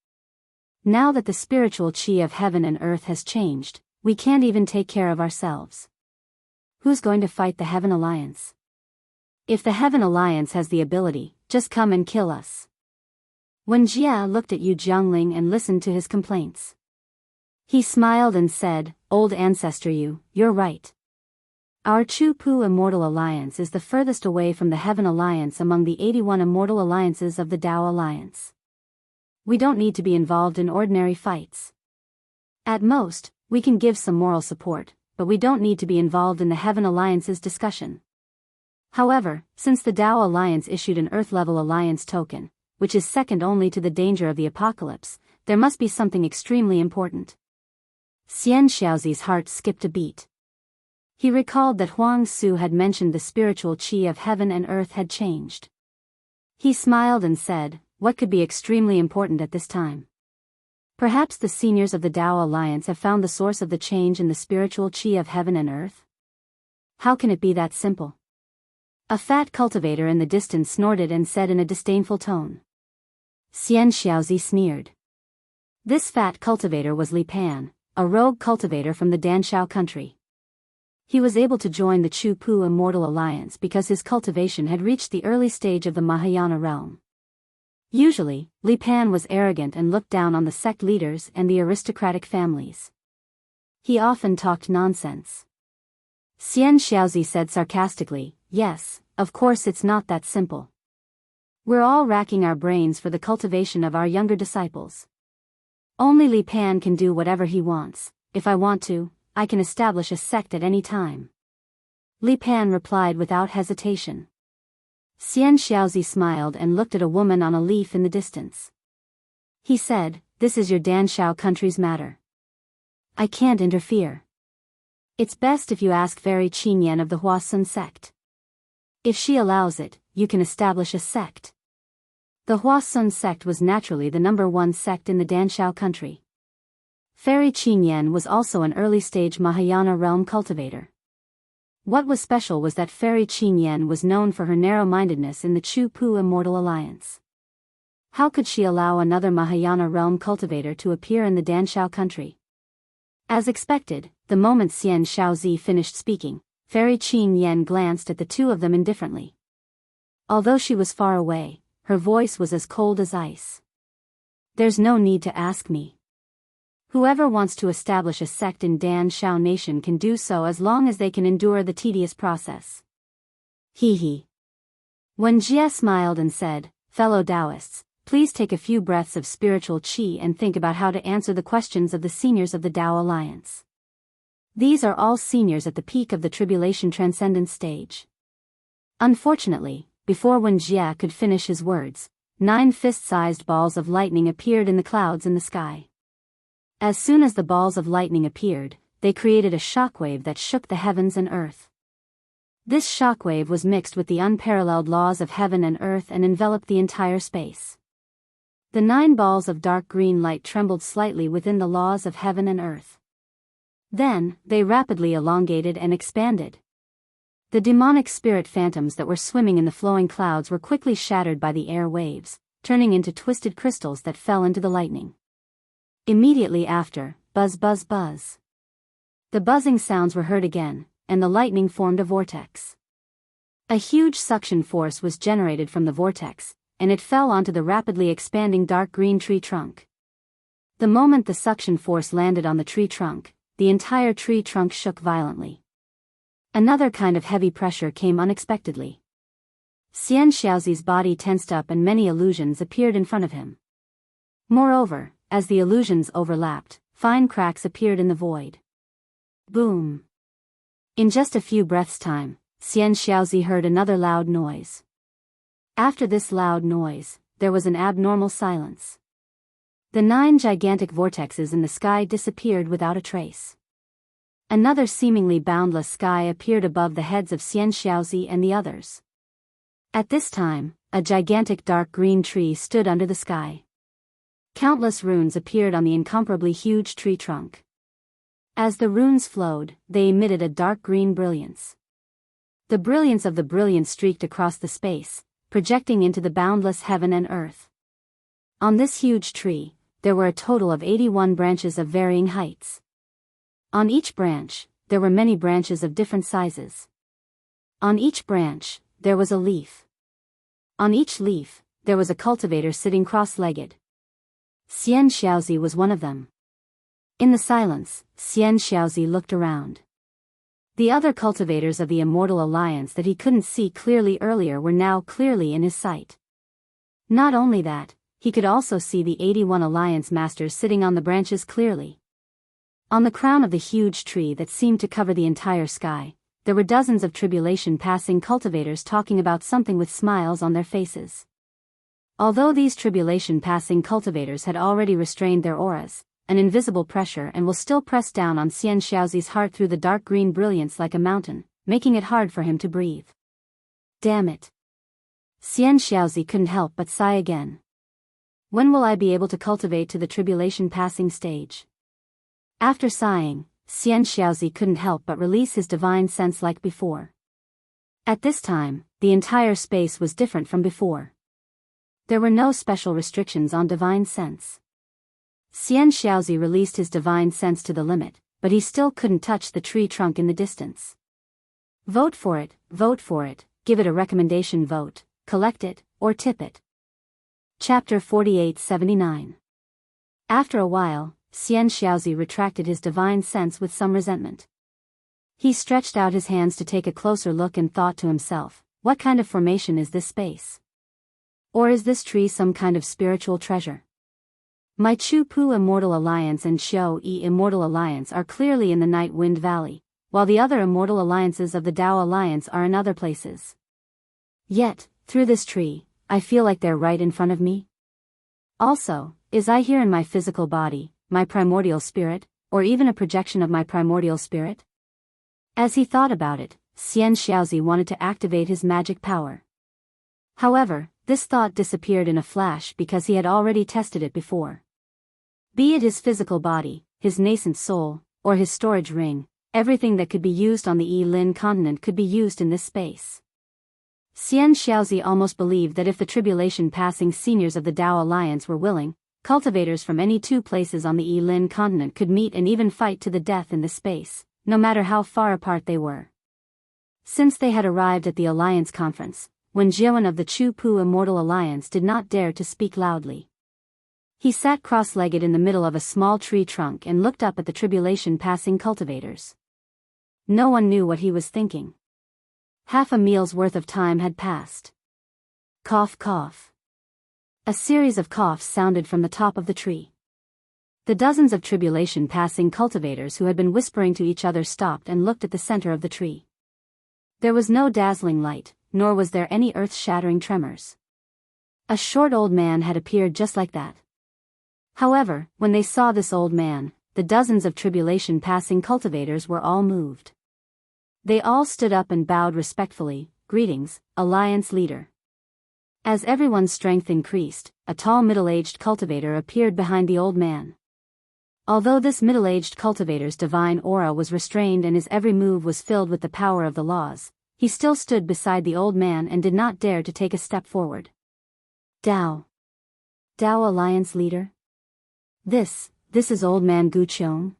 Now that the spiritual qi of heaven and earth has changed, we can't even take care of ourselves. who's going to fight the Heaven Alliance? If the Heaven Alliance has the ability, just come and kill us. Wen Jie looked at Yu Jiangling and listened to his complaints. He smiled and said, Old ancestor Yu, you're right. Our Chu Pu Immortal Alliance is the furthest away from the Heaven Alliance among the 81 immortal alliances of the Dao Alliance. We don't need to be involved in ordinary fights. At most, we can give some moral support, but we don't need to be involved in the Heaven Alliance's discussion. However, since the Dao Alliance issued an Earth-level alliance token, which is second only to the danger of the apocalypse, there must be something extremely important. Xian Xiaozi's heart skipped a beat. He recalled that Huang Su had mentioned the spiritual qi of heaven and earth had changed. He smiled and said, what could be extremely important at this time? Perhaps the seniors of the Dao Alliance have found the source of the change in the spiritual qi of heaven and earth? How can it be that simple? A fat cultivator in the distance snorted and said in a disdainful tone. Xian Xiaozi sneered. This fat cultivator was Li Pan, a rogue cultivator from the Danshao country. He was able to join the Chu Pu Immortal Alliance because his cultivation had reached the early stage of the Mahayana realm. Usually, Li Pan was arrogant and looked down on the sect leaders and the aristocratic families. He often talked nonsense. Xian Xiaozi said sarcastically, yes, of course it's not that simple. We're all racking our brains for the cultivation of our younger disciples. Only Li Pan can do whatever he wants. If I want to, I can establish a sect at any time. Li Pan replied without hesitation. Xian Xiaozi smiled and looked at a woman on a leaf in the distance. He said, this is your Danshao country's matter. I can't interfere. It's best if you ask Fairy Qinyan of the Huasun sect. If she allows it, you can establish a sect. The Huasun sect was naturally the #1 sect in the Danshao country. Fairy Qinyan was also an early-stage Mahayana realm cultivator. What was special was that Fairy Qinyan was known for her narrow-mindedness in the Chu Pu Immortal Alliance. How could she allow another Mahayana realm cultivator to appear in the Danshao country? As expected, the moment Xian Xiaozi finished speaking, Fairy Qinyan glanced at the two of them indifferently. Although she was far away, her voice was as cold as ice. There's no need to ask me. Whoever wants to establish a sect in Danshao Nation can do so as long as they can endure the tedious process. He. Wen Jie smiled and said, fellow Daoists, please take a few breaths of spiritual qi and think about how to answer the questions of the seniors of the Dao Alliance. These are all seniors at the peak of the tribulation transcendence stage. Unfortunately, before Wen Jie could finish his words, 9 fist-sized balls of lightning appeared in the clouds in the sky. As soon as the balls of lightning appeared, they created a shockwave that shook the heavens and earth. This shockwave was mixed with the unparalleled laws of heaven and earth and enveloped the entire space. The 9 balls of dark green light trembled slightly within the laws of heaven and earth. Then, they rapidly elongated and expanded. The demonic spirit phantoms that were swimming in the flowing clouds were quickly shattered by the air waves, turning into twisted crystals that fell into the lightning. Immediately after, buzz buzz buzz. The buzzing sounds were heard again, and the lightning formed a vortex. A huge suction force was generated from the vortex, and it fell onto the rapidly expanding dark green tree trunk. The moment the suction force landed on the tree trunk, the entire tree trunk shook violently. Another kind of heavy pressure came unexpectedly. Xian Xiaozi's body tensed up and many illusions appeared in front of him. Moreover, as the illusions overlapped, fine cracks appeared in the void. Boom! In just a few breaths' time, Xian Xiaozi heard another loud noise. After this loud noise, there was an abnormal silence. The 9 gigantic vortexes in the sky disappeared without a trace. Another seemingly boundless sky appeared above the heads of Xian Xiaozi and the others. At this time, a gigantic dark green tree stood under the sky. Countless runes appeared on the incomparably huge tree trunk. As the runes flowed, they emitted a dark green brilliance. The brilliance of the brilliance streaked across the space, projecting into the boundless heaven and earth. On this huge tree, there were a total of 81 branches of varying heights. On each branch, there were many branches of different sizes. On each branch, there was a leaf. On each leaf, there was a cultivator sitting cross-legged. Xian Xiaozi was one of them. In the silence, Xian Xiaozi looked around. The other cultivators of the Immortal Alliance that he couldn't see clearly earlier were now clearly in his sight. Not only that, he could also see the 81 Alliance Masters sitting on the branches clearly. On the crown of the huge tree that seemed to cover the entire sky, there were dozens of tribulation-passing cultivators talking about something with smiles on their faces. Although these tribulation-passing cultivators had already restrained their auras, an invisible pressure and will still press down on Xian Xiaozi's heart through the dark green brilliance like a mountain, making it hard for him to breathe. Damn it. Xian Xiaozi couldn't help but sigh again. When will I be able to cultivate to the tribulation-passing stage? After sighing, Xian Xiaozi couldn't help but release his divine sense like before. At this time, the entire space was different from before. There were no special restrictions on divine sense. Xian Xiaozi released his divine sense to the limit, but he still couldn't touch the tree trunk in the distance. Vote for it, give it a recommendation vote, collect it, or tip it. Chapter 4879. After a while, Xian Xiaozi retracted his divine sense with some resentment. He stretched out his hands to take a closer look and thought to himself, what kind of formation is this space? Or is this tree some kind of spiritual treasure? My Chu-Pu Immortal Alliance and Xiao-Yi Immortal Alliance are clearly in the Night Wind Valley, while the other immortal alliances of the Dao Alliance are in other places. Yet, through this tree, I feel like they're right in front of me. Also, is I here in my physical body, my primordial spirit, or even a projection of my primordial spirit? As he thought about it, Xian Xiaozi wanted to activate his magic power. However, this thought disappeared in a flash because he had already tested it before. Be it his physical body, his nascent soul, or his storage ring, everything that could be used on the Yi-Lin continent could be used in this space. Xian Xiaozi almost believed that if the tribulation-passing seniors of the Dao Alliance were willing, cultivators from any two places on the Yi-Lin continent could meet and even fight to the death in this space, no matter how far apart they were. Since they had arrived at the Alliance conference, Wen Jiawen of the Chu-Pu Immortal Alliance did not dare to speak loudly. He sat cross-legged in the middle of a small tree trunk and looked up at the tribulation-passing cultivators. No one knew what he was thinking. Half a meal's worth of time had passed. Cough, cough. A series of coughs sounded from the top of the tree. The dozens of tribulation-passing cultivators who had been whispering to each other stopped and looked at the center of the tree. There was no dazzling light, nor was there any earth-shattering tremors. A short old man had appeared just like that. However, when they saw this old man, the dozens of tribulation-passing cultivators were all moved. They all stood up and bowed respectfully, "Greetings, Alliance leader." As everyone's strength increased, a tall middle-aged cultivator appeared behind the old man. Although this middle-aged cultivator's divine aura was restrained and his every move was filled with the power of the laws, he still stood beside the old man and did not dare to take a step forward. Dao Alliance leader? This is old man Gu Qiong.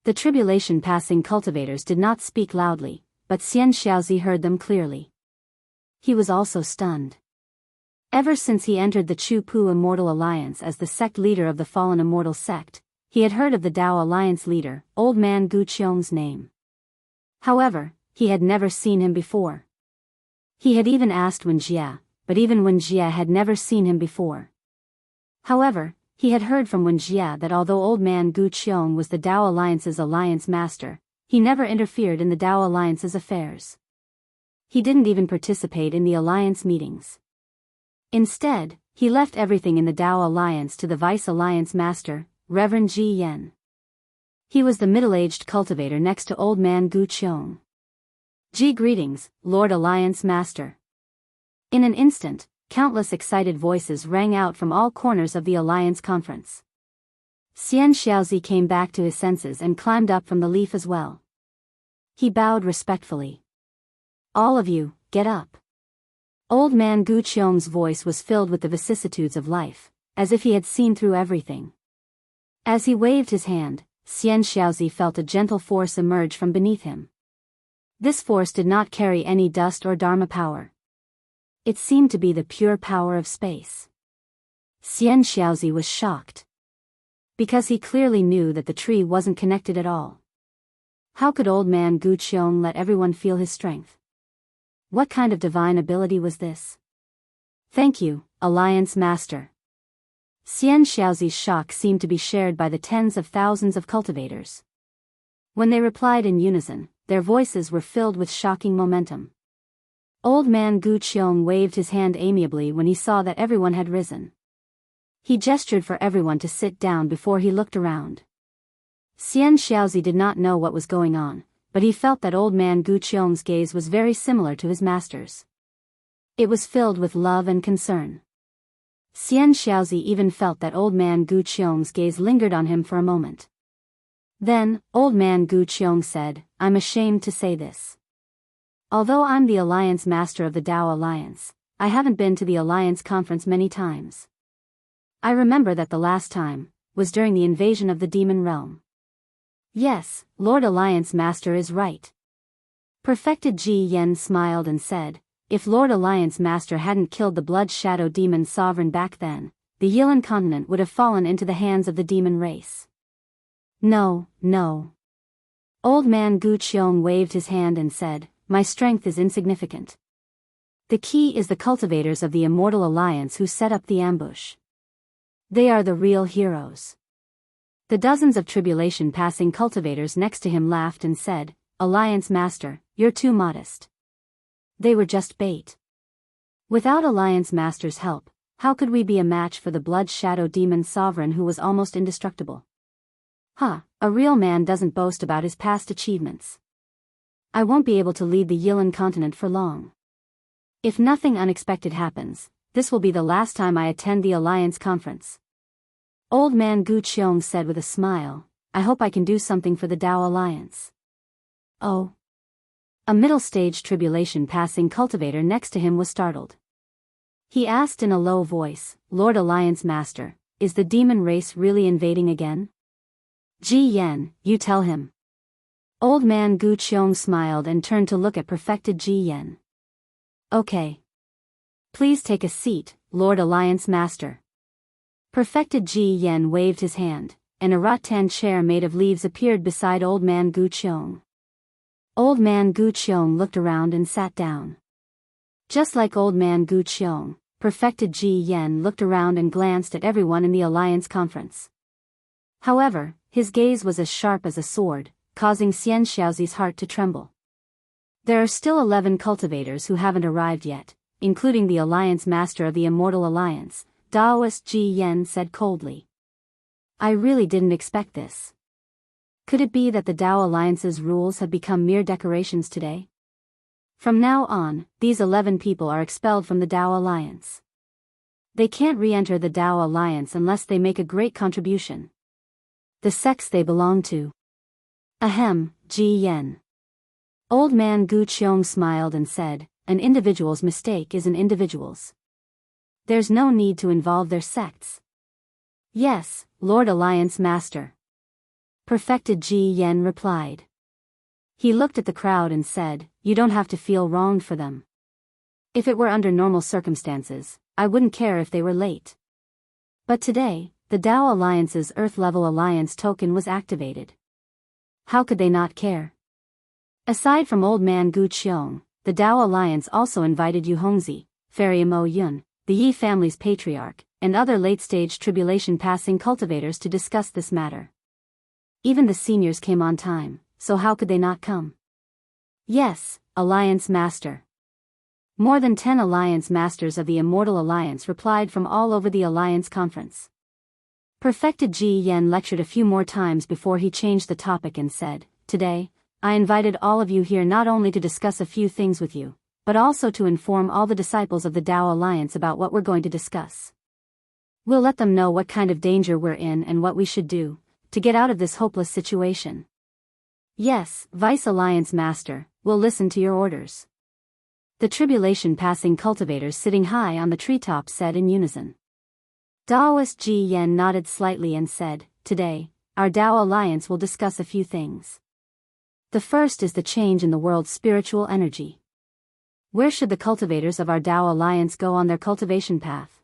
The tribulation-passing cultivators did not speak loudly, but Xian Xiaozi heard them clearly. He was also stunned. Ever since he entered the Chu-Pu Immortal Alliance as the sect leader of the fallen immortal sect, he had heard of the Dao Alliance leader, old man Gu Qiong's name. However, he had never seen him before. He had even asked Wen Jie, but even Wen Jie had never seen him before. However, he had heard from Wen Jie that although old man Gu Qiong was the Dao Alliance's alliance master, he never interfered in the Dao Alliance's affairs. He didn't even participate in the alliance meetings. Instead, he left everything in the Dao Alliance to the Vice Alliance Master, Reverend Ji Yen. He was the middle-aged cultivator next to old man Gu Qiong. Ji, greetings, Lord Alliance Master. In an instant, countless excited voices rang out from all corners of the Alliance conference. Xian Xiaozi came back to his senses and climbed up from the leaf as well. He bowed respectfully. All of you, get up. Old man Gu Qiong's voice was filled with the vicissitudes of life, as if he had seen through everything. As he waved his hand, Xianxia felt a gentle force emerge from beneath him. This force did not carry any dust or dharma power. It seemed to be the pure power of space. Xianxia was shocked. Because he clearly knew that the tree wasn't connected at all. How could old man Gu Qiong let everyone feel his strength? What kind of divine ability was this? Thank you, Alliance Master. Xianxiao's shock seemed to be shared by the tens of thousands of cultivators. When they replied in unison, their voices were filled with shocking momentum. Old man Gu Qiong waved his hand amiably when he saw that everyone had risen. He gestured for everyone to sit down before he looked around. Xianxiaozi did not know what was going on, but he felt that old man Gu Qiong's gaze was very similar to his master's. It was filled with love and concern. Xianxiaozi even felt that old man Gu Qiong's gaze lingered on him for a moment. Then, old man Gu Qiong said, "I'm ashamed to say this. Although I'm the Alliance Master of the Dao Alliance, I haven't been to the Alliance Conference many times. I remember that the last time was during the invasion of the demon realm." Yes, Lord Alliance Master is right. Perfected Ji Yen smiled and said, "If Lord Alliance Master hadn't killed the Blood Shadow Demon Sovereign back then, the Yilan continent would have fallen into the hands of the demon race." No. Old man Gu Qiong waved his hand and said, "My strength is insignificant. The key is the cultivators of the Immortal Alliance who set up the ambush. They are the real heroes." The dozens of tribulation-passing cultivators next to him laughed and said, "Alliance Master, you're too modest. They were just bait. Without Alliance Master's help, how could we be a match for the Blood Shadow Demon Sovereign who was almost indestructible? A real man doesn't boast about his past achievements. I won't be able to lead the Yilan continent for long. If nothing unexpected happens, this will be the last time I attend the Alliance conference." Old man Gu Qiong said with a smile, "I hope I can do something for the Dao Alliance." Oh. A middle-stage tribulation-passing cultivator next to him was startled. He asked in a low voice, "Lord Alliance Master, is the demon race really invading again?" "Ji Yen, you tell him." Old man Gu Qiong smiled and turned to look at Perfected Ji Yen. "Okay. Please take a seat, Lord Alliance Master." Perfected Ji Yen waved his hand, and a rattan chair made of leaves appeared beside old man Gu Qiong. Old man Gu Qiong looked around and sat down. Just like old man Gu Qiong, Perfected Ji Yen looked around and glanced at everyone in the Alliance conference. However, his gaze was as sharp as a sword, causing Xianxiaozi's heart to tremble. There are still 11 cultivators who haven't arrived yet, including the Alliance Master of the Immortal Alliance, Daoist Ji Yen said coldly. "I really didn't expect this. Could it be that the Dao Alliance's rules have become mere decorations today? From now on, these 11 people are expelled from the Dao Alliance. They can't re-enter the Dao Alliance unless they make a great contribution. The sects they belong to." "Ahem, Ji Yen." Old man Gu Qiong smiled and said, "An individual's mistake is an individual's. There's no need to involve their sects." "Yes, Lord Alliance Master." Perfected Ji Yen replied. He looked at the crowd and said, "You don't have to feel wronged for them. If it were under normal circumstances, I wouldn't care if they were late. But today, the Dao Alliance's Earth-level Alliance token was activated. How could they not care?" Aside from old man Gu Qiong, the Dao Alliance also invited Yu Hongzi, Fairy Mo Yun, the Yi family's patriarch, and other late-stage tribulation-passing cultivators to discuss this matter. Even the seniors came on time, so how could they not come? "Yes, Alliance Master." More than 10 Alliance Masters of the Immortal Alliance replied from all over the Alliance conference. Perfected Ji Yen lectured a few more times before he changed the topic and said, "Today, I invited all of you here not only to discuss a few things with you, but also to inform all the disciples of the Dao Alliance about what we're going to discuss. We'll let them know what kind of danger we're in and what we should do to get out of this hopeless situation." "Yes, Vice Alliance Master, we'll listen to your orders." The tribulation-passing cultivators sitting high on the treetop said in unison. Daoist Ji Yen nodded slightly and said, "Today, our Dao Alliance will discuss a few things. The first is the change in the world's spiritual energy. Where should the cultivators of our Dao Alliance go on their cultivation path?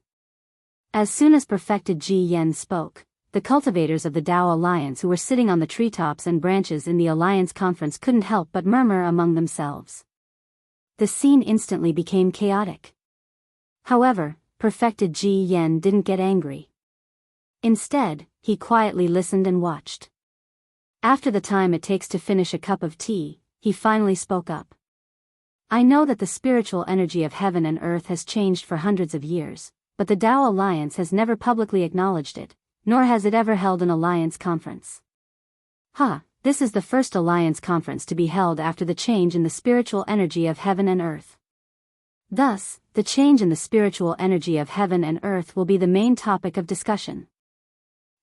As soon as Perfected Ji Yen spoke, the cultivators of the Dao Alliance who were sitting on the treetops and branches in the Alliance conference couldn't help but murmur among themselves. The scene instantly became chaotic. However, Perfected Ji Yen didn't get angry. Instead, he quietly listened and watched. After the time it takes to finish a cup of tea, he finally spoke up. I know that the spiritual energy of heaven and earth has changed for hundreds of years, but the Dao Alliance has never publicly acknowledged it, nor has it ever held an Alliance conference. This is the first Alliance conference to be held after the change in the spiritual energy of heaven and earth. Thus, the change in the spiritual energy of heaven and earth will be the main topic of discussion.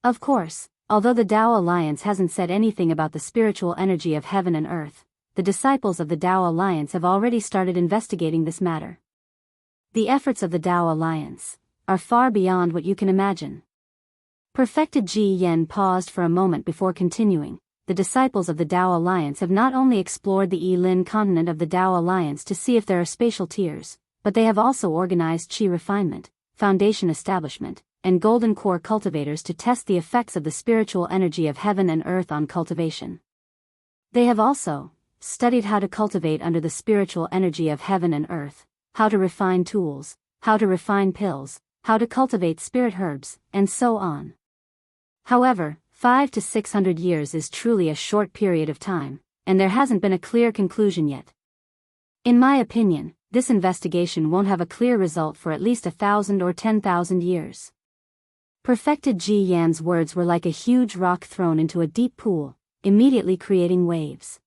Of course, although the Dao Alliance hasn't said anything about the spiritual energy of heaven and earth, the disciples of the Dao Alliance have already started investigating this matter. The efforts of the Dao Alliance are far beyond what you can imagine. Perfected Ji Yen paused for a moment before continuing. The disciples of the Dao Alliance have not only explored the Yilin continent of the Dao Alliance to see if there are spatial tiers, but they have also organized Qi refinement, foundation establishment, and golden core cultivators to test the effects of the spiritual energy of heaven and earth on cultivation. They have also studied how to cultivate under the spiritual energy of heaven and earth, how to refine tools, how to refine pills, how to cultivate spirit herbs, and so on. However, 500 to 600 years is truly a short period of time, and there hasn't been a clear conclusion yet. In my opinion, this investigation won't have a clear result for at least 1,000 or 10,000 years. Perfected Ji Yan's words were like a huge rock thrown into a deep pool, immediately creating waves.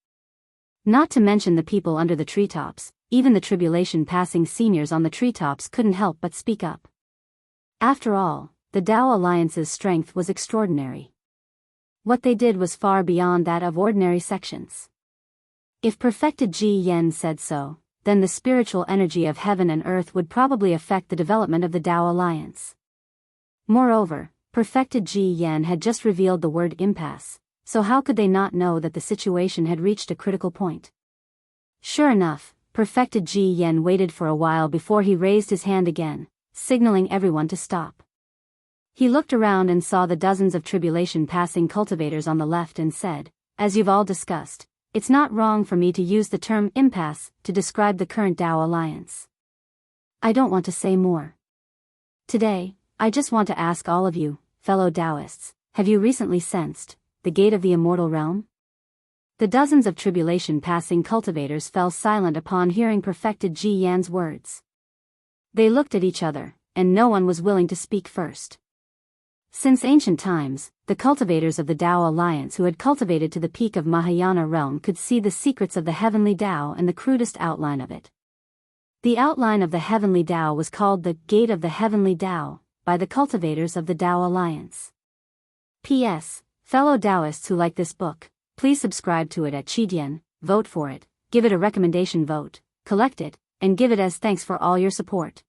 Not to mention the people under the treetops, even the tribulation-passing seniors on the treetops couldn't help but speak up. After all, the Dao Alliance's strength was extraordinary. What they did was far beyond that of ordinary sections. If Perfected Ji Yen said so, then the spiritual energy of heaven and earth would probably affect the development of the Dao Alliance. Moreover, Perfected Ji Yen had just revealed the word impasse, so how could they not know that the situation had reached a critical point? Sure enough, Perfected Ji Yen waited for a while before he raised his hand again, signaling everyone to stop. He looked around and saw the dozens of tribulation-passing cultivators on the left and said, as you've all discussed, it's not wrong for me to use the term impasse to describe the current Dao Alliance. I don't want to say more. Today, I just want to ask all of you, fellow Daoists, have you recently sensed the gate of the immortal realm? The dozens of tribulation-passing cultivators fell silent upon hearing Perfected Ji Yan's words. They looked at each other, and no one was willing to speak first. Since ancient times, the cultivators of the Dao Alliance who had cultivated to the peak of Mahayana realm could see the secrets of the heavenly Dao and the crudest outline of it. The outline of the heavenly Dao was called the Gate of the Heavenly Dao by the cultivators of the Dao Alliance. P.S. Fellow Daoists who like this book, please subscribe to it at Qidian, vote for it, give it a recommendation vote, collect it, and give it as thanks for all your support.